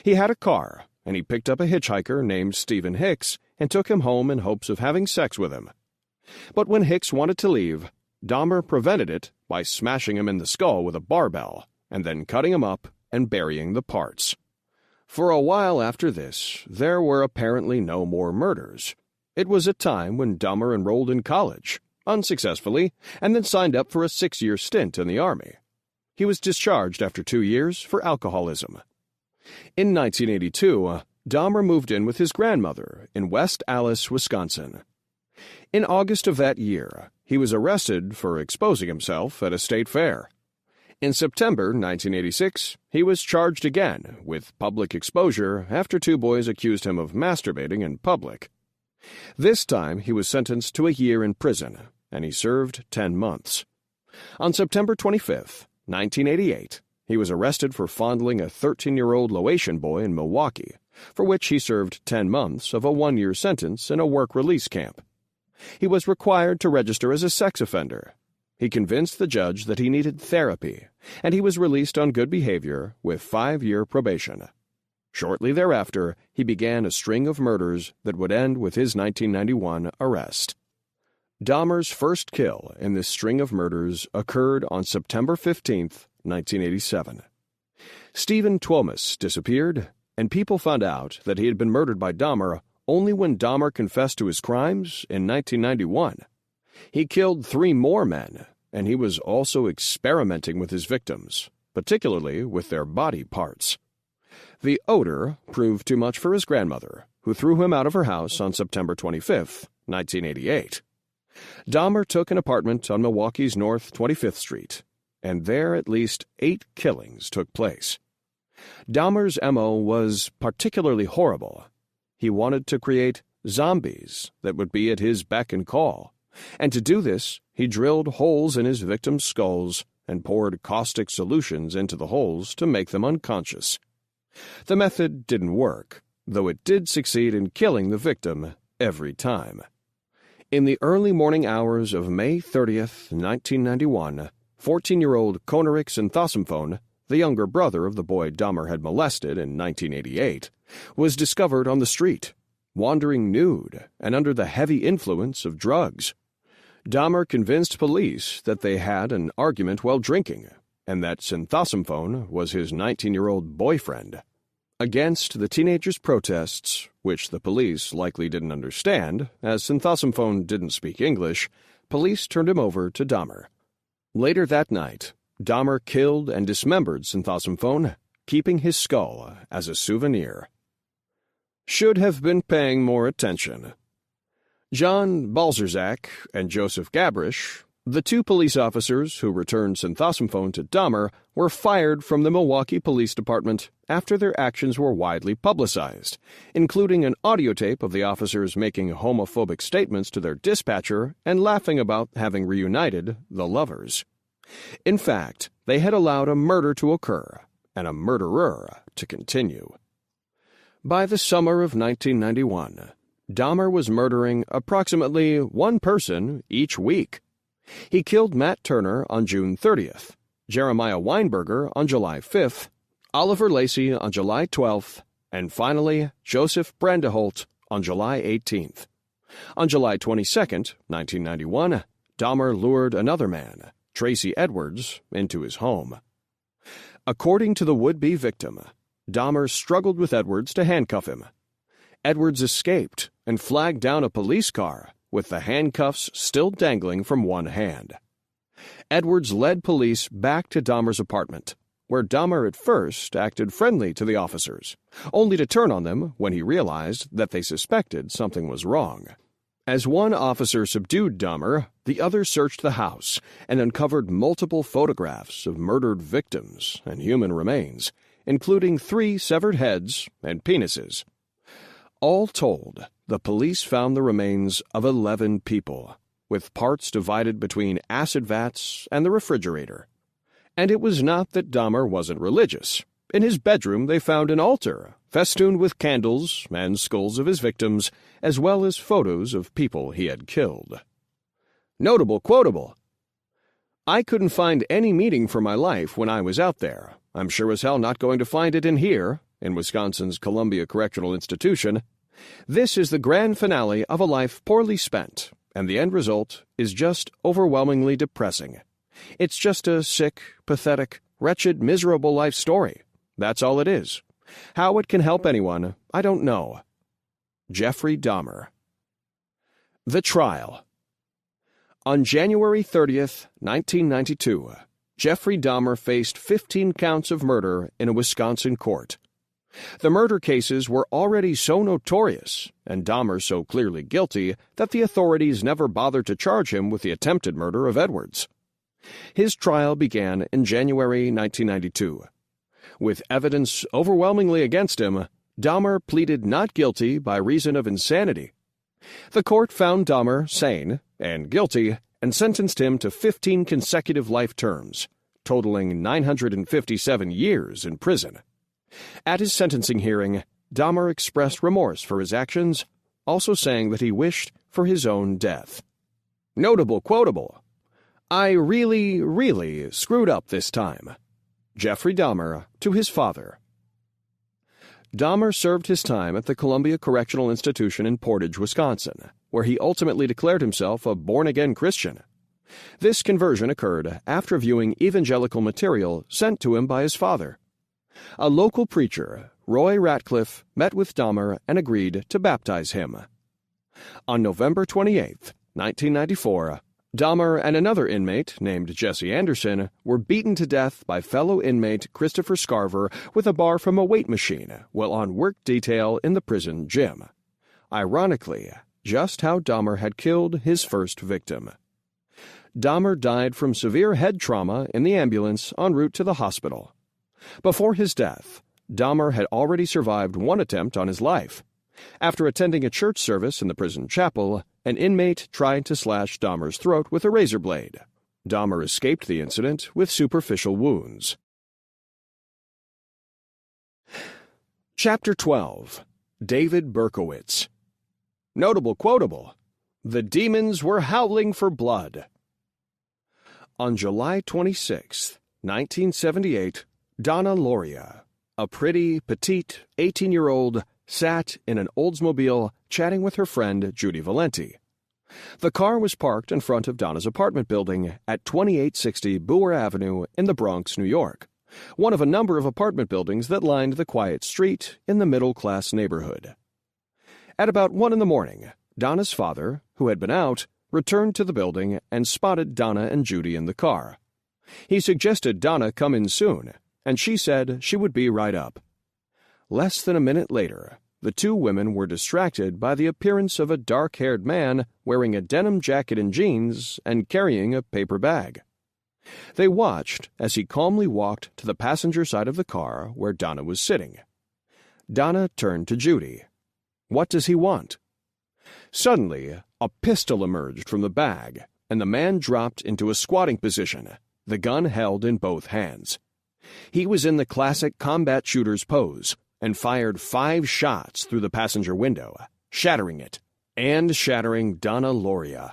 He had a car, and he picked up a hitchhiker named Stephen Hicks and took him home in hopes of having sex with him. But when Hicks wanted to leave, Dahmer prevented it by smashing him in the skull with a barbell and then cutting him up and burying the parts. For a while after this, there were apparently no more murders. It was a time when Dahmer enrolled in college, unsuccessfully, and then signed up for a 6-year stint in the Army. He was discharged after 2 years for alcoholism. In 1982, Dahmer moved in with his grandmother in West Allis, Wisconsin. In August of that year, he was arrested for exposing himself at a state fair. In September 1986, he was charged again with public exposure after 2 boys accused him of masturbating in public. This time, he was sentenced to a year in prison, and he served 10 months. On September 25, 1988, he was arrested for fondling a 13-year-old Laotian boy in Milwaukee, for which he served 10 months of a 1-year sentence in a work-release camp. He was required to register as a sex offender. He convinced the judge that he needed therapy, and he was released on good behavior with 5-year probation. Shortly thereafter, he began a string of murders that would end with his 1991 arrest. Dahmer's first kill in this string of murders occurred on September 15, 1987. Stephen Twomas disappeared, and people found out that he had been murdered by Dahmer only when Dahmer confessed to his crimes in 1991. He killed 3 more men, and he was also experimenting with his victims, particularly with their body parts. The odor proved too much for his grandmother, who threw him out of her house on September 25, 1988. Dahmer took an apartment on Milwaukee's North 25th Street, and there at least 8 killings took place. Dahmer's MO was particularly horrible. He wanted to create zombies that would be at his beck and call, and to do this, he drilled holes in his victims' skulls and poured caustic solutions into the holes to make them unconscious. The method didn't work, though it did succeed in killing the victim every time. In the early morning hours of May 30th, 1991, 14-year-old Konarek Synthosamphone, the younger brother of the boy Dahmer had molested in 1988, was discovered on the street, wandering nude and under the heavy influence of drugs. Dahmer convinced police that they had an argument while drinking, and that Synthosamphone was his 19-year-old boyfriend. Against the teenager's protests, which the police likely didn't understand, as Synthosamphone didn't speak English, police turned him over to Dahmer. Later that night, Dahmer killed and dismembered Synthosamphone, keeping his skull as a souvenir. Should have been paying more attention. John Balzerzak and Joseph Gabrish, the 2 police officers who returned Synthosamphone to Dahmer, were fired from the Milwaukee Police Department after their actions were widely publicized, including an audio tape of the officers making homophobic statements to their dispatcher and laughing about having reunited the lovers. In fact, they had allowed a murder to occur and a murderer to continue. By the summer of 1991, Dahmer was murdering approximately 1 person each week. He killed Matt Turner on June 30th, Jeremiah Weinberger on July 5th, Oliver Lacey on July 12th, and finally Joseph Brandeholt on July 18th. On July 22nd, 1991, Dahmer lured another man, Tracy Edwards, into his home. According to the would-be victim, Dahmer struggled with Edwards to handcuff him. Edwards escaped and flagged down a police car, with the handcuffs still dangling from one hand. Edwards led police back to Dahmer's apartment, where Dahmer at first acted friendly to the officers, only to turn on them when he realized that they suspected something was wrong. As one officer subdued Dahmer, the other searched the house and uncovered multiple photographs of murdered victims and human remains, including 3 severed heads and penises. All told, the police found the remains of 11 people, with parts divided between acid vats and the refrigerator. And it was not that Dahmer wasn't religious. In his bedroom they found an altar, festooned with candles and skulls of his victims, as well as photos of people he had killed. Notable quotable. I couldn't find any meaning for my life when I was out there. I'm sure as hell not going to find it in here, in Wisconsin's Columbia Correctional Institution. This is the grand finale of a life poorly spent, and the end result is just overwhelmingly depressing. It's just a sick, pathetic, wretched, miserable life story. That's all it is. How it can help anyone, I don't know. Jeffrey Dahmer. The Trial. On January 30th, 1992, Jeffrey Dahmer faced 15 counts of murder in a Wisconsin court. The murder cases were already so notorious, and Dahmer so clearly guilty, that the authorities never bothered to charge him with the attempted murder of Edwards. His trial began in January 1992. With evidence overwhelmingly against him, Dahmer pleaded not guilty by reason of insanity. The court found Dahmer sane and guilty and sentenced him to 15 consecutive life terms, totaling 957 years in prison. At his sentencing hearing, Dahmer expressed remorse for his actions, also saying that he wished for his own death. Notable quotable. I really screwed up this time. Jeffrey Dahmer to his father. Dahmer served his time at the Columbia Correctional Institution in Portage, Wisconsin, where he ultimately declared himself a born-again Christian. This conversion occurred after viewing evangelical material sent to him by his father. A local preacher, Roy Ratcliffe, met with Dahmer and agreed to baptize him. On November 28, 1994, Dahmer and another inmate named Jesse Anderson were beaten to death by fellow inmate Christopher Scarver with a bar from a weight machine while on work detail in the prison gym. Ironically, just how Dahmer had killed his first victim. Dahmer died from severe head trauma in the ambulance en route to the hospital. Before his death, Dahmer had already survived one attempt on his life. After attending a church service in the prison chapel, an inmate tried to slash Dahmer's throat with a razor blade. Dahmer escaped the incident with superficial wounds. Chapter 12. David Berkowitz. Notable quotable: "The demons were howling for blood." On July 26, 1978, Donna Lauria, a pretty, petite 18-year-old, sat in an Oldsmobile chatting with her friend Judy Valenti. The car was parked in front of Donna's apartment building at 2860 Boer Avenue in the Bronx, New York, one of a number of apartment buildings that lined the quiet street in the middle-class neighborhood. At about 1 in the morning, Donna's father, who had been out, returned to the building and spotted Donna and Judy in the car. He suggested Donna come in soon, and she said she would be right up. Less than a minute later, the two women were distracted by the appearance of a dark-haired man wearing a denim jacket and jeans and carrying a paper bag. They watched as he calmly walked to the passenger side of the car where Donna was sitting. Donna turned to Judy. "What does he want?" Suddenly, a pistol emerged from the bag, and the man dropped into a squatting position, the gun held in both hands. He was in the classic combat shooter's pose, and fired 5 shots through the passenger window, shattering it, and shattering Donna Lauria.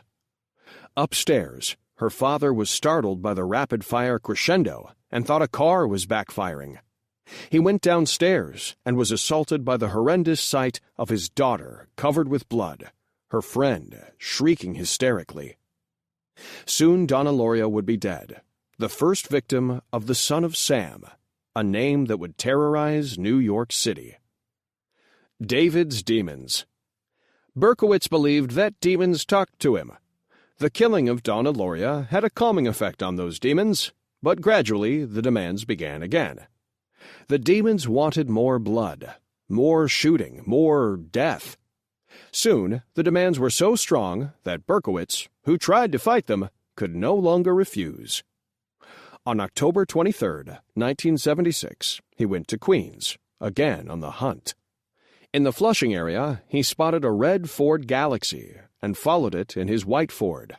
Upstairs, her father was startled by the rapid-fire crescendo and thought a car was backfiring. He went downstairs and was assaulted by the horrendous sight of his daughter covered with blood, her friend shrieking hysterically. Soon Donna Lauria would be dead, the first victim of the Son of Sam, a name that would terrorize New York City. David's demons. Berkowitz believed that demons talked to him. The killing of Donna Lauria had a calming effect on those demons, but gradually the demands began again. The demons wanted more blood, more shooting, more death. Soon, the demands were so strong that Berkowitz, who tried to fight them, could no longer refuse. On October 23, 1976, he went to Queens, again on the hunt. In the Flushing area, he spotted a red Ford Galaxy and followed it in his white Ford.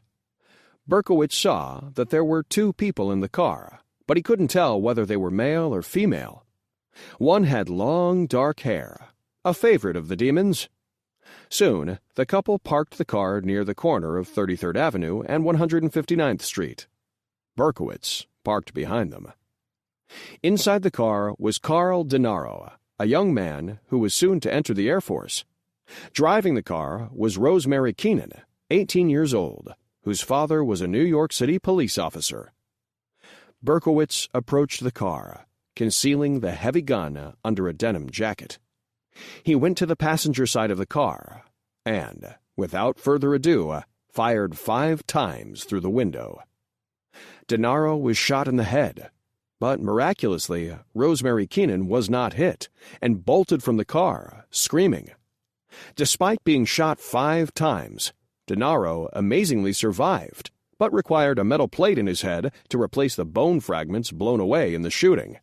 Berkowitz saw that there were 2 people in the car, but he couldn't tell whether they were male or female. One had long, dark hair, a favorite of the demons. Soon, the couple parked the car near the corner of 33rd Avenue and 159th Street. Berkowitz parked behind them. Inside the car was Carl Denaro, a young man who was soon to enter the Air Force. Driving the car was Rosemary Keenan, 18 years old, whose father was a New York City police officer. Berkowitz approached the car, concealing the heavy gun under a denim jacket. He went to the passenger side of the car and, without further ado, fired 5 times through the window. Denaro was shot in the head, but miraculously, Rosemary Keenan was not hit and bolted from the car, screaming. Despite being shot 5 times, Denaro amazingly survived, but required a metal plate in his head to replace the bone fragments blown away in the shooting.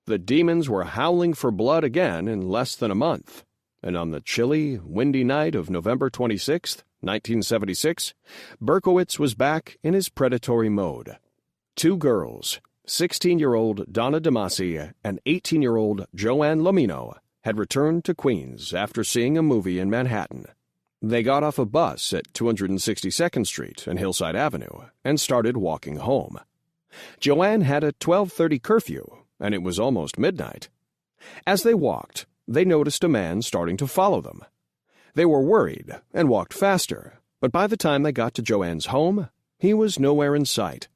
The demons were howling for blood again in less than a month, and on the chilly, windy night of November 26, 1976, Berkowitz was back in his predatory mode. 2 girls, 16-year-old Donna DeMasi and 18-year-old Joanne Lomino, had returned to Queens after seeing a movie in Manhattan. They got off a bus at 262nd Street and Hillside Avenue and started walking home. Joanne had a 12:30 curfew, and it was almost midnight. As they walked, they noticed a man starting to follow them. They were worried and walked faster, but by the time they got to Joanne's home, he was nowhere in sight.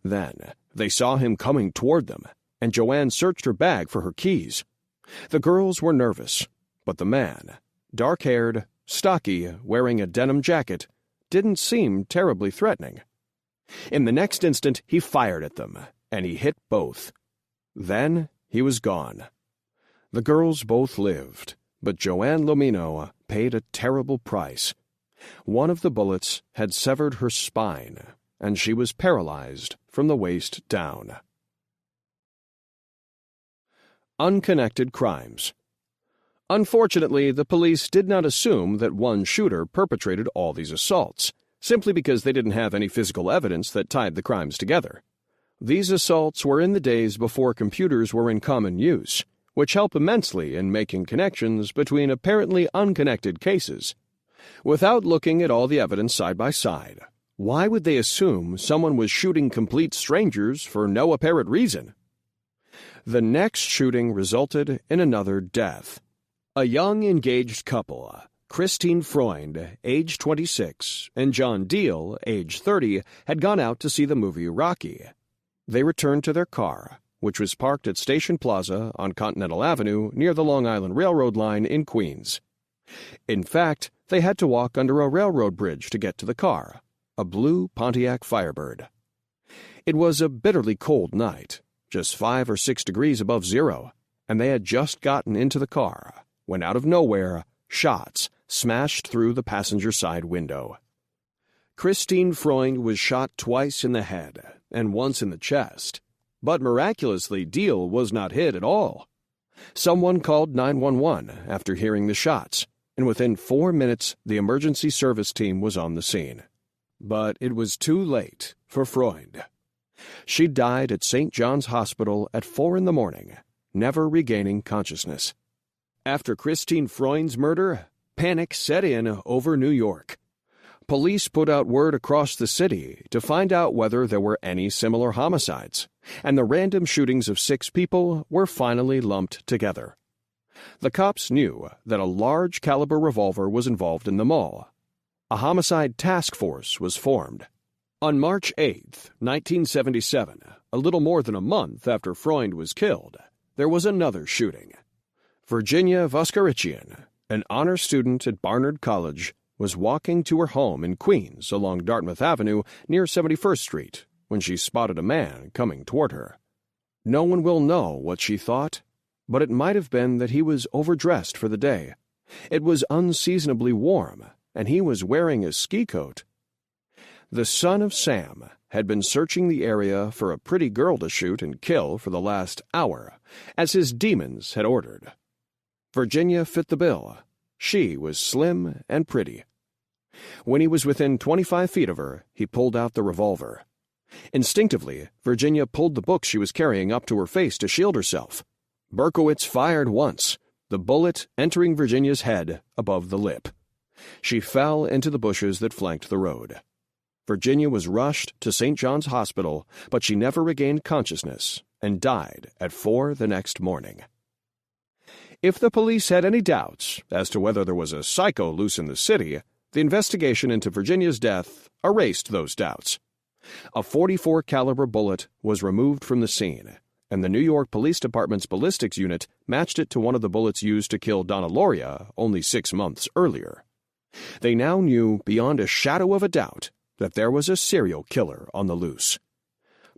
Then they saw him coming toward them, and Joanne searched her bag for her keys. The girls were nervous, but the man, dark-haired, stocky, wearing a denim jacket, didn't seem terribly threatening. In the next instant, he fired at them, and he hit both. Then he was gone. The girls both lived, but Joanne Lomino paid a terrible price. One of the bullets had severed her spine, and she was paralyzed from the waist down. Unconnected crimes. Unfortunately, the police did not assume that one shooter perpetrated all these assaults, simply because they didn't have any physical evidence that tied the crimes together. These assaults were in the days before computers were in common use, which help immensely in making connections between apparently unconnected cases. Without looking at all the evidence side by side, why would they assume someone was shooting complete strangers for no apparent reason? The next shooting resulted in another death. A young engaged couple, Christine Freund, age 26, and John Deal, age 30, had gone out to see the movie Rocky. They returned to their car, which was parked at Station Plaza on Continental Avenue near the Long Island Railroad line in Queens. In fact, they had to walk under a railroad bridge to get to the car, a blue Pontiac Firebird. It was a bitterly cold night, just 5 or 6 degrees above zero, and they had just gotten into the car when out of nowhere, shots smashed through the passenger side window. Christine Freund was shot twice in the head and once in the chest, but miraculously Deal was not hit at all. Someone called 911 after hearing the shots, and within 4 minutes the emergency service team was on the scene. But it was too late for Freund. She died at St. John's Hospital at 4 a.m, never regaining consciousness. After Christine Freund's murder, panic set in over New York. Police put out word across the city to find out whether there were any similar homicides, and the random shootings of 6 people were finally lumped together. The cops knew that a large-caliber revolver was involved in them all. A homicide task force was formed. On March 8, 1977, a little more than a month after Freund was killed, there was another shooting. Virginia Voskerichian, an honor student at Barnard College, was walking to her home in Queens along Dartmouth Avenue near 71st Street when she spotted a man coming toward her. No one will know what she thought, but it might have been that he was overdressed for the day. It was unseasonably warm, and he was wearing a ski coat. The son of Sam had been searching the area for a pretty girl to shoot and kill for the last hour, as his demons had ordered. Virginia fit the bill. She was slim and pretty. When he was within 25 feet of her, he pulled out the revolver. Instinctively, Virginia pulled the book she was carrying up to her face to shield herself. Berkowitz fired once, the bullet entering Virginia's head above the lip. She fell into the bushes that flanked the road. Virginia was rushed to St. John's Hospital, but she never regained consciousness and died at 4 the next morning. If the police had any doubts as to whether there was a psycho loose in the city, the investigation into Virginia's death erased those doubts. A .44 caliber bullet was removed from the scene, and the New York Police Department's ballistics unit matched it to one of the bullets used to kill Donna Lauria only 6 months earlier. They now knew beyond a shadow of a doubt that there was a serial killer on the loose.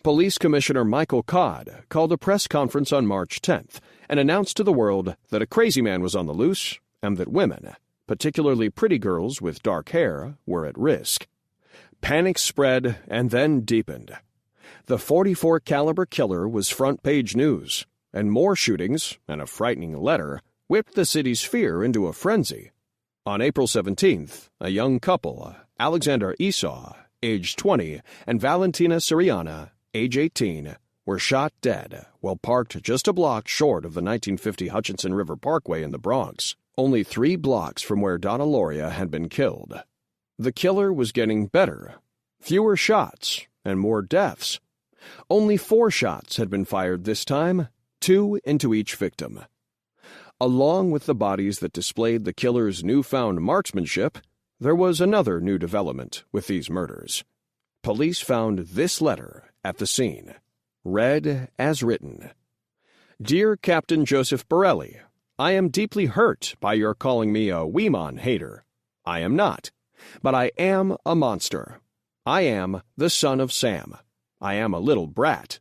Police Commissioner Michael Codd called a press conference on March 10th and announced to the world that a crazy man was on the loose and that women, particularly pretty girls with dark hair, were at risk. Panic spread and then deepened. The .44 caliber killer was front-page news, and more shootings and a frightening letter whipped the city's fear into a frenzy. On April 17th, a young couple, Alexander Esau, age 20, and Valentina Siriana, age 18, were shot dead while parked just a block short of the 1950 Hutchinson River Parkway in the Bronx, only 3 blocks from where Donna Lauria had been killed. The killer was getting better. Fewer shots and more deaths. Only 4 shots had been fired this time, 2 into each victim. Along with the bodies that displayed the killer's newfound marksmanship, there was another new development with these murders. Police found this letter at the scene, read as written. Dear Captain Joseph Borelli, I am deeply hurt by your calling me a Weeman hater. I am not. But I am a monster. I am the son of Sam. I am a little brat.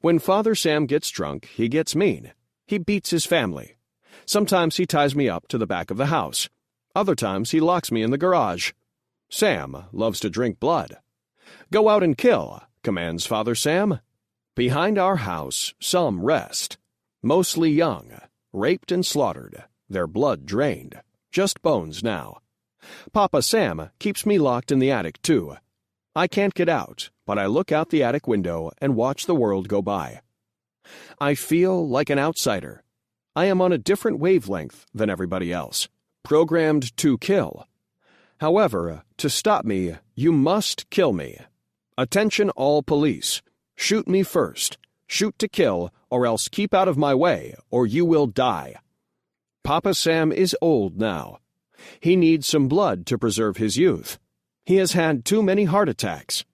When Father Sam gets drunk, he gets mean. He beats his family. Sometimes he ties me up to the back of the house. Other times he locks me in the garage. Sam loves to drink blood. "Go out and kill," commands Father Sam. Behind our house, some rest. Mostly young, raped and slaughtered, their blood drained. Just bones now. Papa Sam keeps me locked in the attic, too. I can't get out, but I look out the attic window and watch the world go by. I feel like an outsider. I am on a different wavelength than everybody else, programmed to kill. However, to stop me, you must kill me. Attention all police. Shoot me first. Shoot to kill, or else keep out of my way, or you will die. Papa Sam is old now. He needs some blood to preserve his youth. He has had too many heart attacks.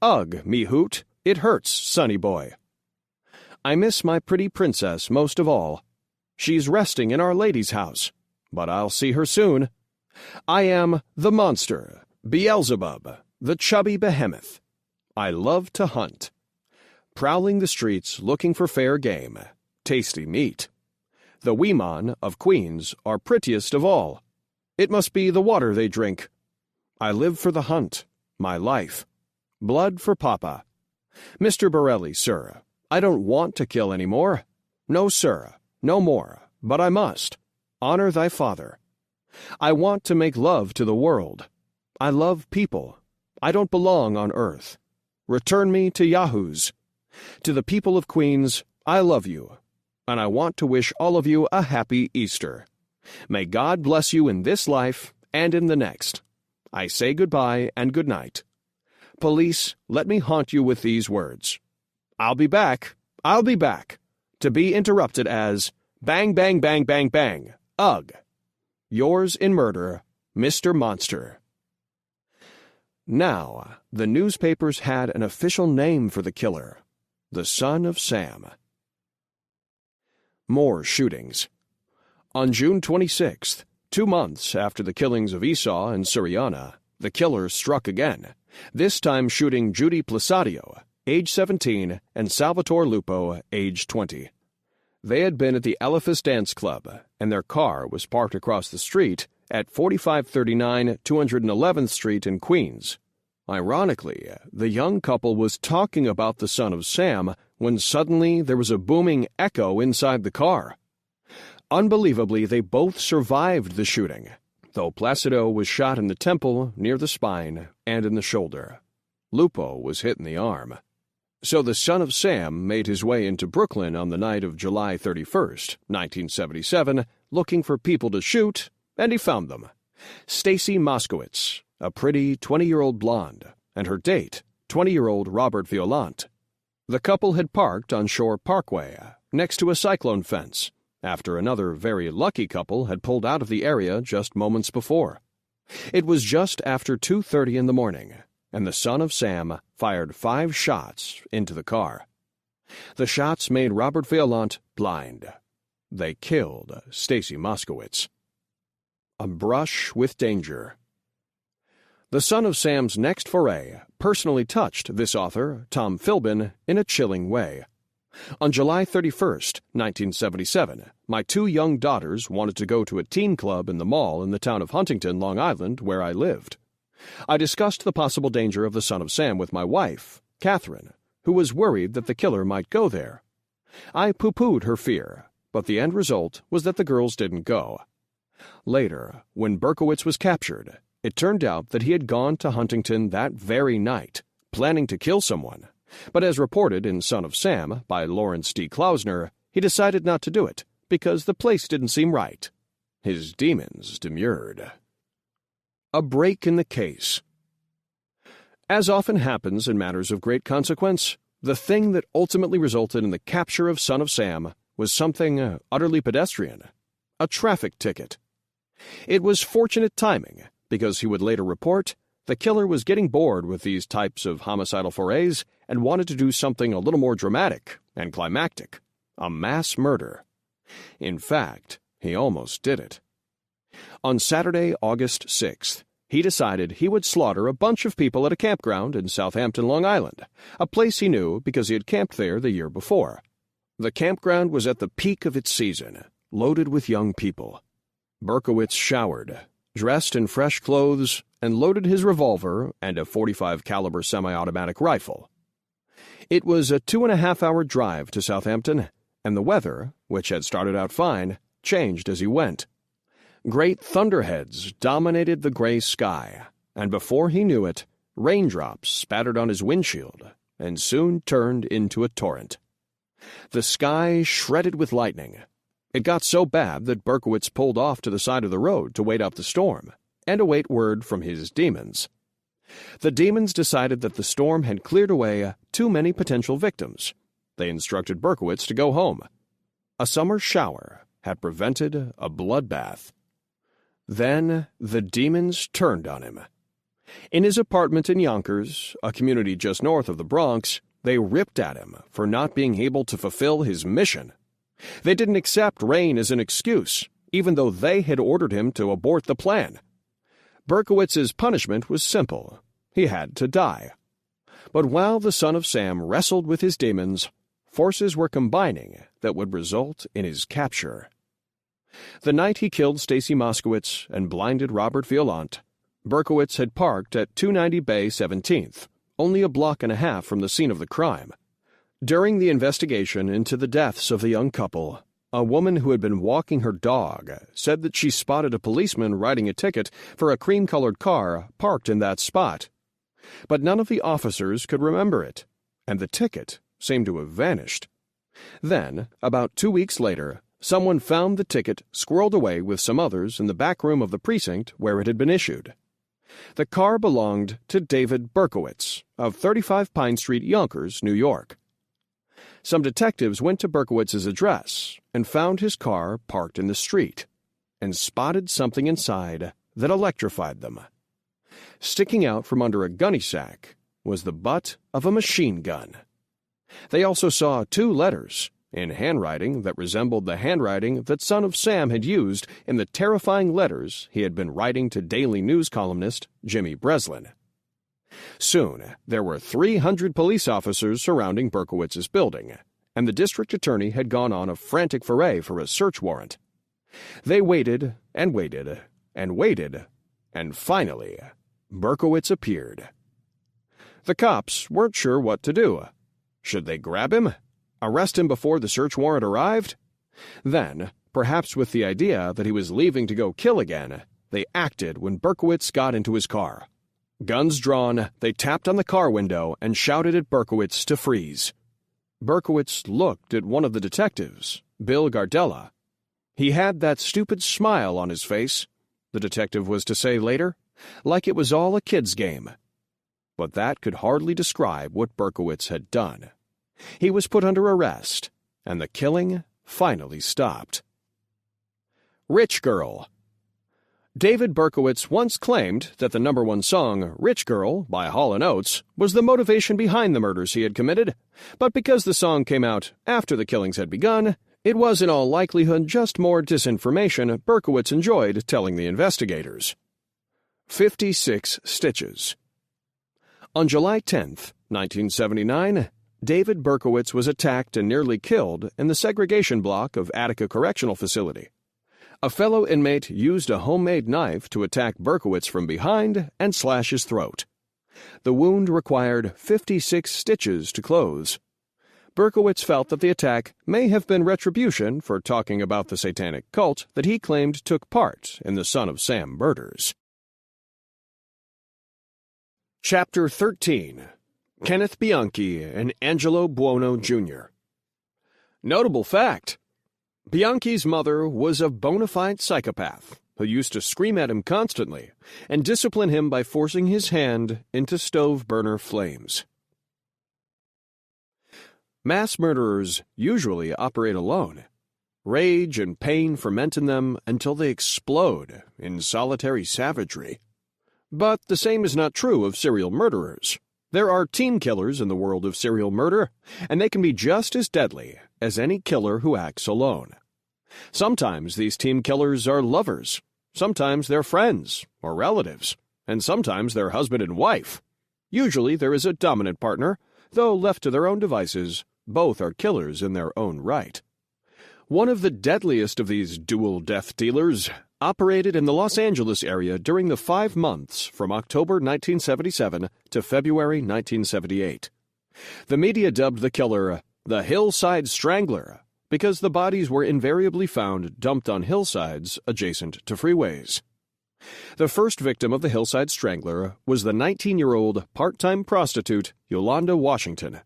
Ugh, me hoot, it hurts, sonny boy. I miss my pretty princess most of all. She's resting in Our Lady's house, but I'll see her soon. I am the monster, Beelzebub, the chubby behemoth. I love to hunt. Prowling the streets looking for fair game, tasty meat. The Weeman of Queens are prettiest of all. It must be the water they drink. I live for the hunt, my life. Blood for Papa. Mr. Borelli, sir, I don't want to kill any more. No, sir, no more, but I must. Honor thy father. I want to make love to the world. I love people. I don't belong on earth. Return me to Yahoos. To the people of Queens, I love you, and I want to wish all of you a happy Easter. May God bless you in this life and in the next. I say goodbye and good night. Police, let me haunt you with these words. I'll be back. I'll be back. To be interrupted as bang, bang, bang, bang, bang. Ugh. Yours in murder, Mr. Monster. Now, the newspapers had an official name for the killer. The son of Sam. More shootings. On June 26th, 2 months after the killings of Esau and Suriana, the killer struck again, this time shooting Judy Placidio, age 17, and Salvatore Lupo, age 20. They had been at the Elephas Dance Club, and their car was parked across the street at 4539 211th Street in Queens. Ironically, the young couple was talking about the son of Sam when suddenly there was a booming echo inside the car. Unbelievably, they both survived the shooting, though Placido was shot in the temple, near the spine, and in the shoulder. Lupo was hit in the arm. So the son of Sam made his way into Brooklyn on the night of July 31st, 1977, looking for people to shoot, and he found them. Stacy Moskowitz, a pretty 20-year-old blonde, and her date, 20-year-old Robert Violante. The couple had parked on Shore Parkway, next to a cyclone fence, after another very lucky couple had pulled out of the area just moments before. It was just after 2:30 in the morning, and the son of Sam fired 5 shots into the car. The shots made Robert Violante blind. They killed Stacy Moskowitz. A brush with danger. The son of Sam's next foray personally touched this author, Tom Philbin, in a chilling way. On July 31st, 1977, my 2 young daughters wanted to go to a teen club in the mall in the town of Huntington, Long Island, where I lived. I discussed the possible danger of the son of Sam with my wife, Catherine, who was worried that the killer might go there. I pooh-poohed her fear, but the end result was that the girls didn't go. Later, when Berkowitz was captured, it turned out that he had gone to Huntington that very night, planning to kill someone. But as reported in Son of Sam by Lawrence D. Klausner, he decided not to do it because the place didn't seem right. His demons demurred. A break in the case. As often happens in matters of great consequence, the thing that ultimately resulted in the capture of Son of Sam was something utterly pedestrian. A traffic ticket. It was fortunate timing, because he would later report, the killer was getting bored with these types of homicidal forays and wanted to do something a little more dramatic and climactic. A mass murder. In fact, he almost did it. On Saturday, August 6th, he decided he would slaughter a bunch of people at a campground in Southampton, Long Island, a place he knew because he had camped there the year before. The campground was at the peak of its season, loaded with young people. Berkowitz showered, dressed in fresh clothes, and loaded his revolver and a .45 caliber semi-automatic rifle. It was a 2.5-hour drive to Southampton, and the weather, which had started out fine, changed as he went. Great thunderheads dominated the gray sky, and before he knew it, raindrops spattered on his windshield and soon turned into a torrent. The sky shredded with lightning. It got so bad that Berkowitz pulled off to the side of the road to wait out the storm and await word from his demons. The demons decided that the storm had cleared away too many potential victims. They instructed Berkowitz to go home. A summer shower had prevented a bloodbath. Then the demons turned on him. In his apartment in Yonkers, a community just north of the Bronx, they ripped at him for not being able to fulfill his mission. They didn't accept rain as an excuse, even though they had ordered him to abort the plan. Berkowitz's punishment was simple. He had to die. But while the son of Sam wrestled with his demons, forces were combining that would result in his capture. The night he killed Stacy Moskowitz and blinded Robert Violante, Berkowitz had parked at 290 Bay 17th, only a block and a half from the scene of the crime. During the investigation into the deaths of the young couple, a woman who had been walking her dog said that she spotted a policeman writing a ticket for a cream-colored car parked in that spot. But none of the officers could remember it, and the ticket seemed to have vanished. Then, about 2 weeks later, someone found the ticket squirreled away with some others in the back room of the precinct where it had been issued. The car belonged to David Berkowitz of 35 Pine Street, Yonkers, New York. Some detectives went to Berkowitz's address and found his car parked in the street and spotted something inside that electrified them. Sticking out from under a gunny sack was the butt of a machine gun. They also saw 2 letters in handwriting that resembled the handwriting that son of Sam had used in the terrifying letters he had been writing to Daily News columnist Jimmy Breslin. Soon, there were 300 police officers surrounding Berkowitz's building, and the district attorney had gone on a frantic foray for a search warrant. They waited and waited and waited, and finally, Berkowitz appeared. The cops weren't sure what to do. Should they grab him? Arrest him before the search warrant arrived? Then, perhaps with the idea that he was leaving to go kill again, they acted when Berkowitz got into his car. Guns drawn, they tapped on the car window and shouted at Berkowitz to freeze. Berkowitz looked at one of the detectives, Bill Gardella. He had that stupid smile on his face, the detective was to say later, like it was all a kid's game. But that could hardly describe what Berkowitz had done. He was put under arrest, and the killing finally stopped. Rich Girl. David Berkowitz once claimed that the #1 song, Rich Girl, by Hall & Oates, was the motivation behind the murders he had committed, but because the song came out after the killings had begun, it was in all likelihood just more disinformation Berkowitz enjoyed telling the investigators. 56 Stitches. On July 10, 1979, David Berkowitz was attacked and nearly killed in the segregation block of Attica Correctional Facility. A fellow inmate used a homemade knife to attack Berkowitz from behind and slash his throat. The wound required 56 stitches to close. Berkowitz felt that the attack may have been retribution for talking about the satanic cult that he claimed took part in the Son of Sam murders. Chapter 13. Kenneth Bianchi and Angelo Buono, Jr. Notable fact: Bianchi's mother was a bona fide psychopath who used to scream at him constantly and discipline him by forcing his hand into stove burner flames. Mass murderers usually operate alone. Rage and pain ferment in them until they explode in solitary savagery. But the same is not true of serial murderers. There are team killers in the world of serial murder, and they can be just as deadly as any killer who acts alone. Sometimes these team killers are lovers. Sometimes they're friends or relatives. and sometimes their husband and wife. Usually there is a dominant partner, though left to their own devices, both are killers in their own right. One of the deadliest of these dual death dealers operated in the Los Angeles area during the 5 months from October 1977 to February 1978. The media dubbed the killer the Hillside Strangler because the bodies were invariably found dumped on hillsides adjacent to freeways. The first victim of the Hillside Strangler was the 19-year-old part-time prostitute Yolanda Washington.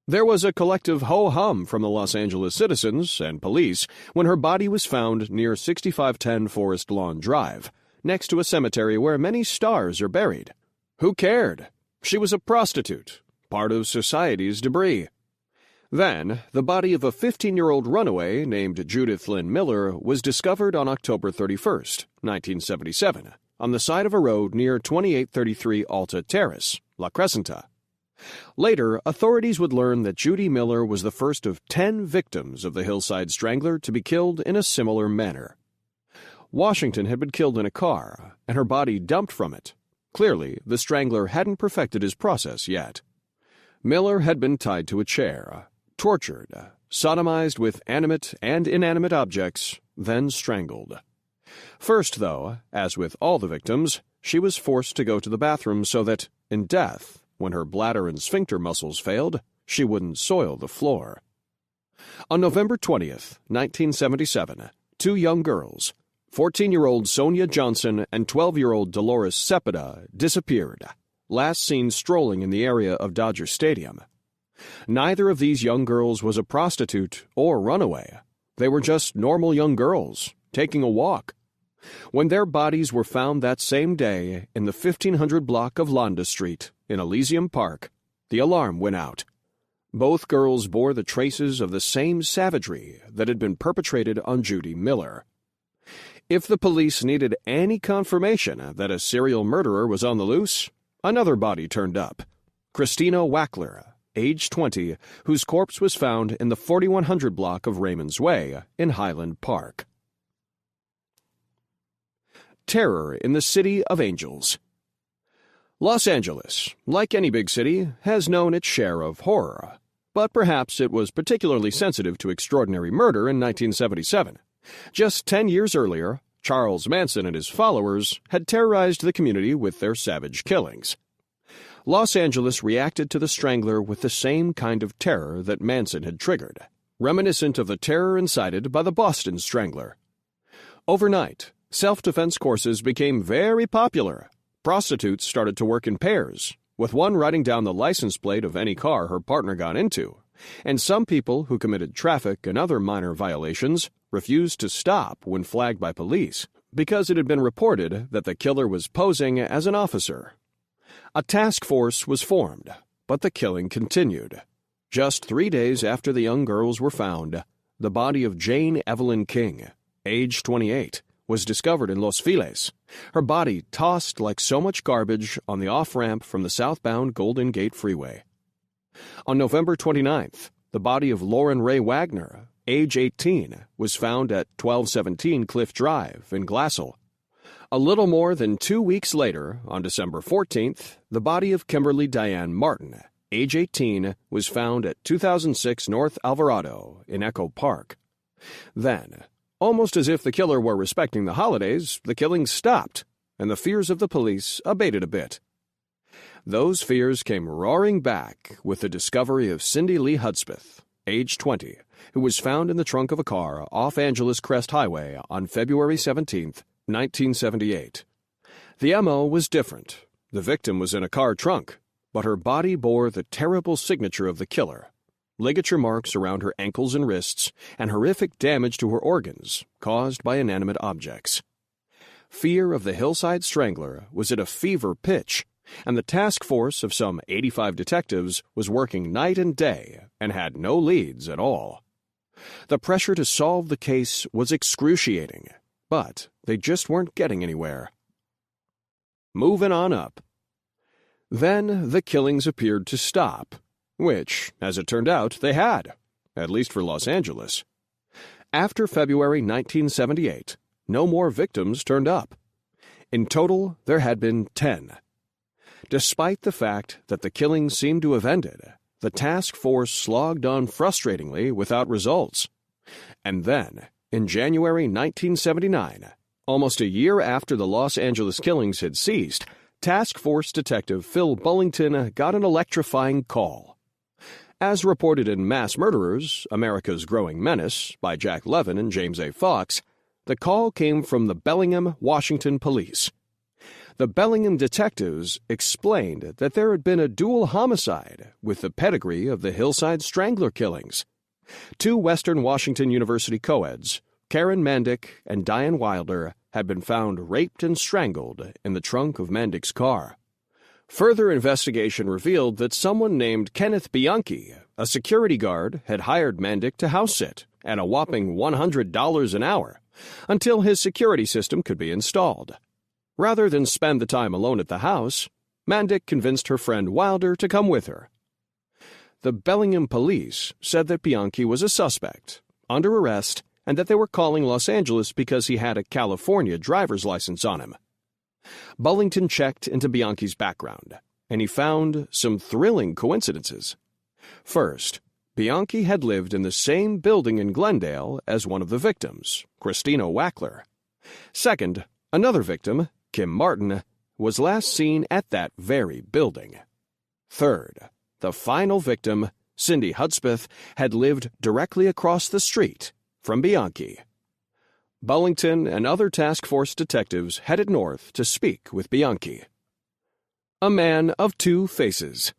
There was a collective ho-hum from the Los Angeles citizens and police when her body was found near 6510 Forest Lawn Drive, next to a cemetery where many stars are buried. Who cared? She was a prostitute, part of society's debris. Then, the body of a 15-year-old runaway named Judith Lynn Miller was discovered on October 31, 1977, on the side of a road near 2833 Alta Terrace, La Crescenta. Later, authorities would learn that Judy Miller was the first of 10 victims of the Hillside Strangler to be killed in a similar manner. Washington had been killed in a car, and her body dumped from it. Clearly, the Strangler hadn't perfected his process yet. Miller had been tied to a chair, tortured, sodomized with animate and inanimate objects, then strangled. First, though, as with all the victims, she was forced to go to the bathroom so that, in death, when her bladder and sphincter muscles failed, she wouldn't soil the floor. On November 20th, 1977, 2 young girls, 14-year-old Sonia Johnson and 12-year-old Dolores Cepeda, disappeared, last seen strolling in the area of Dodger Stadium. Neither of these young girls was a prostitute or runaway. They were just normal young girls, taking a walk. When their bodies were found that same day in the 1500 block of Londa Street in Elysium Park, the alarm went out. Both girls bore the traces of the same savagery that had been perpetrated on Judy Miller. If the police needed any confirmation that a serial murderer was on the loose, another body turned up. Christina Wackler, age 20, whose corpse was found in the 4100 block of Raymond's Way in Highland Park. Terror in the City of Angels. Los Angeles, like any big city, has known its share of horror, but perhaps it was particularly sensitive to extraordinary murder in 1977. Just 10 years earlier, Charles Manson and his followers had terrorized the community with their savage killings. Los Angeles reacted to the Strangler with the same kind of terror that Manson had triggered, reminiscent of the terror incited by the Boston Strangler. Overnight, self-defense courses became very popular. Prostitutes started to work in pairs, with one writing down the license plate of any car her partner got into, and some people who committed traffic and other minor violations refused to stop when flagged by police because it had been reported that the killer was posing as an officer. A task force was formed, but the killing continued. Just 3 days after the young girls were found, the body of Jane Evelyn King, age 28, was discovered in Los Feliz, her body tossed like so much garbage on the off-ramp from the southbound Golden Gate Freeway. On November 29th, the body of Lauren Ray Wagner, age 18, was found at 1217 Cliff Drive in Glassell. A little more than 2 weeks later, on December 14th, the body of Kimberly Diane Martin, age 18, was found at 2006 North Alvarado in Echo Park. Then, almost as if the killer were respecting the holidays, the killings stopped, and the fears of the police abated a bit. Those fears came roaring back with the discovery of Cindy Lee Hudspeth, age 20, who was found in the trunk of a car off Angeles Crest Highway on February 17, 1978. The MO was different. The victim was in a car trunk, but her body bore the terrible signature of the killer. Ligature marks around her ankles and wrists, and horrific damage to her organs caused by inanimate objects. Fear of the Hillside Strangler was at a fever pitch, and the task force of some 85 detectives was working night and day and had no leads at all. The pressure to solve the case was excruciating, but they just weren't getting anywhere. Moving on up. Then the killings appeared to stop, which, as it turned out, they had, at least for Los Angeles. After February 1978, no more victims turned up. In total, there had been 10. Despite the fact that the killings seemed to have ended, the task force slogged on frustratingly without results. And then, in January 1979, almost a year after the Los Angeles killings had ceased, Task Force Detective Phil Bullington got an electrifying call. As reported in Mass Murderers, America's Growing Menace, by Jack Levin and James A. Fox, the call came from the Bellingham, Washington police. The Bellingham detectives explained that there had been a dual homicide with the pedigree of the Hillside Strangler killings. 2 Western Washington University co-eds, Karen Mandick and Diane Wilder, had been found raped and strangled in the trunk of Mandick's car. Further investigation revealed that someone named Kenneth Bianchi, a security guard, had hired Mandick to house-sit at a whopping $100 an hour until his security system could be installed. Rather than spend the time alone at the house, Mandick convinced her friend Wilder to come with her. The Bellingham police said that Bianchi was a suspect, under arrest, and that they were calling Los Angeles because he had a California driver's license on him. Bullington checked into Bianchi's background, and he found some thrilling coincidences. First, Bianchi had lived in the same building in Glendale as one of the victims, Christina Wackler. Second, another victim, Kim Martin, was last seen at that very building. Third, the final victim, Cindy Hudspeth, had lived directly across the street from Bianchi. Bullington and other task force detectives headed north to speak with Bianchi. A man of 2 faces.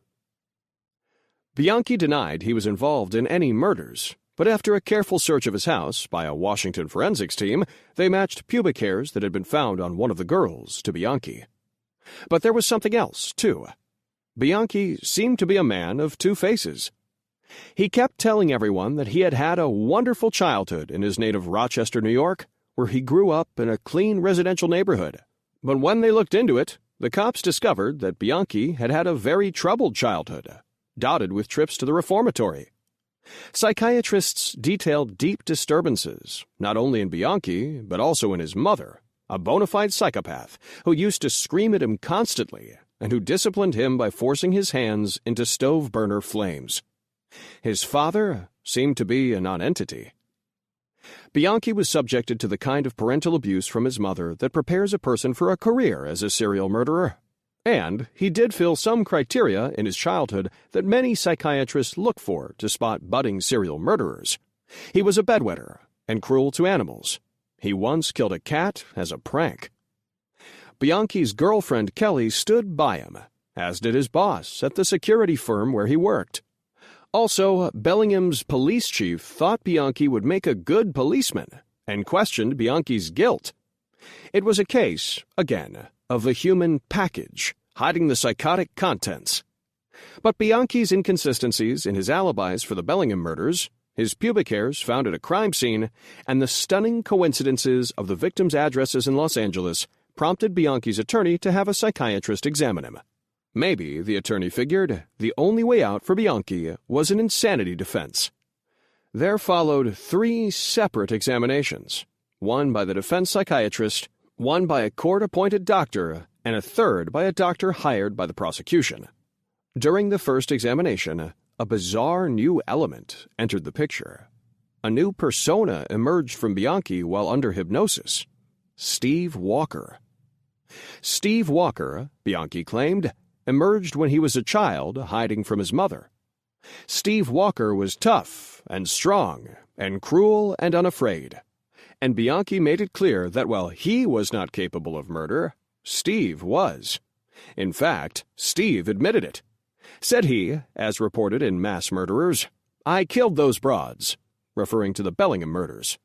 Bianchi denied he was involved in any murders, but after a careful search of his house by a Washington forensics team, they matched pubic hairs that had been found on one of the girls to Bianchi. But there was something else, too. Bianchi seemed to be a man of 2 faces. He kept telling everyone that he had had a wonderful childhood in his native Rochester, New York, where he grew up in a clean residential neighborhood. But when they looked into it, the cops discovered that Bianchi had had a very troubled childhood, dotted with trips to the reformatory. Psychiatrists detailed deep disturbances, not only in Bianchi, but also in his mother, a bona fide psychopath who used to scream at him constantly and who disciplined him by forcing his hands into stove burner flames. His father seemed to be a nonentity. Bianchi was subjected to the kind of parental abuse from his mother that prepares a person for a career as a serial murderer. And he did fill some criteria in his childhood that many psychiatrists look for to spot budding serial murderers. He was a bedwetter and cruel to animals. He once killed a cat as a prank. Bianchi's girlfriend Kelly stood by him, as did his boss at the security firm where he worked. Also, Bellingham's police chief thought Bianchi would make a good policeman and questioned Bianchi's guilt. It was a case, again, of the human package, hiding the psychotic contents. But Bianchi's inconsistencies in his alibis for the Bellingham murders, his pubic hairs found at a crime scene, and the stunning coincidences of the victims' addresses in Los Angeles prompted Bianchi's attorney to have a psychiatrist examine him. Maybe, the attorney figured, the only way out for Bianchi was an insanity defense. There followed 3 separate examinations, one by the defense psychiatrist, one by a court-appointed doctor, and a third by a doctor hired by the prosecution. During the first examination, a bizarre new element entered the picture. A new persona emerged from Bianchi while under hypnosis: Steve Walker. Steve Walker, Bianchi claimed, emerged when he was a child hiding from his mother. Steve Walker was tough and strong and cruel and unafraid. And Bianchi made it clear that while he was not capable of murder, Steve was. In fact, Steve admitted it. Said he, as reported in Mass Murderers, "I killed those broads," referring to the Bellingham murders.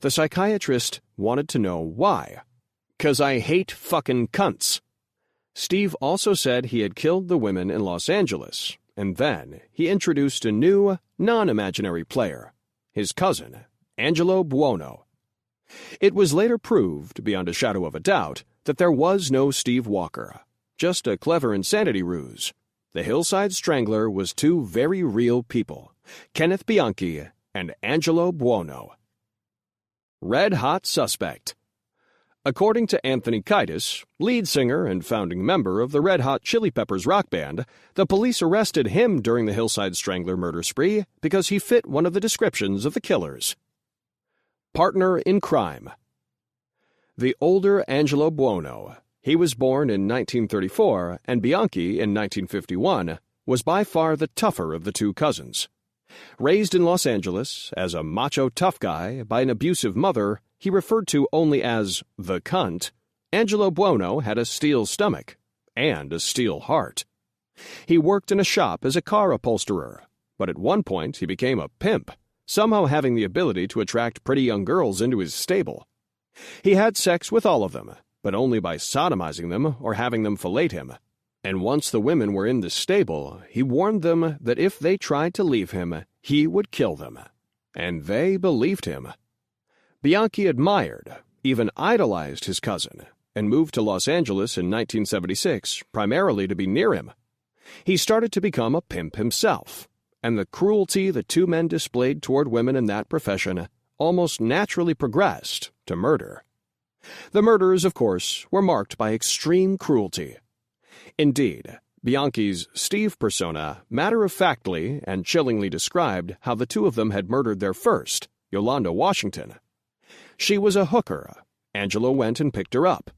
The psychiatrist wanted to know why. "'Cause I hate fucking cunts." Steve also said he had killed the women in Los Angeles, and then he introduced a new, non-imaginary player, his cousin, Angelo Buono. It was later proved, beyond a shadow of a doubt, that there was no Steve Walker, just a clever insanity ruse. The Hillside Strangler was 2 very real people, Kenneth Bianchi and Angelo Buono. Red Hot Suspect. According to Anthony Kiedis, lead singer and founding member of the Red Hot Chili Peppers rock band, the police arrested him during the Hillside Strangler murder spree because he fit one of the descriptions of the killers. Partner in crime. The older Angelo Buono, he was born in 1934 and Bianchi in 1951, was by far the tougher of the two cousins. Raised in Los Angeles as a macho tough guy by an abusive mother he referred to only as the cunt, Angelo Buono had a steel stomach and a steel heart. He worked in a shop as a car upholsterer, but at one point he became a pimp, somehow having the ability to attract pretty young girls into his stable. He had sex with all of them, but only by sodomizing them or having them fellate him. And once the women were in the stable, he warned them that if they tried to leave him, he would kill them. And they believed him. Bianchi admired, even idolized his cousin, and moved to Los Angeles in 1976 primarily to be near him. He started to become a pimp himself, and the cruelty the two men displayed toward women in that profession almost naturally progressed to murder. The murders, of course, were marked by extreme cruelty. Indeed, Bianchi's Steve persona matter-of-factly and chillingly described how the two of them had murdered their first, Yolanda Washington. She was a hooker. Angelo went and picked her up.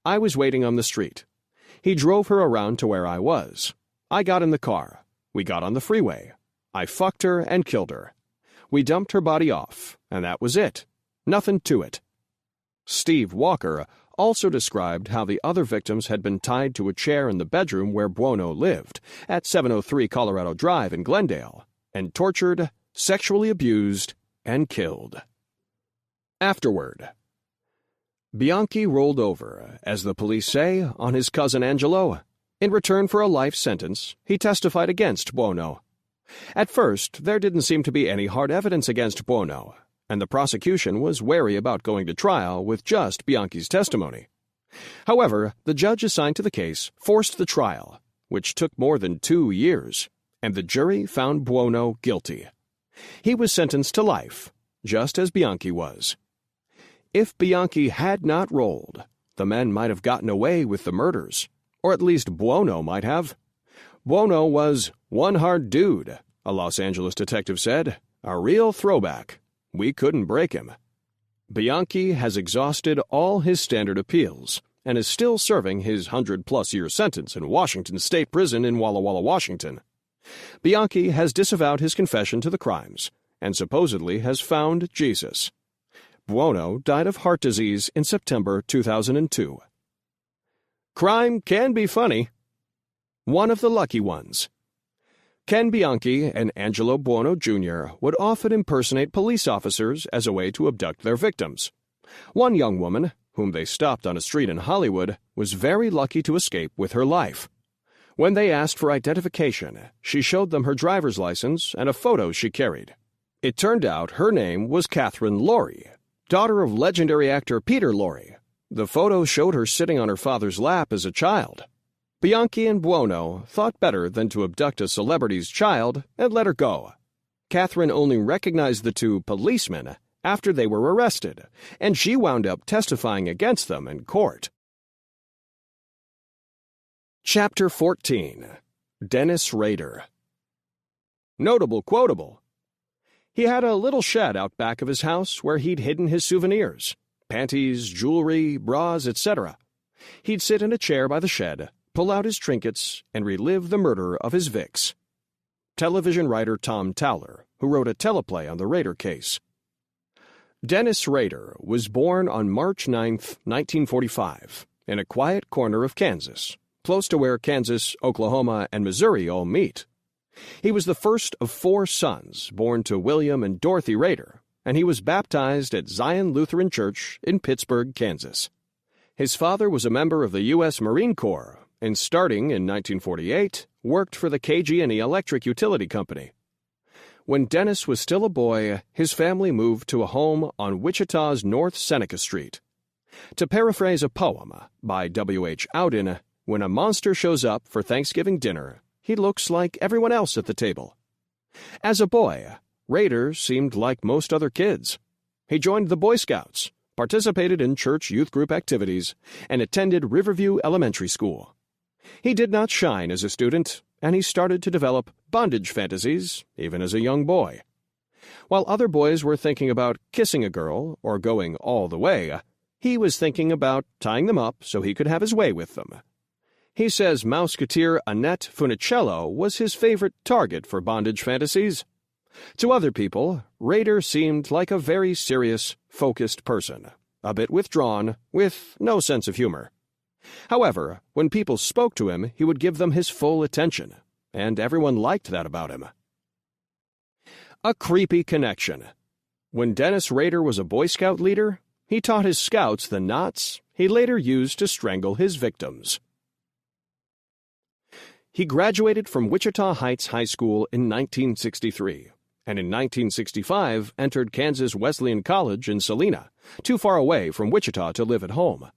I was waiting on the street. He drove her around to where I was. I got in the car. We got on the freeway. I fucked her and killed her. We dumped her body off, and that was it. Nothing to it. Steve Walker also described how the other victims had been tied to a chair in the bedroom where Buono lived, at 703 Colorado Drive in Glendale, and tortured, sexually abused, and killed. Afterward. Bianchi rolled over, as the police say, on his cousin Angelo. In return for a life sentence, he testified against Buono. At first, there didn't seem to be any hard evidence against Buono, and the prosecution was wary about going to trial with just Bianchi's testimony. However, the judge assigned to the case forced the trial, which took more than 2 years, and the jury found Buono guilty. He was sentenced to life, just as Bianchi was. If Bianchi had not rolled, the men might have gotten away with the murders, or at least Buono might have. Buono was one hard dude, a Los Angeles detective said, a real throwback. We couldn't break him. Bianchi has exhausted all his standard appeals and is still serving his 100-plus-year sentence in Washington State Prison in Walla Walla, Washington. Bianchi has disavowed his confession to the crimes and supposedly has found Jesus. Buono died of heart disease in September 2002. Crime can be funny. One of the lucky ones. Ken Bianchi and Angelo Buono Jr. would often impersonate police officers as a way to abduct their victims. One young woman, whom they stopped on a street in Hollywood, was very lucky to escape with her life. When they asked for identification, she showed them her driver's license and a photo she carried. It turned out her name was Catherine Laurie, daughter of legendary actor Peter Lorre. The photo showed her sitting on her father's lap as a child. Bianchi and Buono thought better than to abduct a celebrity's child and let her go. Catherine only recognized the two policemen after they were arrested, and she wound up testifying against them in court. Chapter 14. Dennis Rader. Notable quotable. He had a little shed out back of his house where he'd hidden his souvenirs, panties, jewelry, bras, etc. He'd sit in a chair by the shed, pull out his trinkets, and relive the murder of his Vicks. Television writer Tom Towler, who wrote a teleplay on the Rader case. Dennis Rader was born on March 9, 1945, in a quiet corner of Kansas, close to where Kansas, Oklahoma, and Missouri all meet. He was the first of 4 sons born to William and Dorothy Rader, and he was baptized at Zion Lutheran Church in Pittsburgh, Kansas. His father was a member of the U.S. Marine Corps and, starting in 1948, worked for the KG&E Electric Utility Company. When Dennis was still a boy, his family moved to a home on Wichita's North Seneca Street. To paraphrase a poem by W.H. Auden, when a monster shows up for Thanksgiving dinner, he looks like everyone else at the table. As a boy, Rader seemed like most other kids. He joined the Boy Scouts, participated in church youth group activities, and attended Riverview Elementary School. He did not shine as a student, and he started to develop bondage fantasies even as a young boy. While other boys were thinking about kissing a girl or going all the way, he was thinking about tying them up so he could have his way with them. He says Mouseketeer Annette Funicello was his favorite target for bondage fantasies. To other people, Rader seemed like a very serious, focused person, a bit withdrawn, with no sense of humor. However, when people spoke to him, he would give them his full attention, and everyone liked that about him. A creepy connection. When Dennis Rader was a Boy Scout leader, he taught his scouts the knots he later used to strangle his victims. He graduated from Wichita Heights High School in 1963, and in 1965 entered Kansas Wesleyan College in Salina, too far away from Wichita to live at home.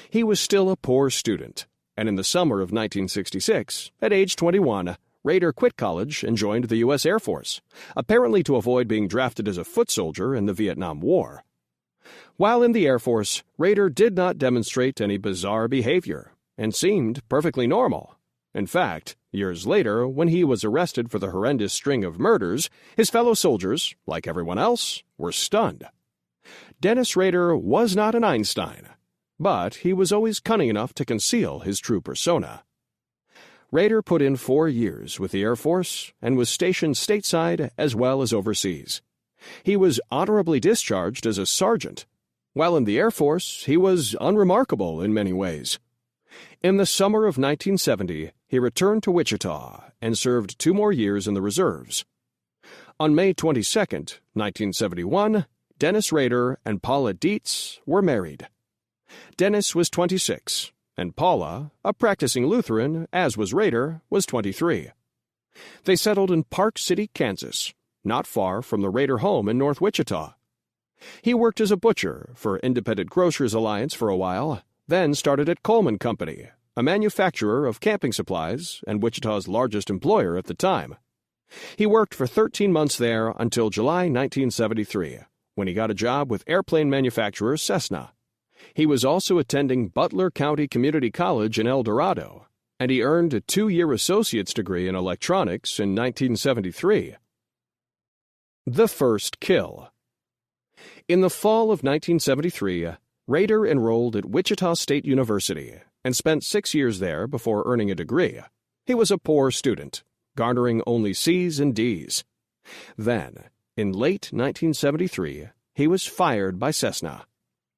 He was still a poor student, and in the summer of 1966, at age 21, Rader quit college and joined the U.S. Air Force, apparently to avoid being drafted as a foot soldier in the Vietnam War. While in the Air Force, Rader did not demonstrate any bizarre behavior and seemed perfectly normal. In fact, years later, when he was arrested for the horrendous string of murders, his fellow soldiers, like everyone else, were stunned. Dennis Rader was not an Einstein, but he was always cunning enough to conceal his true persona. Rader put in 4 years with the Air Force and was stationed stateside as well as overseas. He was honorably discharged as a sergeant. While in the Air Force, he was unremarkable in many ways. In the summer of 1970, he returned to Wichita and served 2 more years in the reserves. On May 22, 1971, Dennis Rader and Paula Dietz were married. Dennis was 26, and Paula, a practicing Lutheran, as was Rader, was 23. They settled in Park City, Kansas, not far from the Rader home in North Wichita. He worked as a butcher for Independent Grocers Alliance for a while, then started at Coleman Company, a manufacturer of camping supplies and Wichita's largest employer at the time. He worked for 13 months there until July 1973, when he got a job with airplane manufacturer Cessna. He was also attending Butler County Community College in El Dorado, and he earned a 2-year associate's degree in electronics in 1973. The First Kill. In the fall of 1973, Rader enrolled at Wichita State University and spent 6 years there before earning a degree. He was a poor student, garnering only C's and D's. Then, in late 1973, he was fired by Cessna.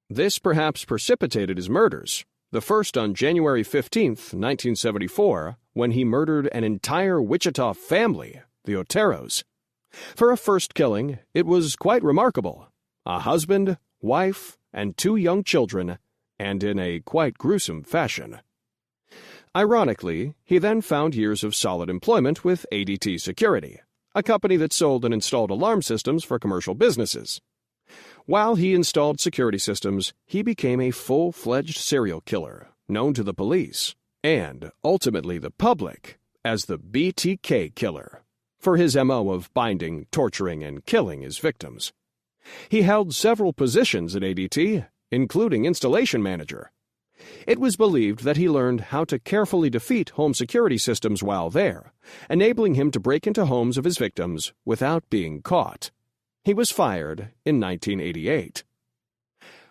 This perhaps precipitated his murders, the first on January 15, 1974, when he murdered an entire Wichita family, the Oteros. For a first killing, it was quite remarkable. A husband, wife, and 2 young children, and in a quite gruesome fashion. Ironically, he then found years of solid employment with ADT Security, a company that sold and installed alarm systems for commercial businesses. While he installed security systems, he became a full-fledged serial killer, known to the police, and ultimately the public, as the BTK Killer, for his MO of binding, torturing, and killing his victims. He held several positions at ADT, including installation manager. It was believed that he learned how to carefully defeat home security systems while there, enabling him to break into homes of his victims without being caught. He was fired in 1988.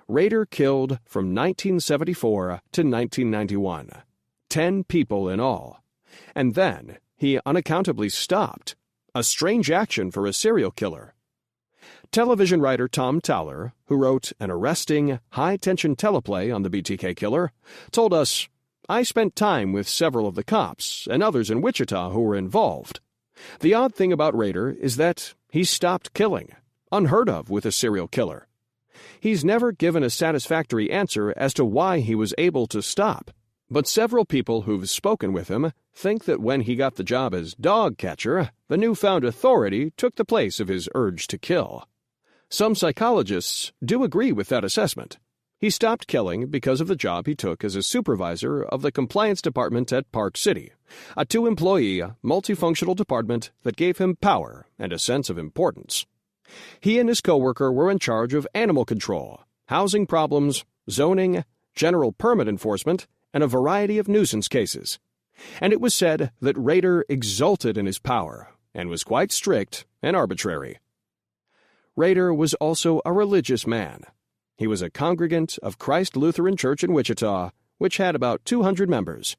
Rader killed from 1974 to 1991, 10 people in all, and then he unaccountably stopped, a strange action for a serial killer. Television writer Tom Towler, who wrote an arresting, high-tension teleplay on the BTK Killer, told us, "I spent time with several of the cops and others in Wichita who were involved. The odd thing about Rader is that he stopped killing, unheard of with a serial killer. He's never given a satisfactory answer as to why he was able to stop, but several people who've spoken with him think that when he got the job as dog catcher, the newfound authority took the place of his urge to kill. Some psychologists do agree with that assessment. He stopped killing because of the job he took as a supervisor of the compliance department at Park City, a 2-employee, multifunctional department that gave him power and a sense of importance. He and his coworker were in charge of animal control, housing problems, zoning, general permit enforcement, and a variety of nuisance cases. And it was said that Rader exulted in his power and was quite strict and arbitrary. Rader was also a religious man. He was a congregant of Christ Lutheran Church in Wichita, which had about 200 members.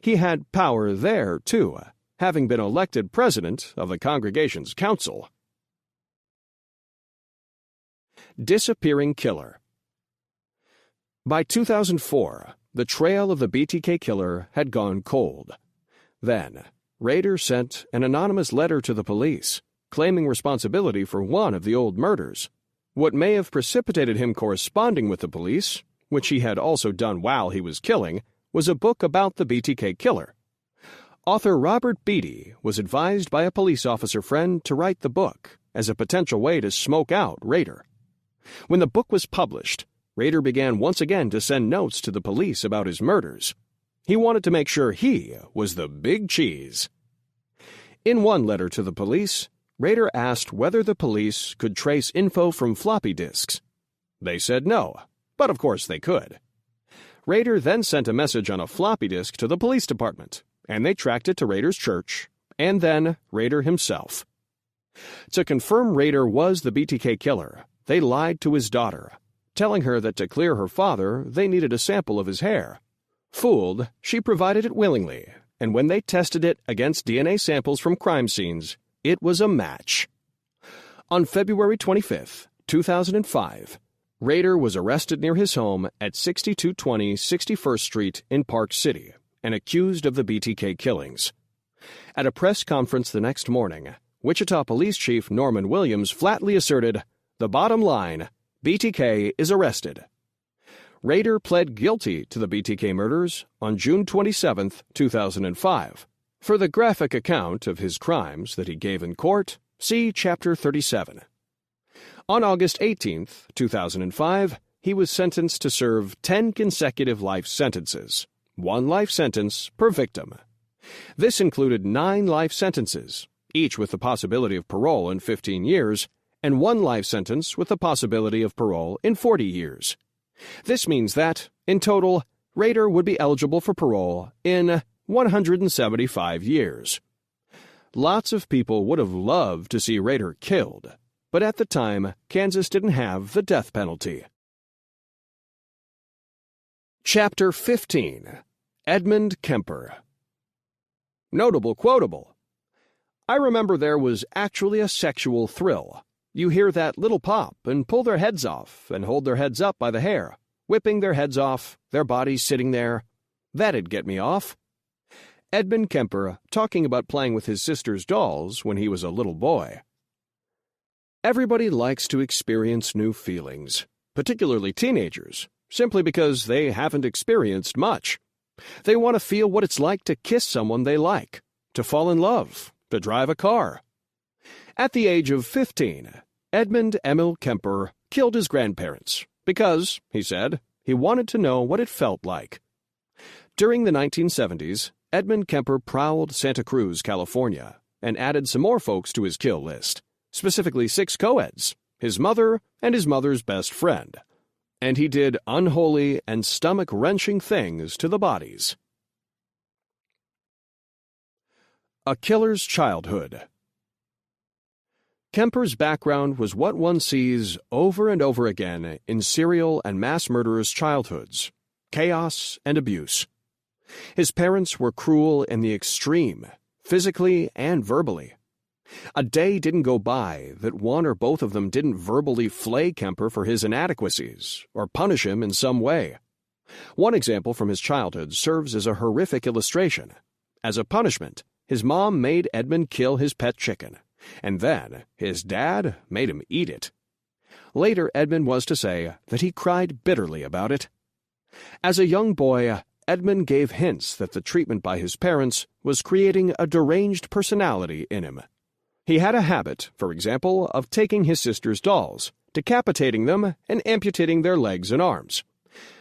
He had power there, too, having been elected president of the congregation's council. Disappearing Killer. By 2004, the trail of the BTK Killer had gone cold. Then, Rader sent an anonymous letter to the police, claiming responsibility for one of the old murders. What may have precipitated him corresponding with the police, which he had also done while he was killing, was a book about the BTK Killer. Author Robert Beatty was advised by a police officer friend to write the book as a potential way to smoke out Rader. When the book was published, Rader began once again to send notes to the police about his murders. He wanted to make sure he was the big cheese. In one letter to the police, Rader asked whether the police could trace info from floppy disks. They said no, but of course they could. Rader then sent a message on a floppy disk to the police department, and they tracked it to Rader's church, and then Rader himself. To confirm Rader was the BTK Killer, they lied to his daughter, telling her that to clear her father, they needed a sample of his hair. Fooled, she provided it willingly, and when they tested it against DNA samples from crime scenes, it was a match. On February 25, 2005, Rader was arrested near his home at 6220 61st Street in Park City and accused of the BTK killings. At a press conference the next morning, Wichita Police Chief Norman Williams flatly asserted, "The bottom line, BTK is arrested." Rader pled guilty to the BTK murders on June 27, 2005. For the graphic account of his crimes that he gave in court, see Chapter 37. On August 18, 2005, he was sentenced to serve 10 consecutive life sentences, 1 life sentence per victim. This included 9 life sentences, each with the possibility of parole in 15 years, and 1 life sentence with the possibility of parole in 40 years. This means that, in total, Rader would be eligible for parole in 175 years. Lots of people would have loved to see Rader killed, but at the time, Kansas didn't have the death penalty. Chapter 15. Edmund Kemper. Notable quotable. I remember there was actually a sexual thrill. You hear that little pop and pull their heads off and hold their heads up by the hair, whipping their heads off, their bodies sitting there. That'd get me off. Edmund Kemper talking about playing with his sister's dolls when he was a little boy. Everybody likes to experience new feelings, particularly teenagers, simply because they haven't experienced much. They want to feel what it's like to kiss someone they like, to fall in love, to drive a car. At the age of 15, Edmund Emil Kemper killed his grandparents because, he said, he wanted to know what it felt like. During the 1970s, Edmund Kemper prowled Santa Cruz, California, and added some more folks to his kill list, specifically 6 co-eds, his mother and his mother's best friend. And he did unholy and stomach-wrenching things to the bodies. A killer's childhood. Kemper's background was what one sees over and over again in serial and mass murderers' childhoods: chaos and abuse. His parents were cruel in the extreme, physically and verbally. A day didn't go by that one or both of them didn't verbally flay Kemper for his inadequacies or punish him in some way. One example from his childhood serves as a horrific illustration. As a punishment, his mom made Edmund kill his pet chicken, and then his dad made him eat it. Later, Edmund was to say that he cried bitterly about it. As a young boy, Edmund gave hints that the treatment by his parents was creating a deranged personality in him. He had a habit, for example, of taking his sister's dolls, decapitating them, and amputating their legs and arms.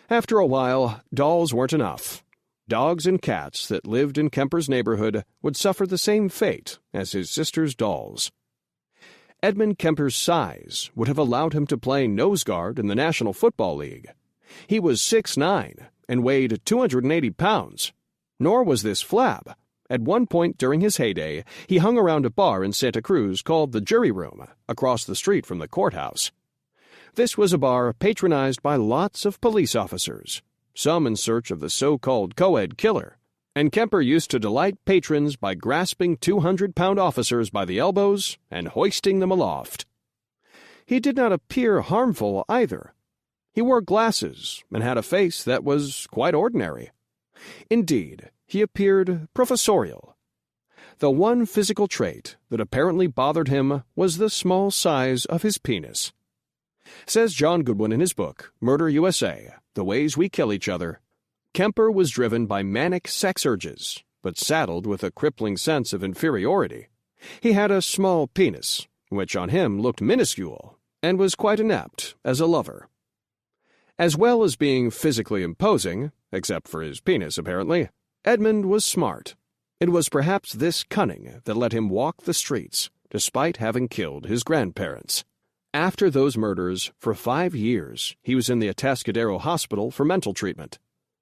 After a while, dolls weren't enough. Dogs and cats that lived in Kemper's neighborhood would suffer the same fate as his sister's dolls. Edmund Kemper's size would have allowed him to play nose guard in the National Football League. He was 6'9" and weighed 280 pounds. Nor was this flab. At one point during his heyday, he hung around a bar in Santa Cruz called the Jury Room, across the street from the courthouse. This was a bar patronized by lots of police officers, some in search of the so-called co-ed killer, and Kemper used to delight patrons by grasping 200-pound officers by the elbows and hoisting them aloft. He did not appear harmful either. He wore glasses and had a face that was quite ordinary. Indeed, he appeared professorial. The one physical trait that apparently bothered him was the small size of his penis. Says John Goodwin in his book, Murder, USA, The Ways We Kill Each Other, Kemper was driven by manic sex urges, but saddled with a crippling sense of inferiority. He had a small penis, which on him looked minuscule, and was quite inept as a lover. As well as being physically imposing, except for his penis apparently, Edmund was smart. It was perhaps this cunning that let him walk the streets, despite having killed his grandparents. After those murders, for 5 years, he was in the Atascadero Hospital for mental treatment.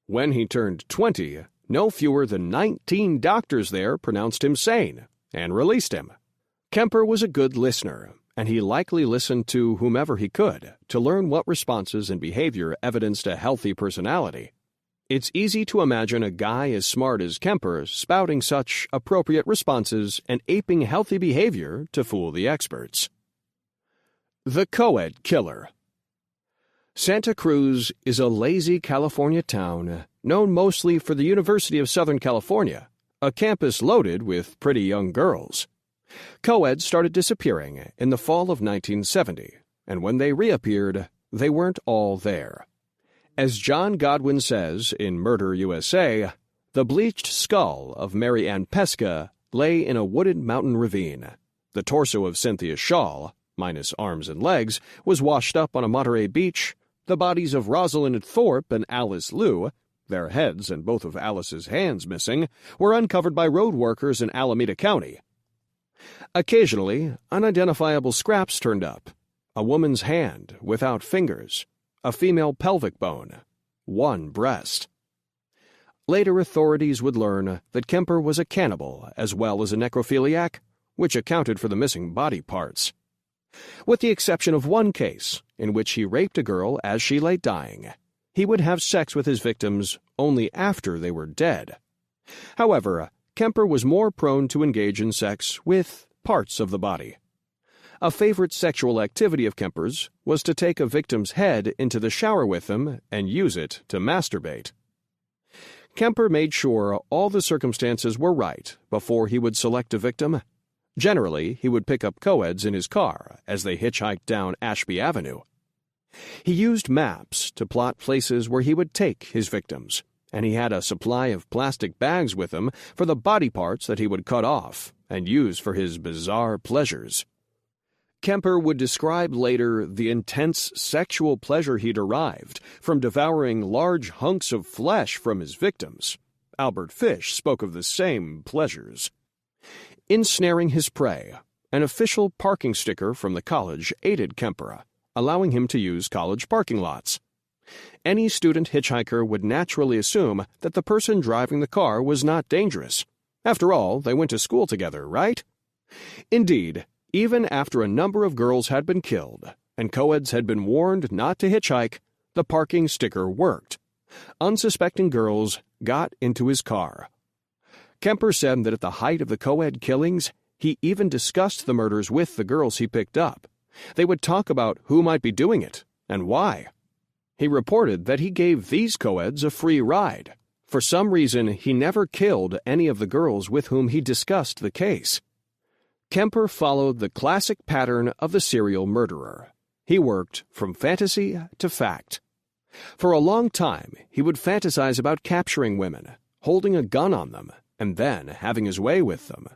When he turned 20, no fewer than 19 doctors there pronounced him sane and released him. Kemper was a good listener, and he likely listened to whomever he could to learn what responses and behavior evidenced a healthy personality. It's easy to imagine a guy as smart as Kemper spouting such appropriate responses and aping healthy behavior to fool the experts. The Co-ed Killer. Santa Cruz is a lazy California town known mostly for the University of Southern California, a campus loaded with pretty young girls. Co-eds started disappearing in the fall of 1970, and when they reappeared, they weren't all there. As John Godwin says in Murder, USA, the bleached skull of Mary Ann Pesca lay in a wooded mountain ravine. The torso of Cynthia Shaw, minus arms and legs, was washed up on a Monterey beach. The bodies of Rosalind Thorpe and Alice Liu, their heads and both of Alice's hands missing, were uncovered by road workers in Alameda County. Occasionally, unidentifiable scraps turned up. A woman's hand without fingers, a female pelvic bone, one breast. Later authorities would learn that Kemper was a cannibal as well as a necrophiliac, which accounted for the missing body parts. With the exception of one case, in which he raped a girl as she lay dying, he would have sex with his victims only after they were dead. However, Kemper was more prone to engage in sex with parts of the body. A favorite sexual activity of Kemper's was to take a victim's head into the shower with him and use it to masturbate. Kemper made sure all the circumstances were right before he would select a victim. Generally, he would pick up co-eds in his car as they hitchhiked down Ashby Avenue. He used maps to plot places where he would take his victims, and he had a supply of plastic bags with him for the body parts that he would cut off and use for his bizarre pleasures. Kemper would describe later the intense sexual pleasure he derived from devouring large hunks of flesh from his victims. Albert Fish spoke of the same pleasures. Ensnaring his prey, an official parking sticker from the college aided Kemper, allowing him to use college parking lots. Any student hitchhiker would naturally assume that the person driving the car was not dangerous. After all, they went to school together, right? Indeed, even after a number of girls had been killed and co-eds had been warned not to hitchhike, the parking sticker worked. Unsuspecting girls got into his car. Kemper said that at the height of the co-ed killings, he even discussed the murders with the girls he picked up. They would talk about who might be doing it and why. He reported that he gave these co-eds a free ride. For some reason, he never killed any of the girls with whom he discussed the case. Kemper followed the classic pattern of the serial murderer. He worked from fantasy to fact. For a long time, he would fantasize about capturing women, holding a gun on them, and then having his way with them.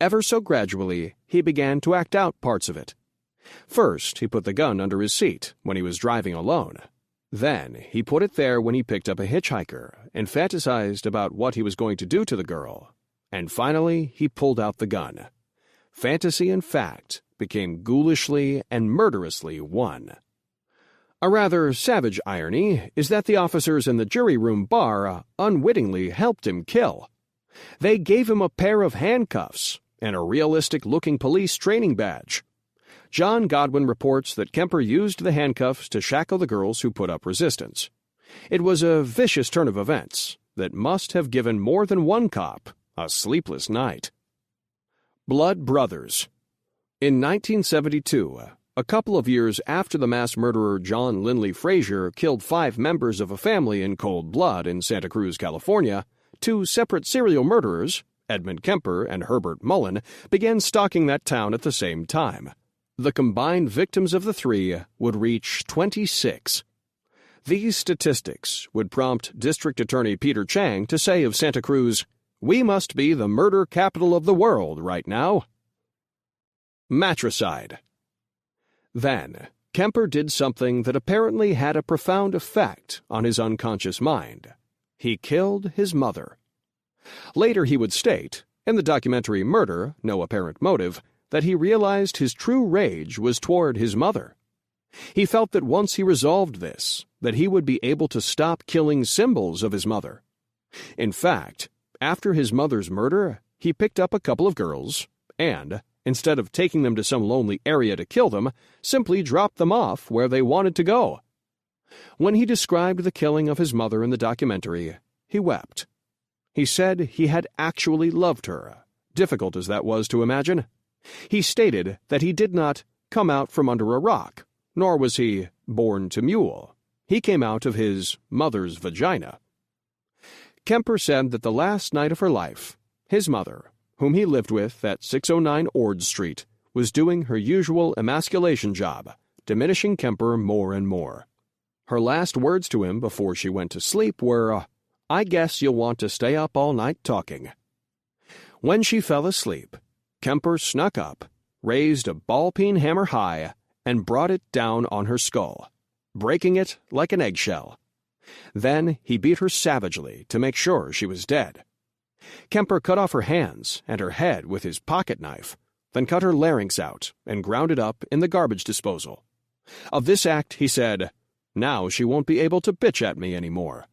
Ever so gradually, he began to act out parts of it. First, he put the gun under his seat when he was driving alone. Then, he put it there when he picked up a hitchhiker and fantasized about what he was going to do to the girl. And finally, he pulled out the gun. Fantasy and fact became ghoulishly and murderously one. A rather savage irony is that the officers in the jury room bar unwittingly helped him kill. They gave him a pair of handcuffs and a realistic-looking police training badge. John Godwin reports that Kemper used the handcuffs to shackle the girls who put up resistance. It was a vicious turn of events that must have given more than one cop a sleepless night. Blood Brothers. In 1972, a couple of years after the mass murderer John Linley Frazier killed 5 members of a family in cold blood in Santa Cruz, California, 2 separate serial murderers, Edmund Kemper and Herbert Mullen, began stalking that town at the same time. The combined victims of the 3 would reach 26. These statistics would prompt District Attorney Peter Chang to say of Santa Cruz, "We must be the murder capital of the world right now." Matricide. Then, Kemper did something that apparently had a profound effect on his unconscious mind. He killed his mother. Later he would state, in the documentary Murder, No Apparent Motive, that he realized his true rage was toward his mother. He felt that once he resolved this, that he would be able to stop killing symbols of his mother. In fact, after his mother's murder, he picked up a couple of girls and, instead of taking them to some lonely area to kill them, simply dropped them off where they wanted to go. When he described the killing of his mother in the documentary, he wept. He said he had actually loved her, difficult as that was to imagine. He stated that he did not come out from under a rock, nor was he born to mule. He came out of his mother's vagina. Kemper said that the last night of her life, his mother, whom he lived with at 609 Ord Street, was doing her usual emasculation job, diminishing Kemper more and more. Her last words to him before she went to sleep were, "I guess you'll want to stay up all night talking." When she fell asleep, Kemper snuck up, raised a ball-peen hammer high, and brought it down on her skull, breaking it like an eggshell. Then he beat her savagely to make sure she was dead. Kemper cut off her hands and her head with his pocket knife, then cut her larynx out and ground it up in the garbage disposal. Of this act, he said, "Now she won't be able to bitch at me anymore."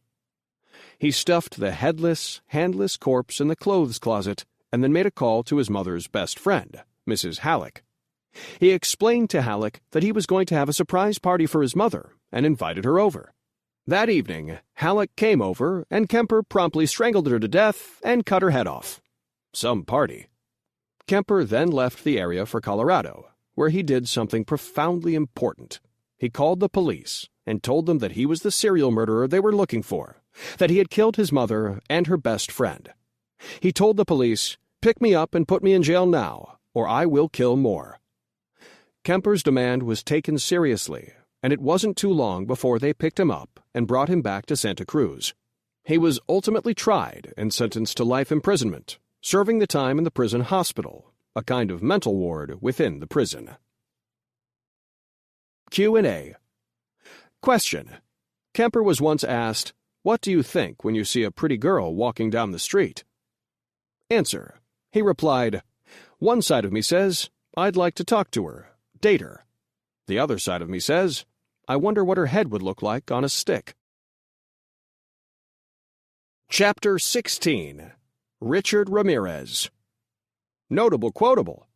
He stuffed the headless, handless corpse in the clothes closet and then made a call to his mother's best friend, Mrs. Halleck. He explained to Halleck that he was going to have a surprise party for his mother and invited her over. That evening, Halleck came over and Kemper promptly strangled her to death and cut her head off. Some party. Kemper then left the area for Colorado, where he did something profoundly important. He called the police and told them that he was the serial murderer they were looking for, that he had killed his mother and her best friend. He told the police, "Pick me up and put me in jail now, or I will kill more." Kemper's demand was taken seriously, and it wasn't too long before they picked him up and brought him back to Santa Cruz. He was ultimately tried and sentenced to life imprisonment, serving the time in the prison hospital, a kind of mental ward within the prison. Q&A. Question. Kemper was once asked, "What do you think when you see a pretty girl walking down the street?" Answer. He replied, "One side of me says, I'd like to talk to her, date her. The other side of me says, I wonder what her head would look like on a stick." Chapter 16. Richard Ramirez. Notable quotable.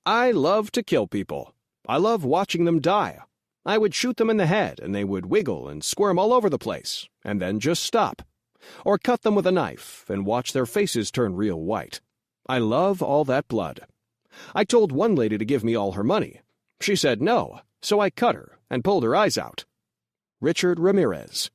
"I love to kill people. I love watching them die. I would shoot them in the head and they would wiggle and squirm all over the place, and then just stop. Or cut them with a knife and watch their faces turn real white. I love all that blood. I told one lady to give me all her money. She said no, so I cut her and pulled her eyes out." Richard Ramirez.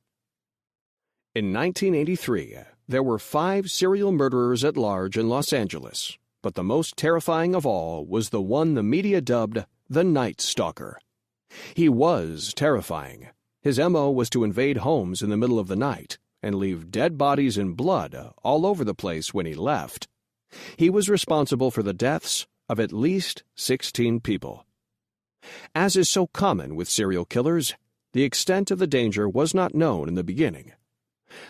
In 1983, there were 5 serial murderers at large in Los Angeles, but the most terrifying of all was the one the media dubbed the Night Stalker. He was terrifying. His MO was to invade homes in the middle of the night and leave dead bodies and blood all over the place when he left. He was responsible for the deaths of at least 16 people. As is so common with serial killers, the extent of the danger was not known in the beginning.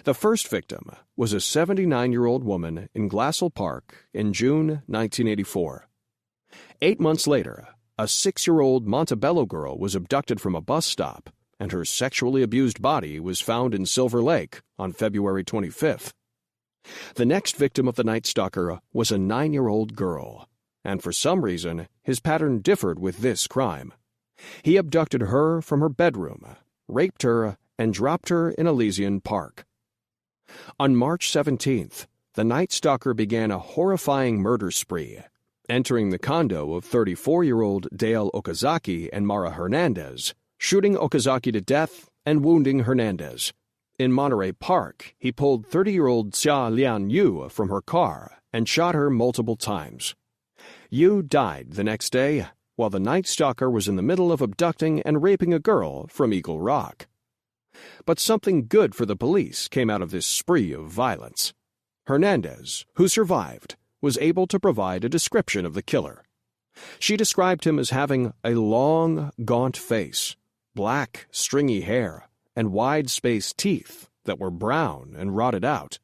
The first victim was a 79-year-old woman in Glassell Park in June 1984. 8 months later, a 6-year-old Montebello girl was abducted from a bus stop, and her sexually abused body was found in Silver Lake on February 25th. The next victim of the Night Stalker was a 9-year-old girl, and for some reason, his pattern differed with this crime. He abducted her from her bedroom, raped her, and dropped her in Elysian Park. On March 17th, the Night Stalker began a horrifying murder spree, entering the condo of 34-year-old Dale Okazaki and Mara Hernandez, shooting Okazaki to death and wounding Hernandez. In Monterey Park, he pulled 30-year-old Xia Lian Yu from her car and shot her multiple times. Yu died the next day, while the Night Stalker was in the middle of abducting and raping a girl from Eagle Rock. But something good for the police came out of this spree of violence. Hernandez, who survived, was able to provide a description of the killer. She described him as having a long, gaunt face, black, stringy hair, and wide-spaced teeth that were brown and rotted out,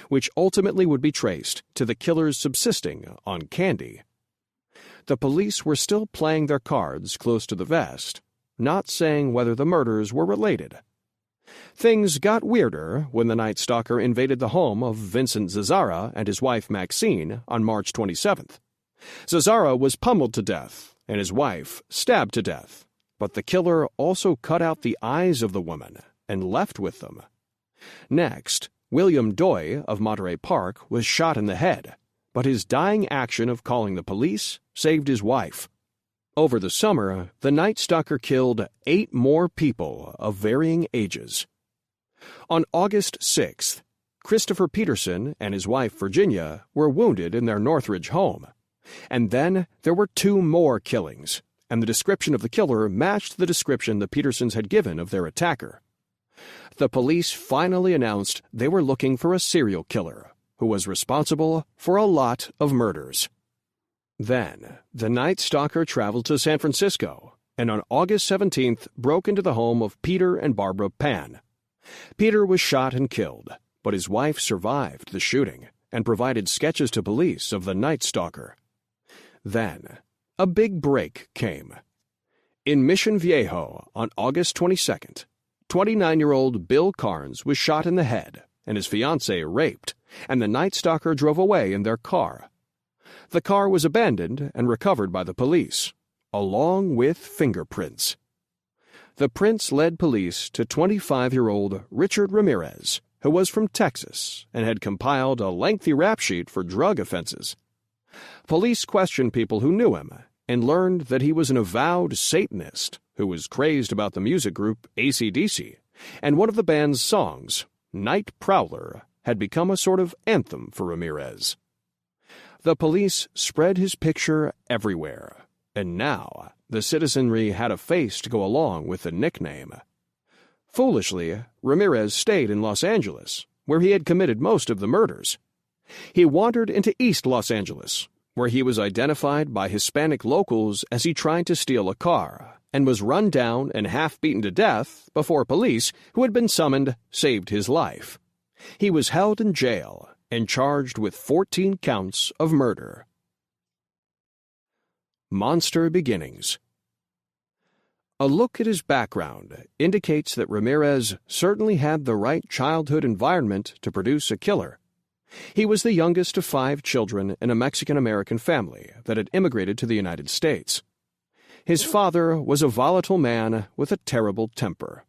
which ultimately would be traced to the killer's subsisting on candy. The police were still playing their cards close to the vest, not saying whether the murders were related. Things got weirder when the Night Stalker invaded the home of Vincent Zazzara and his wife Maxine on March 27th. Zazzara was pummeled to death and his wife stabbed to death, but the killer also cut out the eyes of the woman and left with them. Next, William Doy of Monterey Park was shot in the head, but his dying action of calling the police saved his wife. Over the summer, the Night Stalker killed 8 more people of varying ages. On August 6th, Christopher Peterson and his wife Virginia were wounded in their Northridge home. And then there were 2 more killings, and the description of the killer matched the description the Petersons had given of their attacker. The police finally announced they were looking for a serial killer who was responsible for a lot of murders. Then, the Night Stalker traveled to San Francisco, and on August 17th broke into the home of Peter and Barbara Pan. Peter was shot and killed, but his wife survived the shooting and provided sketches to police of the Night Stalker. Then, a big break came. In Mission Viejo, on August 22nd, 29-year-old Bill Carnes was shot in the head and his fiancée raped, and the Night Stalker drove away in their car. The car was abandoned and recovered by the police, along with fingerprints. The prints led police to 25-year-old Richard Ramirez, who was from Texas and had compiled a lengthy rap sheet for drug offenses. Police questioned people who knew him and learned that he was an avowed Satanist who was crazed about the music group AC/DC, and one of the band's songs, Night Prowler, had become a sort of anthem for Ramirez. The police spread his picture everywhere, and now the citizenry had a face to go along with the nickname. Foolishly, Ramirez stayed in Los Angeles, where he had committed most of the murders. He wandered into East Los Angeles, where he was identified by Hispanic locals as he tried to steal a car, and was run down and half-beaten to death before police, who had been summoned, saved his life. He was held in jail and charged with 14 counts of murder. Monster Beginnings. A look at his background indicates that Ramirez certainly had the right childhood environment to produce a killer. He was the youngest of 5 children in a Mexican-American family that had immigrated to the United States. His father was a volatile man with a terrible temper.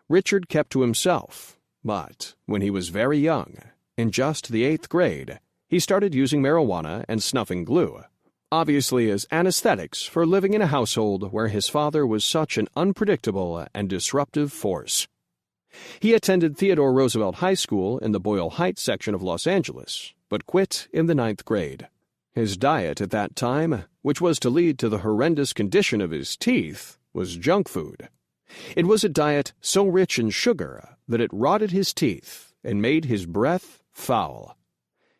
Richard kept to himself, but when he was very young, in just the 8th grade, he started using marijuana and snuffing glue, obviously as anesthetics for living in a household where his father was such an unpredictable and disruptive force. He attended Theodore Roosevelt High School in the Boyle Heights section of Los Angeles, but quit in the 9th grade. His diet at that time, which was to lead to the horrendous condition of his teeth, was junk food. It was a diet so rich in sugar that it rotted his teeth and made his breath foul.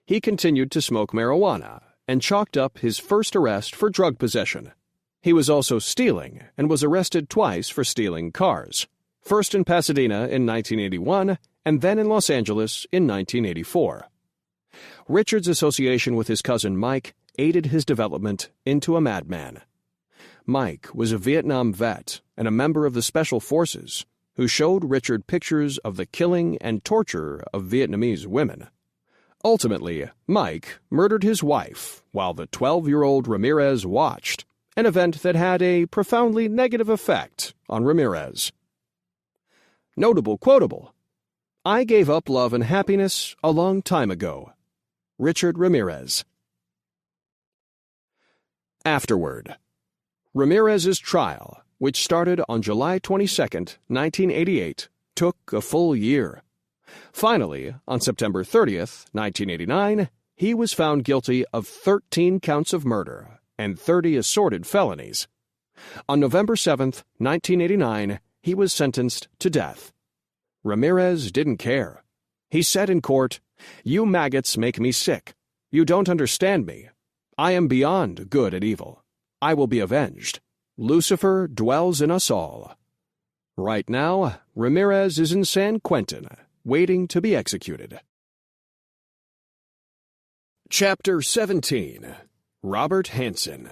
He continued to smoke marijuana and chalked up his first arrest for drug possession. He was also stealing and was arrested twice for stealing cars, first in Pasadena in 1981 and then in Los Angeles in 1984. Richard's association with his cousin Mike aided his development into a madman. Mike was a Vietnam vet and a member of the Special Forces who showed Richard pictures of the killing and torture of Vietnamese women. Ultimately, Mike murdered his wife while the 12-year-old Ramirez watched, an event that had a profoundly negative effect on Ramirez. Notable quotable: "I gave up love and happiness a long time ago. Richard Ramirez." Afterward. Ramirez's trial, which started on July 22, 1988, took a full year. Finally, on September 30, 1989, he was found guilty of 13 counts of murder and 30 assorted felonies. On November 7, 1989, he was sentenced to death. Ramirez didn't care. He said in court, "You maggots make me sick. You don't understand me. I am beyond good and evil. I will be avenged. Lucifer dwells in us all." Right now, Ramirez is in San Quentin, waiting to be executed. Chapter 17. Robert Hansen.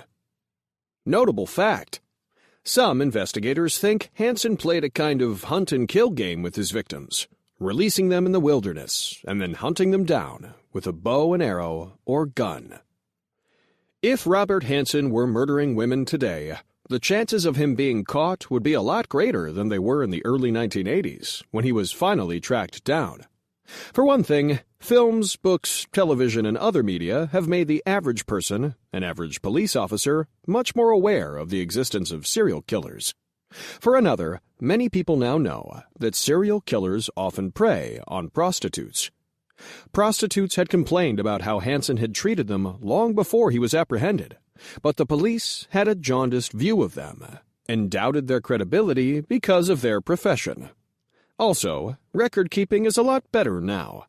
Notable fact: some investigators think Hansen played a kind of hunt-and-kill game with his victims, releasing them in the wilderness and then hunting them down with a bow and arrow or gun. If Robert Hansen were murdering women today, the chances of him being caught would be a lot greater than they were in the early 1980s, when he was finally tracked down. For one thing, films, books, television, and other media have made the average person, an average police officer, much more aware of the existence of serial killers. For another, many people now know that serial killers often prey on prostitutes. Prostitutes had complained about how Hansen had treated them long before he was apprehended, but the police had a jaundiced view of them and doubted their credibility because of their profession. Also, record-keeping is a lot better now.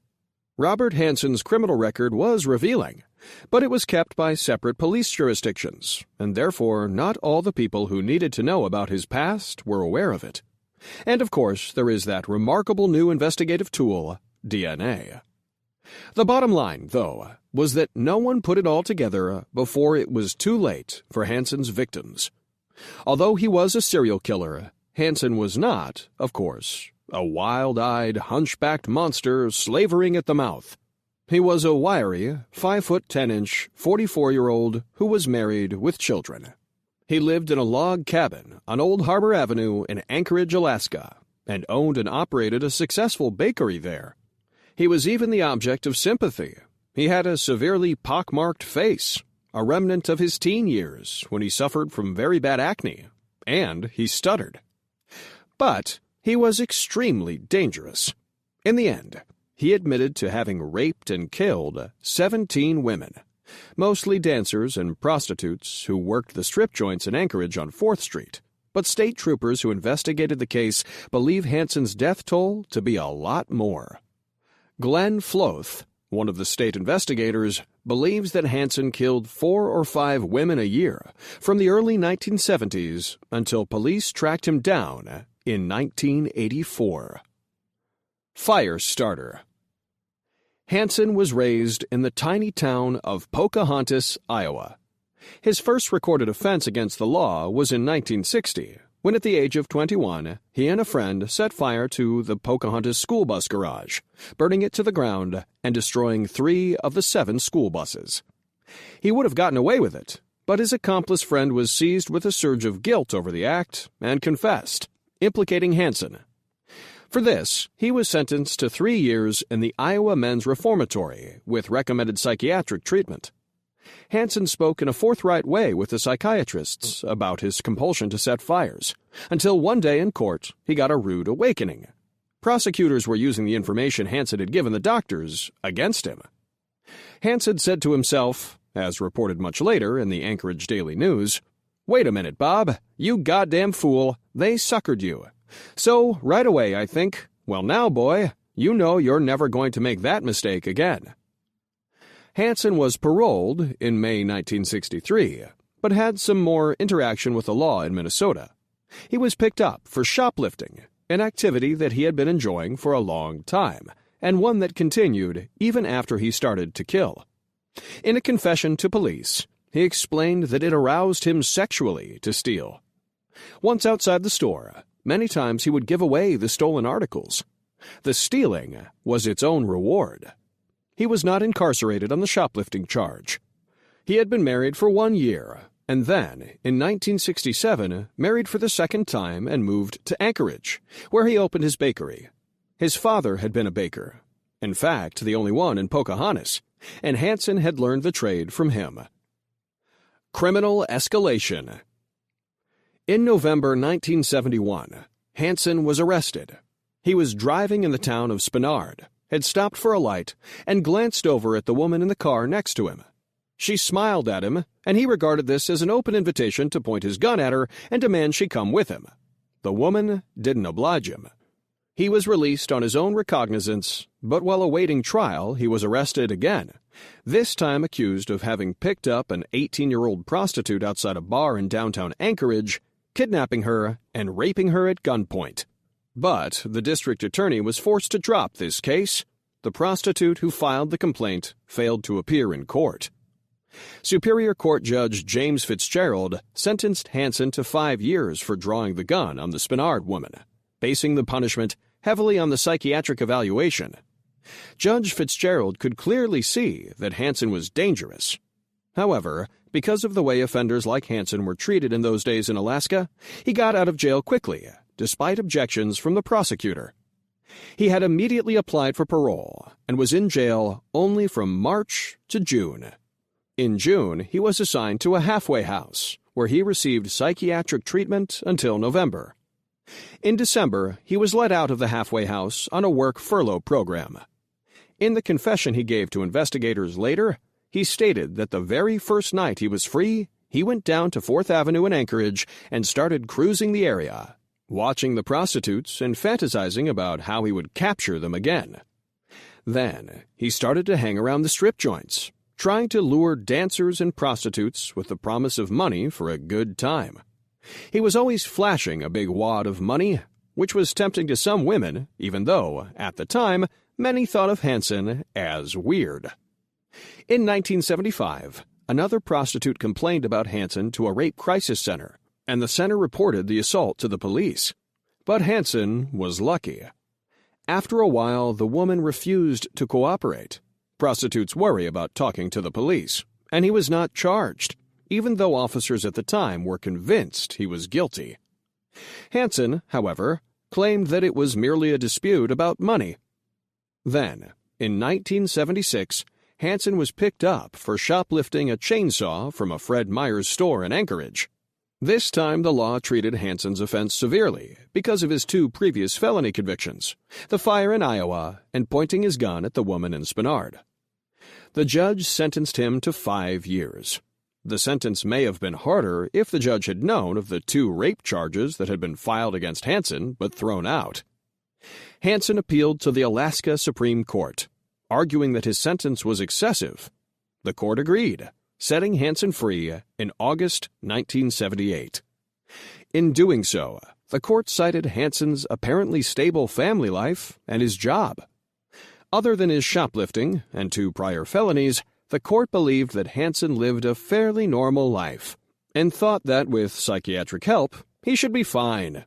Robert Hansen's criminal record was revealing, but it was kept by separate police jurisdictions, and therefore not all the people who needed to know about his past were aware of it. And of course, there is that remarkable new investigative tool, DNA. The bottom line, though, was that no one put it all together before it was too late for Hansen's victims. Although he was a serial killer, Hansen was not, of course, a wild-eyed, hunchbacked monster slavering at the mouth. He was a wiry, 5'10" 44-year-old who was married with children. He lived in a log cabin on Old Harbor Avenue in Anchorage, Alaska, and owned and operated a successful bakery there. He was even the object of sympathy. He had a severely pockmarked face, a remnant of his teen years when he suffered from very bad acne, and he stuttered. But he was extremely dangerous. In the end, he admitted to having raped and killed 17 women, mostly dancers and prostitutes who worked the strip joints in Anchorage on 4th Street. But state troopers who investigated the case believe Hansen's death toll to be a lot more. Glenn Floth, one of the state investigators, believes that Hansen killed 4 or 5 women a year from the early 1970s until police tracked him down in 1984. Fire starter. Hansen was raised in the tiny town of Pocahontas, Iowa. His first recorded offense against the law was in 1960, when at the age of 21, he and a friend set fire to the Pocahontas school bus garage, burning it to the ground and destroying 3 of the 7 school buses. He would have gotten away with it, but his accomplice friend was seized with a surge of guilt over the act and confessed, implicating Hansen. For this, he was sentenced to 3 years in the Iowa Men's Reformatory with recommended psychiatric treatment. Hansen spoke in a forthright way with the psychiatrists about his compulsion to set fires, until one day in court he got a rude awakening. Prosecutors were using the information Hansen had given the doctors against him. Hansen said to himself, as reported much later in the Anchorage Daily News, "Wait a minute, Bob, you goddamn fool, they suckered you. So, right away I think, well now, boy, you know you're never going to make that mistake again." Hansen was paroled in May 1963, but had some more interaction with the law in Minnesota. He was picked up for shoplifting, an activity that he had been enjoying for a long time, and one that continued even after he started to kill. In a confession to police, He explained that it aroused him sexually to steal. Once outside the store, many times he would give away the stolen articles. The stealing was its own reward. He was not incarcerated on the shoplifting charge. He had been married for 1 year, and then, in 1967, married for the second time and moved to Anchorage, where he opened his bakery. His father had been a baker, in fact, the only one in Pocahontas, and Hansen had learned the trade from him. Criminal escalation. In November 1971, Hansen was arrested. He was driving in the town of Spenard, had stopped for a light, and glanced over at the woman in the car next to him. She smiled at him, and he regarded this as an open invitation to point his gun at her and demand she come with him. The woman didn't oblige him. He was released on his own recognizance, but while awaiting trial, he was arrested again, this time accused of having picked up an 18-year-old prostitute outside a bar in downtown Anchorage, kidnapping her, and raping her at gunpoint. But the district attorney was forced to drop this case. The prostitute who filed the complaint failed to appear in court. Superior Court Judge James Fitzgerald sentenced Hansen to 5 years for drawing the gun on the Spenard woman, basing the punishment heavily on the psychiatric evaluation. Judge Fitzgerald could clearly see that Hansen was dangerous. However, because of the way offenders like Hansen were treated in those days in Alaska, he got out of jail quickly, despite objections from the prosecutor. He had immediately applied for parole and was in jail only from March to June. In June, he was assigned to a halfway house, where he received psychiatric treatment until November. In December, he was let out of the halfway house on a work furlough program. In the confession he gave to investigators later, he stated that the very first night he was free, he went down to 4th Avenue in Anchorage and started cruising the area, watching the prostitutes and fantasizing about how he would capture them again. Then, he started to hang around the strip joints, trying to lure dancers and prostitutes with the promise of money for a good time. He was always flashing a big wad of money, which was tempting to some women, even though, at the time, many thought of Hansen as weird. In 1975, another prostitute complained about Hansen to a rape crisis center, and the center reported the assault to the police. But Hansen was lucky. After a while, the woman refused to cooperate. Prostitutes worry about talking to the police, and he was not charged, even though officers at the time were convinced he was guilty. Hansen, however, claimed that it was merely a dispute about money. Then, in 1976, Hansen was picked up for shoplifting a chainsaw from a Fred Meyer's store in Anchorage. This time the law treated Hansen's offense severely because of his 2 previous felony convictions, the fire in Iowa and pointing his gun at the woman in Spenard. The judge sentenced him to 5 years. The sentence may have been harder if the judge had known of the 2 rape charges that had been filed against Hansen but thrown out. Hansen appealed to the Alaska Supreme Court, arguing that his sentence was excessive. The court agreed, setting Hansen free in August 1978. In doing so, the court cited Hansen's apparently stable family life and his job. Other than his shoplifting and 2 prior felonies, the court believed that Hansen lived a fairly normal life and thought that with psychiatric help, he should be fine.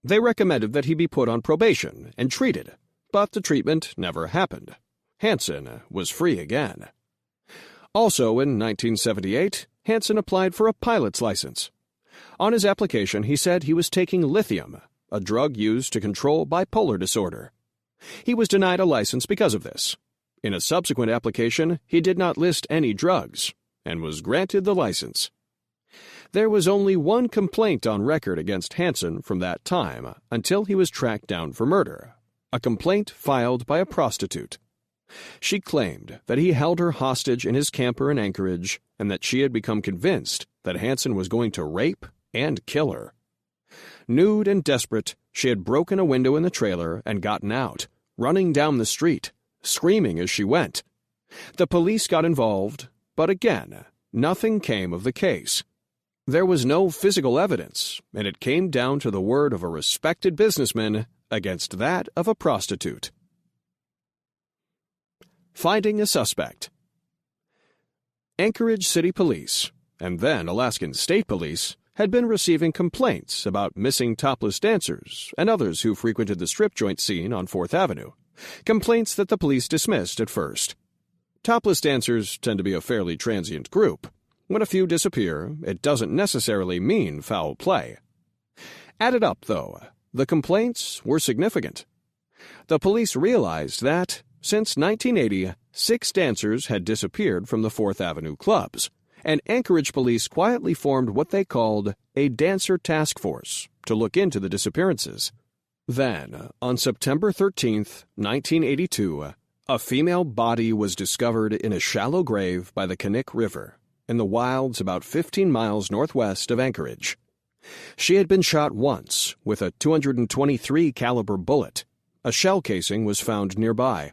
They recommended that he be put on probation and treated, but the treatment never happened. Hansen was free again. Also in 1978, Hansen applied for a pilot's license. On his application, he said he was taking lithium, a drug used to control bipolar disorder. He was denied a license because of this. In a subsequent application, he did not list any drugs and was granted the license. There was only 1 complaint on record against Hansen from that time until he was tracked down for murder, a complaint filed by a prostitute. She claimed that he held her hostage in his camper in Anchorage and that she had become convinced that Hansen was going to rape and kill her. Nude and desperate, she had broken a window in the trailer and gotten out, running down the street, screaming as she went. The police got involved, but again, nothing came of the case. There was no physical evidence, and it came down to the word of a respected businessman against that of a prostitute. Finding a suspect. Anchorage City Police, and then Alaskan State Police, had been receiving complaints about missing topless dancers and others who frequented the strip joint scene on 4th Avenue, complaints that the police dismissed at first. Topless dancers tend to be a fairly transient group. When a few disappear, it doesn't necessarily mean foul play. Added up, though, the complaints were significant. The police realized that, since 1980, 6 dancers had disappeared from the 4th Avenue clubs, and Anchorage police quietly formed what they called a dancer task force to look into the disappearances. Then, on September 13, 1982, a female body was discovered in a shallow grave by the Knik River, in the wilds about 15 miles northwest of Anchorage. She had been shot once with a .223 caliber bullet. A shell casing was found nearby.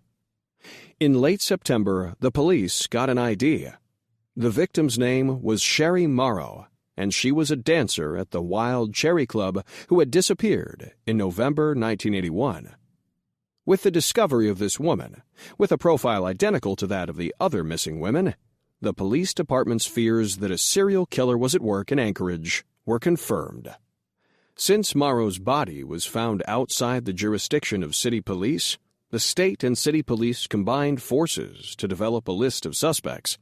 In late September, the police got an ID. The victim's name was Sherry Morrow, and she was a dancer at the Wild Cherry Club who had disappeared in November 1981. With the discovery of this woman, with a profile identical to that of the other missing women, the police department's fears that a serial killer was at work in Anchorage were confirmed. Since Morrow's body was found outside the jurisdiction of city police, the state and city police combined forces to develop a list of suspects.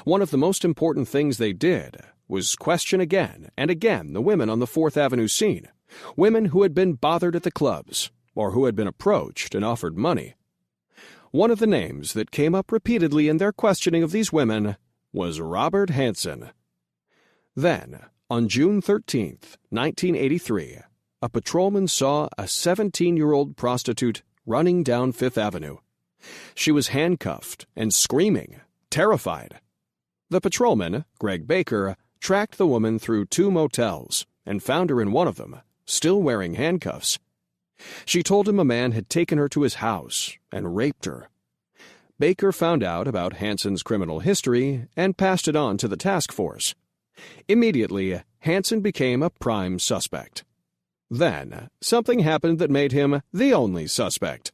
One of the most important things they did was question again and again the women on the 4th Avenue scene, women who had been bothered at the clubs or who had been approached and offered money. One of the names that came up repeatedly in their questioning of these women was Robert Hansen. Then, on June 13, 1983, a patrolman saw a 17-year-old prostitute running down 5th Avenue. She was handcuffed and screaming, terrified. The patrolman, Greg Baker, tracked the woman through 2 motels and found her in one of them, still wearing handcuffs. She told him a man had taken her to his house and raped her. Baker found out about Hansen's criminal history and passed it on to the task force. Immediately, Hansen became a prime suspect. Then, something happened that made him the only suspect.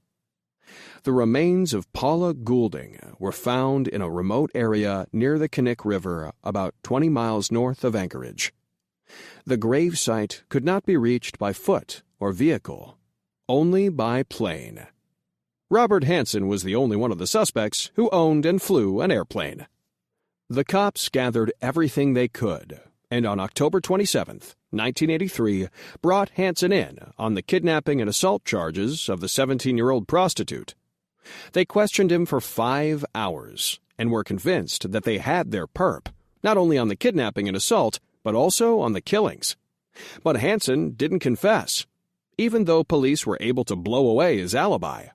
The remains of Paula Goulding were found in a remote area near the Knik River about 20 miles north of Anchorage. The grave site could not be reached by foot or vehicle, only by plane. Robert Hansen was the only one of the suspects who owned and flew an airplane. The cops gathered everything they could, and on October 27, 1983, brought Hansen in on the kidnapping and assault charges of the 17-year-old prostitute. They questioned him for 5 hours and were convinced that they had their perp, not only on the kidnapping and assault, but also on the killings. But Hansen didn't confess, even though police were able to blow away his alibi.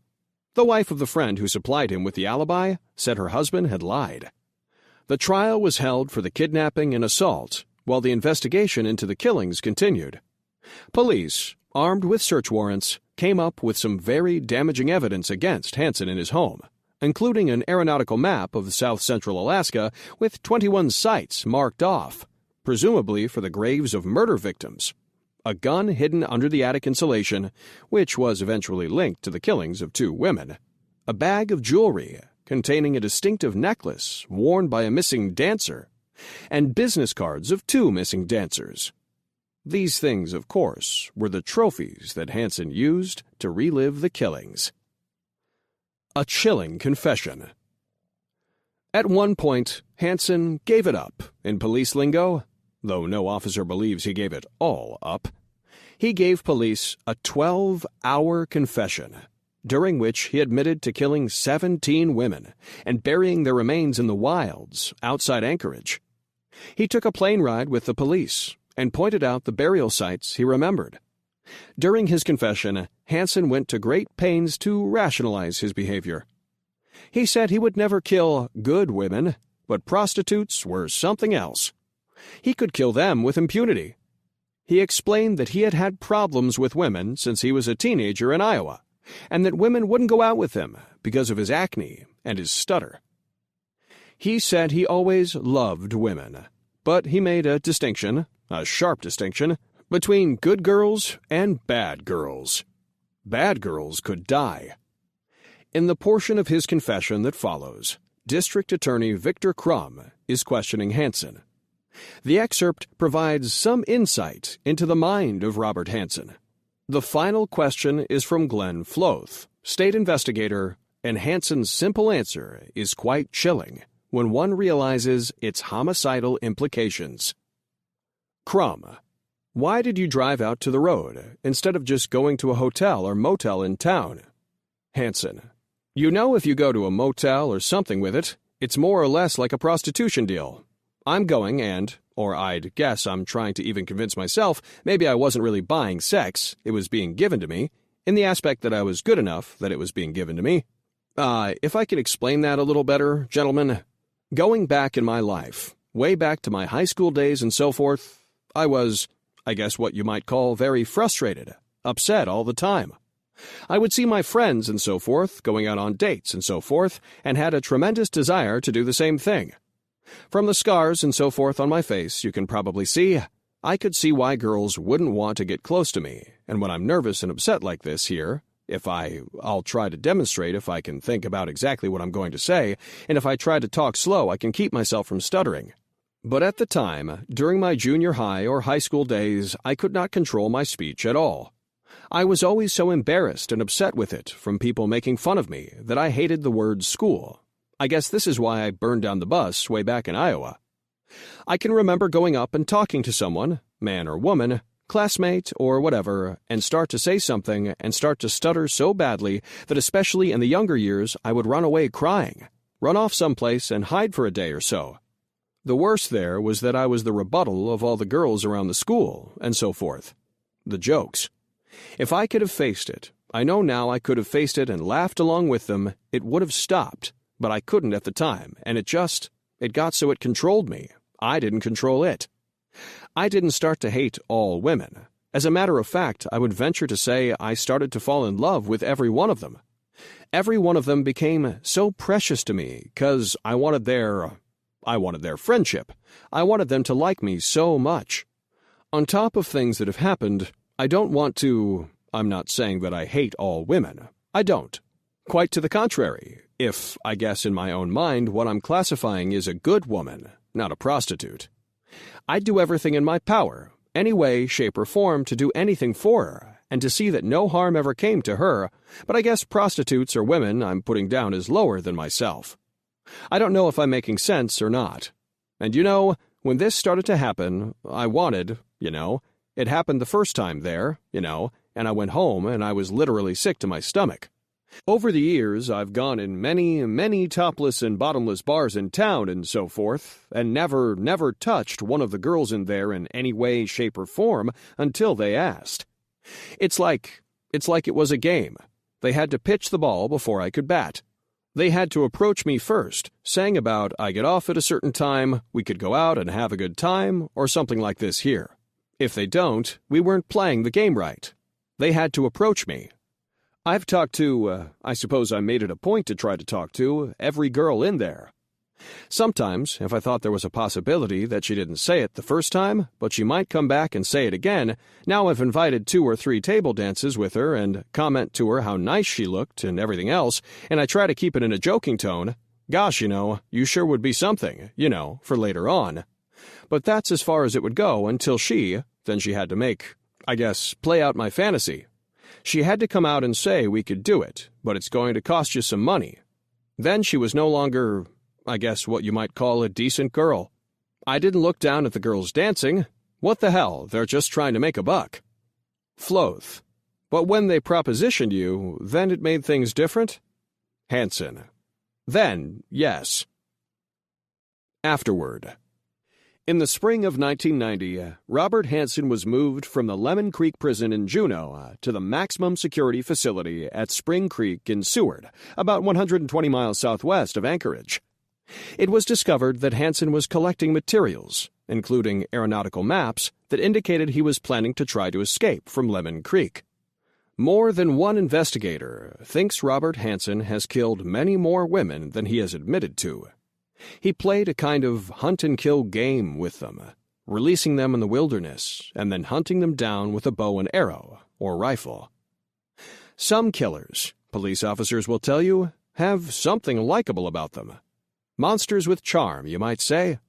The wife of the friend who supplied him with the alibi said her husband had lied. The trial was held for the kidnapping and assault, while the investigation into the killings continued. Police, armed with search warrants, came up with some very damaging evidence against Hansen in his home, including an aeronautical map of south-central Alaska with 21 sites marked off, presumably for the graves of murder victims, a gun hidden under the attic insulation, which was eventually linked to the killings of 2 women, a bag of jewelry containing a distinctive necklace worn by a missing dancer, and business cards of 2 missing dancers. These things, of course, were the trophies that Hansen used to relive the killings. A chilling confession. At one point, Hansen gave it up in police lingo, though no officer believes he gave it all up. He gave police a 12-hour confession, during which he admitted to killing 17 women and burying their remains in the wilds outside Anchorage. He took a plane ride with the police and pointed out the burial sites he remembered. During his confession, Hansen went to great pains to rationalize his behavior. He said he would never kill good women, but prostitutes were something else. He could kill them with impunity. He explained that he had had problems with women since he was a teenager in Iowa, and that women wouldn't go out with him because of his acne and his stutter. He said he always loved women, but he made a distinction, a sharp distinction, between good girls and bad girls. Bad girls could die. In the portion of his confession that follows, District Attorney Victor Crum is questioning Hansen. The excerpt provides some insight into the mind of Robert Hansen. The final question is from Glenn Floth, state investigator, and Hansen's simple answer is quite chilling when one realizes its homicidal implications. Crumb. Why did you drive out to the road instead of just going to a hotel or motel in town? Hansen. You know, if you go to a motel or something with it, it's more or less like a prostitution deal. I'm going or I'd guess I'm trying to even convince myself maybe I wasn't really buying sex, it was being given to me, in the aspect that I was good enough that it was being given to me. If I could explain that a little better, gentlemen, going back in my life, way back to my high school days and so forth, I was, I guess what you might call very frustrated, upset all the time. I would see my friends and so forth going out on dates and so forth, and had a tremendous desire to do the same thing. From the scars and so forth on my face, you can probably see, I could see why girls wouldn't want to get close to me, and when I'm nervous and upset like this here, I'll try to demonstrate if I can think about exactly what I'm going to say, and if I try to talk slow, I can keep myself from stuttering. But at the time, during my junior high or high school days, I could not control my speech at all. I was always so embarrassed and upset with it from people making fun of me that I hated the word school. I guess this is why I burned down the bus way back in Iowa. I can remember going up and talking to someone, man or woman, classmate or whatever, and start to say something and start to stutter so badly that especially in the younger years I would run away crying, run off someplace and hide for a day or so. The worst there was that I was the rebuttal of all the girls around the school and so forth. The jokes. If I could have faced it, I know now I could have faced it and laughed along with them, it would have stopped, but I couldn't at the time, and it got so it controlled me. I didn't control it. I didn't start to hate all women. As a matter of fact, I would venture to say I started to fall in love with every one of them. Every one of them became so precious to me, 'cause I wanted their friendship. I wanted them to like me so much. On top of things that have happened, I'm not saying that I hate all women. I don't. Quite to the contrary, if, I guess in my own mind, what I'm classifying is a good woman, not a prostitute. I'd do everything in my power, any way, shape, or form, to do anything for her, and to see that no harm ever came to her, but I guess prostitutes or women I'm putting down as lower than myself. I don't know if I'm making sense or not. And when this started to happen, I wanted, it happened the first time there, and I went home and I was literally sick to my stomach. Over the years, I've gone in many, many topless and bottomless bars in town and so forth, and never touched one of the girls in there in any way, shape, or form until they asked. It's like it was a game. They had to pitch the ball before I could bat. They had to approach me first, saying about I get off at a certain time, we could go out and have a good time, or something like this here. If they don't, we weren't playing the game right. They had to approach me. I've talked to, I suppose I made it a point to try to talk to, every girl in there. Sometimes, if I thought there was a possibility that she didn't say it the first time, but she might come back and say it again, now I've invited 2 or 3 table dances with her and comment to her how nice she looked and everything else, and I try to keep it in a joking tone. Gosh, you sure would be something, for later on. But that's as far as it would go until then she had to play out my fantasy. She had to come out and say we could do it, but it's going to cost you some money. Then she was no longer, I guess what you might call a decent girl. I didn't look down at the girls dancing. What the hell, they're just trying to make a buck. Floth. But when they propositioned you, then it made things different? Hansen. Then, yes. Afterward. In the spring of 1990, Robert Hansen was moved from the Lemon Creek prison in Juneau to the maximum security facility at Spring Creek in Seward, about 120 miles southwest of Anchorage. It was discovered that Hansen was collecting materials, including aeronautical maps, that indicated he was planning to try to escape from Lemon Creek. More than one investigator thinks Robert Hansen has killed many more women than he has admitted to. He played a kind of hunt-and-kill game with them, releasing them in the wilderness and then hunting them down with a bow and arrow or rifle. Some killers, police officers will tell you, have something likable about them. Monsters with charm, you might say.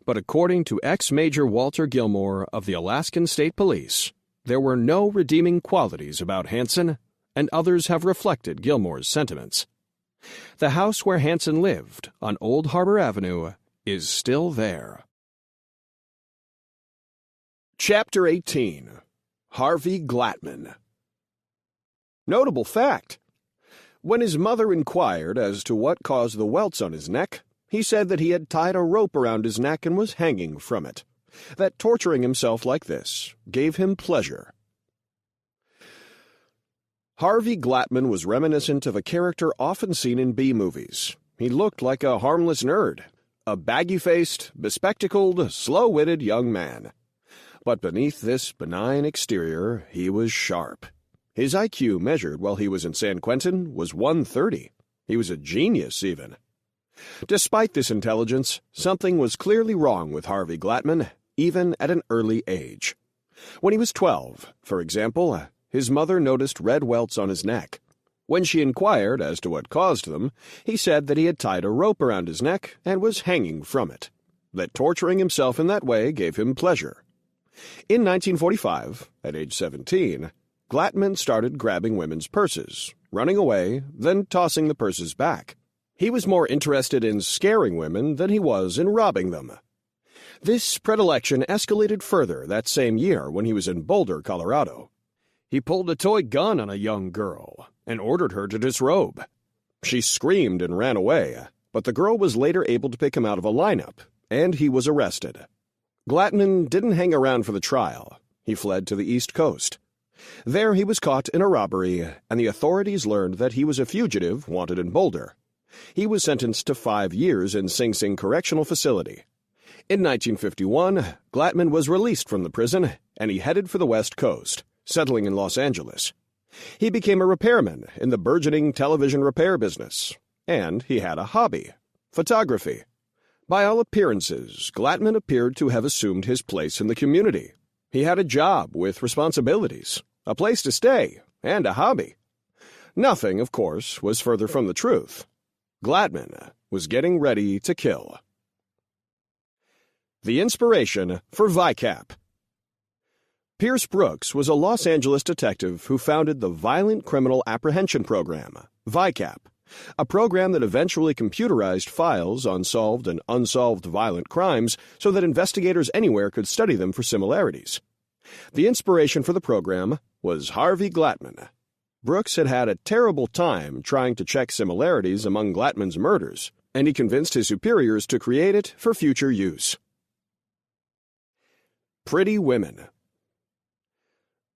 But according to ex-Major Walter Gilmore of the Alaskan State Police, there were no redeeming qualities about Hansen, and others have reflected Gilmore's sentiments. The house where Hansen lived on Old Harbor Avenue is still there. Chapter 18. Harvey Glattman. Notable fact: when his mother inquired as to what caused the welts on his neck, he said that he had tied a rope around his neck and was hanging from it, that torturing himself like this gave him pleasure. Harvey Glattman was reminiscent of a character often seen in B-movies. He looked like a harmless nerd, a baggy-faced, bespectacled, slow-witted young man. But beneath this benign exterior, he was sharp. His IQ, measured while he was in San Quentin, was 130. He was a genius, even. Despite this intelligence, something was clearly wrong with Harvey Glattman, even at an early age. When he was 12, for example, his mother noticed red welts on his neck. When she inquired as to what caused them, he said that he had tied a rope around his neck and was hanging from it, that torturing himself in that way gave him pleasure. In 1945, at age 17, Glattman started grabbing women's purses, running away, then tossing the purses back. He was more interested in scaring women than he was in robbing them. This predilection escalated further that same year when he was in Boulder, Colorado. He pulled a toy gun on a young girl and ordered her to disrobe. She screamed and ran away, but the girl was later able to pick him out of a lineup, and he was arrested. Glattman didn't hang around for the trial. He fled to the East Coast. There he was caught in a robbery, and the authorities learned that he was a fugitive wanted in Boulder. He was sentenced to 5 years in Sing Sing Correctional Facility. In 1951, Glattman was released from the prison, and he headed for the West Coast, settling in Los Angeles. He became a repairman in the burgeoning television repair business, and he had a hobby: photography. By all appearances, Glattman appeared to have assumed his place in the community. He had a job with responsibilities, a place to stay, and a hobby. Nothing, of course, was further from the truth. Glattman was getting ready to kill. The inspiration for VICAP. Pierce Brooks was a Los Angeles detective who founded the Violent Criminal Apprehension Program, VICAP, a program that eventually computerized files on solved and unsolved violent crimes so that investigators anywhere could study them for similarities. The inspiration for the program was Harvey Glattman. Brooks had had a terrible time trying to check similarities among Glattman's murders, and he convinced his superiors to create it for future use. Pretty women.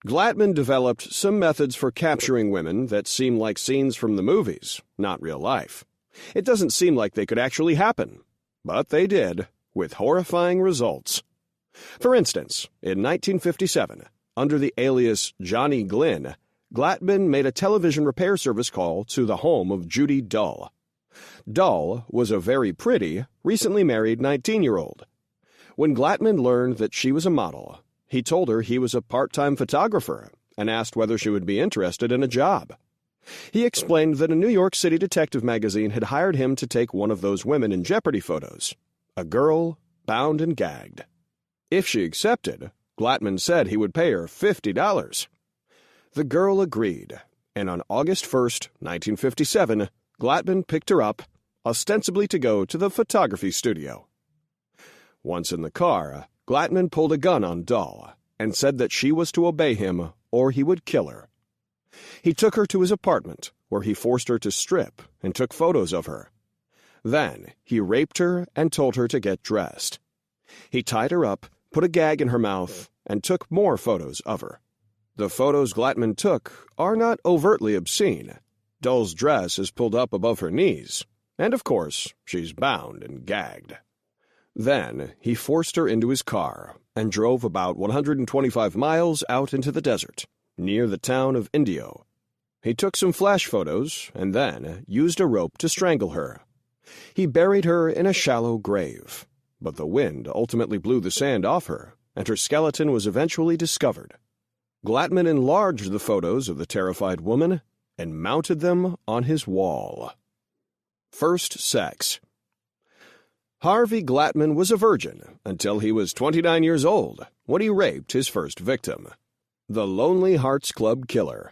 Glattman developed some methods for capturing women that seem like scenes from the movies, not real life. It doesn't seem like they could actually happen, but they did, with horrifying results. For instance, in 1957, under the alias Johnny Glynn, Glattman made a television repair service call to the home of Judy Dull. Dull was a very pretty, recently married 19-year-old. When Glattman learned that she was a model, he told her he was a part-time photographer and asked whether she would be interested in a job. He explained that a New York City detective magazine had hired him to take one of those women in Jeopardy photos, a girl bound and gagged. If she accepted, Glattman said he would pay her $50. The girl agreed, and on August 1st, 1957, Glattman picked her up, ostensibly to go to the photography studio. Once in the car, Glattman pulled a gun on Dull and said that she was to obey him or he would kill her. He took her to his apartment, where he forced her to strip and took photos of her. Then he raped her and told her to get dressed. He tied her up, put a gag in her mouth, and took more photos of her. The photos Glattman took are not overtly obscene. Dull's dress is pulled up above her knees, and of course, she's bound and gagged. Then he forced her into his car and drove about 125 miles out into the desert, near the town of Indio. He took some flash photos and then used a rope to strangle her. He buried her in a shallow grave, but the wind ultimately blew the sand off her, and her skeleton was eventually discovered. Glattman enlarged the photos of the terrified woman and mounted them on his wall. First sex. Harvey Glattman was a virgin until he was 29 years old when he raped his first victim. The Lonely Hearts Club Killer.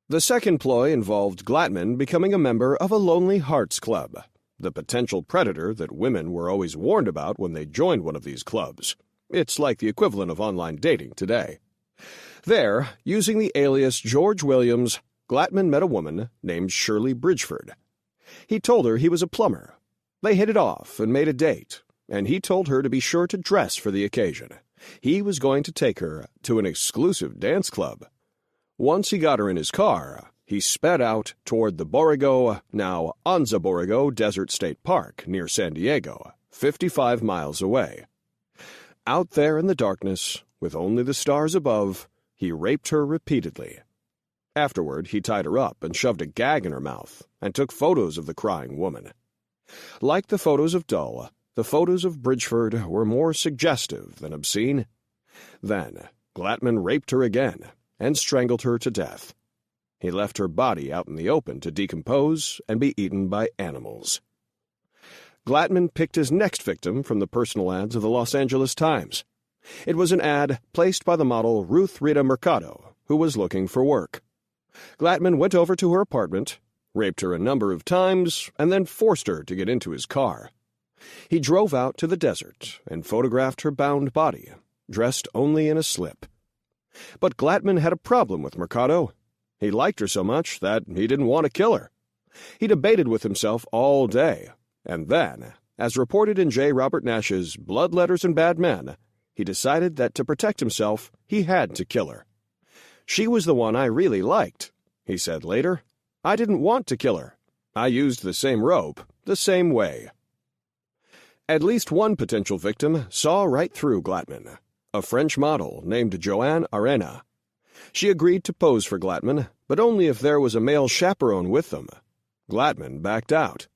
The second ploy involved Glattman becoming a member of a Lonely Hearts Club, the potential predator that women were always warned about when they joined one of these clubs. It's like the equivalent of online dating today. There, using the alias George Williams, Glattman met a woman named Shirley Bridgeford. He told her he was a plumber. They hit it off and made a date, and he told her to be sure to dress for the occasion. He was going to take her to an exclusive dance club. Once he got her in his car, he sped out toward the Borrego, now Anza Borrego Desert State Park near San Diego, 55 miles away. Out there in the darkness, with only the stars above, he raped her repeatedly. Afterward, he tied her up and shoved a gag in her mouth and took photos of the crying woman. Like the photos of Dull, the photos of Bridgeford were more suggestive than obscene. Then, Glattman raped her again and strangled her to death. He left her body out in the open to decompose and be eaten by animals. Glattman picked his next victim from the personal ads of the Los Angeles Times. It was an ad placed by the model Ruth Rita Mercado, who was looking for work. Glattman went over to her apartment, raped her a number of times, and then forced her to get into his car. He drove out to the desert and photographed her bound body, dressed only in a slip. But Glattman had a problem with Mercado. He liked her so much that he didn't want to kill her. He debated with himself all day, and then, as reported in J. Robert Nash's Blood Letters and Bad Men, he decided that to protect himself, he had to kill her. "She was the one I really liked," he said later. "I didn't want to kill her. I used the same rope, the same way." At least one potential victim saw right through Glattman, a French model named Joanne Arena. She agreed to pose for Glattman, but only if there was a male chaperone with them. Glattman backed out.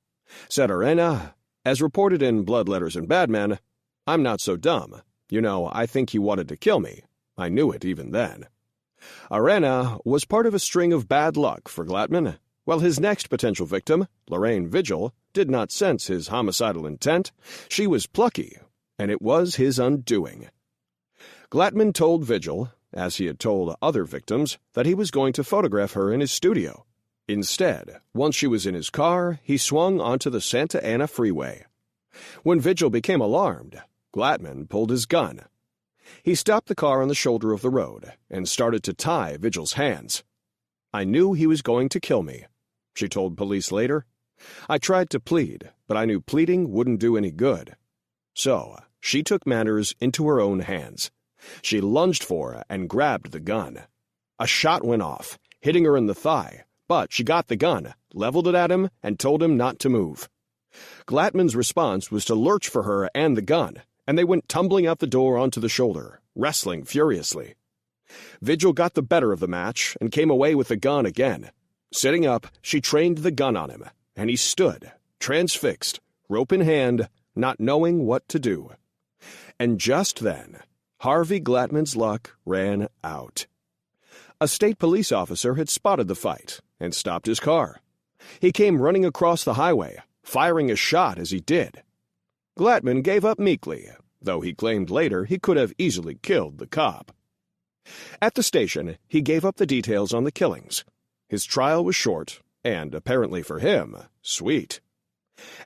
Said Arena, as reported in Blood Letters and Bad Men, "I'm not so dumb. You know, I think he wanted to kill me. I knew it even then." Arena was part of a string of bad luck for Glattman, while his next potential victim, Lorraine Vigil, did not sense his homicidal intent. She was plucky, and it was his undoing. Glattman told Vigil, as he had told other victims, that he was going to photograph her in his studio. Instead, once she was in his car, he swung onto the Santa Ana freeway. When Vigil became alarmed, Glattman pulled his gun. He stopped the car on the shoulder of the road and started to tie Vigil's hands. "I knew he was going to kill me," she told police later. "I tried to plead, but I knew pleading wouldn't do any good." So, she took matters into her own hands. She lunged for and grabbed the gun. A shot went off, hitting her in the thigh, but she got the gun, leveled it at him, and told him not to move. Glattman's response was to lurch for her and the gun, and they went tumbling out the door onto the shoulder, wrestling furiously. Vigil got the better of the match and came away with the gun again. Sitting up, she trained the gun on him, and he stood, transfixed, rope in hand, not knowing what to do. And just then, Harvey Glattman's luck ran out. A state police officer had spotted the fight and stopped his car. He came running across the highway, firing a shot as he did. Glattman gave up meekly, though he claimed later he could have easily killed the cop. At the station, he gave up the details on the killings. His trial was short, and, apparently for him, sweet.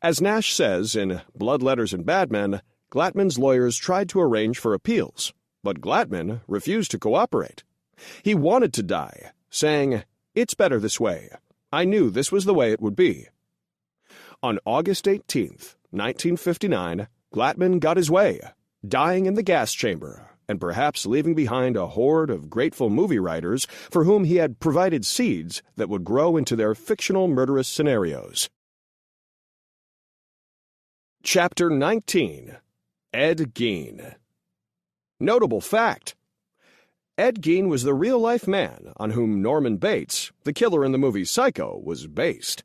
As Nash says in Blood Letters and Bad Men, Glattman's lawyers tried to arrange for appeals, but Glattman refused to cooperate. He wanted to die, saying, "It's better this way. I knew this was the way it would be." On August 18th, 1959, Glattman got his way, dying in the gas chamber, and perhaps leaving behind a horde of grateful movie writers for whom he had provided seeds that would grow into their fictional murderous scenarios. Chapter 19. Ed Gein. Notable fact: Ed Gein was the real-life man on whom Norman Bates, the killer in the movie Psycho, was based.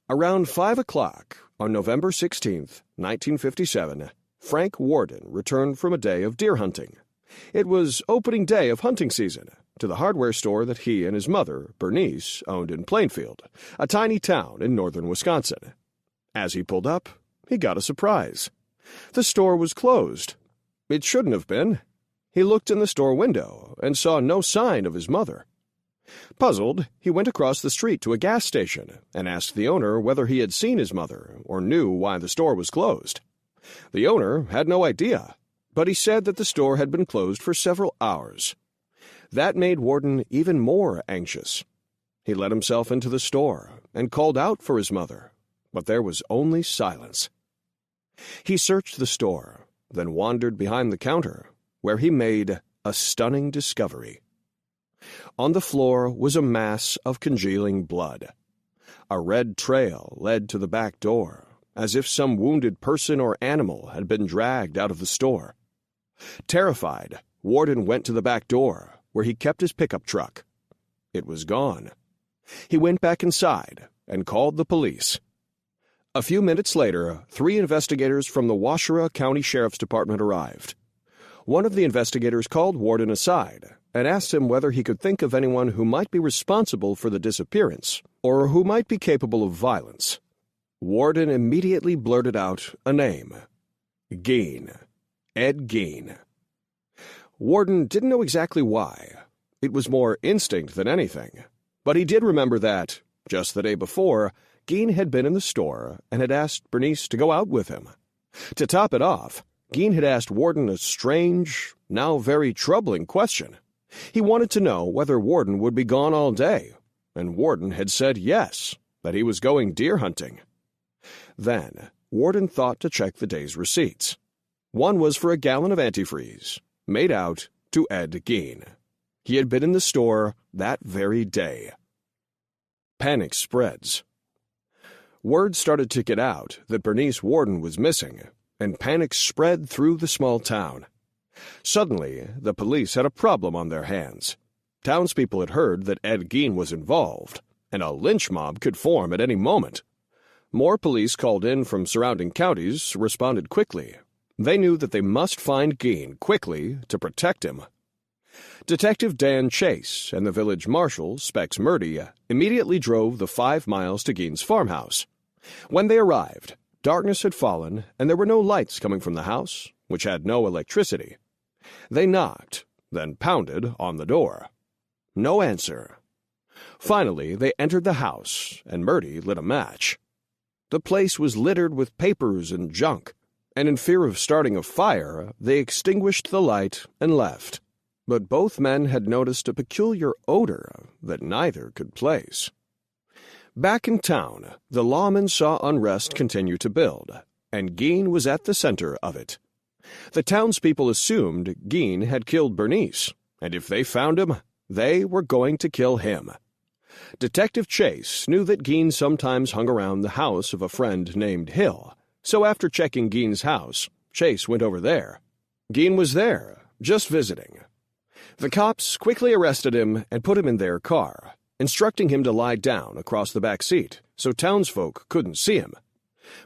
Around 5 o'clock on November 16, 1957, Frank Warden returned from a day of deer hunting. It was opening day of hunting season to the hardware store that he and his mother, Bernice, owned in Plainfield, a tiny town in northern Wisconsin. As he pulled up, he got a surprise. The store was closed. It shouldn't have been. He looked in the store window and saw no sign of his mother. Puzzled, he went across the street to a gas station and asked the owner whether he had seen his mother or knew why the store was closed. The owner had no idea, but he said that the store had been closed for several hours. That made Warden even more anxious. He let himself into the store and called out for his mother, but there was only silence. He searched the store, then wandered behind the counter, where he made a stunning discovery. On the floor was a mass of congealing blood. A red trail led to the back door, as if some wounded person or animal had been dragged out of the store. Terrified, Warden went to the back door, where he kept his pickup truck. It was gone. He went back inside and called the police. A few minutes later, 3 investigators from the Washara County Sheriff's Department arrived. One of the investigators called Warden aside and asked him whether he could think of anyone who might be responsible for the disappearance or who might be capable of violence. Warden immediately blurted out a name: Gein. Ed Gein. Warden didn't know exactly why. It was more instinct than anything. But he did remember that, just the day before, Gein had been in the store and had asked Bernice to go out with him. To top it off, Gein had asked Warden a strange, now very troubling question. He wanted to know whether Warden would be gone all day, and Warden had said yes, that he was going deer hunting. Then, Warden thought to check the day's receipts. One was for a gallon of antifreeze, made out to Ed Gein. He had been in the store that very day. Panic spreads. Word started to get out that Bernice Warden was missing, and panic spread through the small town. Suddenly, the police had a problem on their hands. Townspeople had heard that Ed Gein was involved, and a lynch mob could form at any moment. More police called in from surrounding counties responded quickly. They knew that they must find Gein quickly to protect him. Detective Dan Chase and the village marshal, Specs Murdy, immediately drove the 5 miles to Gein's farmhouse. When they arrived, darkness had fallen and there were no lights coming from the house, which had no electricity. They knocked, then pounded on the door. No answer. Finally, they entered the house, and Murdy lit a match. The place was littered with papers and junk, and in fear of starting a fire, they extinguished the light and left. But both men had noticed a peculiar odor that neither could place. Back in town, the lawmen saw unrest continue to build, and Gein was at the center of it. The townspeople assumed Gein had killed Bernice, and if they found him, they were going to kill him. Detective Chase knew that Gein sometimes hung around the house of a friend named Hill, so after checking Gein's house, Chase went over there. Gein was there, just visiting. The cops quickly arrested him and put him in their car, instructing him to lie down across the back seat so townsfolk couldn't see him.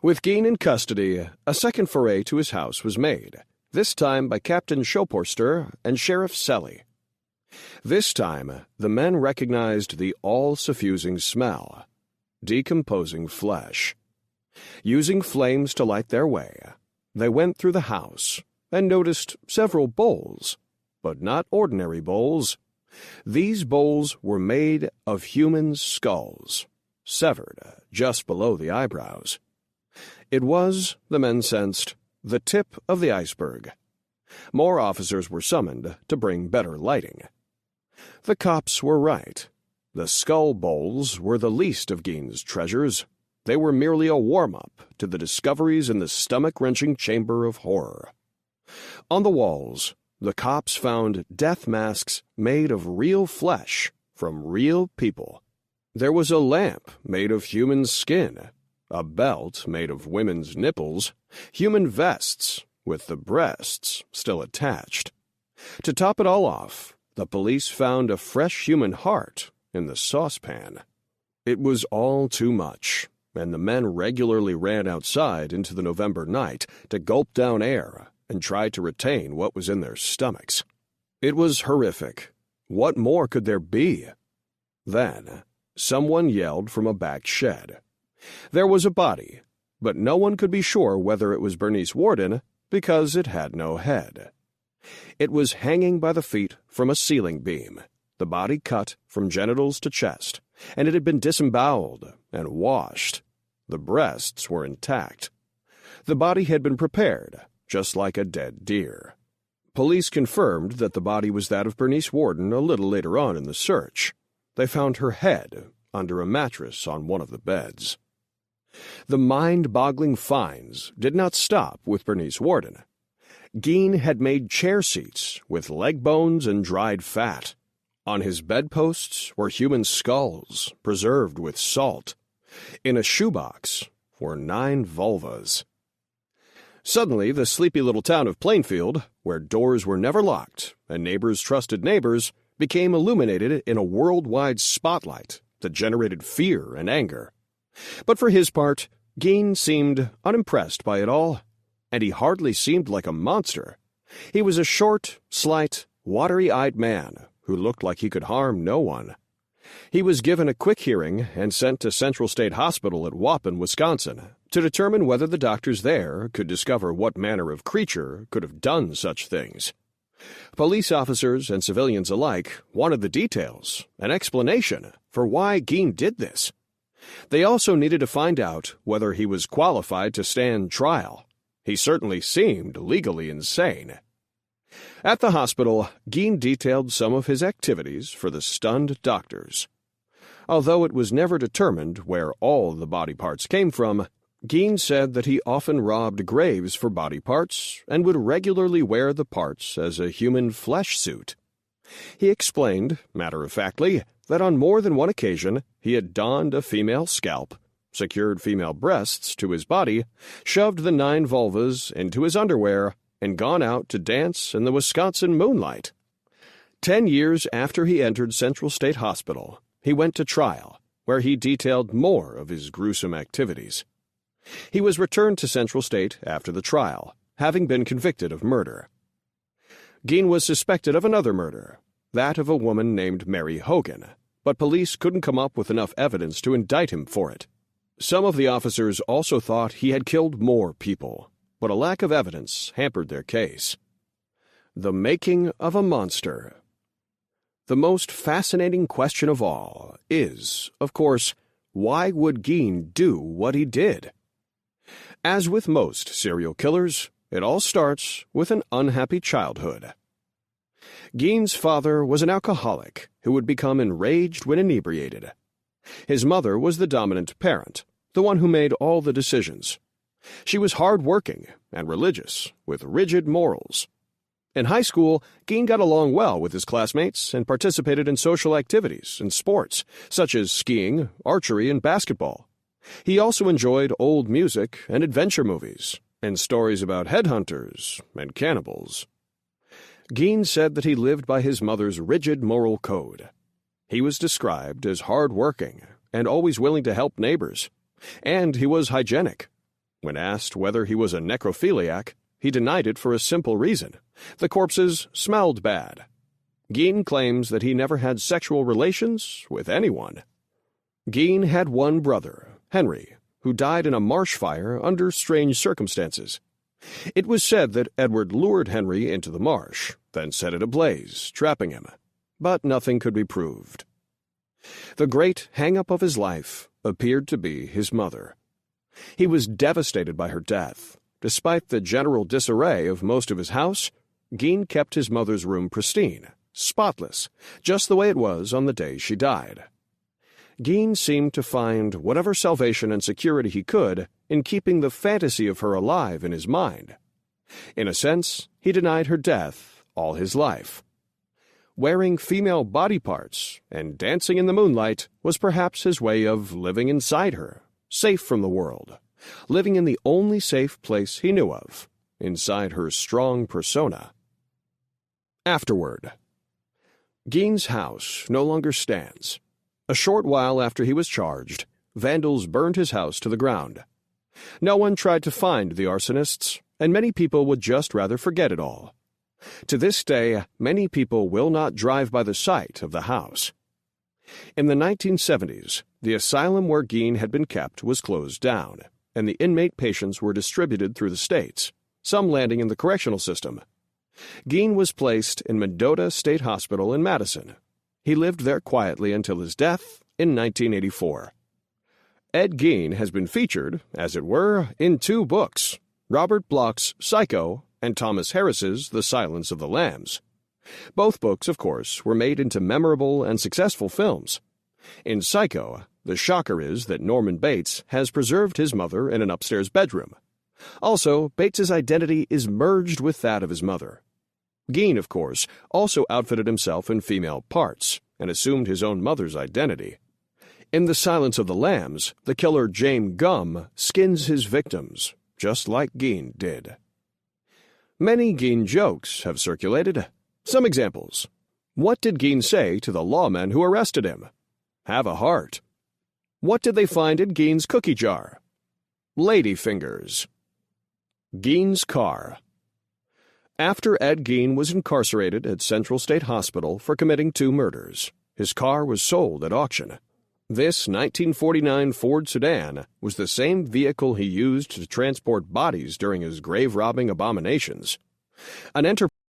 With Gein in custody, a second foray to his house was made, this time by Captain Schoporster and Sheriff Selly. This time, the men recognized the all-suffusing smell: decomposing flesh. Using flames to light their way, they went through the house and noticed several bowls, but not ordinary bowls. These bowls were made of human skulls, severed just below the eyebrows. It was, the men sensed, the tip of the iceberg. More officers were summoned to bring better lighting. The cops were right. The skull bowls were the least of Gein's treasures. They were merely a warm-up to the discoveries in the stomach-wrenching chamber of horror. On the walls, the cops found death masks made of real flesh from real people. There was a lamp made of human skin, a belt made of women's nipples, human vests with the breasts still attached. To top it all off, the police found a fresh human heart in the saucepan. It was all too much, and the men regularly ran outside into the November night to gulp down air and try to retain what was in their stomachs. It was horrific. What more could there be? Then, someone yelled from a back shed. There was a body, but no one could be sure whether it was Bernice Worden because it had no head. It was hanging by the feet from a ceiling beam, the body cut from genitals to chest, and it had been disemboweled and washed. The breasts were intact. The body had been prepared, just like a dead deer. Police confirmed that the body was that of Bernice Worden a little later on in the search. They found her head under a mattress on one of the beds. The mind-boggling finds did not stop with Bernice Worden. Geen had made chair seats with leg bones and dried fat. On his bedposts were human skulls, preserved with salt. In a shoebox were 9 vulvas. Suddenly, the sleepy little town of Plainfield, where doors were never locked and neighbors trusted neighbors, became illuminated in a worldwide spotlight that generated fear and anger. But for his part, Geen seemed unimpressed by it all, and he hardly seemed like a monster. He was a short, slight, watery-eyed man who looked like he could harm no one. He was given a quick hearing and sent to Central State Hospital at Waupun, Wisconsin, to determine whether the doctors there could discover what manner of creature could have done such things. Police officers and civilians alike wanted the details, an explanation for why Geen did this. They also needed to find out whether he was qualified to stand trial. He certainly seemed legally insane. At the hospital, Geen detailed some of his activities for the stunned doctors. Although it was never determined where all the body parts came from, Geen said that he often robbed graves for body parts and would regularly wear the parts as a human flesh suit. He explained, matter-of-factly, that on more than one occasion he had donned a female scalp, secured female breasts to his body, shoved the 9 vulvas into his underwear, and gone out to dance in the Wisconsin moonlight. 10 years after he entered Central State Hospital, he went to trial, where he detailed more of his gruesome activities. He was returned to Central State after the trial, having been convicted of murder. Geen was suspected of another murder, that of a woman named Mary Hogan, but police couldn't come up with enough evidence to indict him for it. Some of the officers also thought he had killed more people, but a lack of evidence hampered their case. The making of a monster. The most fascinating question of all is, of course, why would Geen do what he did? As with most serial killers, it all starts with an unhappy childhood. Geen's father was an alcoholic who would become enraged when inebriated. His mother was the dominant parent, the one who made all the decisions. She was hard-working and religious, with rigid morals. In high school, Geen got along well with his classmates and participated in social activities and sports, such as skiing, archery, and basketball. He also enjoyed old music and adventure movies, and stories about headhunters and cannibals. Geen said that he lived by his mother's rigid moral code. He was described as hard-working and always willing to help neighbors, and he was hygienic. When asked whether he was a necrophiliac, he denied it for a simple reason. The corpses smelled bad. Geen claims that he never had sexual relations with anyone. Geen had one brother, Henry, who died in a marsh fire under strange circumstances. It was said that Edward lured Henry into the marsh, then set it ablaze, trapping him. But nothing could be proved. The great hang-up of his life appeared to be his mother. He was devastated by her death. Despite the general disarray of most of his house, Geen kept his mother's room pristine, spotless, just the way it was on the day she died. Geen seemed to find whatever salvation and security he could in keeping the fantasy of her alive in his mind. In a sense, he denied her death all his life. Wearing female body parts and dancing in the moonlight was perhaps his way of living inside her, safe from the world, living in the only safe place he knew of, inside her strong persona. Afterward. Geen's house no longer stands. A short while after he was charged, vandals burned his house to the ground. No one tried to find the arsonists, and many people would just rather forget it all. To this day, many people will not drive by the site of the house. In the 1970s, the asylum where Geen had been kept was closed down. and the inmate patients were distributed through the states, some landing in the correctional system. Gein was placed in Mendota State Hospital in Madison. He lived there quietly until his death in 1984. Ed Gein has been featured, as it were, in two books, Robert Bloch's Psycho and Thomas Harris's The Silence of the Lambs. Both books, of course, were made into memorable and successful films. In Psycho, the shocker is that Norman Bates has preserved his mother in an upstairs bedroom. Also, Bates's identity is merged with that of his mother. Gein, of course, also outfitted himself in female parts and assumed his own mother's identity. In The Silence of the Lambs, the killer James Gumb skins his victims, just like Gein did. Many Gein jokes have circulated. Some examples. What did Gein say to the lawmen who arrested him? Have a heart. What did they find in Gein's cookie jar? Lady fingers. Gein's car. After Ed Gein was incarcerated at Central State Hospital for committing 2 murders, his car was sold at auction. This 1949 Ford sedan was the same vehicle he used to transport bodies during his grave-robbing abominations. An enterprise